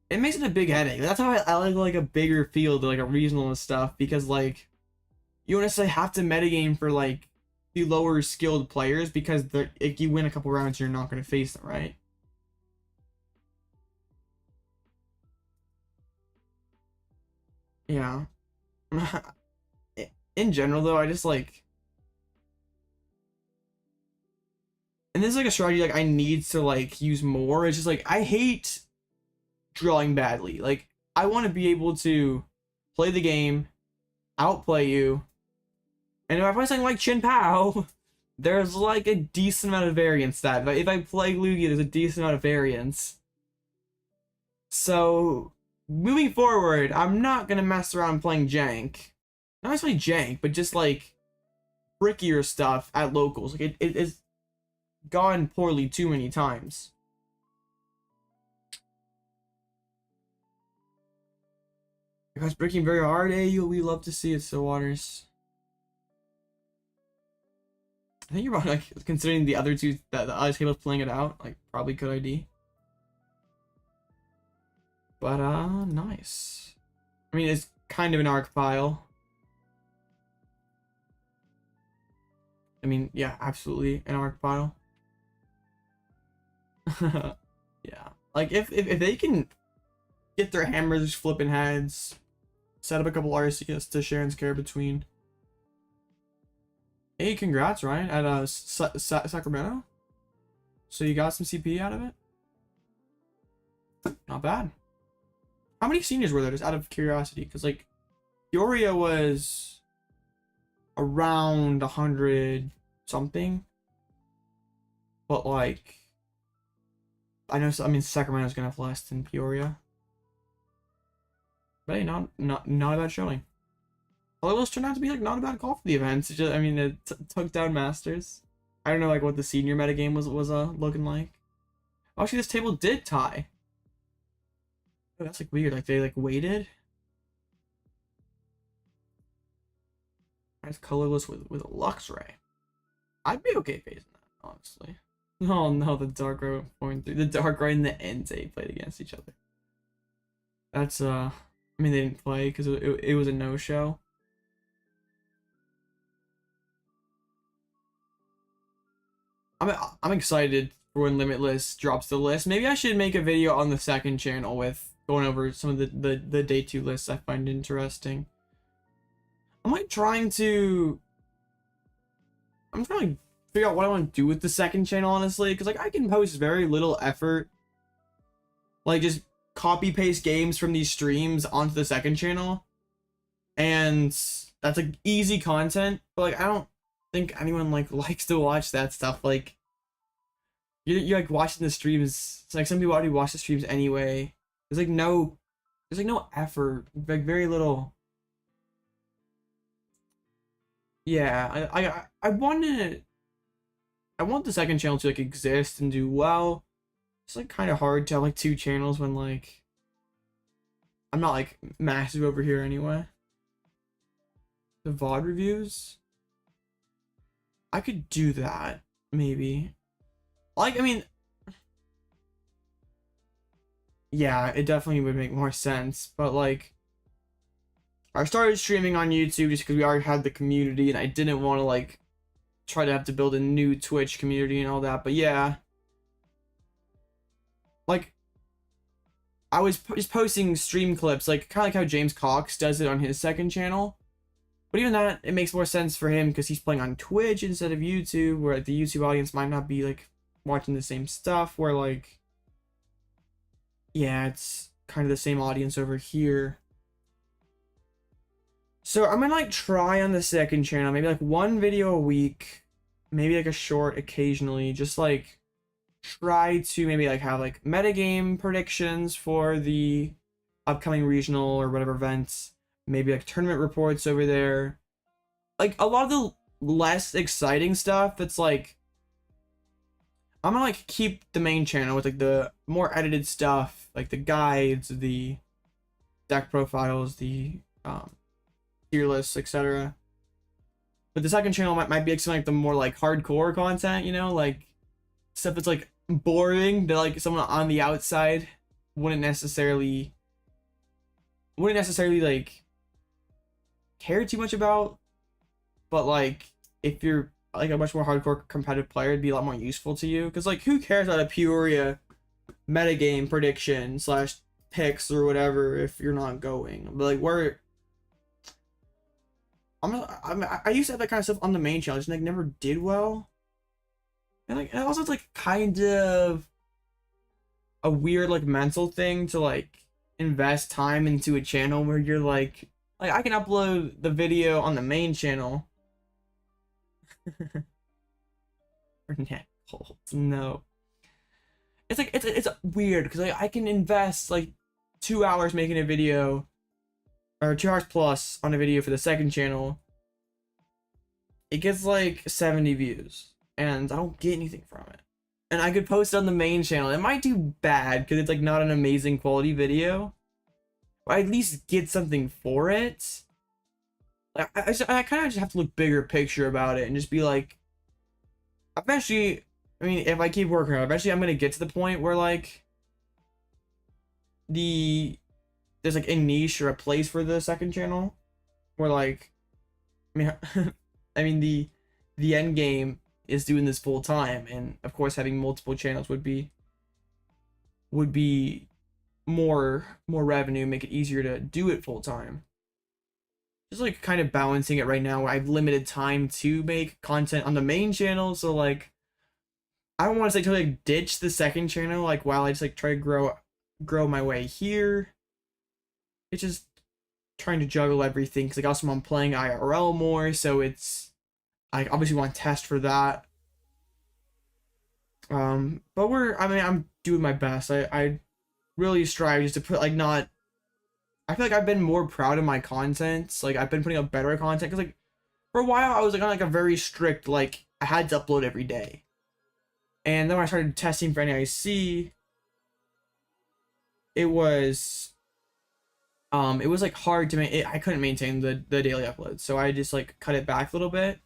Speaker 1: It makes it a big headache. That's how I like a bigger field, like a regional and stuff, because like you don't necessarily have to metagame for like the lower skilled players because if you win a couple rounds, you're not going to face them, right? Yeah. In general, though, I just like, and this is like a strategy like I need to like use more. It's just like I hate drawing badly. Like I want to be able to play the game, outplay you, and if I play something like Chin Pao, there's like a decent amount of variance that. But if I play Lugia, there's a decent amount of variance. So moving forward, I'm not gonna mess around playing jank. Not necessarily jank, but just like brickier stuff at locals. Like it's gone poorly too many times. You guys breaking very hard, eh? We love to see it, so Waters. I think you're about like considering the other two that the other table playing it out, like probably good ID. But nice. I mean, it's kind of an arc pile. I mean, yeah, absolutely an arc pile. Yeah, like if they can get their hammers flipping heads, set up a couple RCS to share and scare between. Hey, congrats, Ryan, at Sacramento. So you got some CP out of it? Not bad. How many seniors were there, just out of curiosity? Because like Peoria was around 100 something, but like I mean Sacramento's gonna have less than Peoria. But hey, not a bad showing. Although those turned out to be like not a bad call for the events. It's just, I mean, it took down Masters. I don't know like what the senior metagame was looking like. Actually, this table did tie. Oh, that's like weird. Like they like waited. That's colorless with a Luxray. I'd be okay facing that, honestly. Oh no, the Darkrai point through. The Darkrai and the Entei played against each other. That's I mean they didn't play because it was a no-show. I'm excited for when Limitless drops the list. Maybe I should make a video on the second channel with going over some of the day 2 lists I find interesting. I'm trying to figure out what I want to do with the second channel, honestly, because like I can post very little effort, like just copy paste games from these streams onto the second channel, and that's like easy content. But like I don't think anyone like likes to watch that stuff. Like you're like watching the streams. It's like some people already watch the streams anyway. There's no effort, like very little. Yeah, I want the second channel to like exist and do well. It's like kind of hard to have like 2 channels when like I'm not like massive over here anyway. The VOD reviews, I could do that maybe. Like I mean, yeah, it definitely would make more sense, but like I started streaming on YouTube just because we already had the community and I didn't want to like try to have to build a new Twitch community and all that. But yeah, like I was just posting stream clips, like kind of like how James Cox does it on his second channel. But even that, it makes more sense for him because he's playing on Twitch instead of YouTube, where like, the YouTube audience might not be like watching the same stuff. Where like, yeah, it's kind of the same audience over here. So I'm gonna like try on the second channel, maybe like one video a week, maybe like a short occasionally, just like try to maybe like have like metagame predictions for the upcoming regional or whatever events, maybe like tournament reports over there, like a lot of the less exciting stuff that's like, I'm gonna like keep the main channel with like the more edited stuff, like the guides, the deck profiles, the tier lists, etc. But the second channel might be like something like the more like hardcore content, you know, like stuff that's like boring that like someone on the outside wouldn't necessarily like care too much about. But like if you're like a much more hardcore competitive player, it'd be a lot more useful to you, because like who cares about a Peoria metagame prediction slash picks or whatever if you're not going. But like where I used to have that kind of stuff on the main channel, just like never did well. And like and also it's like kind of a weird like mental thing to like invest time into a channel where you're like I can upload the video on the main channel. Or neck holds, no. It's like it's weird because like I can invest like 2 hours making a video, or 2 hours plus on a video for the second channel. It gets like 70 views and I don't get anything from it. And I could post it on the main channel. It might do bad because it's like not an amazing quality video, but I at least get something for it. Like I kind of just have to look bigger picture about it and just be like, eventually, I mean, if I keep working on it, eventually I'm gonna get to the point where like there's like a niche or a place for the second channel where like, I mean I mean the end game is doing this full time, and of course having multiple channels would be more revenue, make it easier to do it full time. Just like kind of balancing it right now where I have limited time to make content on the main channel, so like I don't want to say to like ditch the second channel like while I just like try to grow my way here. It's just trying to juggle everything because like also I'm playing IRL more, so it's I obviously want to test for that. But I'm doing my best. I really strive just to put like not. I feel like I've been more proud of my content. Like I've been putting up better content because like for a while I was like on like a very strict like I had to upload every day, and then when I started testing for NAIC, it was like hard to make. I couldn't maintain the daily uploads, so I just like cut it back a little bit,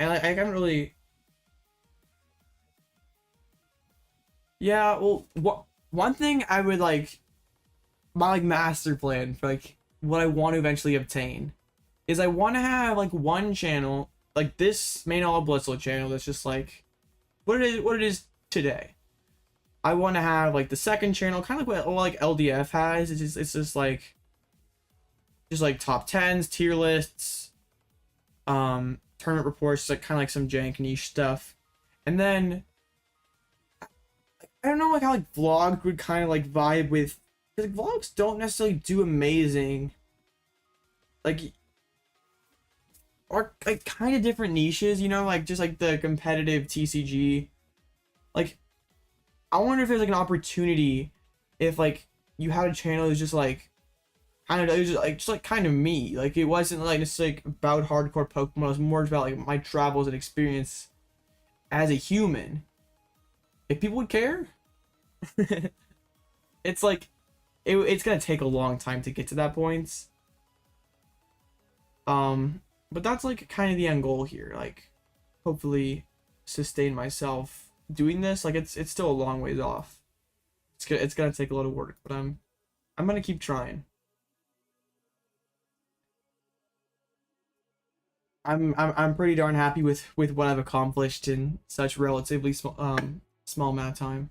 Speaker 1: and like I haven't really. Yeah, well, one thing I would like, my like master plan for like what I want to eventually obtain is I want to have like one channel, like this main Alloutblitzle channel that's just like what it is today. I want to have like the second channel, kind of like what like LDF has. It's just like top 10s, tier lists, tournament reports, like kind of like some jank niche stuff, and then I don't know like how like vlogs would kind of like vibe with, because like, vlogs don't necessarily do amazing, like, or like kind of different niches, you know, like just like the competitive TCG. Like I wonder if there's like an opportunity if like you had a channel that's just like kind of, it was just like kind of me, like it wasn't like necessarily like about hardcore Pokemon, it was more about like my travels and experience as a human. If people would care. It's like it's gonna take a long time to get to that point, but that's like kind of the end goal here, like hopefully sustain myself doing this. Like it's still a long ways off. It's gonna take a lot of work, but I'm gonna keep trying. I'm pretty darn happy with what I've accomplished in such relatively small amount of time.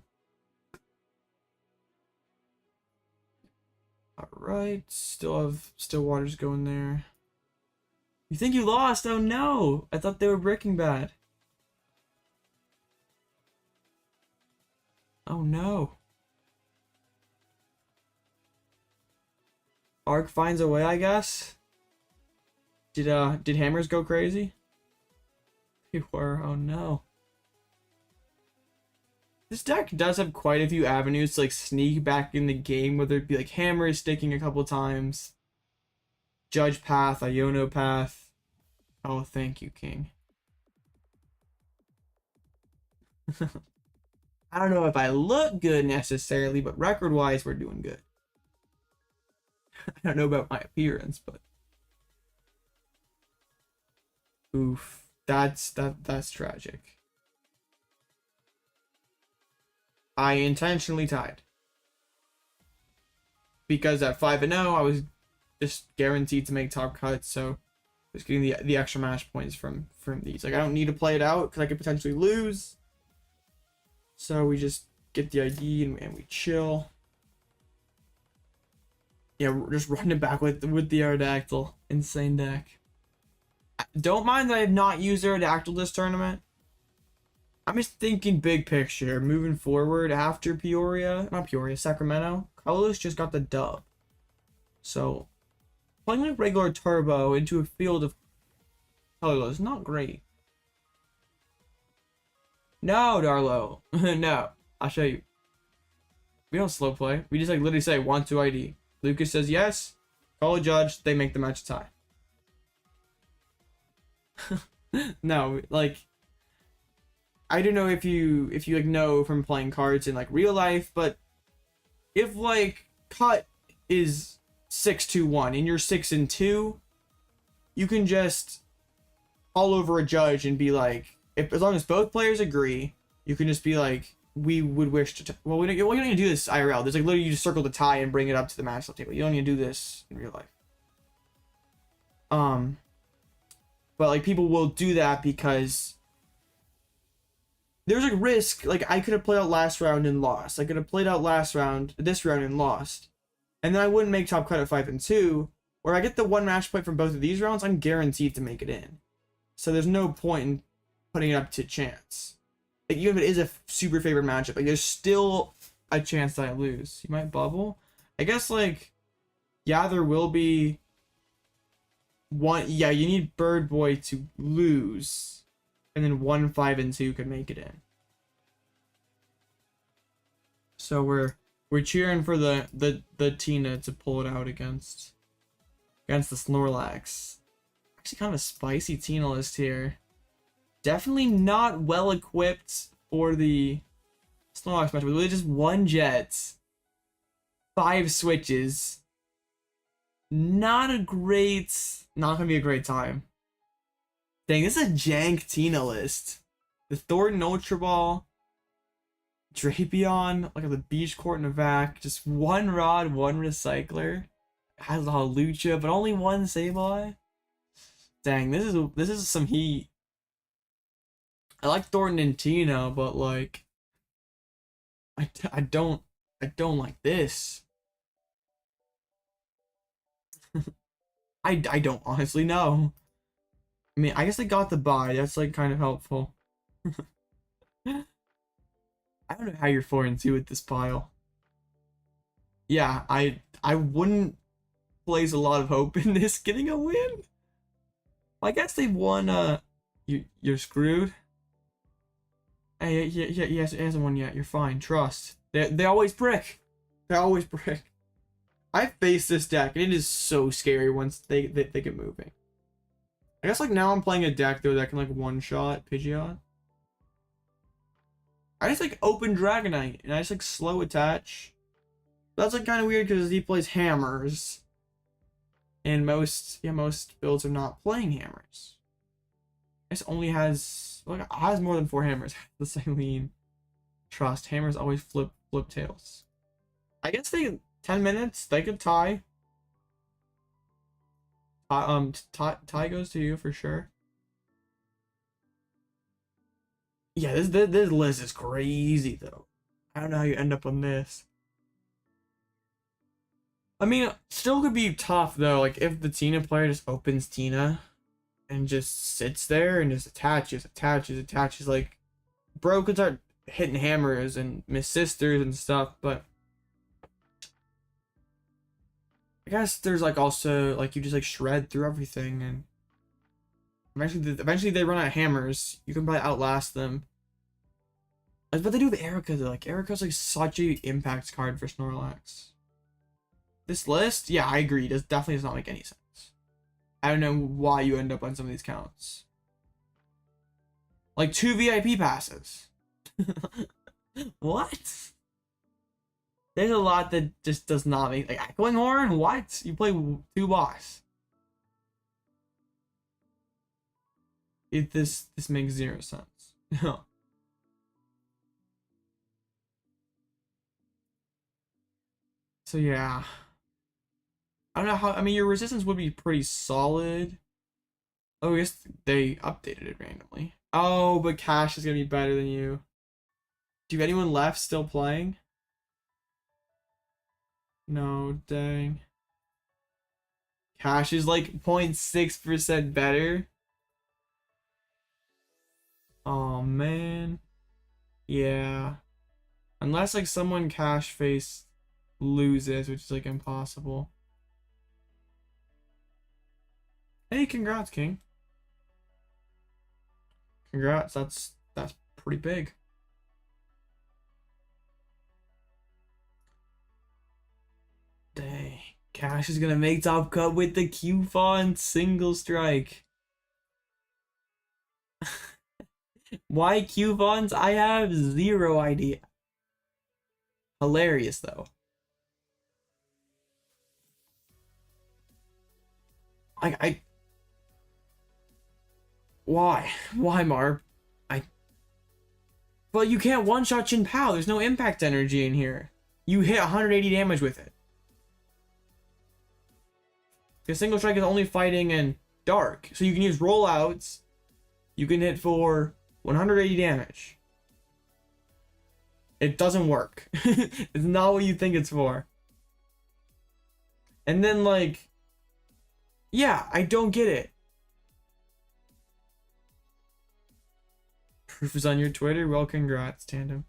Speaker 1: Alright, still have Stillwater's going there. You think you lost? Oh no! I thought they were Breaking Bad. Oh no. Arc finds a way, I guess. Did Hammers go crazy? They were. Oh no. This deck does have quite a few avenues to like sneak back in the game, whether it be like Hammers sticking a couple times, Judge Path, Iono Path. Oh, thank you, King. I don't know if I look good necessarily, but record-wise, we're doing good. I don't know about my appearance, but oof, that's tragic. I intentionally tied because at 5-0, I was just guaranteed to make top cuts, so I was getting the extra match points from these. Like I don't need to play it out because I could potentially lose. So we just get the ID and we chill. Yeah, we're just running it back with the Aerodactyl. Insane deck. Don't mind that I have not used Aerodactyl this tournament. I'm just thinking big picture. Moving forward after Sacramento. Colress just got the dub. So, playing like regular Turbo into a field of Colress is not great. No, Darlo. No. I'll show you. We don't slow play. We just like literally say 1-2 ID. Lucas says yes. Call a judge. They make the match a tie. No, like I don't know if you like know from playing cards in like real life, but if like cut is 6-2-1 and you're 6-2, you can just all over a judge and be like, as long as both players agree, you can just be like, we would wish to. Well, we don't need to do this IRL. There's like literally you just circle the tie and bring it up to the matchup table. You don't need to do this in real life. But like people will do that because there's like risk. Like I could have played out last round and lost. I could have played out this round and lost, and then I wouldn't make top cut at 5-2. Where I get the one match point from both of these rounds, I'm guaranteed to make it in. So there's no point in putting it up to chance. Like even if it is a super favorite matchup, like there's still a chance that I lose. You might bubble. I guess like, yeah, there will be one. Yeah, you need Bird Boy to lose, and then 1-5-2 could make it in. So we're cheering for the Tina to pull it out against the Snorlax. Actually, kind of a spicy Tina list here. Definitely not well equipped for the Snorlax match. Really just one jet, 5 switches. Not gonna be a great time. Dang, this is a jank Tina list. The Thornton Ultra Ball, Drapion, like the Beach Court and Vac, just one Rod, one Recycler. Has a Lucha, but only one Sableye. Dang, this is some heat. I like Thornton and Tina, but like I don't like this. I don't honestly know. I mean, I guess I got the buy. That's like kind of helpful. I don't know how you're 4-2 with this pile. Yeah, I wouldn't place a lot of hope in this getting a win. I guess they've won. You're screwed. Hey, he hasn't won yet. You're fine. Trust. They always brick. They always brick. I faced this deck, and it is so scary once they get moving. I guess like now I'm playing a deck though that can like one-shot Pidgeot. I just like open Dragonite, and I just like slow attach. That's like kind of weird because he plays hammers, and most builds are not playing hammers. This only has more than 4 hammers. The Saline. Trust. Hammers always flip tails. I guess 10 minutes they could tie. Tie goes to you for sure. Yeah, this list is crazy though. I don't know how you end up on this. I mean, still could be tough though. Like if the Tina player just opens Tina and just sits there and just attaches. Like, bro could start hitting hammers and miss sisters and stuff. But I guess there's like also like you just like shred through everything, and eventually they run out of hammers. You can probably outlast them. Like what they do with Erica though. Like Erica's like such a impact card for Snorlax. This list, yeah, I agree. This definitely does not make any sense. I don't know why you end up on some of these counts. Like 2 VIP passes. What? There's a lot that just does not make, like Echoing Horn. What? You play 2 boss. This makes 0 sense. No. So yeah. I don't know how. I mean, your resistance would be pretty solid. Oh, I guess they updated it randomly. Oh, but Cash is gonna be better than you. Do you have anyone left still playing? No, dang. Cash is like 0.6% better. Oh man. Yeah. Unless like someone Cash face loses, which is like impossible. Hey, congrats, King. Congrats, that's pretty big. Dang. Cash is gonna make top cut with the Q-Font single strike. Why Q-Fonts? I have 0 idea. Hilarious though. Why? Why, Marv? But you can't one-shot Chin Pao. There's no impact energy in here. You hit 180 damage with it. Because single strike is only fighting in dark. So you can use rollouts. You can hit for 180 damage. It doesn't work. It's not what you think it's for. And then like, yeah, I don't get it. Proof is on your Twitter. Well, congrats, Tandem.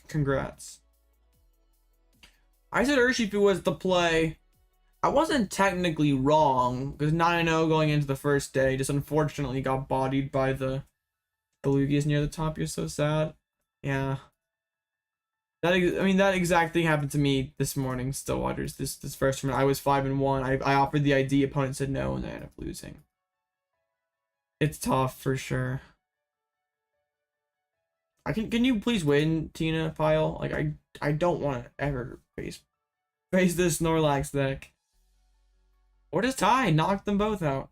Speaker 1: Congrats. I said Urshifu was the play. I wasn't technically wrong, because 9-0 going into the first day, just unfortunately got bodied by the Lugias near the top. You're so sad. Yeah. I mean, that exact thing happened to me this morning, Stillwaters. This first tournament, I was 5-1. I offered the ID, opponent said no, and I ended up losing. It's tough for sure. Can you please win, Tina Pyle? Like I don't want to ever face this Snorlax deck. Or just tie, knock them both out.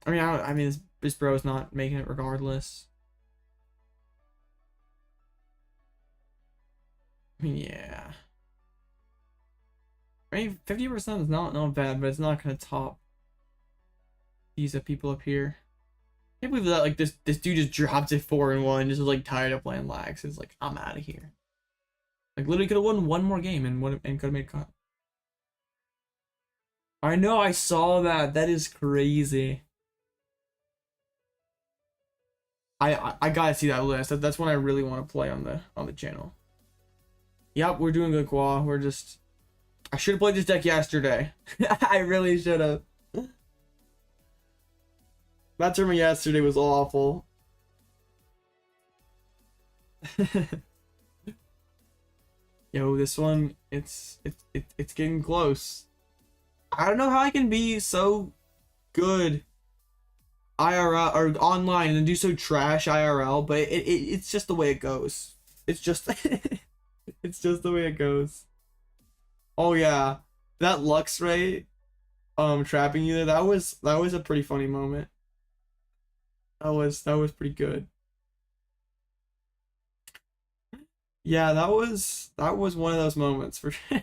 Speaker 1: I mean this bro's not making it regardless. I mean, yeah. I mean 50% is not bad, but it's not gonna top these people up here. I can't believe that like this dude just dropped it 4-1, just was like tired of playing lags. It's like, I'm out of here. Like literally could have won one more game and could have made cut. I know, I saw that. That is crazy. I gotta see that list. That's one I really want to play on the channel. Yep, we're doing good, Kwa. We're just, I should have played this deck yesterday. I really should have. That tournament yesterday was awful. Yo, this one, it's getting close. I don't know how I can be so good IRL or online and do so trash IRL, but it's just the way it goes. It's just it's just the way it goes. Oh yeah, that Lux Ray trapping you there, that was a pretty funny moment. That was pretty good. Yeah, that was one of those moments for sure.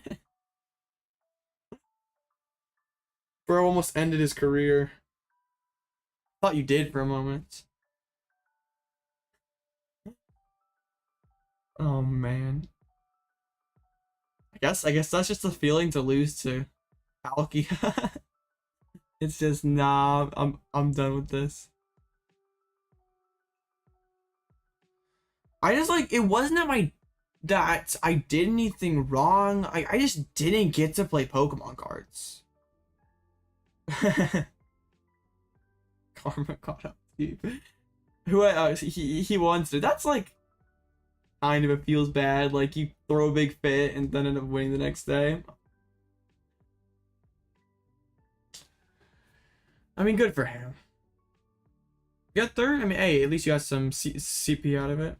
Speaker 1: Bro almost ended his career. Thought you did for a moment. Oh man. I guess that's just the feeling to lose to Palkia. It's just nah, I'm done with this. I just like it wasn't that I did anything wrong. I just didn't get to play Pokemon cards. Karma caught up to you. Who he wants to. That's like kind of, it feels bad. Like you throw a big fit and then end up winning the next day. I mean, good for him. Get third? I mean, hey, at least you got some CP out of it.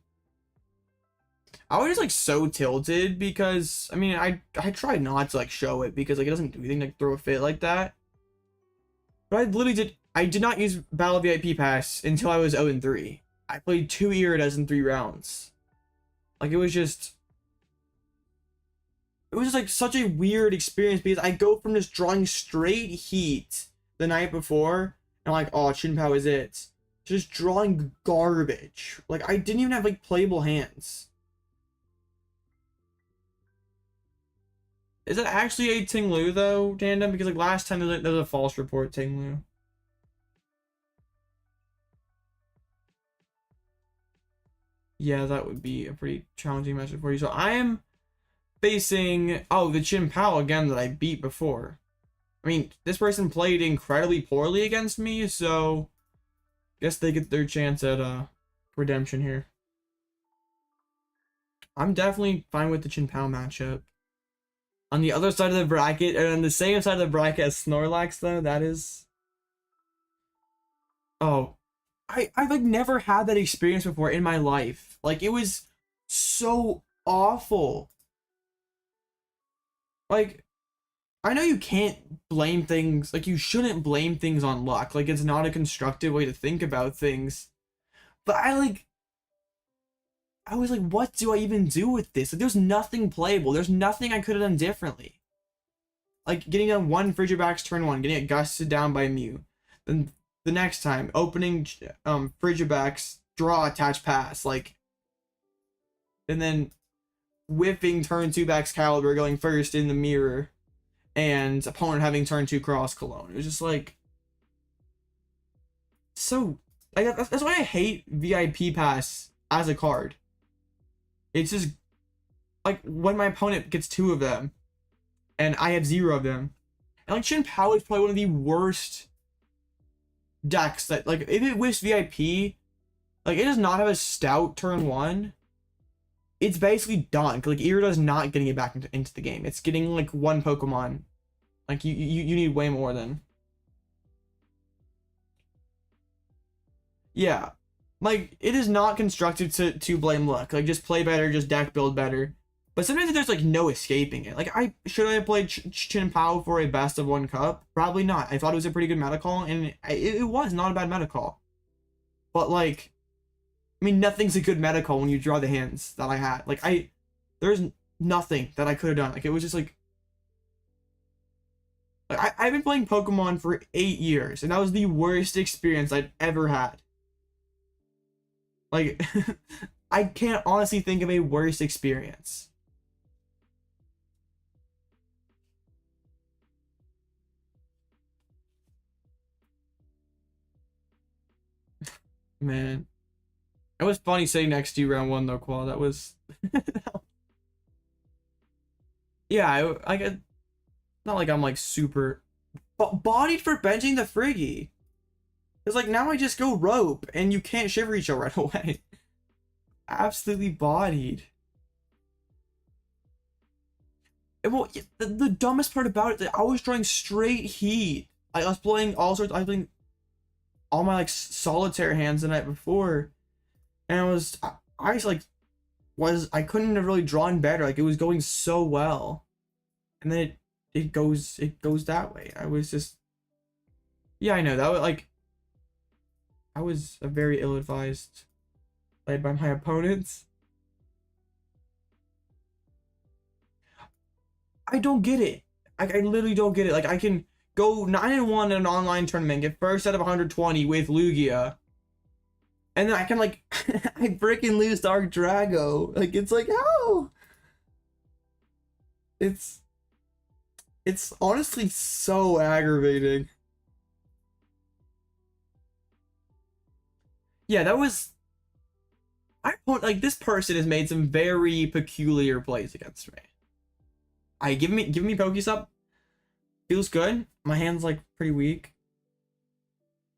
Speaker 1: I was just like so tilted because I mean I tried not to like show it because like it doesn't do anything to like, throw a fit like that. But I did not use Battle VIP Pass until I was 0-3. I played 2 Iridas in 3 rounds. Like it was just like such a weird experience because I go from just drawing straight heat the night before and I'm like, oh, Chinpao is it. Just drawing garbage. Like I didn't even have like playable hands. Is it actually a Tinglu though, Tandem? Because like last time there was a false report Tinglu. Yeah, that would be a pretty challenging matchup for you. So I am facing the Chinpao again that I beat before. I mean, this person played incredibly poorly against me, so guess they get their chance at redemption here. I'm definitely fine with the Chinpao matchup. On the other side of the bracket, and on the same side of the bracket as Snorlax, though, that is... Oh, I've like never had that experience before in my life. Like, it was so awful. Like, I know you can't blame things, like, you shouldn't blame things on luck. Like, it's not a constructive way to think about things. But I was like, what do I even do with this? Like, there's nothing playable. There's nothing I could have done differently. Like, getting down 1 Frigibax turn 1, getting it gusted down by Mew. Then the next time, opening Frigibax, draw, attach, pass. Like, and then whipping turn 2 Baxcalibur, going first in the mirror. And opponent having turn 2 Cross Cologne. It was just like... So... Like, that's why I hate VIP Pass as a card. It's just like when my opponent gets 2 of them and I have 0 of them. And like Chinpao is probably one of the worst decks that, like, if it whiffs VIP, like, it does not have a stout turn 1. It's basically done. Like, Irida's not getting it back into the game. It's getting like 1 Pokemon. Like you need way more than. Yeah. Like, it is not constructive to blame luck. Like, just play better, just deck build better. But sometimes there's, like, no escaping it. Like, should I have played Chinpao for a best of 1 cup? Probably not. I thought it was a pretty good meta call, and it was not a bad meta call. But, like, I mean, nothing's a good meta call when you draw the hands that I had. Like, there's nothing that I could have done. Like, it was just, like I've been playing Pokemon for 8 years, and that was the worst experience I've ever had. Like, I can't honestly think of a worse experience. Man. It was funny sitting next to you round 1 though, Qual. That was... Yeah, I get... Not like I'm like super... Bodied for benching the Friggy. It's like, now I just go rope, and you can't Shiver each other right away. Absolutely bodied. And well, the dumbest part about it, that I was drawing straight heat. I was playing all sorts, I was playing all my like solitaire hands the night before. And I just like, I couldn't have really drawn better. Like, it was going so well. And then it goes that way. I was just, yeah, I know, that was like, I was a very ill-advised played by my opponents. I don't get it. I literally don't get it. Like, I can go 9-1 in an online tournament, get first out of 120 with Lugia, and then I can, like, I freaking lose to Arc Drago. Like, it's like, how? It's honestly so aggravating. Yeah, that was like this person has made some very peculiar plays against me. Give me Pokestop. Feels good. My hand's like pretty weak.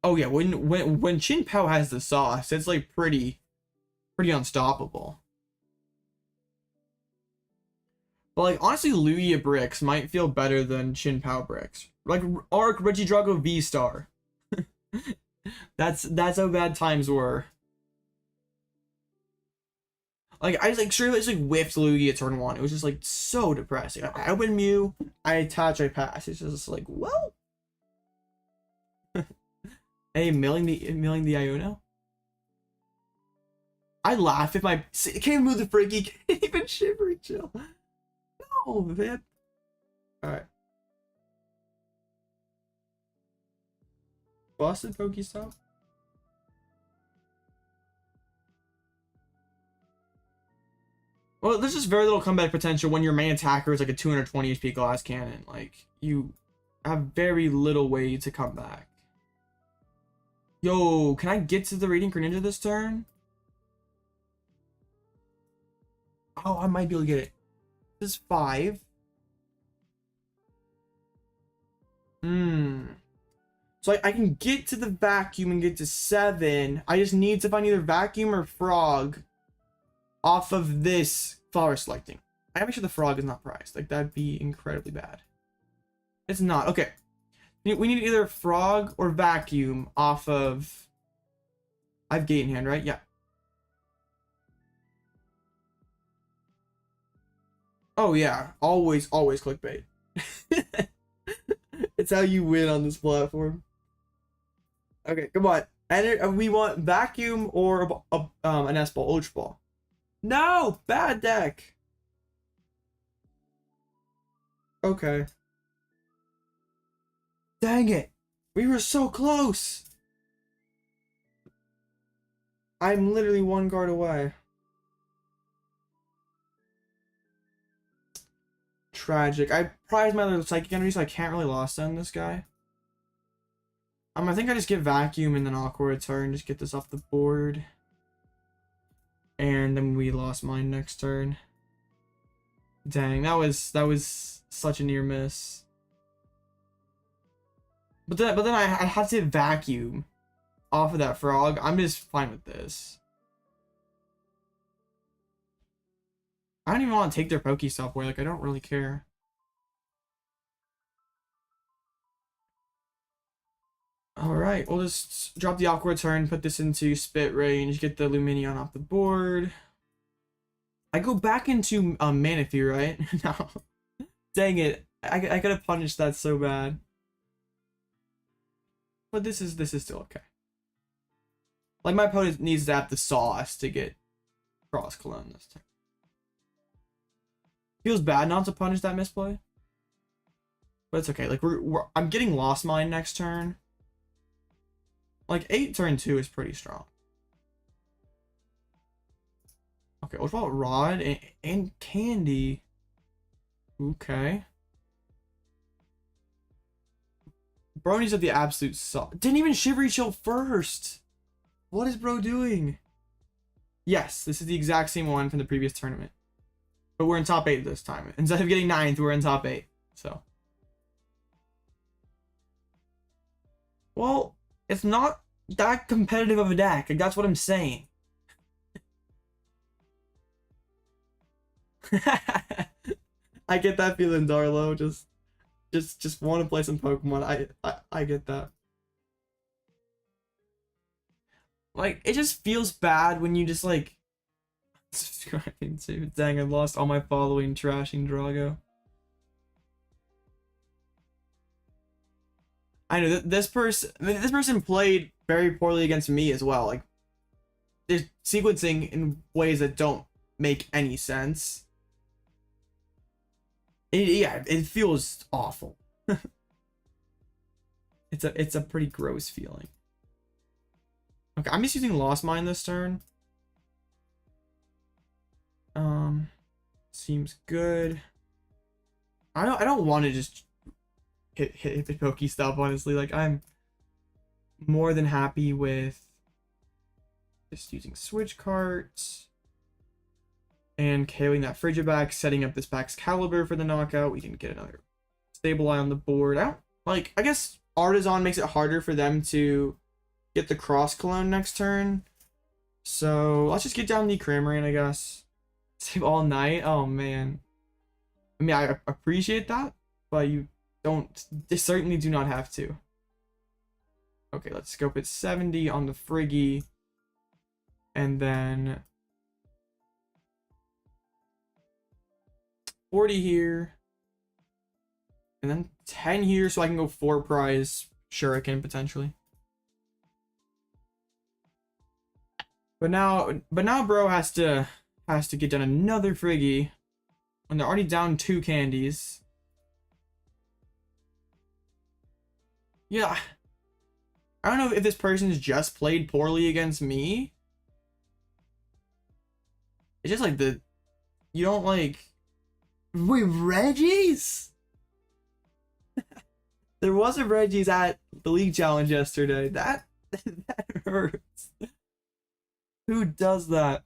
Speaker 1: Oh yeah, when Chin Pao has the sauce, it's like pretty unstoppable. But like honestly, Lugia bricks might feel better than Chin Pao bricks. Like Arc Regidrago V-Star. That's how bad times were. Like I just like sure just like whiffed Lugia turn 1. It was just like so depressing. I open Mew, I attach, I pass. It's just like, well. Hey, milling the Iono. I laugh if my can't move the freaky, can't even shiver chill. No, man. Alright. Busted Pokestop. Well, there's just very little comeback potential when your main attacker is like a 220 HP glass cannon. Like, you have very little way to come back. Yo, can I get to the Radiant Greninja this turn? Oh, I might be able to get it. This is 5. So I can get to the vacuum and get to 7. I just need to find either vacuum or frog off of this flower selecting. I make sure the frog is not prized. Like, that'd be incredibly bad. It's not. Okay. We need either frog or vacuum off of... I have gate in hand, right? Yeah. Oh, yeah. Always clickbait. It's how you win on this platform. Okay, come on. And we want vacuum or an S-Ball, Ultra Ball. No! Bad deck! Okay. Dang it! We were so close! I'm literally 1 card away. Tragic. I prized my other Psychic Energy, so I can't really lost on this guy. I think I just get Vacuum and then Awkward turn, just get this off the board. And then we lost mine next turn. Dang, that was such a near miss. But then I have to hit Vacuum off of that frog. I'm just fine with this. I don't even want to take their Pokestop away. Like, I don't really care. Alright, we'll just drop the Awkward turn, put this into spit range, get the Lumineon off the board. I go back into Manaphy, right? No. Dang it. I could have punished that so bad. But this is still okay. Like, my opponent needs to have the sauce to get Cross Clone this time. Feels bad not to punish that misplay. But it's okay. Like, I'm getting Lost Mine next turn. Like, 8 turn 2 is pretty strong. Okay, what about Rod and Candy? Okay. Brony's at the absolute didn't even Shivery Chill first. What is bro doing? Yes, this is the exact same one from the previous tournament. But we're in top 8 this time. Instead of getting 9th, we're in top 8. So. Well, it's not that competitive of a deck. Like, that's what I'm saying. I get that feeling, Darlo. Just want to play some Pokemon. I get that. Like, it just feels bad when you just like subscribing to. Dang, I lost all my following trashing Drago. I know that this person played very poorly against me as well. Like, they're sequencing in ways that don't make any sense. Yeah, it feels awful. It's a pretty gross feeling. Okay, I'm just using Lost Mine this turn. Seems good. I don't want to just hit the Pokestop, honestly. Like, I'm more than happy with just using Switch Cart and KOing that Frigiback, setting up this Baxcalibur for the knockout. We can get another Sableye on the board. I guess Artazon makes it harder for them to get the Cross Cologne next turn. So let's just get down the Cramorant, I guess. Save all night. Oh man. I mean, I appreciate that, but you certainly do not have to. Okay, let's scope it 70 on the Friggy. And then 40 here. And then 10 here, so I can go 4 prize Shuriken potentially. But now bro has to get down another Friggy when they're already down 2 candies. Yeah. I don't know if this person's just played poorly against me. It's just like you don't like... Wait, Reggie's? There was a Reggie's at the League Challenge yesterday. That hurts. Who does that?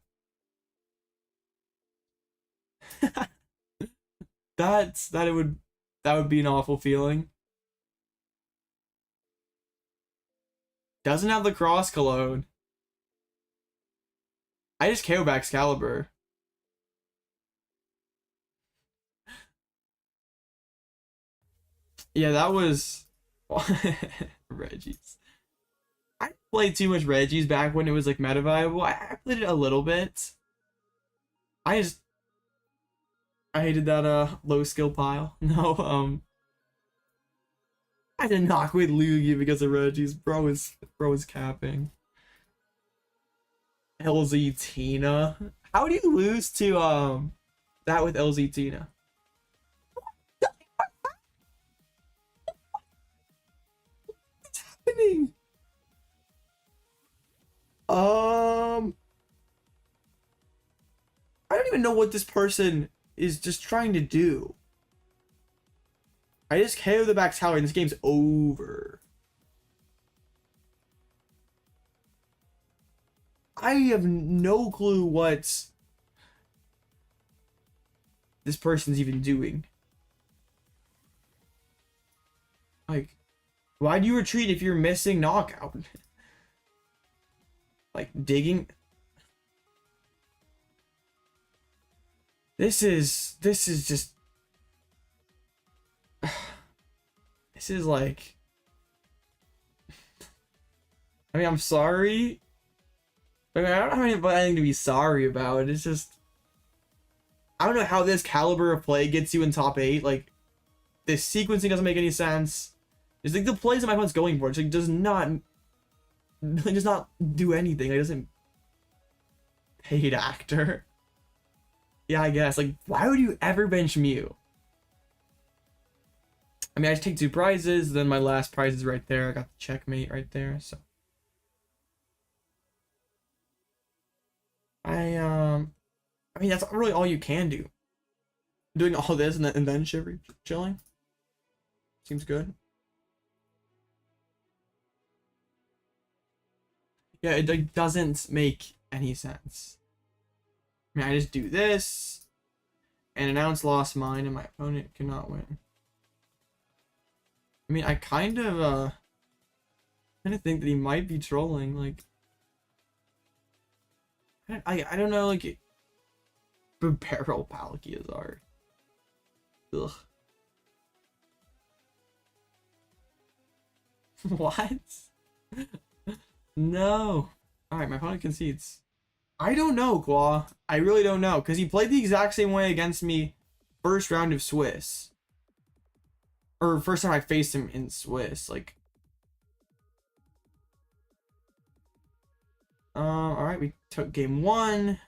Speaker 1: That would be an awful feeling. Doesn't have the Cross Cologne. I just KO Baxcalibur. Yeah, that was Reggie's. I played too much Reggie's back when it was like meta viable. I played it a little bit. I hated that low skill pile. No, I did not quit Lugia because of Reggie's. Bro is capping. LZ Tina. How do you lose to that with LZ Tina? What's happening? I don't even know what this person is just trying to do. I just KO the back tower and this game's over. I have no clue what this person's even doing. Like, why do you retreat if you're missing knockout? Like, digging. This is just... This is like... I mean, I'm sorry. I mean, I don't have anything to be sorry about. It's just... I don't know how this caliber of play gets you in top 8. Like, this sequencing doesn't make any sense. It's like the plays that my opponent's going for. It's like does not do anything. It doesn't... Paid actor. Yeah, I guess. Like, why would you ever bench Mew? I mean, I just take 2 prizes, then my last prize is right there. I got the checkmate right there, so. I mean, that's really all you can do. Doing all this and then chilling. Seems good. Yeah, it doesn't make any sense. I mean, I just do this and announce lost mine and my opponent cannot win. I mean, I kind of think that he might be trolling. Like, I don't know, like, barrel Pal PSR. Ugh. What? No. Alright, my opponent concedes. I don't know, Claw. I really don't know, because he played the exact same way against me first round of Swiss. Or first time I faced him in Swiss. Like, alright, we took game 1.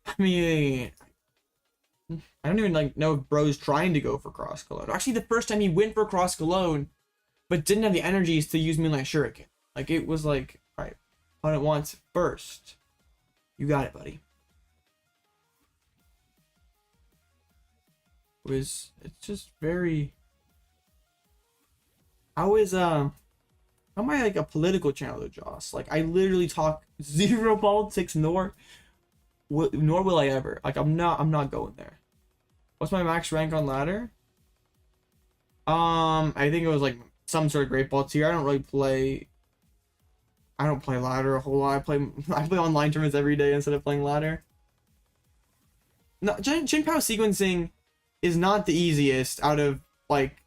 Speaker 1: I mean, I don't even like know if bro's trying to go for Cross Cologne. Actually, the first time he went for Cross Cologne, but didn't have the energies to use Moonlight Shuriken. Like, it was like, alright, opponent wants first. You got it, buddy. it's just very. How am I like a political channel to Joss? Like I literally talk zero politics, nor will I ever. Like I'm not going there. What's my max rank on ladder? I think it was like some sort of great ball tier. I don't play ladder a whole lot. I play online tournaments every day instead of playing ladder. No, Jinpao sequencing is not the easiest out of like.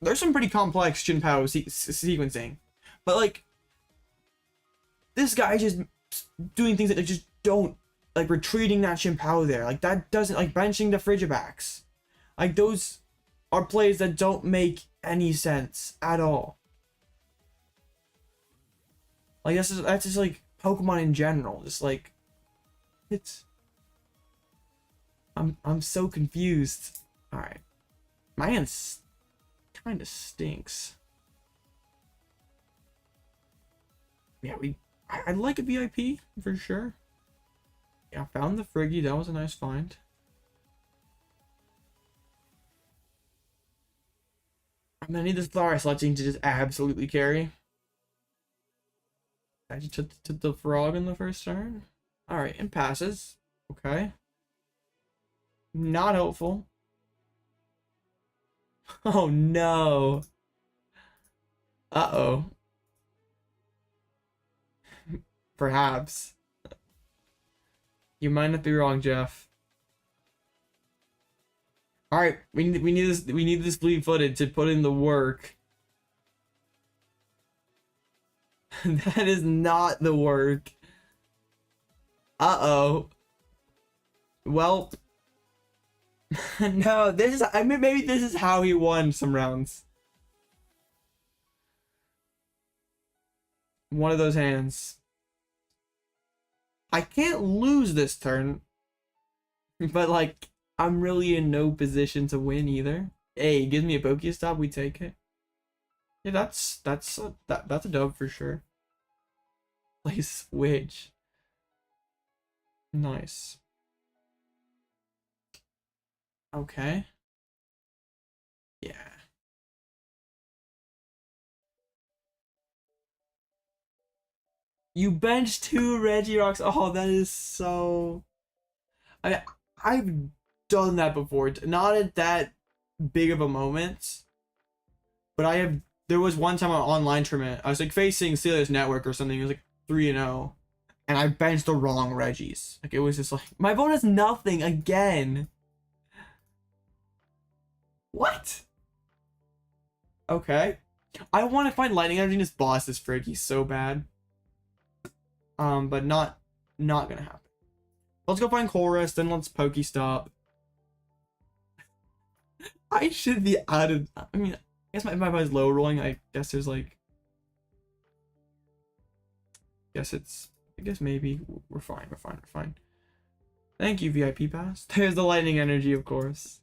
Speaker 1: There's some pretty complex Jinpao sequencing, but like this guy just doing things that just don't like retreating that Jinpao there. Like that doesn't like benching the Frigibax. Like those are plays that don't make any sense at all. Like that's just like Pokemon in general. Just like it's I'm so confused. Alright. My hand's kinda stinks. Yeah, I'd like a VIP for sure. Yeah, I found the Friggy, that was a nice find. I'm gonna need this flower sledging to just absolutely carry. I just took the frog in the first turn. Alright, and passes. Okay. Not helpful. Oh no. Uh-oh. Perhaps. You might not be wrong, Jeff. Alright, we need this fleet-footed to put in the work. That is not the work. Uh-oh. Well, no, I mean maybe this is how he won some rounds. One of those hands. I can't lose this turn, but like I'm really in no position to win either. Hey, gives me a Pokestop, we take it. Yeah, that's a dub for sure. Play Switch. Nice. Okay. Yeah. You bench 2 Regirox. Oh, that is so. I've done that before. Not at that big of a moment, but I have. There was one time on an online tournament. I was like facing Steelers Network or something. It was like 3-0, and I benched the wrong Reggies. Like it was just like my opponent has nothing again. What? Okay. I want to find Lightning Energy and just boss this Friggy so bad. But not gonna happen. Let's go find Colress, then let's Pokestop. I should be out of. I mean, I guess my is low rolling. I guess there's like. I guess maybe we're fine. We're fine. Thank you, VIP Pass. There's the Lightning Energy, of course.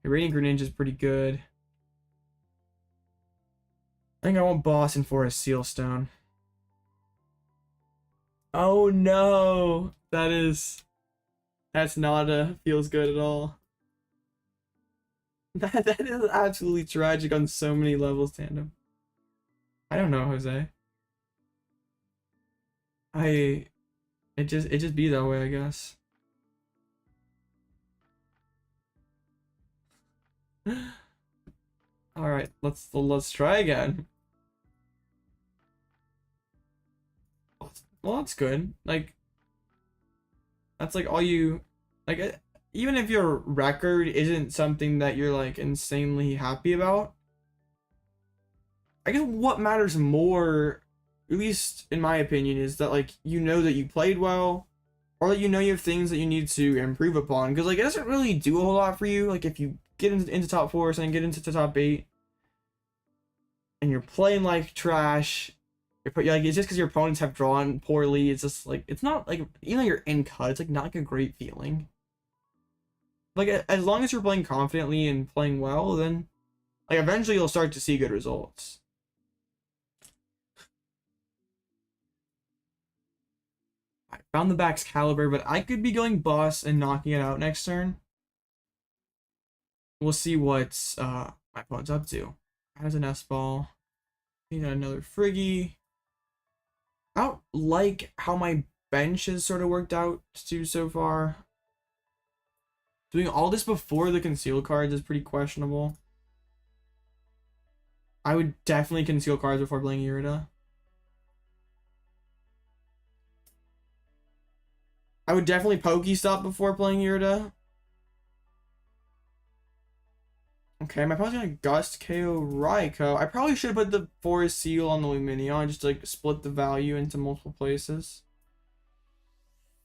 Speaker 1: Radiant Greninja is pretty good. I think I want Boston for a Seal Stone. Oh no, that's not feels good at all. That is absolutely tragic on so many levels, Tandem. I don't know, Jose. It just be that way, I guess. All right, let's try again. Well, that's good. Like, that's like all you like. Even if your record isn't something that you're like insanely happy about, I guess what matters more, at least in my opinion, is that like you know that you played well, or that you know you have things that you need to improve upon. Because like it doesn't really do a whole lot for you. Like if you get into top 4 or something, get into the top 8, and you're playing like trash. Like it's just because your opponents have drawn poorly. It's just like it's not like even though you're in cut, it's like not like a great feeling. Like as long as you're playing confidently and playing well, then like eventually you'll start to see good results. I found the Baxcalibur, but I could be going boss and knocking it out next turn. we'll see what my opponent's up to. Has an S-ball. He got another Friggy. I don't like how my bench has sort of worked out too so far. Doing all this before the conceal cards is pretty questionable. I would definitely conceal cards before playing Irida. I would definitely Pokestop before playing Irida. Okay, my opponent's gonna Gust KO Raikou. I probably should have put the Forest Seal on the Lumineon, just to, like, split the value into multiple places.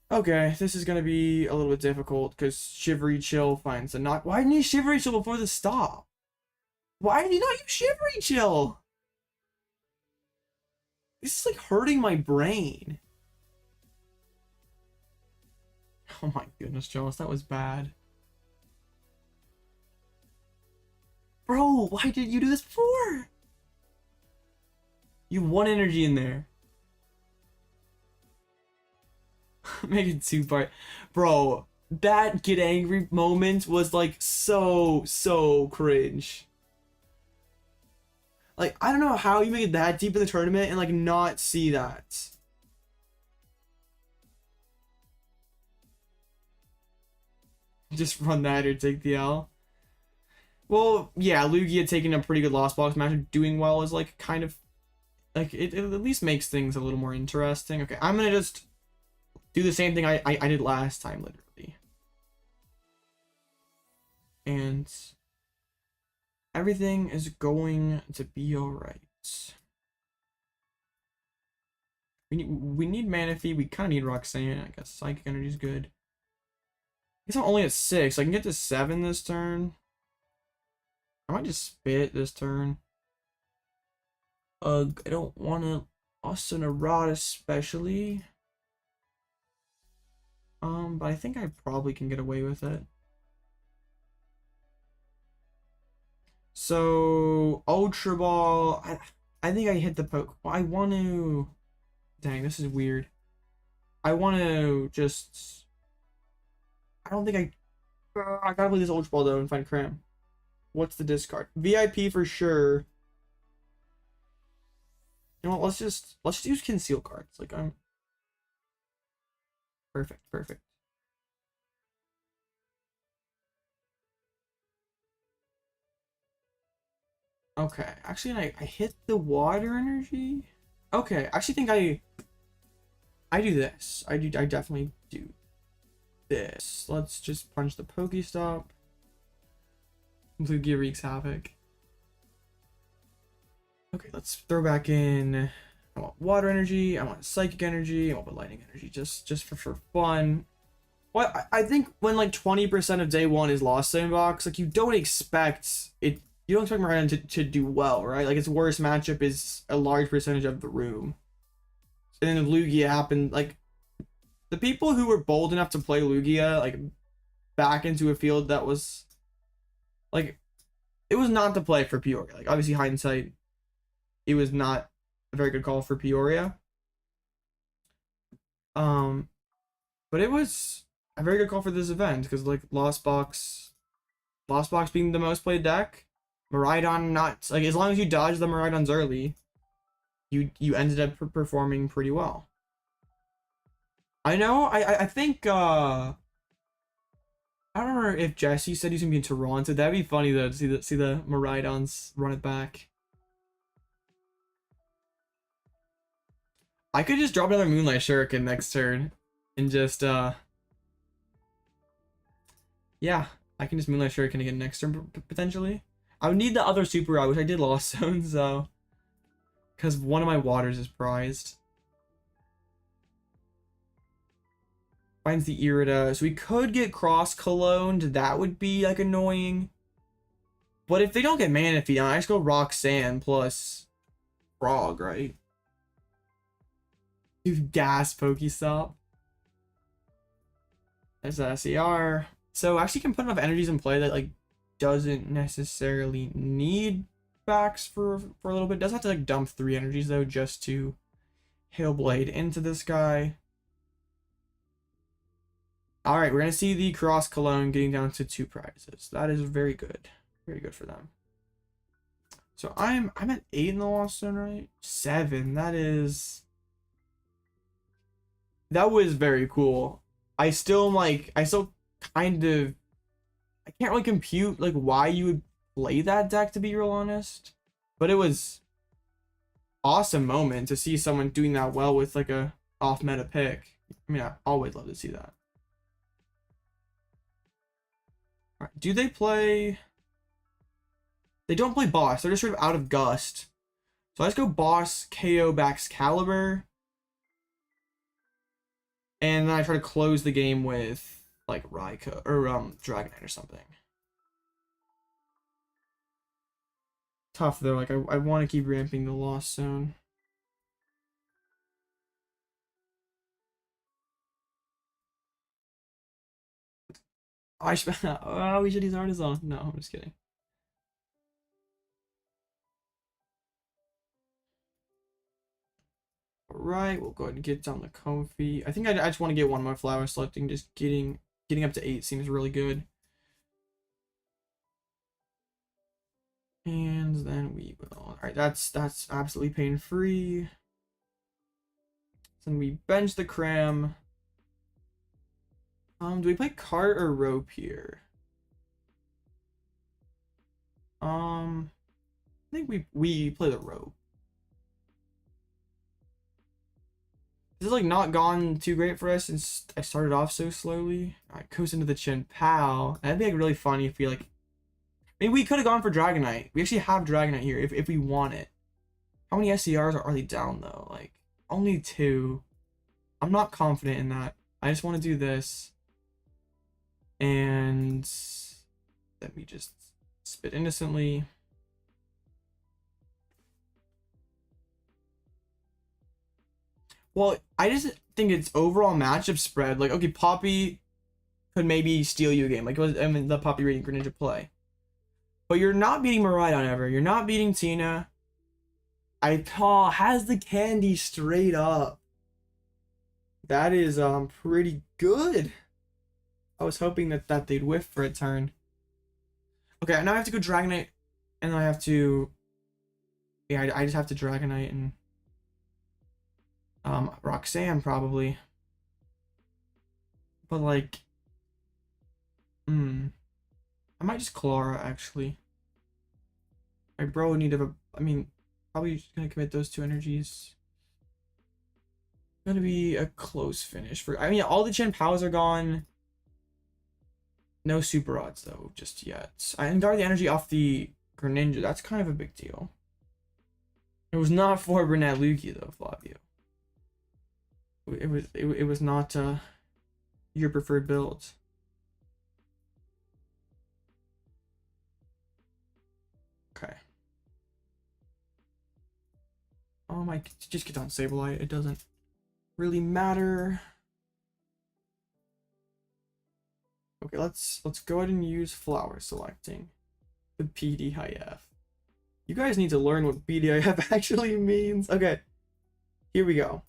Speaker 1: Okay, this is gonna be a little bit difficult because Shivery Chill finds a knock. Why didn't you Shivery Chill before the stop? Why did you not use Shivery Chill? This is like hurting my brain. Oh my goodness, Jonas, that was bad. Bro, why did you do this before? You have 1 energy in there. Make it 2-part. Bro, that get angry moment was like so cringe. Like, I don't know how you make it that deep in the tournament and like not see that. Just run that or take the L. Well, yeah, Lugia taking a pretty good Lost Box match, doing well is like kind of like it at least makes things a little more interesting. Okay, I'm gonna just do the same thing I did last time, literally. And everything is going to be alright. We need Manaphy, we kind of need Roxanne, I guess. Psychic Energy is good. I guess I'm only at 6, so I can get to 7 this turn. I might just spit this turn. I don't want to Austin a Rod especially. But I think I probably can get away with it. So Ultra Ball, I think I hit the poke. I want to. Dang, this is weird. I want to just. I don't think I gotta play this Ultra Ball though and find Cram. What's the discard? VIP for sure. You know what? Let's just use conceal cards. Like I'm perfect. Okay, actually, I hit the water energy. Okay, I actually think I do this. I definitely do this. Let's just punch the Pokestop. Lugia wreaks havoc. Okay, let's throw back in. I want water energy. I want psychic energy. I want lightning energy. Just for fun. What I think when like 20% of day 1 is Lost Zone box, like you don't expect it. You don't expect Mirage to do well, right? Like its worst matchup is a large percentage of the room. And then Lugia happened. Like the people who were bold enough to play Lugia like back into a field that was like it was not to play for Peoria. Like obviously hindsight, it was not a very good call for Peoria. But it was a very good call for this event because like Lost Box being the most played deck, Miraidon not like as long as you dodge the Miraidons early, you ended up performing pretty well. I know. I think I don't remember if Jesse said he's gonna be in Toronto. That'd be funny though to see the Miraidons run it back. I could just drop another Moonlight Shuriken next turn and just yeah, I can just Moonlight Shuriken again next turn potentially. I would need the other Super Rod, which I did Lost Zone, so because one of my waters is prized. Finds the Irida, so we could get cross Cologned. That would be like annoying. But if they don't get Manaphy, I just go Roxanne plus Frog, right? You gas Pokestop. There's a SER. So actually can put enough energies in play that like doesn't necessarily need backs for a little bit. Does have to like dump 3 energies though just to Hailblade into this guy. All right, we're gonna see the Cross Cologne getting down to 2 prizes. That is very good for them. So I'm at 8 in the Lost Zone, right? 7. That was very cool. I still kind of, I can't really compute like why you would play that deck, to be real honest, but it was awesome moment to see someone doing that well with like a off meta pick. I mean, I always love to see that. All right, do they play? They don't play boss. They're just sort of out of gust. So let's go boss, KO, Baxcalibur. And then I try to close the game with like Raikou or Dragonite or something. Tough though, like I want to keep ramping the Lost Zone. Oh, we should use Artazon. No, I'm just kidding. Alright, we'll go ahead and get down the Comfey. I think I just want to get one more flower selecting. Just getting up to 8 seems really good. And then we will. Alright, that's absolutely pain-free. Then we bench the Cram. Do we play Cart or Rope here? I think we play the Rope. This is like not gone too great for us since I started off so slowly. Alright, goes into the Chin Pal. That'd be like really funny if we like. Maybe we could have gone for Dragonite. We actually have Dragonite here if we want it. How many SCRs are they down though? Like only 2. I'm not confident in that. I just want to do this. And let me just spit innocently. Well, I just think it's overall matchup spread. Like, okay, Poppy could maybe steal you a game. Like, I mean, the Poppy Radiant Greninja play. But you're not beating Miraidon ever. You're not beating Tina. Has the candy straight up. That is pretty good. I was hoping that they'd whiff for a turn. Okay, now I have to go Dragonite, and then I have to. Yeah, I just have to Dragonite and Roxanne probably. But like, I might just Klara actually. My bro would need to. I mean, probably just gonna commit those 2 energies. Gonna be a close finish for. I mean, all the Chen Pows are gone. No super odds though, just yet. I guard the energy off the Greninja. That's kind of a big deal. It was not for Burnett Lugia though, Flavio. It was not your preferred build. Okay. I just get on Sableye. It doesn't really matter. Okay, let's go ahead and use flower selecting the BDIF. You guys need to learn what BDIF actually means. Okay, here we go.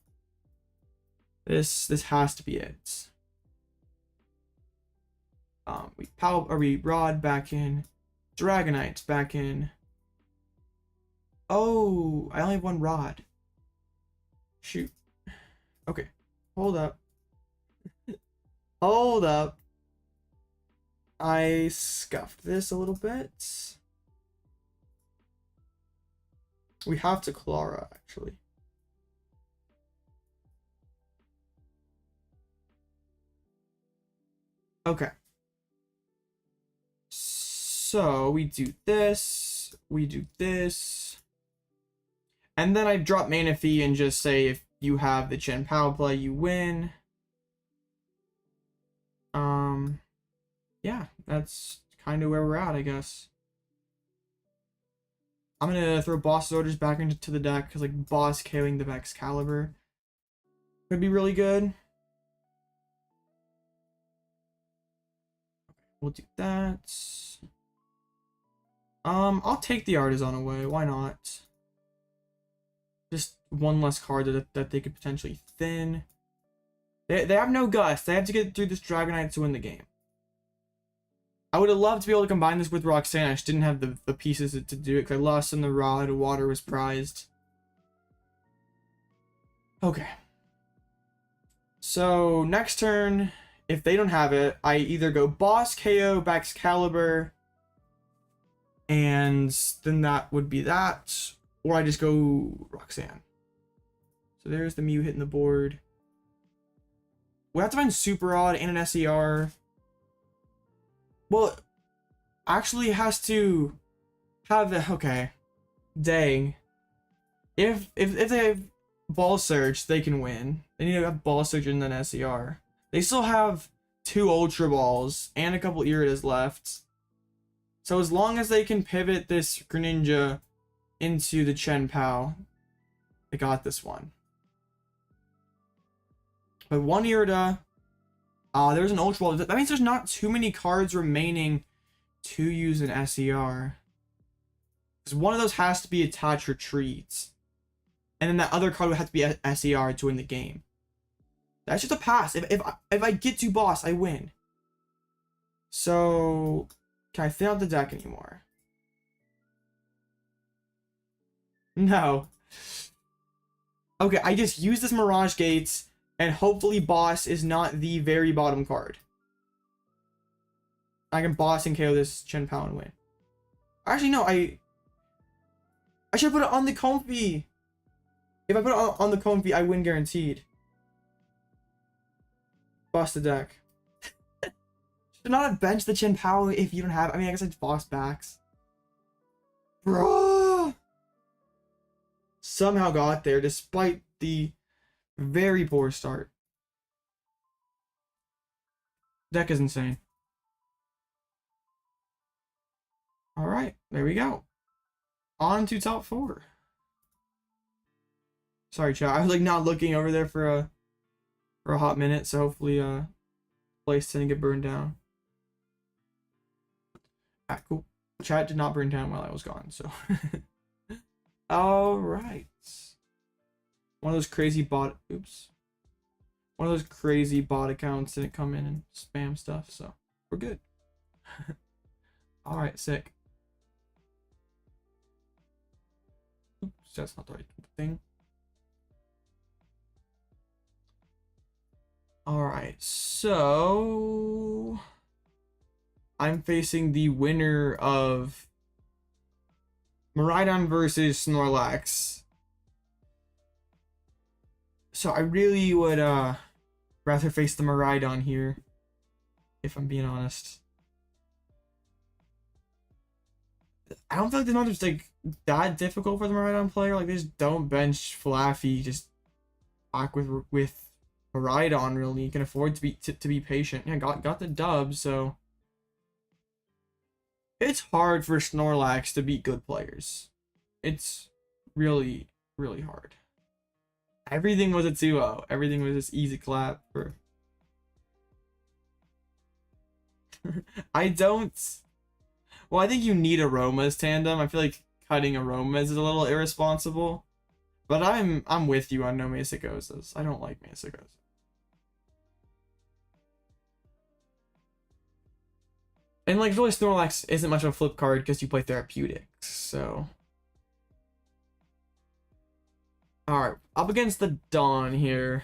Speaker 1: This has to be it. We Rod back in, Dragonite's back in. Oh, I only have 1 Rod. Shoot. Okay, hold up. Hold up. I scuffed this a little bit. We have to Klara, actually. Okay. So we do this, and then I drop Manaphy and just say if you have the Chen Pao play, you win. Yeah, that's kind of where we're at, I guess. I'm gonna throw Boss's Orders back into the deck because like Boss KOing the Baxcalibur could be really good. We'll do that. I'll take the Artazon away. Why not? Just 1 less card that they could potentially thin. They have no gust. They have to get through this Dragonite to win the game. I would have loved to be able to combine this with Roxanne. I just didn't have the pieces to do it because I lost in the rod. Water was prized. Okay. So next turn, if they don't have it, I either go Boss, KO, Baxcalibur, and then that would be that, or I just go Roxanne. So there's the Mew hitting the board. We have to find Super Odd and an SER. Well, actually it has to have the, okay, dang. If they have Ball Surge, they can win. They need to have Ball Surge and then SER. They still have 2 Ultra Balls and a couple Iridas left. So as long as they can pivot this Greninja into the Chen-Pao, they got this one. But 1 Irida. There's an Ultra Ball. That means there's not too many cards remaining to use an SER. Because one of those has to be Attach Retreats. And then that other card would have to be a SER to win the game. That's just a pass. If I get to boss, I win. So, can I thin out the deck anymore? No. Okay, I just use this Mirage Gates, and hopefully boss is not the very bottom card. I can boss and KO this Chen-Pao and win. Actually, no, I should put it on the Comfey. If I put it on the Comfey, I win guaranteed. Boss the deck. Should not have benched the Chen-Pao if you don't have. I mean, I guess it's boss backs. Bruh! Somehow got there despite the very poor start. Deck is insane. Alright, there we go. On to top 4. Sorry, chat. I was like not looking over there for a hot minute, so hopefully place didn't get burned down. Ah, cool. Chat did not burn down while I was gone, so alright. One of those crazy bot One of those crazy bot accounts didn't come in and spam stuff, so we're good. Alright, sick. Oops, that's not the right thing. Alright, so I'm facing the winner of Miraidon versus Snorlax. So I really would rather face the Miraidon here, if I'm being honest. I don't feel like the matchup's like that difficult for the Miraidon player. Like they just don't bench Flaffy, just back with Miraidon. Really, you can afford to be patient. Yeah, got the dub. So it's hard for Snorlax to beat good players. It's really hard. Everything was a 2-0. Everything was just easy clap for. I don't. Well, I think you need Aroma's tandem. I feel like cutting Aroma's is a little irresponsible. But I'm with you on no Mesicosas. I don't like Mesicosas. And like really Snorlax isn't much of a flip card because you play Therapeutics, so. Alright, up against the Dawn here.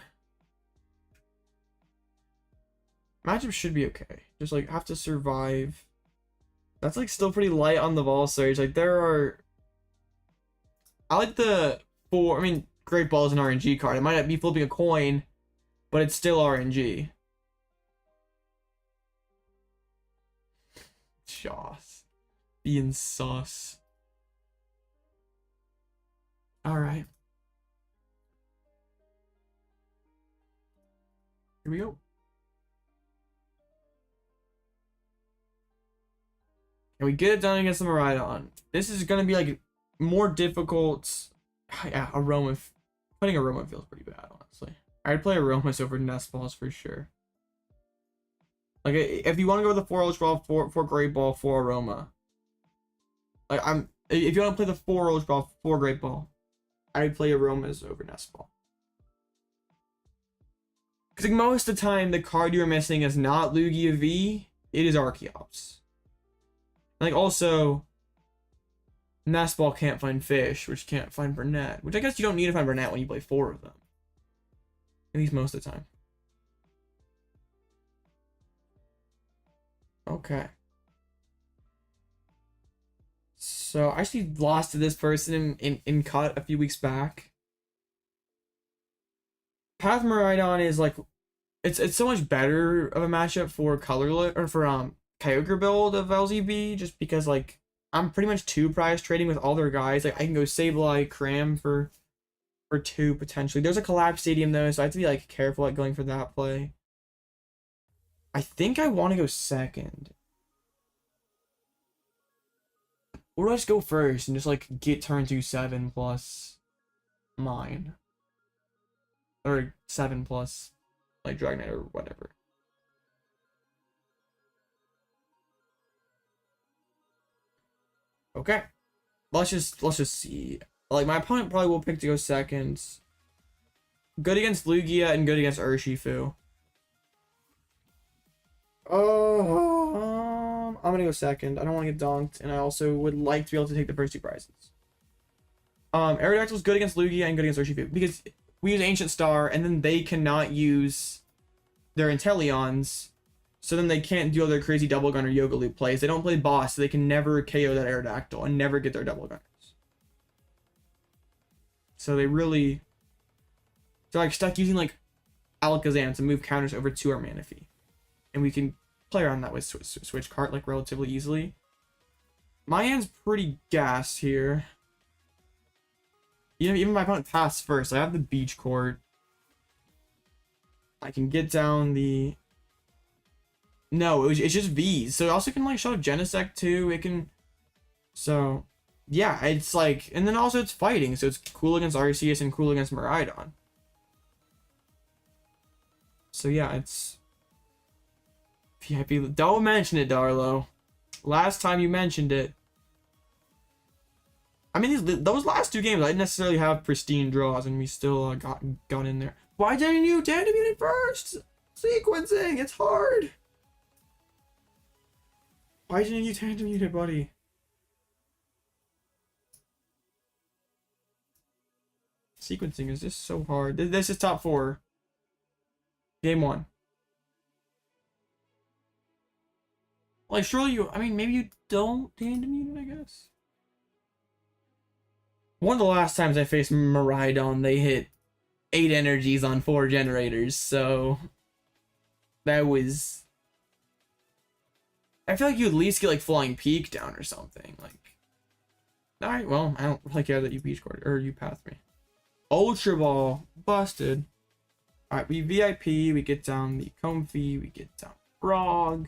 Speaker 1: Matchup should be okay. Just like have to survive. That's like still pretty light on the ball surge. Like there are. I like the 4. I mean, Great Ball is an RNG card. It might not be flipping a coin, but it's still RNG. Joss. Being sus. Alright. Here we go. And we get it done against the Miraidon. This is going to be like more difficult. Yeah, Aroma. Putting Aroma feels pretty bad, honestly. I'd play Aromas over Nest Balls for sure. Like, if you want to go with the 4 Ultra Ball, 4 Great Ball, 4 Aroma. Like, if you want to play the 4 Ultra Ball, 4 Great Ball, I'd play Aromas over Nest Ball. Because like, most of the time, the card you're missing is not Lugia V, it is Archeops. Like, also, Nest Ball can't find Fish, which can't find Burnett. Which I guess you don't need to find Burnett when you play 4 of them. At least most of the time. Okay. So, I actually lost to this person in cut a few weeks back. Path Miraidon is like, it's so much better of a matchup for colorless, or for Kyogre build of LZB, just because like I'm pretty much 2 prize trading with all their guys. Like I can go Sableye, Cram for 2 potentially. There's a collapse stadium though, so I have to be like careful at going for that play. I think I want to go second. Or do I just go first and just like get turn 2 7 plus mine? Or 7 plus like Dragonite or whatever. Okay. Let's just see. Like my opponent probably will pick to go second. Good against Lugia and good against Urshifu. I'm gonna go second. I don't want to get donked, and I also would like to be able to take the first 2 prizes. Aerodactyl is good against Lugia and good against Urshifu because we use Ancient Star, and then they cannot use their Inteleons, so then they can't do all their crazy double gun or yoga loop plays. They don't play boss, so they can never KO that Aerodactyl and never get their double gunners. So they really, they're like stuck using like Alakazam to move counters over to our Manaphy, and we can play around that with Switch Cart like relatively easily. My hand's pretty gas here. Even my opponent passed first. I have the Beach Court. I can get down the... No, it's just V's. So it also can like shut up Genesect too. It can... So, yeah, it's like... And then also it's fighting. So it's cool against Arceus and cool against Miraidon. So yeah, it's... VIP. Don't mention it, Darlo. Last time you mentioned it. I mean, those last 2 games, I didn't necessarily have pristine draws, and we still got in there. Why didn't you tandem unit first? Sequencing, it's hard. Why didn't you tandem unit, buddy? Sequencing is just so hard. This is top 4. Game 1. Like, surely you... I mean, maybe you don't tandem unit, I guess. One of the last times I faced Miraidon, they hit 8 energies on 4 generators, so... That was... I feel like you at least get, like, Flying Peak down or something, like... Alright, well, I don't really care that you Beach Court, or you Path me. Ultra Ball, busted. Alright, we VIP, we get down the Comfey, we get down Frog.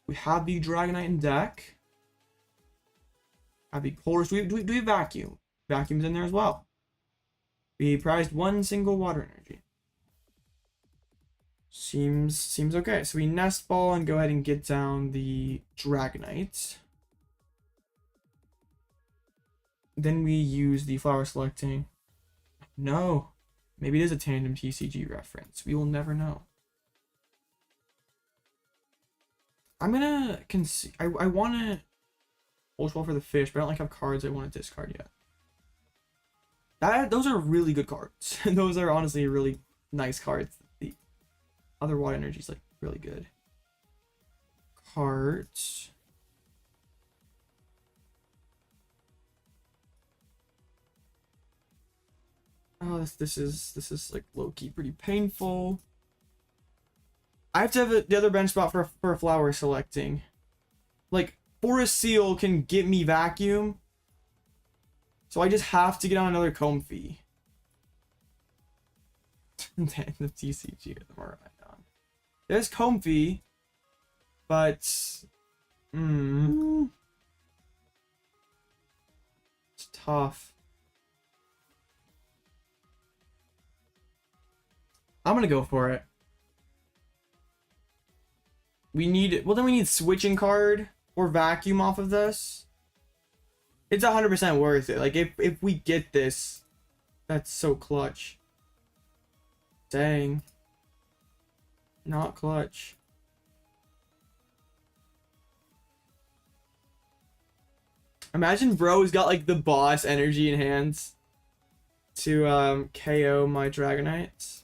Speaker 1: We have the Dragonite in deck. Have the Colress. Do we Vacuum? Vacuum's in there as well. We prized 1 single water energy. Seems okay. So we Nest Ball and go ahead and get down the Dragonite. Then we use the Flower Selecting. No. Maybe it is a tandem TCG reference. We will never know. I'm gonna I wanna Ultra Ball for the fish, but I don't like have cards I want to discard yet. Those are really good cards. Those are honestly really nice cards. The other water energy is like really good. Cards. Oh, this is like low-key pretty painful. I have to have the other bench spot for flower selecting. Like, Forest Seal can get me Vacuum. So I just have to get on another Comfey. And then the TCG with the Miraidon. There's Comfey. But... It's tough. I'm gonna go for it. We need... Well, then we need Switching Card or Vacuum off of this. It's 100% worth it. Like, if we get this, that's so clutch. Dang. Not clutch. Imagine bro's got like the boss energy in hands to KO my Dragonites.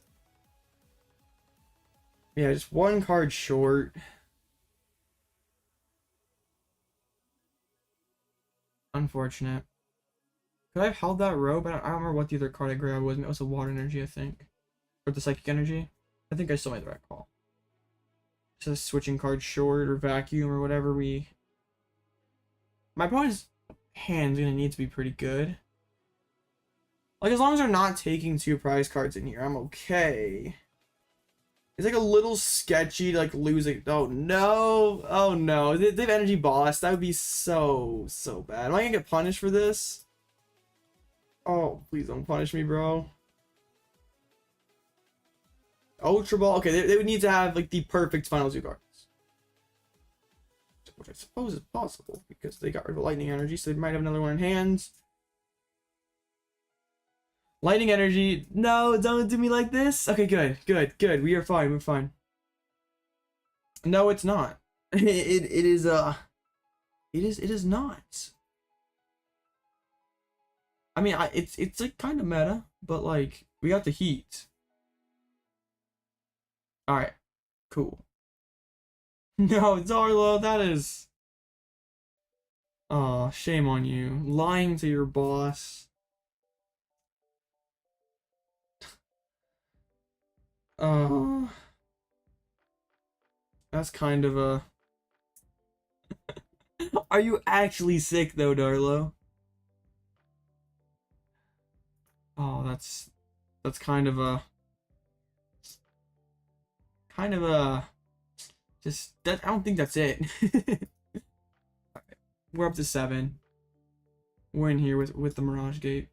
Speaker 1: Yeah, just one card short. Unfortunate. Could I have held that rope? I don't remember what the other card I grabbed was. It was a water energy, I think. Or the psychic energy. I think I still made the right call. Just switching card short or vacuum or whatever we... My opponent's hand's gonna need to be pretty good. Like, as long as they're not taking 2 prize cards in here, I'm okay. It's like a little sketchy to like lose it. Oh no. Oh no. They have energy boss. That would be so bad. Am I gonna get punished for this? Oh, please don't punish me, bro. Ultra Ball. Okay, they would need to have like the perfect final 2 cards. Which I suppose is possible because they got rid of lightning energy, so they might have another one in hands. Lightning energy. No, don't do me like this. Okay, good. We are fine. We're fine. No, it's not. It is not. I mean, it's like kind of meta, but like we got the heat. All right, cool. No, Darlo, that is. Oh, shame on you, lying to your boss. Oh, that's kind of a... Are you actually sick though, Darlo? Oh, that's kind of a just that. I don't think that's it. We're up to 7. We're in here with the Mirage Gate.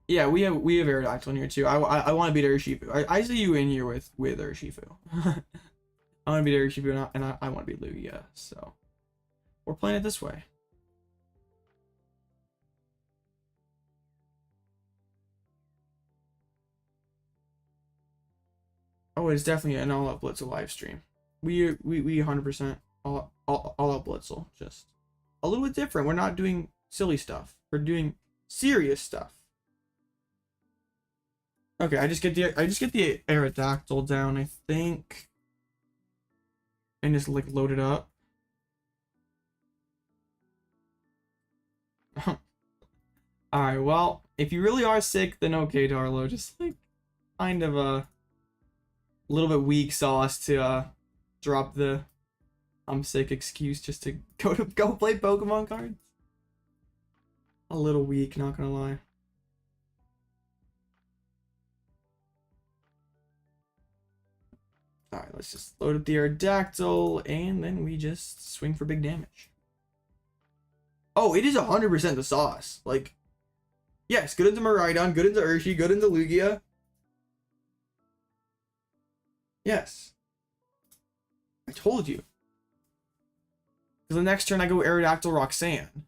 Speaker 1: Yeah, we have Aerodactyl in here too. I want to beat Urshifu. I see you in here with Urshifu. I want to beat Urshifu and I want to beat Lugia. So we're playing it this way. Oh, it's definitely an Alloutblitzle live stream. We 100% Alloutblitzle. Just a little bit different. We're not doing silly stuff. We're doing serious stuff. Okay, I just get the Aerodactyl down, I think, and just like load it up. All right, well, if you really are sick, then okay, Darlo, just like kind of a little bit weak sauce to drop the I'm sick excuse just to go play Pokemon cards. A little weak, not gonna lie. Alright, let's just load up the Aerodactyl, and then we just swing for big damage. Oh, it is 100% the sauce. Like, yes, good into Miraidon, good into Urshi, good into Lugia. Yes. I told you. Because the next turn I go Aerodactyl Roxanne.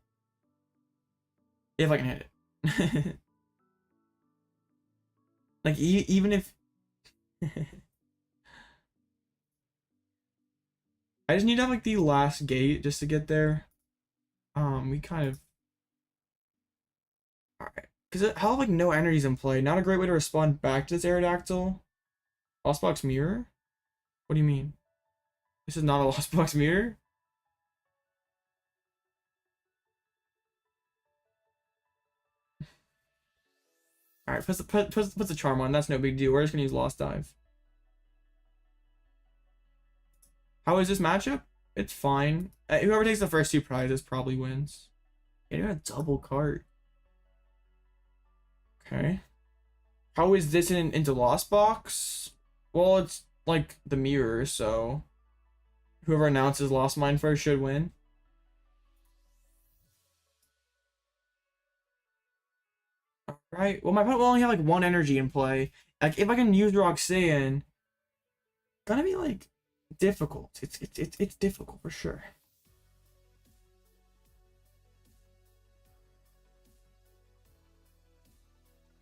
Speaker 1: If I can hit it. Like, even if... I just need to have like the last gate just to get there. We kind of... Alright. Because how like no energies in play. Not a great way to respond back to this Aerodactyl. Lost Box Mirror? What do you mean? This is not a Lost Box Mirror? Alright, puts the charm on. That's no big deal. We're just gonna use Lost Dive. How is this matchup? It's fine. Whoever takes the first 2 prizes probably wins. Yeah, you got a double cart. Okay. How is this into Lost Box? Well, it's like the mirror, so whoever announces Lost Mine first should win. Alright. Well, my opponent will only have like 1 energy in play. Like, if I can use Roxanne, gonna be like difficult. It's difficult for sure.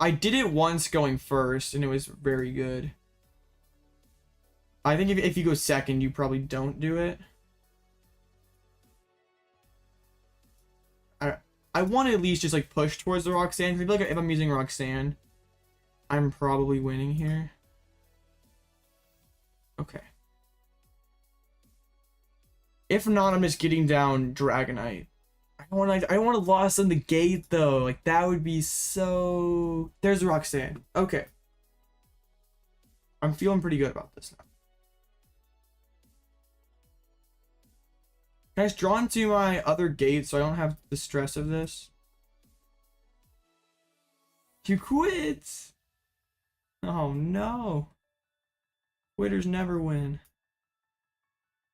Speaker 1: I did it once going first, and it was very good. I think if you go second, you probably don't do it. I want to at least just like push towards the Roxanne. I feel like if I'm using Roxanne, I'm probably winning here. Okay. If not, I'm just getting down Dragonite. I don't want to lost on the gate though. Like that would be so. There's Roxanne. Okay. I'm feeling pretty good about this now. Guys, draw into my other gate so I don't have the stress of this. You quit. Oh no. Quitters never win.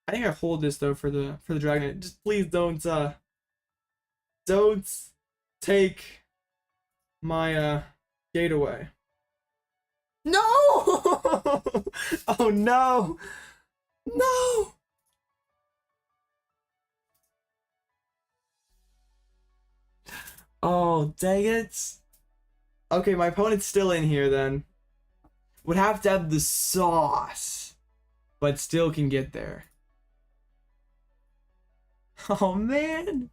Speaker 1: I think I hold this though for the Dragon. Just please don't take my gate away. No! Oh no! No! Oh, dang it. Okay, my opponent's still in here then. Would have to have the sauce, but still can get there. Oh man.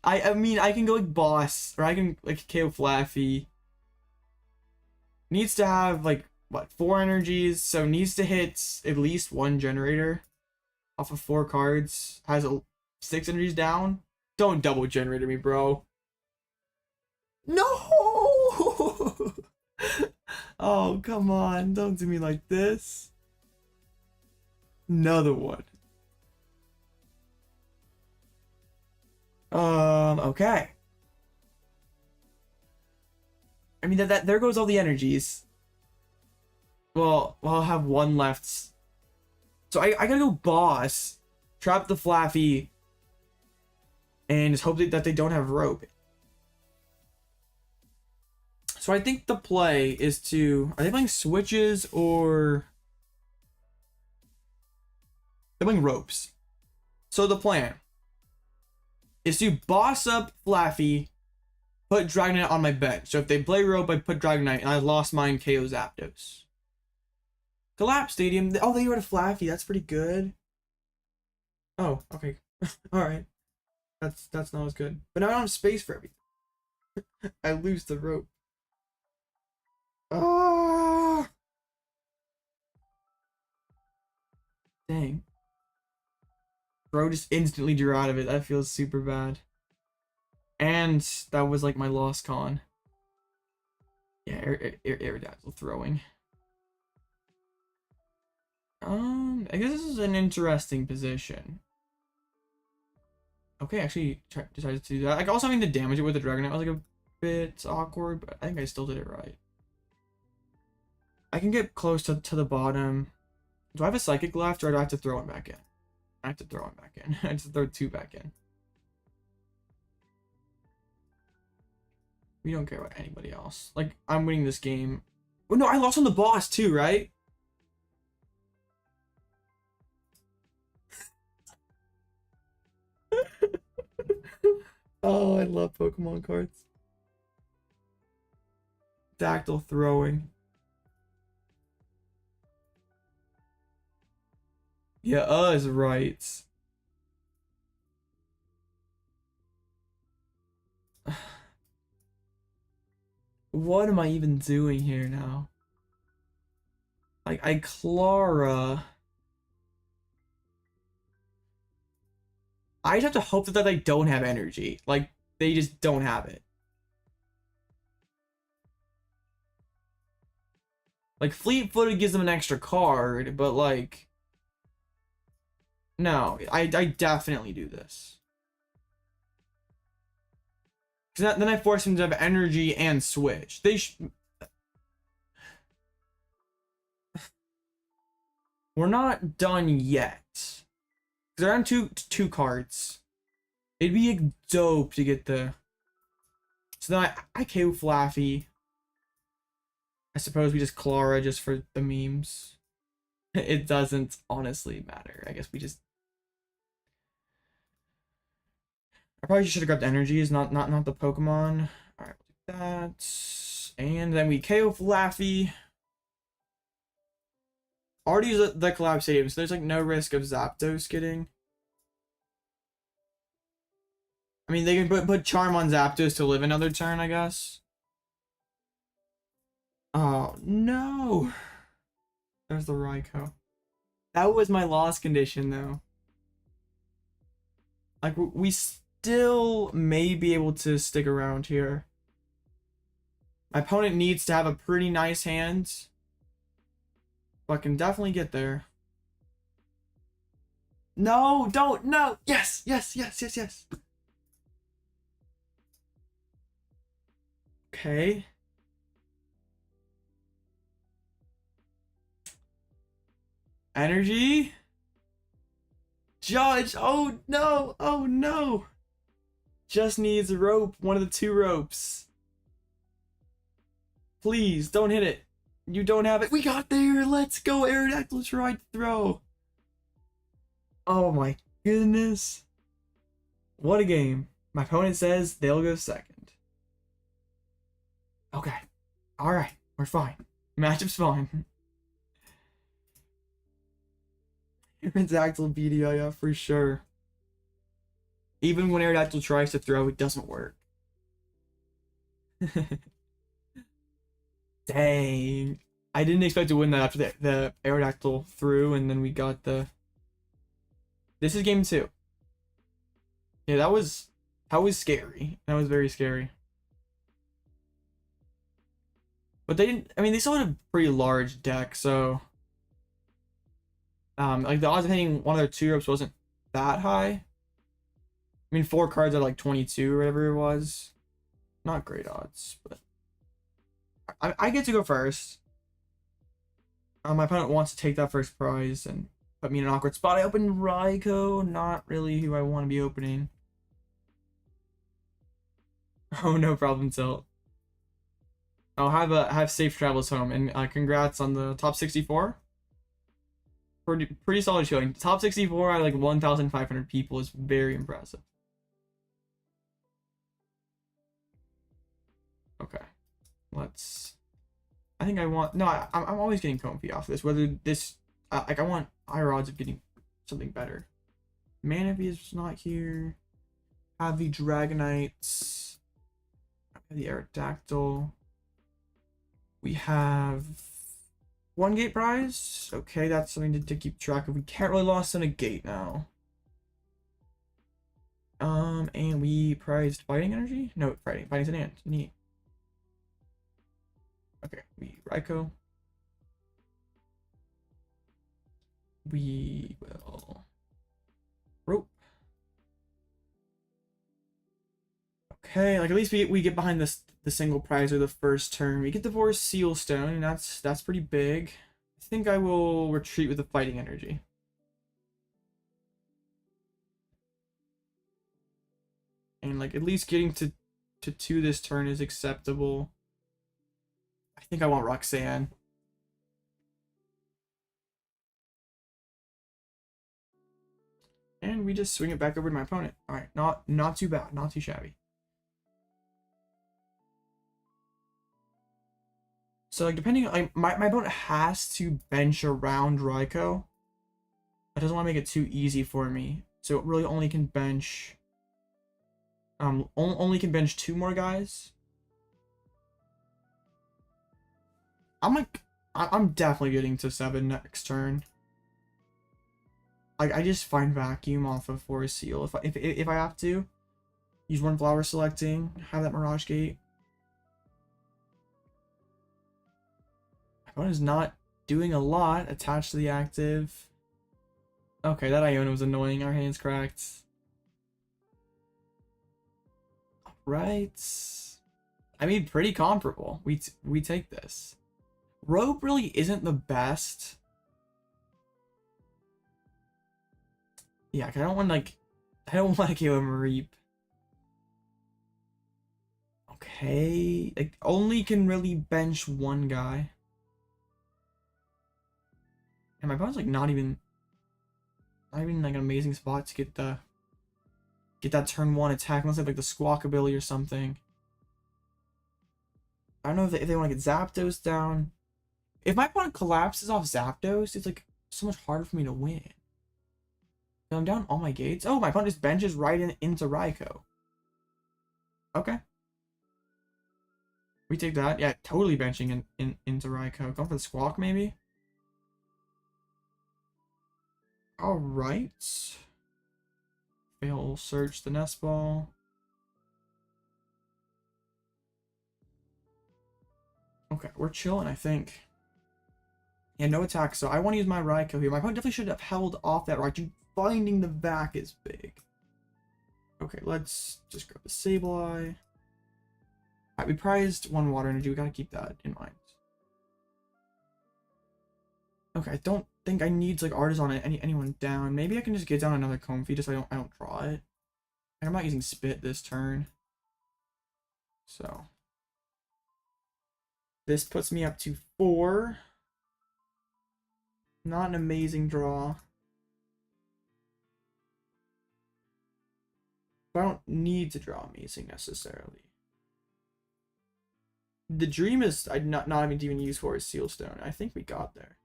Speaker 1: I mean, I can go like boss, or I can like KO Flaffy. Needs to have like what, 4 energies, so needs to hit at least 1 generator off of 4 cards. Has 6 energies down. Don't double generator me, bro. No. Oh, come on. Don't do me like this. Another one. Okay. I mean, that there goes all the energies. Well, I'll have 1 left. So I gotta go boss, trap the Flaffy, and just hope that they don't have rope. So I think the play is to... Are they playing switches or... They're playing ropes. So the plan is to boss up Flaffy, put Dragonite on my bench. So if they play rope, I put Dragonite, and I lost mine, KO Zapdos. Collapse Stadium. Oh, they were a Flaffy. That's pretty good. Oh, okay. Alright. That's not as good. But now I don't have space for everything. I lose the rope. Ah! Dang. Bro just instantly drew out of it. That feels super bad. And that was like my lost con. Yeah, Aerodactyl throwing. I guess this is an interesting position. Okay, actually decided to do that. Like also having to damage it with the Dragonite was like a bit awkward, but I think I still did it right. I can get close to the bottom. Do I have a Psychic left, or do I have to throw him back in? I have to throw him back in. I just throw 2 back in. We don't care about anybody else. Like, I'm winning this game. Oh no, I lost on the boss too, right? Oh, I love Pokemon cards. Dactyl throwing. Yeah, is right. What am I even doing here now? Like, I Klara. I just have to hope that they don't have energy. Like, they just don't have it. Like, Fleet Footed gives them an extra card, but like... No, I definitely do this. Because then I force them to have energy and switch. They We're not done yet. They're on two cards. It'd be like, dope to get the... So then I KO Flaffy. I suppose we just Klara just for the memes. It doesn't honestly matter. I guess we just... I probably should have grabbed energies, not the Pokemon. Alright, that. And then we KO Flaffy. Already used the collab stadium, so there's like no risk of Zapdos getting. I mean, they can put Charm on Zapdos to live another turn, I guess. Oh, no. There's the Raikou. That was my loss condition, though. Like, we still may be able to stick around here. My opponent needs to have a pretty nice hand. But can definitely get there. No, don't, no. Yes, yes, yes, yes, yes. Okay. Energy. Judge. Oh no. Oh no. Just needs a rope. One of the two ropes. Please don't hit it. You don't have it. We got there. Let's go. Aerodactyl tried to throw. Oh my goodness. What a game. My opponent says they'll go second. Okay. Alright. We're fine. Matchup's fine. Aerodactyl BDI, yeah, for sure. Even when Aerodactyl tries to throw, it doesn't work. Dang. I didn't expect to win that after the Aerodactyl threw, and then we got the... This is game 2. Yeah, that was scary. That was very scary. But they didn't... I mean, they still had a pretty large deck, so... like, the odds of hitting one of their 2 ropes wasn't that high. I mean, 4 cards out of, like, 22 or whatever it was. Not great odds, but... I get to go first. My opponent wants to take that first prize and put me in an awkward spot. I opened Raikou, not really who I want to be opening. Oh, no problem, Tilt. I'll have safe travels home, and congrats on the top 64. Pretty solid showing. Top 64 out of like 1,500 people is very impressive. Okay, let's. I think I want. No, I'm always getting Comfey off this. Whether this, like, I want higher odds of getting something better. Manaphy is not here. Have the Dragonites. The Aerodactyl. We have 1 gate prize. Okay, that's something to keep track of. We can't really lose on a gate now. And we prized fighting energy? No, fighting's an ant. Neat. Okay, we Raikou. We will rope. Okay, like at least we get behind this the single prize or the first turn. We get the Force Seal Stone, and that's pretty big. I think I will retreat with the fighting energy. And like at least getting to 2 this turn is acceptable. I think I want Roxanne. And we just swing it back over to my opponent. Alright, not too bad, not too shabby. So like depending on like my opponent has to bench around Raikou. It doesn't want to make it too easy for me. So it really only can bench only can bench 2 more guys. I'm definitely getting to 7 next turn. Like I just find vacuum off of Force Seal if I have to. Use 1 flower selecting, have that Mirage Gate. My opponent is not doing a lot attached to the active. Okay, that Iona was annoying. Our hands cracked. Right. I mean, pretty comparable. We take this. Rope really isn't the best. Yeah, 'cause I don't want to kill him Reap. Okay, like only can really bench 1 guy. And my opponent's like not even like an amazing spot to get that turn 1 attack unless they have like the Squawk ability or something. 'Cause, like, I don't want to I don't know if they want to get Zapdos down. If my opponent collapses off Zapdos, it's like so much harder for me to win. I'm down all my gates. Oh, my opponent just benches right into Raikou. Okay. We take that. Yeah, totally benching into Raikou. Going for the Squawk, maybe? Alright. Fail search the nest ball. Okay, we're chilling, I think. Yeah, no attack, so I want to use my Raikou here. My opponent definitely should have held off that Raikou. Finding the back is big. Okay, let's just grab the Sableye. Alright, we prized 1 water energy. We gotta keep that in mind. Okay, I don't think I need like Artazon anyone down. Maybe I can just get down another Comfey just so I don't draw it. I'm not using Spit this turn. So this puts me up to 4. Not an amazing draw. But I don't need to draw amazing necessarily. The dream is I'd not having to even use for is Sealstone. I think we got there.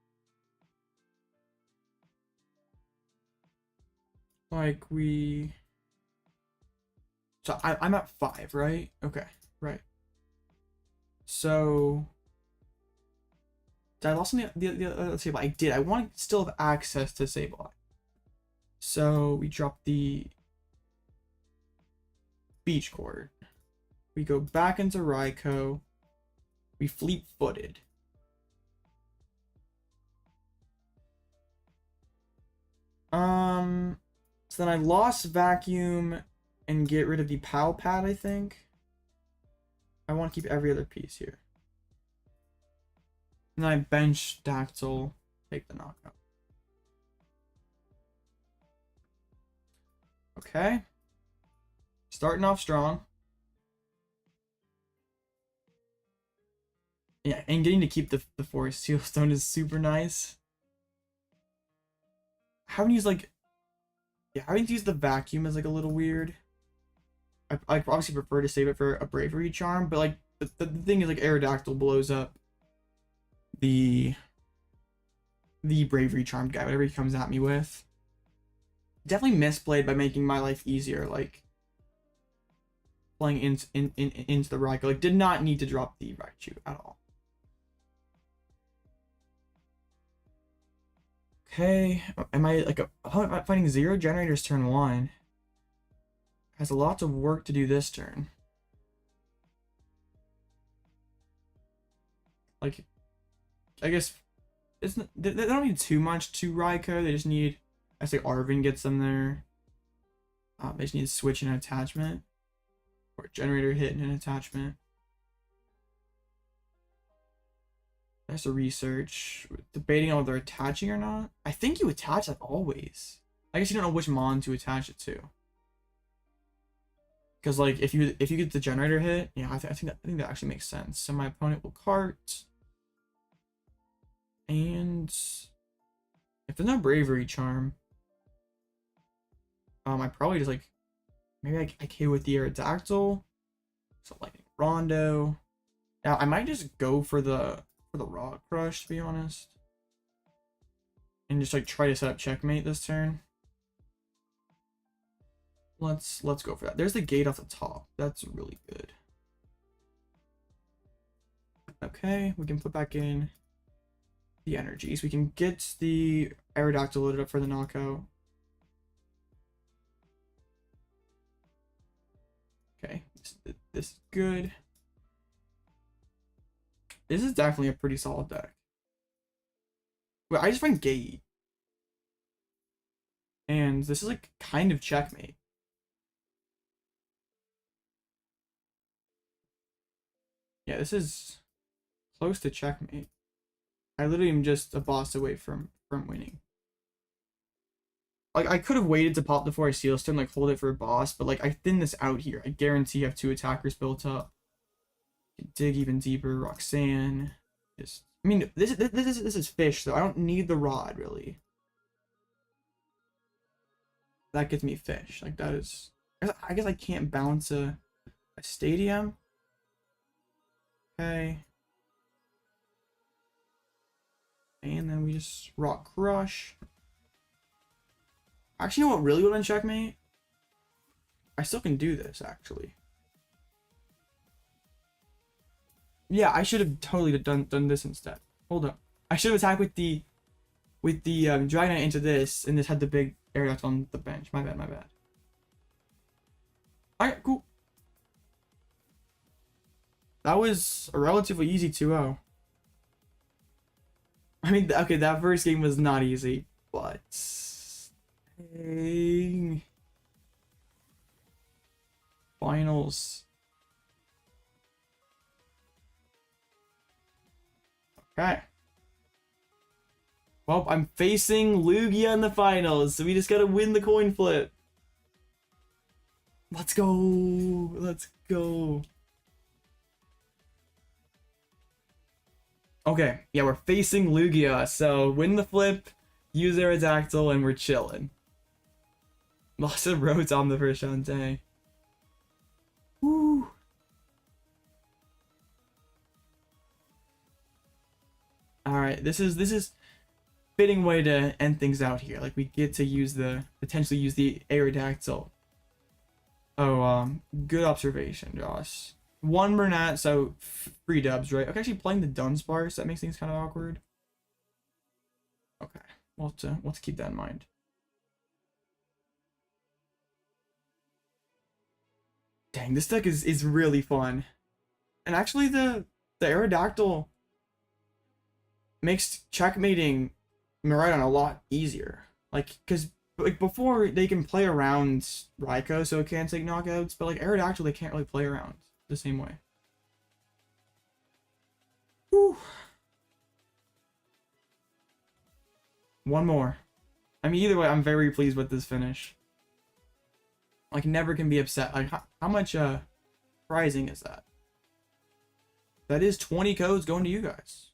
Speaker 1: Like we... So I'm at 5, right? Okay, right. So... Did I lost the Sableye? I did. I want to still have access to Sableye. So we drop the Beach Court. We go back into Raikou. We fleet-footed. So then I lost Vacuum and get rid of the Pal Pad, I think. I want to keep every other piece here. And then I bench Dactyl, take the knockout. Okay. Starting off strong. Yeah, and getting to keep the Forest Sealstone is super nice. Having used like... Yeah, having to use the Vacuum is like a little weird. I obviously prefer to save it for a Bravery Charm, but like the thing is like Aerodactyl blows up the Bravery Charmed guy, whatever he comes at me with. Definitely misplayed by making my life easier, like playing into the Raikou. Like, did not need to drop the Raichu at all. Okay, am I like fighting 0 generators turn 1? Has a lot of work to do this turn. Like, I guess they don't need too much to Raikou. They just need, I say Arvin gets them there. They just need to switch an attachment or a generator hit and an attachment. There's a research. Debating on whether they're attaching or not. I think you attach that always. I guess you don't know which mon to attach it to. Because like if you get the generator hit, yeah, I think that actually makes sense. So my opponent will cart. And if there's no Bravery Charm, I probably just like maybe I KO with the Aerodactyl. So Lightning Rondo. Now I might just go for the Rock Crush, to be honest, and just like try to set up checkmate this turn. Let's go for that. There's the gate off the top. That's really good. Okay, we can put back in the energies. We can get the Aerodactyl loaded up for the knockout. Okay, this is good. This is definitely a pretty solid deck. Wait, I just find gate. And this is like kind of checkmate. Yeah, this is close to checkmate. I literally am just a boss away from winning. Like, I could have waited to pop the Forest Sealstone, like hold it for a boss, but like I thin this out here. I guarantee you have 2 attackers built up. Dig even deeper. Roxanne. Just, I mean, this is fish, though. I don't need the rod really. That gets me fish. Like that is. I guess I can't bounce a stadium. Okay. And then we just Rock Crush. Actually, you know what really would have been checkmate? I still can do this, actually. Yeah, I should have totally done this instead. Hold up. I should have attacked with the Dragonite into this, and this had the big Aerodactyl on the bench. My bad, my bad. Alright, cool. That was a relatively easy 2-0. I mean, okay, that first game was not easy, but... Dang. Finals. Okay. Well, I'm facing Lugia in the finals, so we just gotta win the coin flip. Let's go. Let's go. Okay, yeah, we're facing Lugia, so win the flip, use Aerodactyl, and we're chilling. Lots of roads on the first round, dang. Woo. Alright, this is fitting way to end things out here. Like, we get to use potentially use the Aerodactyl. Oh, good observation, Josh. One Bernat, so 3 dubs, right? Okay, actually playing the Dunsparce, that makes things kind of awkward. Okay, we'll have to keep that in mind. Dang, this deck is really fun. And actually the Aerodactyl makes checkmating Miraidon a lot easier. Like, because like before they can play around Raikou, so it can't take knockouts, but like Aerodactyl they can't really play around the same way. Whew. One more. I mean, either way, I'm very pleased with this finish. Like, never can be upset. Like, how much prizing is that? That is 20 codes going to you guys.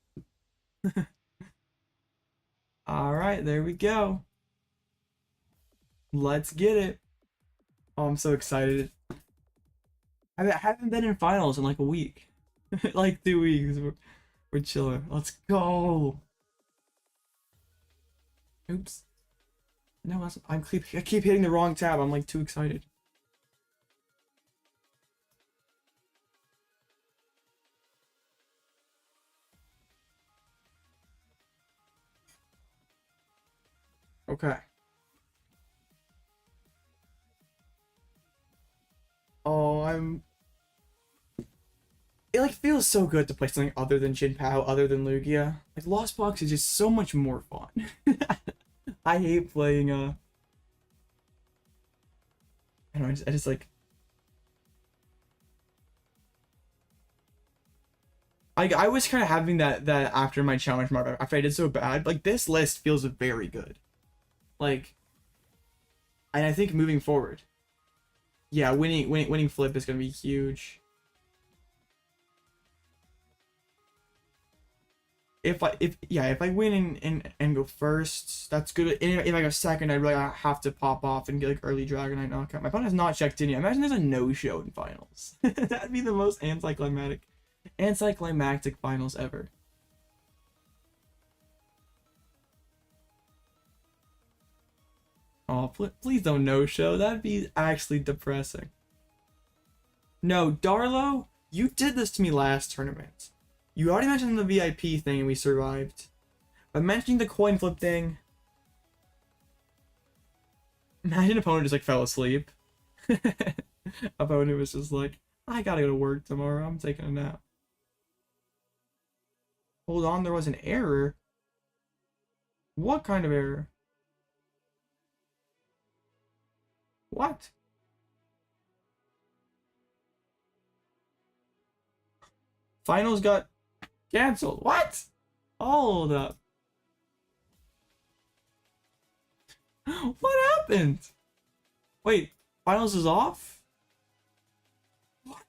Speaker 1: Alright, there we go. Let's get it. Oh, I'm so excited. I haven't been in finals in like a week. Like 2 weeks. We're chilling. Let's go. Oops. No, I keep hitting the wrong tab. I'm like too excited. Okay. Oh, it like feels so good to play something other than Jinpao, other than Lugia. Like Lost Box is just so much more fun. I hate playing I don't know, I just like I was kind of having that after my challenge mark, after I did so bad. Like this list feels very good. Like, and I think moving forward, yeah, winning flip is gonna be huge. If I win and go first, that's good. And if I go second, I really have to pop off and get like early Dragonite knockout. My opponent has not checked in yet. Imagine there's a no-show in finals. That'd be the most anticlimactic finals ever. Oh, please don't no-show. That'd be actually depressing. No, Darlo, you did this to me last tournament. You already mentioned the VIP thing and we survived. But mentioning the coin flip thing... Imagine opponent just like fell asleep. Opponent was just like, I gotta go to work tomorrow. I'm taking a nap. Hold on, there was an error. What kind of error? What? Finals got canceled. What? Hold up. What happened? Wait, finals is off? What?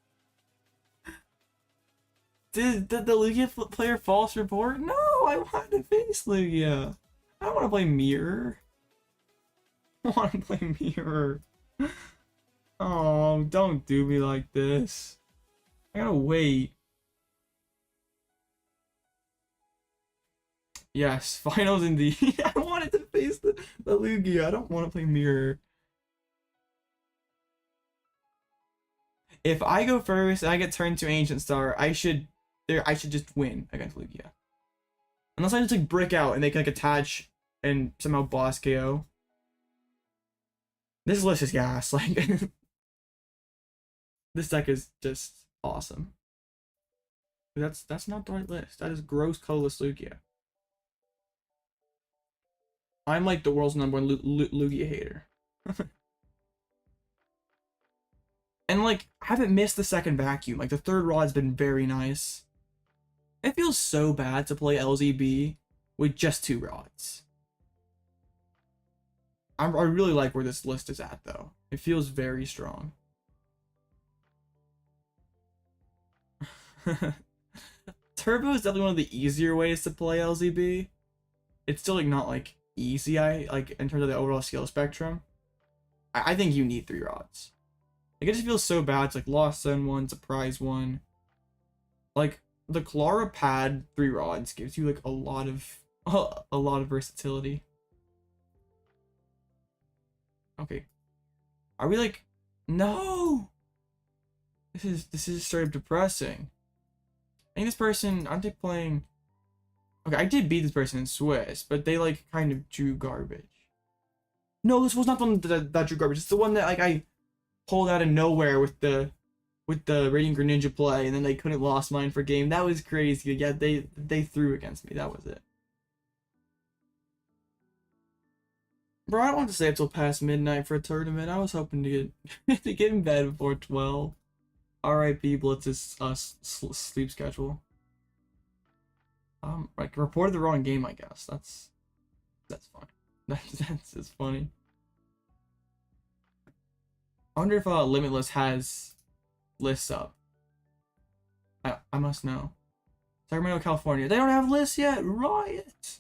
Speaker 1: Did the Lugia player false report? No, I wanted to face Lugia. I don't want to play Mirror. I want to play Mirror. Oh, don't do me like this. I gotta wait. Yes, finals indeed. I wanted to face the Lugia. I don't want to play Mirror. If I go first and I get turned to Ancient Star, I should just win against Lugia. Unless I just like brick out and they can like attach and somehow boss KO. This list is gas. Like this deck is just awesome. That's not the right list. That is gross colorless Lugia. I'm like the world's #1 Lugia hater. And like, I haven't missed the second vacuum. Like the third rod's been very nice. It feels so bad to play LZB with just 2 rods. I really like where this list is at though. It feels very strong. Turbo is definitely one of the easier ways to play LZB. It's still like not like easy, like in terms of the overall skill spectrum. I think you need 3 rods. Like it just feels so bad. It's like Lost Zone 1, Surprise 1. Like the Klara pad 3 rods gives you like a lot of versatility. Okay. Are we like, no? This is straight up depressing. I think this person, aren't they playing? Okay, I did beat this person in Swiss, but they like kind of drew garbage. No, this was not the one that drew garbage. It's the one that like I pulled out of nowhere with the Radiant Greninja play, and then they couldn't lost mine for game. That was crazy. Yeah, they threw against me. That was it. Bro, I don't want to stay up till past midnight for a tournament. I was hoping to get to get in bed before 12. R.I.P. Blitz's sleep schedule. Like reported the wrong game, I guess. That's fine. That's just funny. I wonder if Limitless has lists up. I must know. Sacramento, California. They don't have lists yet. Riot.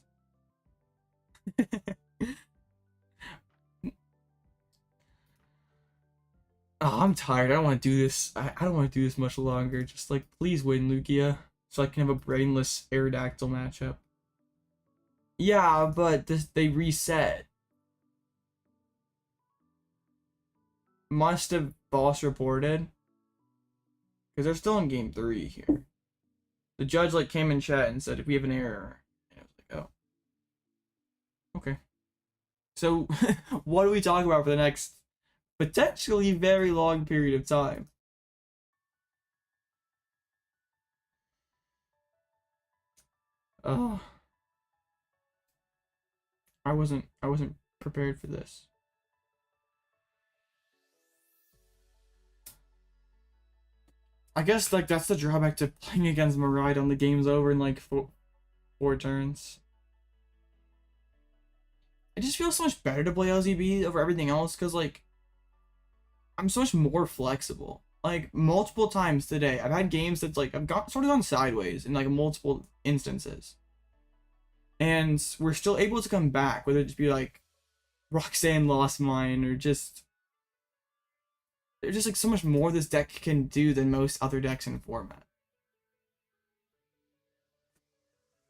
Speaker 1: Oh, I'm tired. I don't want to do this. I don't want to do this much longer. Just like, please win, Lugia, so I can have a brainless Aerodactyl matchup. Yeah, but they reset. Must have boss reported, because they're still in game 3 here. The judge like came in chat and said if we have an error, and I was like, oh, okay. So what do we talk about for the next potentially very long period of time? Oh, I wasn't prepared for this. I guess like that's the drawback to playing against Miraidon. The game's over in like four turns. It just feels so much better to play LZB over everything else because like I'm so much more flexible. Like multiple times today, I've had games that's like I've sort of gone sideways in like multiple instances, and we're still able to come back. Whether it just be like Roxanne lost mine or just there's just like so much more this deck can do than most other decks in the format.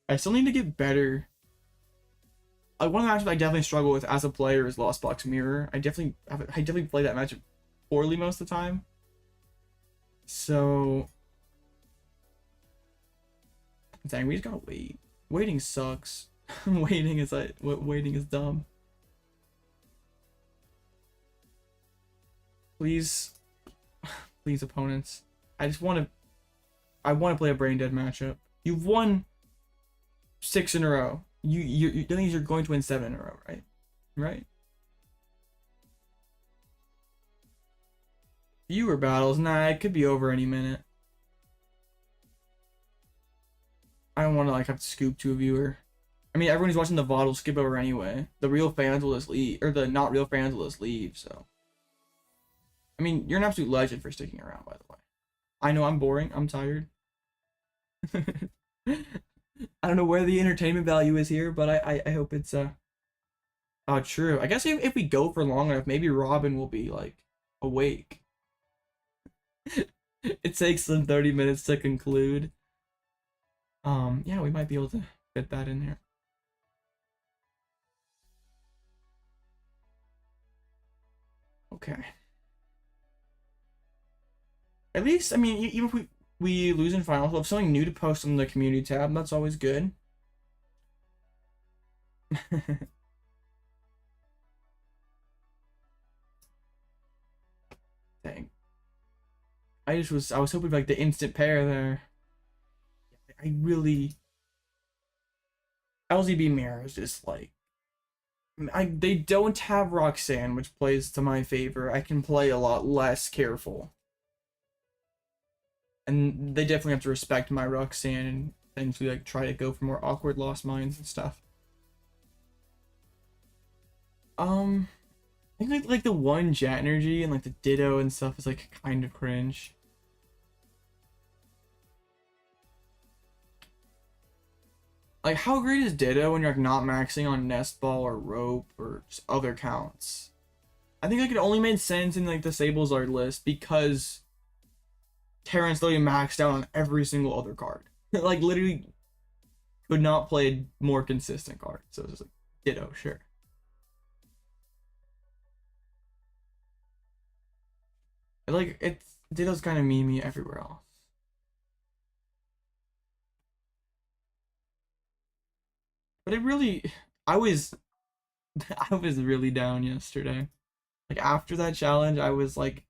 Speaker 1: I still need to get better. Like one of the matchups I definitely struggle with as a player is Lost Box Mirror. I definitely play that matchup poorly most of the time. So dang, we just gotta wait. Waiting sucks. Waiting is dumb. Please, please, opponents. I want to play a brain dead matchup. You've won 6 in a row. That means you're going to win 7 in a row, right? Right? Viewer battles, nah, it could be over any minute. I don't want to like have to scoop to a viewer. I mean, everyone who's watching the VOD will skip over anyway. The real fans will just leave, or the not real fans will just leave. So, I mean, you're an absolute legend for sticking around, by the way. I know I'm boring. I'm tired. I don't know where the entertainment value is here, but I hope it's oh, true. I guess if we go for long enough, maybe Robin will be like awake. It takes them 30 minutes to conclude. Yeah, we might be able to fit that in there. Okay. At least, I mean, even if we lose in finals, we'll have something new to post on the community tab. That's always good. Dang. I was hoping for like the instant pair there. I really LZB Mirrors is like they don't have Roxanne, which plays to my favor. I can play a lot less careful. And they definitely have to respect my Roxanne and potentially like try to go for more awkward Lost Mines and stuff. I think like the one Jet Energy and like the Ditto and stuff is like kind of cringe. Like, how great is Ditto when you're like not maxing on Nest Ball or Rope or just other counts? I think like it only made sense in like the Sableye LOR list because Terrence literally maxed out on every single other card. Like literally could not play a more consistent card. So it's just like Ditto, sure. Like it's Ditto's kind of memey everywhere else. But it really, I was really down yesterday. Like after that challenge, I was like,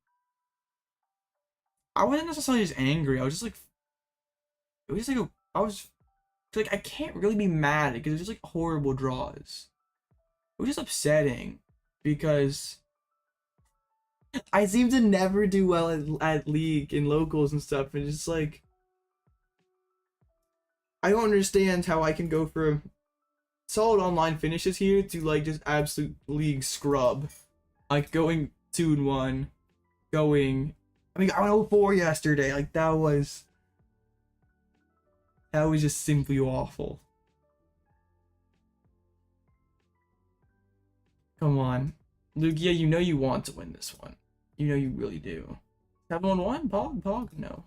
Speaker 1: I wasn't necessarily just angry. I was just like, it was just like I was like I can't really be mad because it was just like horrible draws. It was just upsetting because I seem to never do well at League and locals and stuff, and it's just like I don't understand how I can go for solid online finishes here to like just absolute League scrub, like going 2-1, going. I mean, I went 0-4 yesterday. Like that was just simply awful. Come on, Lugia, you know you want to win this one. You know you really do. 7-1-1? Pog? No.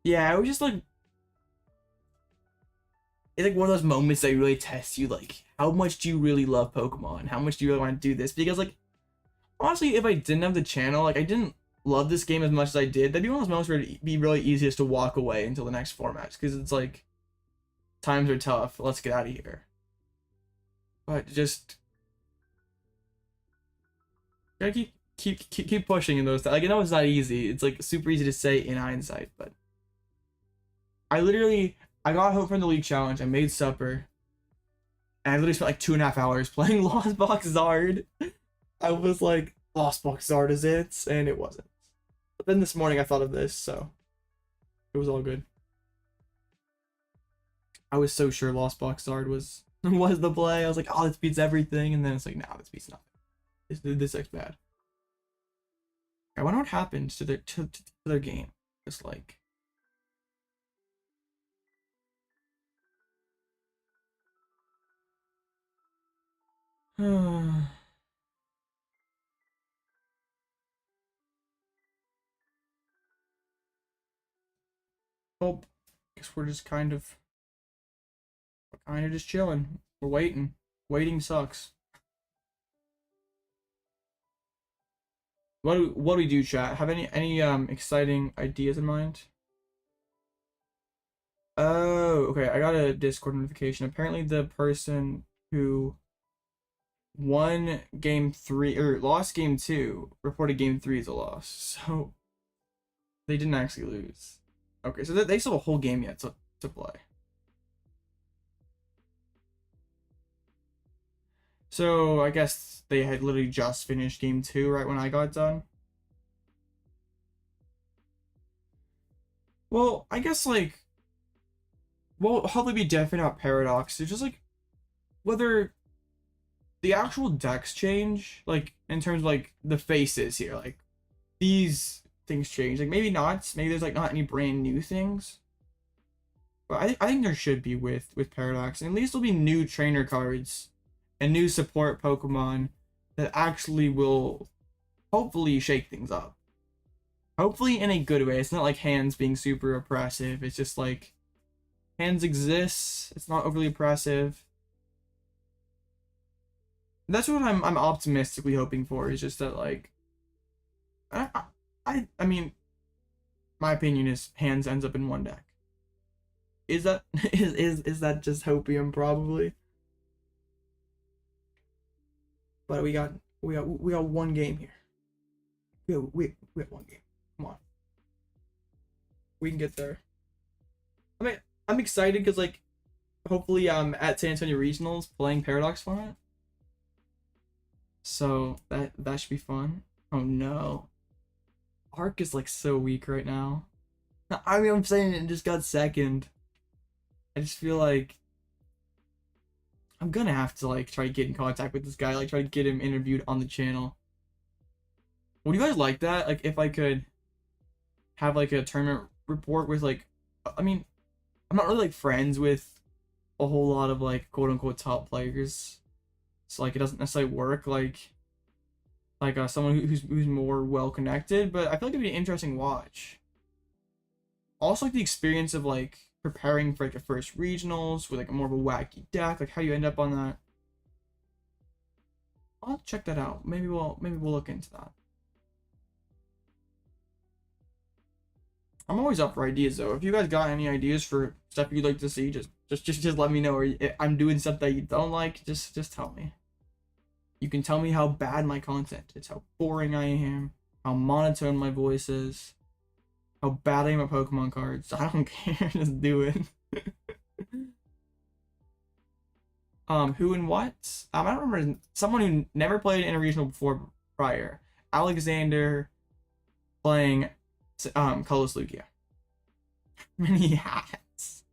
Speaker 1: Yeah, it was just like it's like one of those moments that really test you, like how much do you really love Pokemon? How much do you really want to do this? Because like honestly, if I didn't have the channel, like I didn't love this game as much as I did, that'd be one of those moments where it'd be really easiest to walk away until the next format because it's like times are tough. Let's get out of here. But just gotta keep pushing in those. Like I know it's not easy. It's like super easy to say in hindsight, but I got home from the League challenge. I made supper, and I literally spent like 2.5 hours playing Lost Box Zard. I was like, Lost Box Zard is it, and it wasn't. But then this morning I thought of this, so it was all good. I was so sure Lost Box Zard was the play. I was like, oh, this beats everything, and then it's like, nah, this beats nothing. This looks bad. I wonder what happened to their game. Just like. Oh, guess we're just kind of just chilling. We're waiting. Waiting sucks. What do we do, chat? Have any exciting ideas in mind? Oh, okay. I got a Discord notification. Apparently, the person who won game 3 or lost game 2 reported game 3 as a loss, so they didn't actually lose. Okay, so they still have a whole game yet to play. So I guess they had literally just finished game 2 right when I got done. Well, I guess like well, how they be different about Paradox? It's just like whether the actual decks change, like in terms of like the faces here, like these things change. Like maybe not. Maybe there's like not any brand new things. But I think there should be with Paradox. And at least there'll be new trainer cards and new support Pokemon that actually will hopefully shake things up. Hopefully in a good way. It's not like Hands being super oppressive. It's just like Hands exists. It's not overly oppressive. That's what I'm optimistically hoping for. Is just that like, I mean, my opinion is hands ends up in one deck. Is that is that just hopium? Probably. But we got one game here. We got one game. Come on. We can get there. I mean, I'm excited because like hopefully at San Antonio Regionals playing Paradox format. So that should be fun. Oh no. Arc is like so weak right now. I mean, I'm saying it just got second. I just feel like I'm gonna have to like try to get in contact with this guy, like try to get him interviewed on the channel. Would you guys like that? Like if I could have like a tournament report with like, I mean, I'm not really like friends with a whole lot of like quote unquote top players, so like it doesn't necessarily work like someone who's more well connected. But I feel like it'd be an interesting watch. Also like the experience of like preparing for like the first regionals with like a more of a wacky deck, like how you end up on that. I'll check that out. Maybe we'll look into that. I'm always up for ideas though. If you guys got any ideas for stuff you'd like to see, just let me know. Or if I'm doing stuff that you don't like, just tell me. You can tell me how bad my content is, how boring I am, how monotone my voice is, how bad I am at Pokemon cards. I don't care. Just do it. Who and what? I don't remember. Someone who never played in a regional before prior. Alexander playing Colress Lugia. Many hats.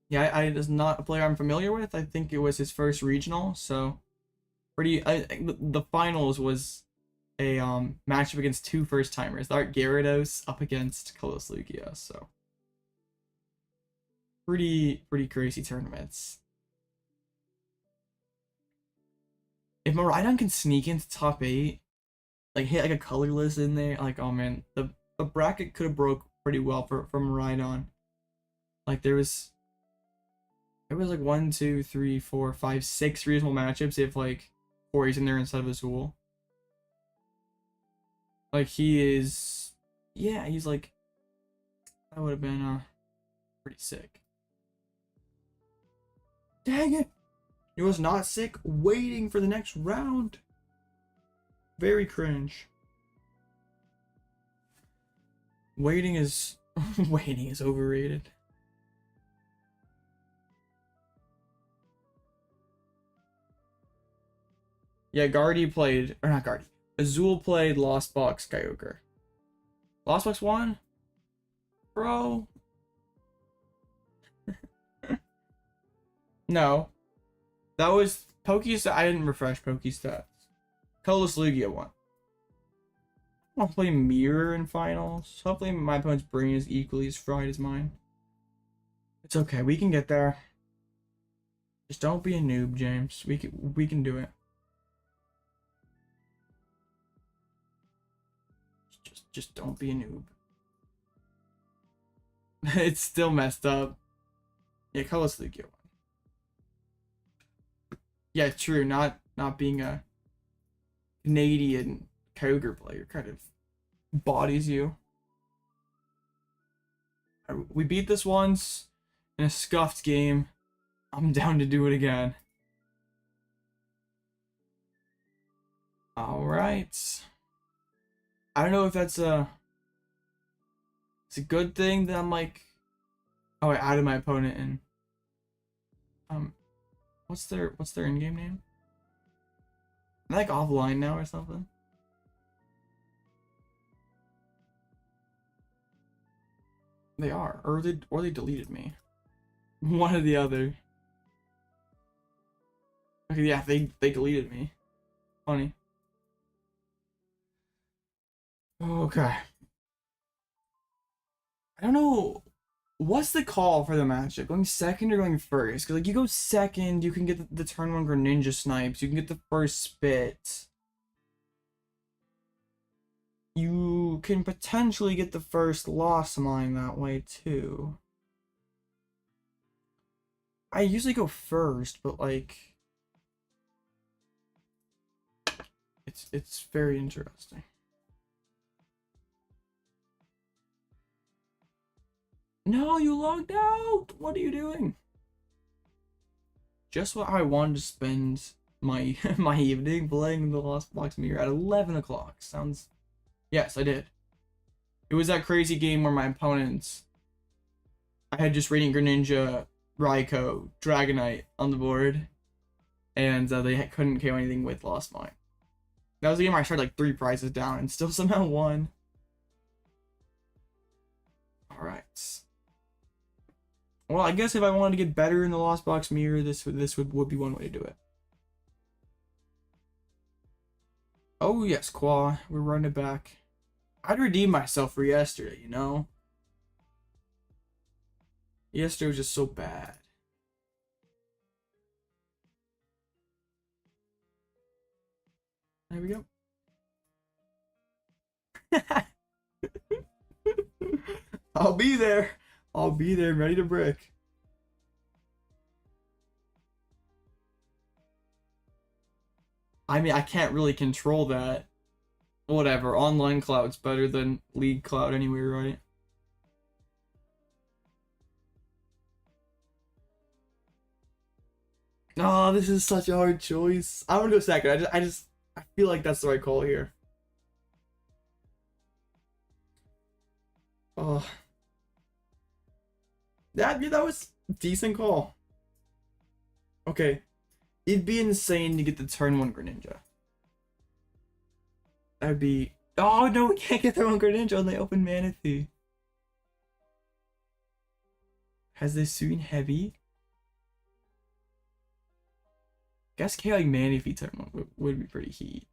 Speaker 1: Yeah, I is not a player I'm familiar with. I think it was his first regional, so pretty. The finals was a matchup against two first timers. Art Gyarados up against Colress Lugia, so pretty crazy tournaments. If Miraidon can sneak into top 8, like hit like a colorless in there, like oh man, the bracket could have broke pretty well for Miraidon. Like there was like 1, 2, 3, 4, 5, 6 reasonable matchups if like Corey's in there instead of Azul. Like he is, yeah, he's like, that would have been pretty sick. Dang it! He was not sick, waiting for the next round. Very cringe. Waiting is overrated. Yeah, Guardy played, or not Guardy. Azul played Lost Box Kyogre. Lost Box won? Bro. No. That was Pokestats. I didn't refresh Pokestats. Colress Lugia won. I'll play Mirror in finals. Hopefully my opponent's brain is equally as fried as mine. It's okay, we can get there. Just don't be a noob, James. We can do it. Just don't be a noob. It's still messed up. Yeah, Colress Lugia won. Yeah, true. Not being a Canadian Kyogre player kind of bodies you. We beat this once in a scuffed game. I'm down to do it again. All right. I don't know if it's a good thing that I'm like, oh, I added my opponent in. What's their in-game name? Am I like offline now or something? They are, or they deleted me. One or the other. Okay, yeah, they deleted me. Funny. Okay. I don't know. What's the call for the matchup? Going second or going first? Because like you go second, you can get the turn 1 Greninja snipes. You can get the first spit. You can potentially get the first loss mine that way too. I usually go first, but like it's very interesting. No, you logged out. What are you doing? Just what I wanted to spend my my evening playing the Lost Box Mirror at 11 o'clock. Sounds... Yes, I did. It was that crazy game where my opponents... I had just Radiant Greninja, Raikou, Dragonite on the board, and they couldn't KO anything with Lost Mine. That was the game where I started like 3 prizes down and still somehow won. Alright. Well, I guess if I wanted to get better in the Lost Box Mirror, this would be one way to do it. Oh yes, Qua, we're running it back. I'd redeem myself for yesterday, you know? Yesterday was just so bad. There we go. I'll be there. I'll be there, ready to brick. I mean, I can't really control that. Whatever, online cloud's better than league cloud anyway, right? Oh, this is such a hard choice. I'm gonna go second. I feel like that's the right call here. Oh, that was a decent call. Okay, it'd be insane to get the turn 1 Greninja. That'd be... Oh no, we can't get turn 1 Greninja on the open Manaphy. Has this Hisuian heavy? Guess KOing Manaphy turn 1 would be pretty heat.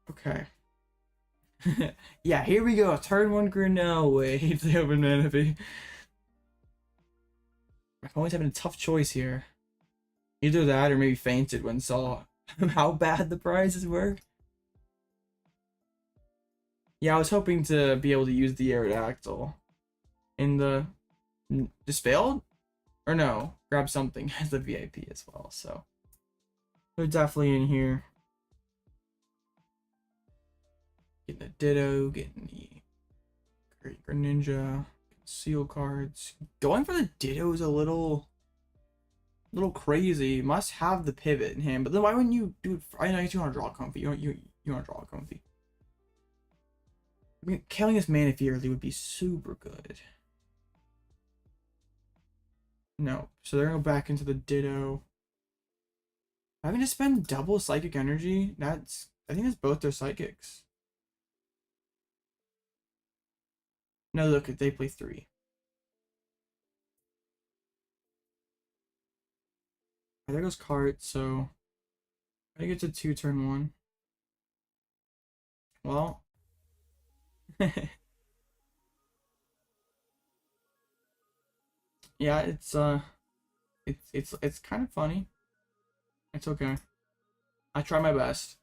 Speaker 1: Okay. Yeah, here we go. Turn 1 Greninja. Wait, the open Manaphy. I'm always having a tough choice here. Either that or maybe fainted when saw how bad the prizes were. Yeah, I was hoping to be able to use the Aerodactyl in the... Just failed? Or no, grab something as the VIP as well, so they're definitely in here. Getting a Ditto, getting the Great Greninja, seal cards. Going for the Ditto is a little crazy. Must have the pivot in hand, but then why wouldn't you do it? I know you want to draw Comfey. You want to draw Comfey. I mean, killing this Manaphy early would be super good. No, so they're gonna go back into the Ditto. Having to spend double psychic energy, I think that's both their psychics. No, look, they play 3. There goes cart, so I get to 2 turn 1. Well, yeah, it's kind of funny. It's okay. I try my best.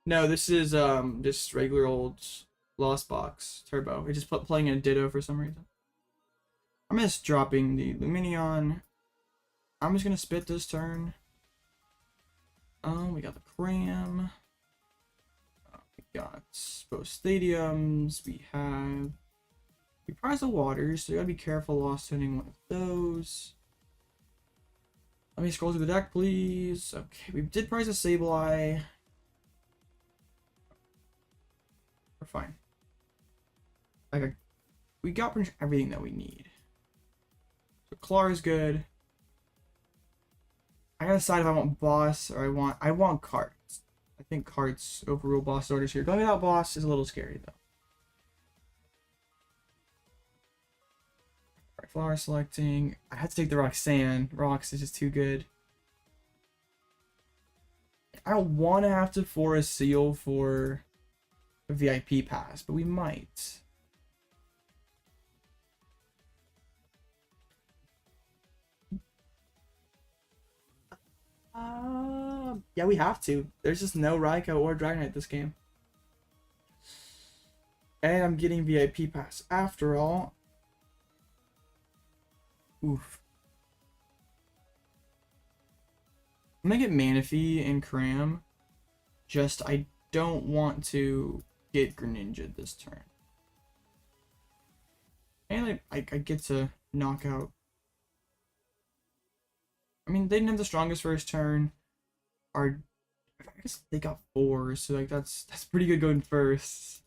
Speaker 1: No, this is just regular old Lost Box Turbo. We're just playing a Ditto for some reason. I'm just dropping the Lumineon. I'm just gonna spit this turn. We got the Cram. We got both stadiums. We prize the waters, so you gotta be careful lost hitting one of those. Let me scroll through the deck, please. Okay, we did prize a Sableye. We're fine. Like, we got pretty much everything that we need. So Klara is good. I gotta decide if I want boss or I want cards. I think cards overrule boss orders here. Going without boss is a little scary though. Alright, flower selecting. I had to take the Roxanne. Rox is just too good. I don't want to have to force seal for a VIP pass, but we might. Yeah, we have to. There's just no Raikou or Dragonite this game. And I'm getting VIP pass after all. Oof. I'm gonna get Manaphy and Cram. Just, I don't want to get Greninja this turn. And I get to knock out. I mean, they didn't have the strongest first turn. I guess they got 4, so like that's pretty good going first.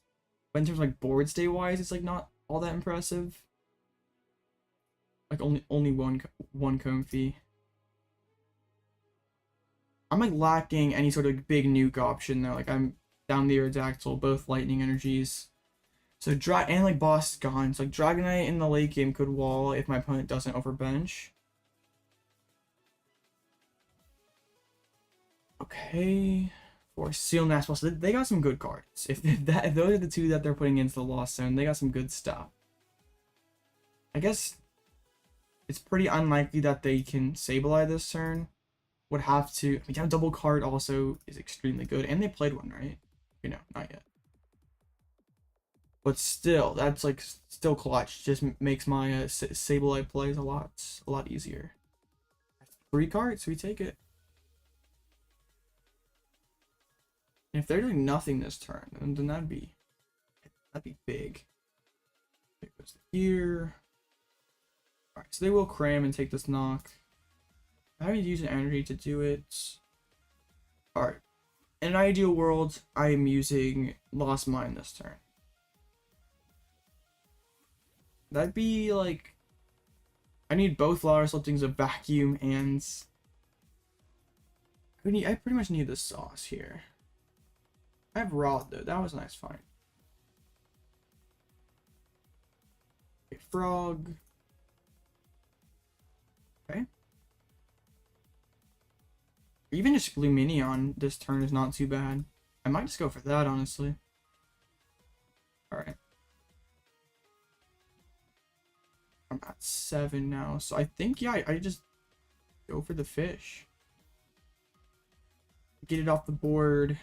Speaker 1: But in terms of like board state wise, it's like not all that impressive. Like only one Comfey. I'm like lacking any sort of big nuke option though. Like I'm down the Aerodactyl, both lightning energies. So and like boss is gone. So like Dragonite in the late game could wall if my opponent doesn't overbench. Okay. For Seal Nest, so they got some good cards. If those are the two that they're putting into the Lost Zone, they got some good stuff. I guess it's pretty unlikely that they can Sableye this turn. Would have to. I mean, have double card also is extremely good, and they played one, right? You know, not yet. But still, that's like still clutch. Just makes my Sableye plays a lot easier. 3 cards, we take it. And if they're doing nothing this turn, then that'd be big. It goes here. Alright, so they will cram and take this knock. I haven't used an energy to do it. Alright. In an ideal world, I am using Lost Mine this turn. That'd be like, I need both flower slippings of vacuum and I pretty much need the sauce here. I have Rod though, that was a nice find. Okay, Frog. Okay. Even just Lumineon this turn is not too bad. I might just go for that, honestly. Alright. I'm at 7 now, so I think, yeah, I just go for the fish. Get it off the board.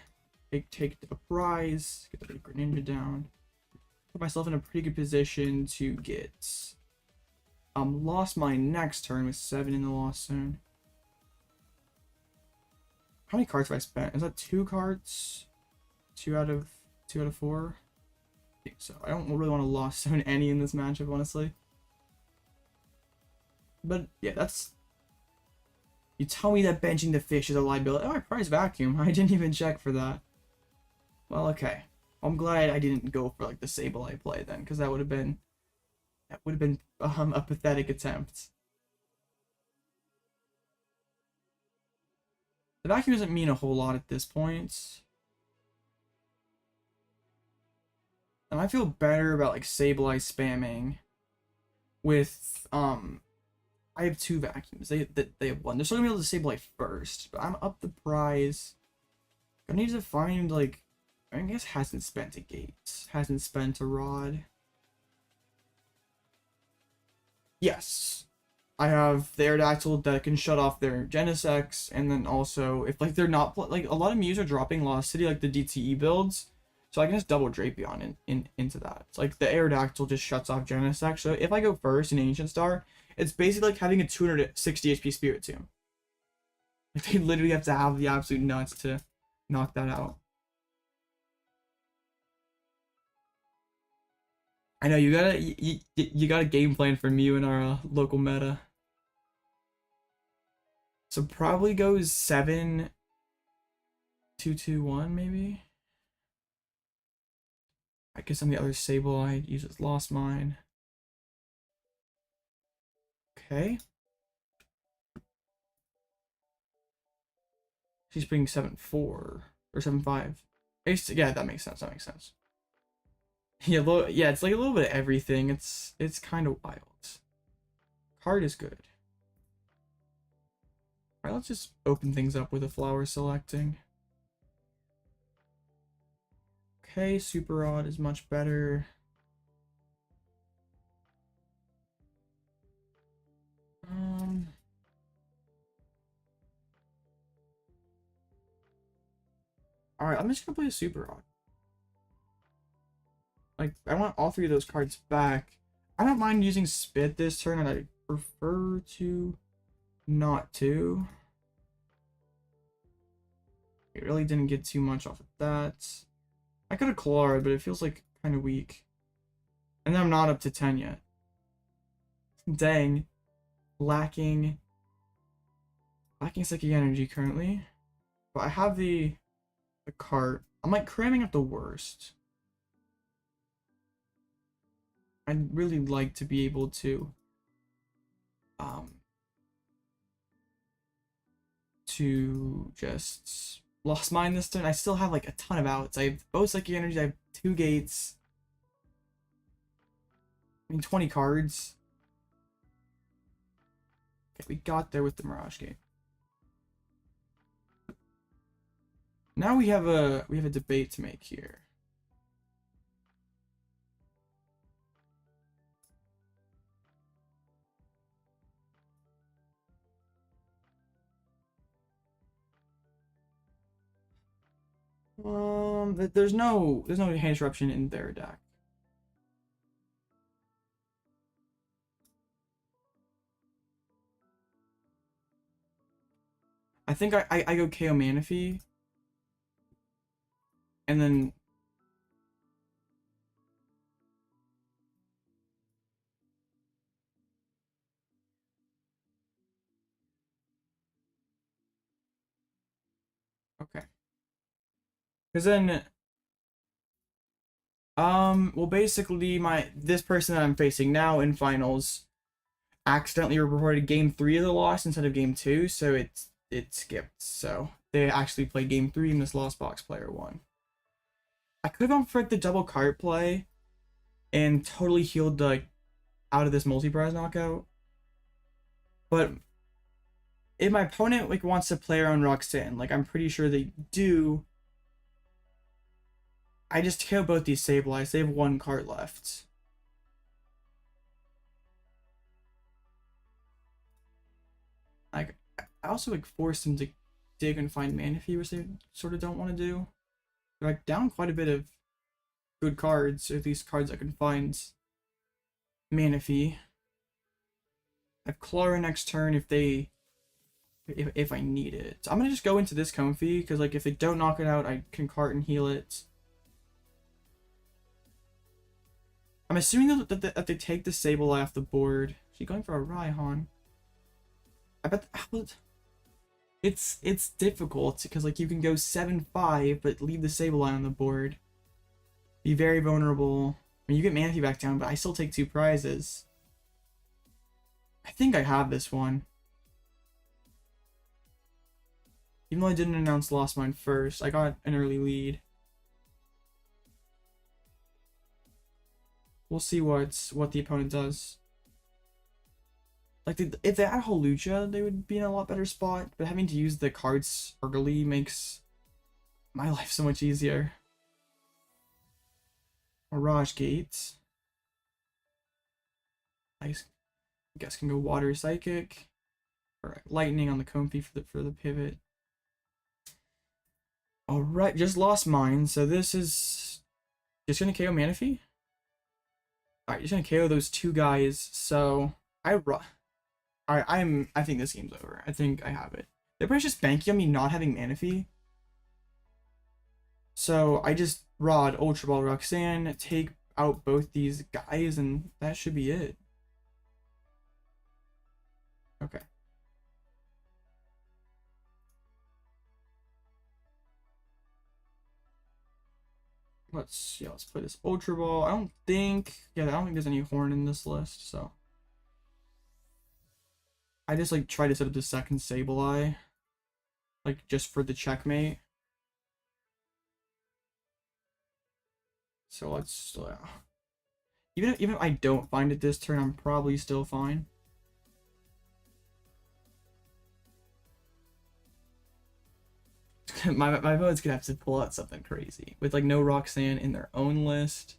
Speaker 1: Take the prize. Get the Greninja down. Put myself in a pretty good position to get Lost Mine next turn with 7 in the Lost Zone. How many cards have I spent? Is that 2 cards? 2 out of 4? I think so. I don't really want to Lost Zone any in this matchup, honestly. But yeah, that's. You tell me that benching the fish is a liability. Oh, I prize vacuum. I didn't even check for that. Well, okay. I'm glad I didn't go for like the Sableye play then, because that would have been a pathetic attempt. The vacuum doesn't mean a whole lot at this point. And I feel better about like Sableye spamming with I have 2 vacuums. They have 1. They're still gonna be able to Sableye first, but I'm up the prize. I need to find like, I guess hasn't spent a gate, hasn't spent a rod. Yes, I have the Aerodactyl that can shut off their Genesect, and then also if like they're not like a lot of Mews are dropping Lost City like the DTE builds, so I can just double Drapion into that. It's like the Aerodactyl just shuts off Genesect. So if I go first in Ancient Star, it's basically like having a 260 HP Spirit Tomb. Like they literally have to have the absolute nuts to knock that out. I know you got a game plan for Mew in our local meta. So probably goes 7-2-2-1 maybe. I guess some of the other Sableye uses Lost Mine. Okay. She's bringing 7-4 or 7-5. Yeah, that makes sense. That makes sense. Yeah, yeah, it's like a little bit of everything. It's kind of wild. Card is good. Alright, let's just open things up with a flower selecting. Okay, Super Odd is much better. Alright, I'm just gonna play a Super Odd. Like, I want all 3 of those cards back. I don't mind using Spit this turn, and prefer to not to. It really didn't get too much off of that. I could have Klara, but it feels like kind of weak. And I'm not up to 10 yet. Dang. Lacking Psychic Energy currently. But I have the cart. I'm like cramming up the worst. I'd really like to be able to just Lost Mine this turn. I still have like a ton of outs. I have both Psychic Energy, I have 2 gates. I mean 20 cards. Okay, we got there with the Mirage Gate. Now we have a debate to make here. There's no hand disruption in their deck. I think I go KO Manaphy. And then okay. Because then well basically this person that I'm facing now in finals accidentally reported game 3 of the loss instead of game 2, so it skipped. So they actually played game 3 and this lost box player won. I could have gone for the double card play and totally healed the out of this multi-prize knockout. But if my opponent like wants to play around Roxanne, like I'm pretty sure they do, I just kill both these Sableyes. They have 1 card left. Like I also like forced them to dig and find Manaphy, which they sort of don't want to do. They're like down quite a bit of good cards, or at least cards I can find Manaphy. I have Klara next turn if I need it. So I'm gonna just go into this Comfey because like if they don't knock it out, I can cart and heal it. I'm assuming that they take the Sableye off the board. Is he going for a Raihan? I bet it's difficult because like you can go 7-5 but leave the Sableye on the board. Be very vulnerable. I mean, you get Manaphy back down, but I still take 2 prizes. I think I have this one. Even though I didn't announce Lost Mine first, I got an early lead. We'll see what the opponent does. Like, if they had Holucha, they would be in a lot better spot, but having to use the cards early makes my life so much easier. Mirage Gate. I guess can go Water Psychic. Or Lightning on the Comfey for the pivot. Alright, just lost mine, so this is just gonna KO Manaphy? Alright, just gonna KO those 2 guys, so Alright, I think this game's over. I think I have it. They're probably just banking on me not having Manaphy. So I just Rod, Ultra Ball, Roxanne, take out both these guys, and that should be it. Okay. Let's play this Ultra Ball. I don't think there's any Horn in this list, so I just like try to set up the second Sableye, like just for the checkmate. So let's even if I don't find it this turn, I'm probably still fine. my opponent's gonna have to pull out something crazy with like no Roxanne in their own list.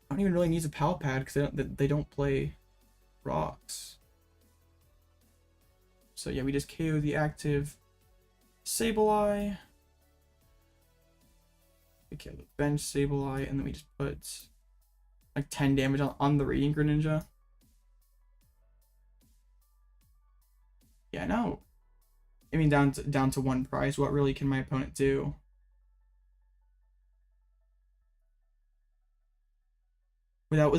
Speaker 1: I don't even really need a Pal Pad because they don't play rocks. So yeah, we just KO the active Sableye. We kill the bench Sableye, and then we just put like 10 damage on the Radiant Greninja. Yeah, no. I mean, down to one prize. What really can my opponent do? Without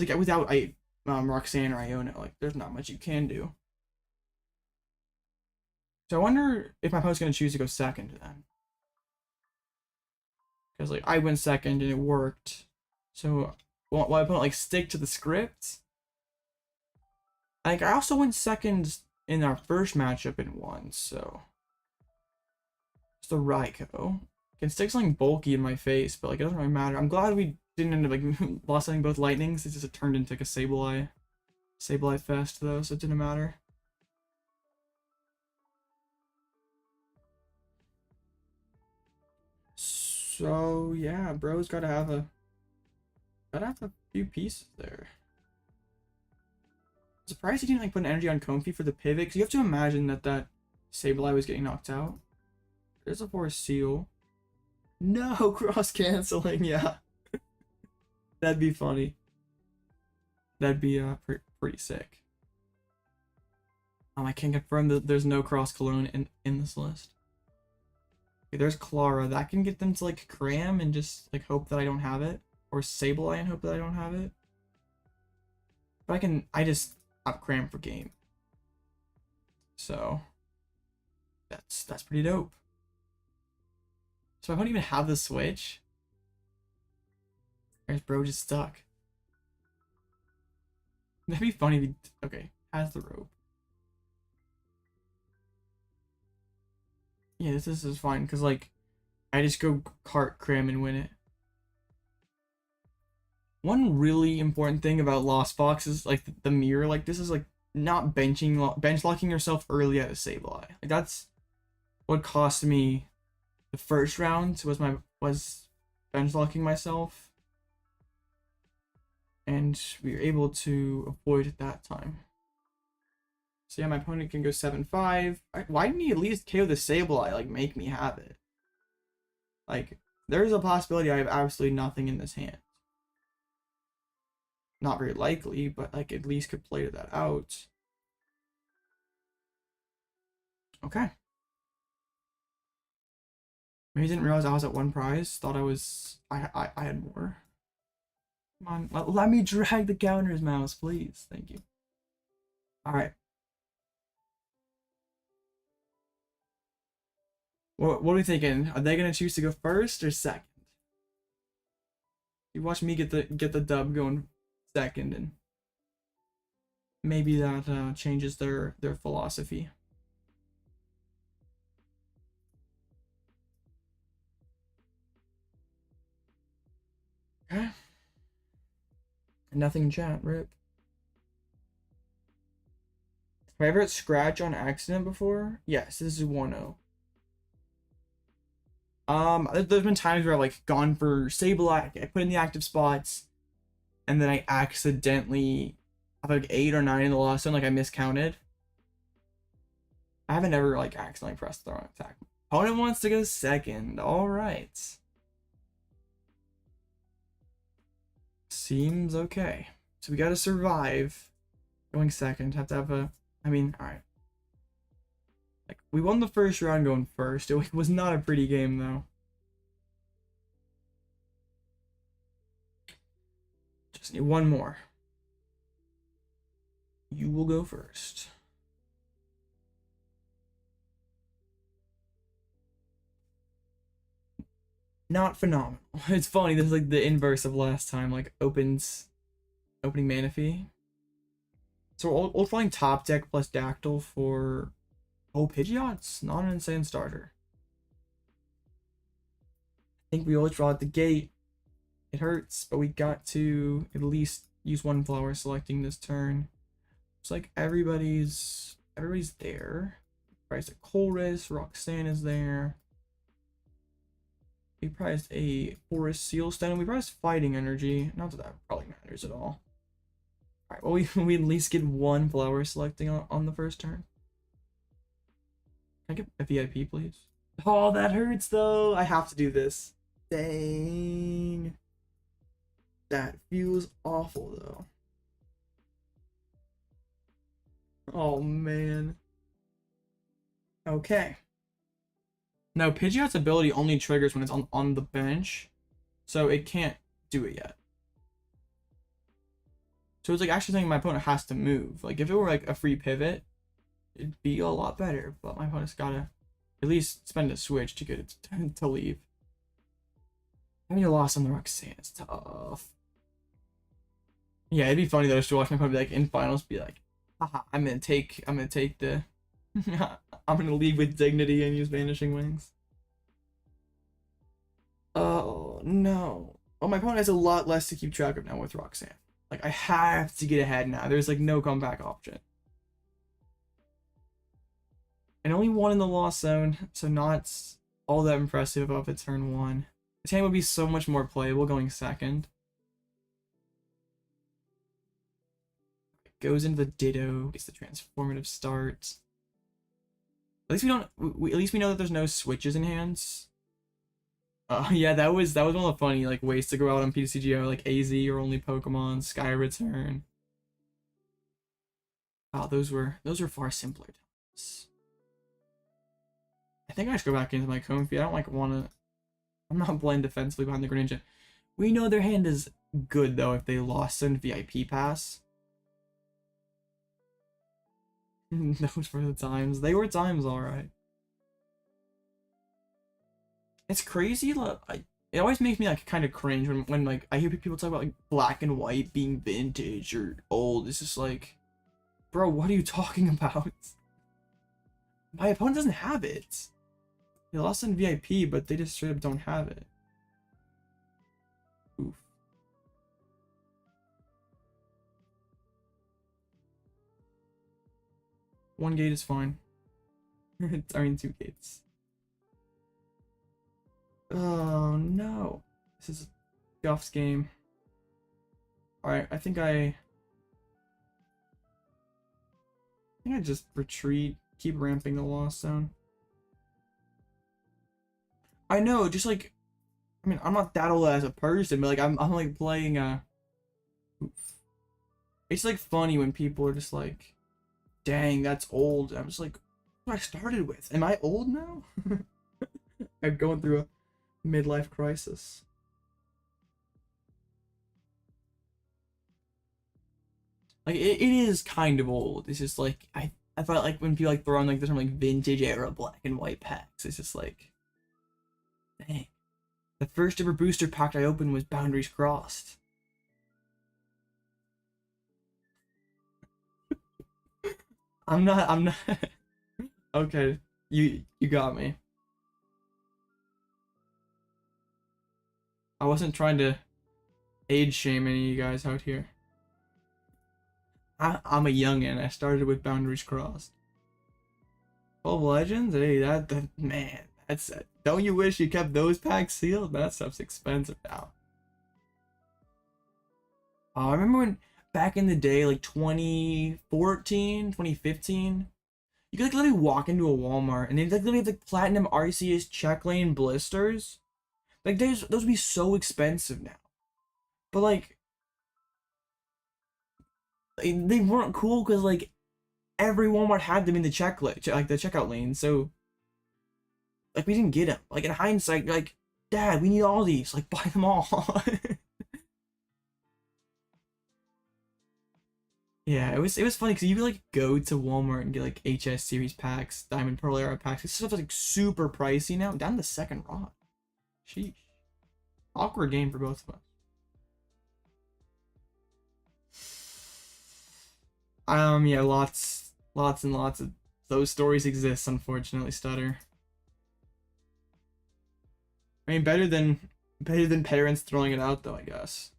Speaker 1: Roxanne or Iona, like there's not much you can do. So I wonder if my opponent's gonna choose to go second then, because like I went second and it worked. So will my opponent like stick to the script? Like I also went second in our first matchup and won, so it's the Raikou. Can stick something bulky in my face, but like it doesn't really matter. I'm glad we didn't end up like lost something both lightnings. It just turned into like a Sableye fest though, so it didn't matter. So yeah, bro's gotta have a few pieces there. I'm surprised he didn't like put an energy on Comfey for the pivot, because you have to imagine that Sableye was getting knocked out. There's a Force Seal. No, cross canceling, yeah. That'd be funny. That'd be pretty sick. I can't confirm that there's no cross cologne in this list. Okay, there's Klara. That can get them to like cram and just like hope that I don't have it, or Sableye and hope that I don't have it. But I just have cram for game. So that's pretty dope. So I don't even have the Switch. There's bro just stuck. That'd be funny if he, okay, has the rope. Yeah, this is fine, because like I just go cart cram and win it. One really important thing about Lost Box is like the mirror. Like this is like not bench locking yourself early at a Sableye. Like that's what cost me the first round was bench locking myself, and we were able to avoid it that time. So yeah, my opponent can go 7-5. Why didn't he at least KO the Sableye? Like make me have it. Like there's a possibility I have absolutely nothing in this hand. Not very likely, but like at least could play that out. Okay. Maybe didn't realize I was at one prize. Thought I had more. Come on, let me drag the counters, mouse, please. Thank you. All right. What are we thinking? Are they gonna choose to go first or second? You watch me get the dub going second, and maybe that changes their philosophy. Okay. Nothing in chat, rip. Have I ever had scratch on accident before? Yes, this is 1-0. There's been times where I've like gone for Sableye, I put in the active spots, and then I accidentally have like 8 or 9 in the last one, like I miscounted. I haven't ever like accidentally pressed the wrong attack. Opponent wants to go second. Alright. Seems okay. So we gotta survive going second. Have to have a, I mean, alright. Like, we won the first round going first. It was not a pretty game, though. Just need one more. You will go first. Not phenomenal. It's funny, this is like the inverse of last time, like opening Manaphy. So we're flying top deck plus Dactyl for, oh, Pidgeot's not an insane starter. I think we always draw at the gate. It hurts, but we got to at least use one flower selecting this turn. It's like everybody's there. Priced a Colress, Roxanne is there. We priced a Forest Seal Stone. We priced Fighting Energy. Not that probably matters at all. Alright, well we at least get one flower selecting on the first turn. Can I get a VIP, please? Oh, that hurts though. I have to do this. Dang. That feels awful though. Oh man. Okay. Now, Pidgeot's ability only triggers when it's on the bench, so it can't do it yet. So it's like actually something my opponent has to move. Like if it were like a free pivot, it'd be a lot better. But my opponent's gotta at least spend a switch to get it to leave. Having a loss on the Roxanne is tough. Yeah, it'd be funny though to watch my opponent be like in finals be like, haha, I'm gonna take the I'm gonna leave with dignity and use Vanishing Wings. Oh no. Oh, my opponent has a lot less to keep track of now with Roxanne. Like I have to get ahead now. There's like no comeback option. And only one in the lost zone, so not all that impressive of its turn one. This hand would be so much more playable going second. It goes into the Ditto, gets the transformative start. At least we don't. At least we know that there's no switches in hands. Yeah, that was one of the funny like ways to go out on PTCGO, like AZ or only Pokemon, Sky Return. Oh, those were far simpler times. I think I should go back into my Comfey. I don't like wanna. I'm not playing defensively behind the Greninja. We know their hand is good though if they lost in VIP Pass. Those were the times. They were times, alright. It's crazy. It always makes me like kind of cringe when like I hear people talk about like black and white being vintage or old. It's just like, bro, what are you talking about? My opponent doesn't have it. They lost in VIP, but they just straight up don't have it. Oof. One gate is fine. I mean, two gates. Oh no. This is Guff's game. Alright, I think I just retreat, keep ramping the lost zone. I know, just like, I mean, I'm not that old as a person, but like I'm like playing it's like funny when people are just like, dang, that's old. I'm just like, what I started with. Am I old now? I'm going through a midlife crisis. Like it is kind of old. It's just like I felt like when people like throw on like the term like vintage era black and white packs, it's just like, dang. The first ever booster pack I opened was Boundaries Crossed. I'm not okay. You got me. I wasn't trying to age shame any of you guys out here. I'm a youngin'. I started with Boundaries Crossed. 12 Legends? Hey, that man, that's don't you wish you kept those packs sealed? That stuff's expensive now. I remember when back in the day, like 2014, 2015, you could like literally walk into a Walmart and they like literally have like platinum Arceus check lane blisters. Like those would be so expensive now. But like they weren't cool because like every Walmart had them in the like the checkout lane, so like we didn't get them. Like in hindsight, like, Dad, we need all these. Like buy them all. Yeah, it was funny because you could like go to Walmart and get like HS series packs, Diamond Pearl era packs. This stuff is like super pricey now, down to the second rod. Sheesh. Awkward game for both of us. Yeah, lots and lots of those stories exist, unfortunately, Stutter. I mean, better than parents throwing it out, though, I guess.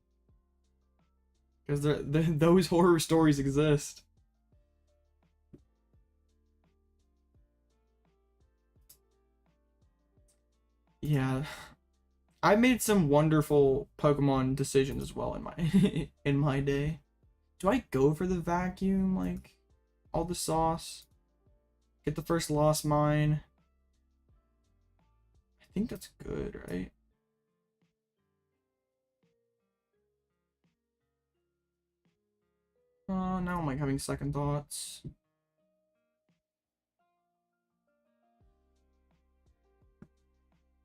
Speaker 1: Because those horror stories exist. Yeah, I made some wonderful Pokemon decisions as well in my in my day. Do I go for the vacuum, like all the sauce? Get the first lost mine. I think that's good, right? Now I'm like having second thoughts.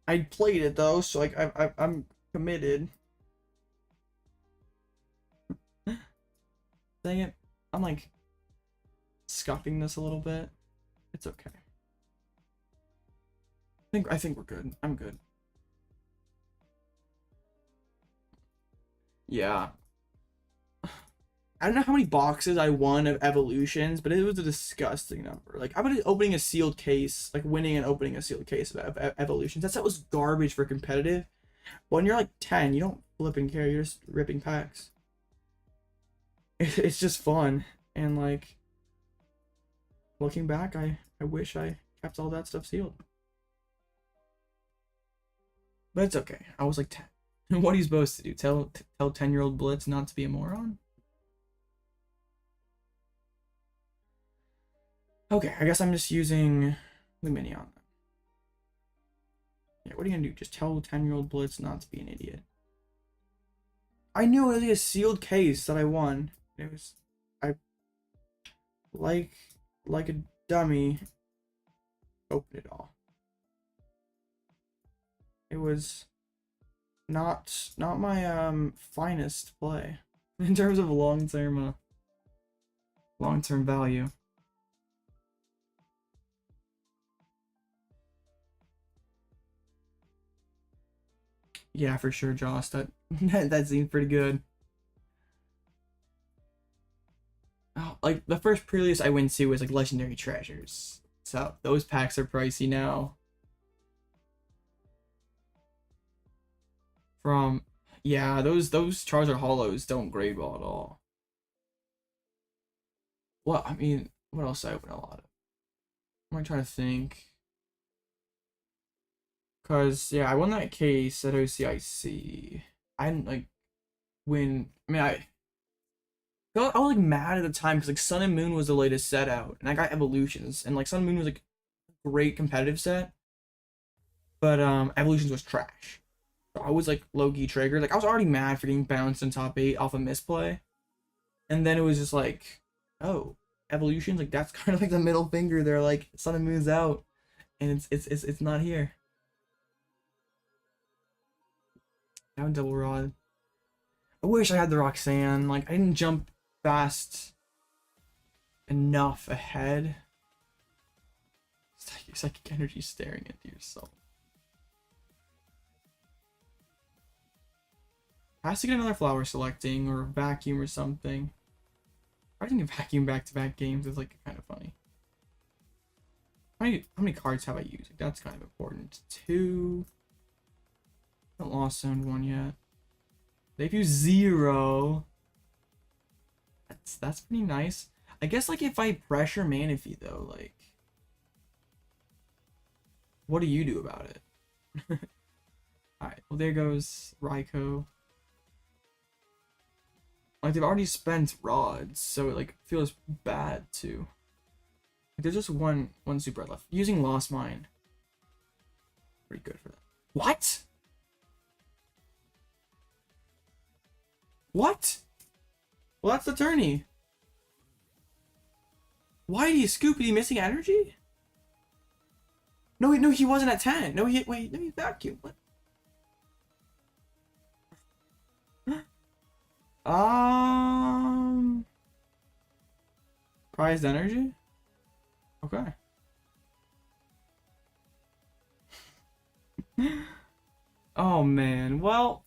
Speaker 1: I played it though, so like I'm committed. Dang it. I'm like scuffing this a little bit. It's okay. I think we're good. I'm good. Yeah. I don't know how many boxes I won of evolutions, but it was a disgusting number. Like, I'm opening a sealed case, like winning and opening a sealed case of evolutions. That was garbage for competitive. When you're like 10, you don't flip and care. You're just ripping packs. It's just fun. And like, looking back, I wish I kept all that stuff sealed. But it's okay. I was like 10. What are you supposed to do? Tell 10-year-old Blitz not to be a moron? Okay, I guess I'm just using Lumineon. Yeah, what are you gonna do? Just tell 10-year-old Blitz not to be an idiot. I knew it was a sealed case that I won. It was, like a dummy, opened it all. It was not my finest play in terms of long-term value. Yeah, for sure, Josh. That seemed pretty good. Oh, like the first pre-release I went to was like Legendary Treasures, so those packs are pricey now. From yeah, those Charizard Hollows don't grade well at all. Well, I mean, what else I open a lot of? I'm trying to think. Cause yeah, I won that case at OCIC. I didn't like win. I mean, I was like mad at the time because like Sun and Moon was the latest set out, and I got Evolutions, and like Sun and Moon was like a great competitive set, but Evolutions was trash. So I was like low-key triggered. Like I was already mad for getting bounced in top 8 off a misplay, and then it was just like, oh, Evolutions, like that's kind of like the middle finger. They're like Sun and Moon's out, and it's not here. Down double rod. I wish I had the Roxanne. Like I didn't jump fast enough ahead. Psychic energy staring into yourself. Has to get another flower selecting or vacuum or something. I think a vacuum back-to-back games is like kind of funny. How many cards have I used? Like, that's kind of important. 2. Haven't lost zone 1 yet. They've used 0. That's pretty nice. I guess like if I pressure Manaphy though, like what do you do about it? Alright, well there goes Raikou. Like they've already spent rods, so it like feels bad too. Like, there's just one super left. Using Lost Mine. Pretty good for that. What? What? Well, that's the tourney. Why did he scoop? Did he missing energy? No, no, he wasn't at 10. No, he vacuumed. What? Prized energy? Okay. Oh man, well,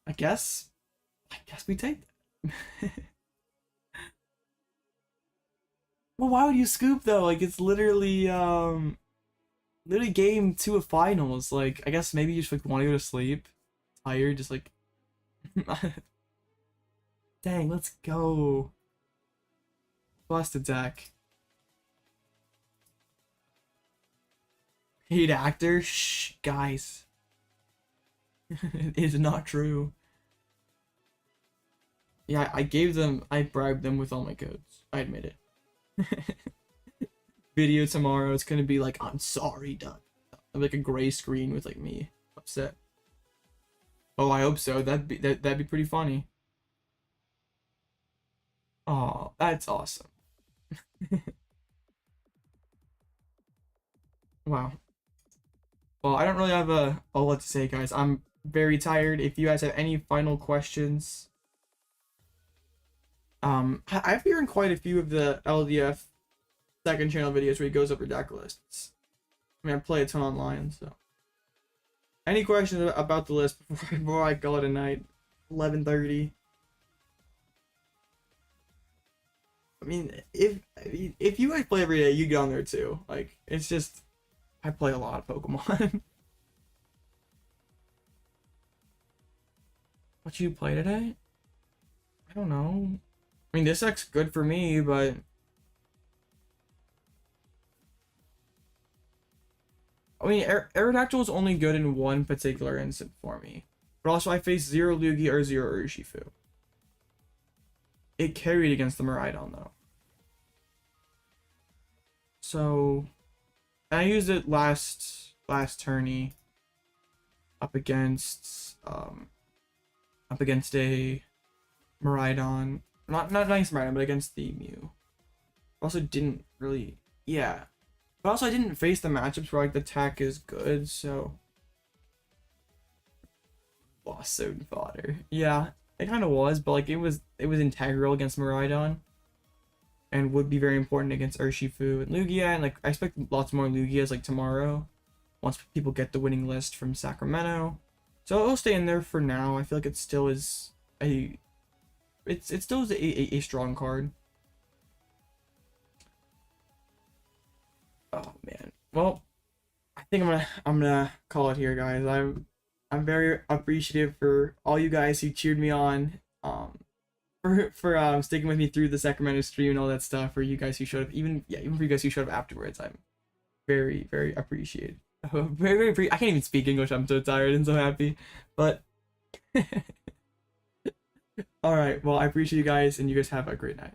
Speaker 1: I guess we take that. Well, why would you scoop though? Like it's literally game 2 of finals. Like I guess maybe you just like want to go to sleep, tired, just like dang, let's go. Busted deck. Hate actor? Shh, guys. It is not true. Yeah, I bribed them with all my codes. I admit it. Video tomorrow, it's gonna be like, I'm sorry, Doug. Like a gray screen with like me upset. Oh, I hope so. That'd be pretty funny. Oh, that's awesome. Wow. Well, I don't really have a lot to say, guys. I'm very tired. If you guys have any final questions, I've been hearing quite a few of the LDF second channel videos where he goes over deck lists. I mean, I play a ton online, so. Any questions about the list before I call it a night? 11:30. I mean, if you guys play every day, you get on there too. Like, it's just, I play a lot of Pokemon. What you play today? I don't know. I mean, this deck's good for me, but I mean, Aerodactyl is only good in one particular instant for me. But also, I face 0 Lugia or 0 Urshifu. It carried against the Miraidon, though. So, I used it last tourney up against a Miraidon. Not against Miraidon, but against the Mew. Also didn't really, yeah. But also I didn't face the matchups where like the attack is good, so Lost Zone fodder. Yeah, it kind of was, but like it was integral against Miraidon, and would be very important against Urshifu and Lugia, and like I expect lots more Lugias like tomorrow, once people get the winning list from Sacramento. So it'll stay in there for now. I feel like it still is a strong card. Oh man. Well, I think I'm gonna call it here, guys. I'm very appreciative for all you guys who cheered me on, for sticking with me through the Sacramento stream and all that stuff. For you guys who showed up, even for you guys who showed up afterwards, I'm very appreciated. Very I can't even speak English. I'm so tired and so happy. But all right. Well, I appreciate you guys, and you guys have a great night.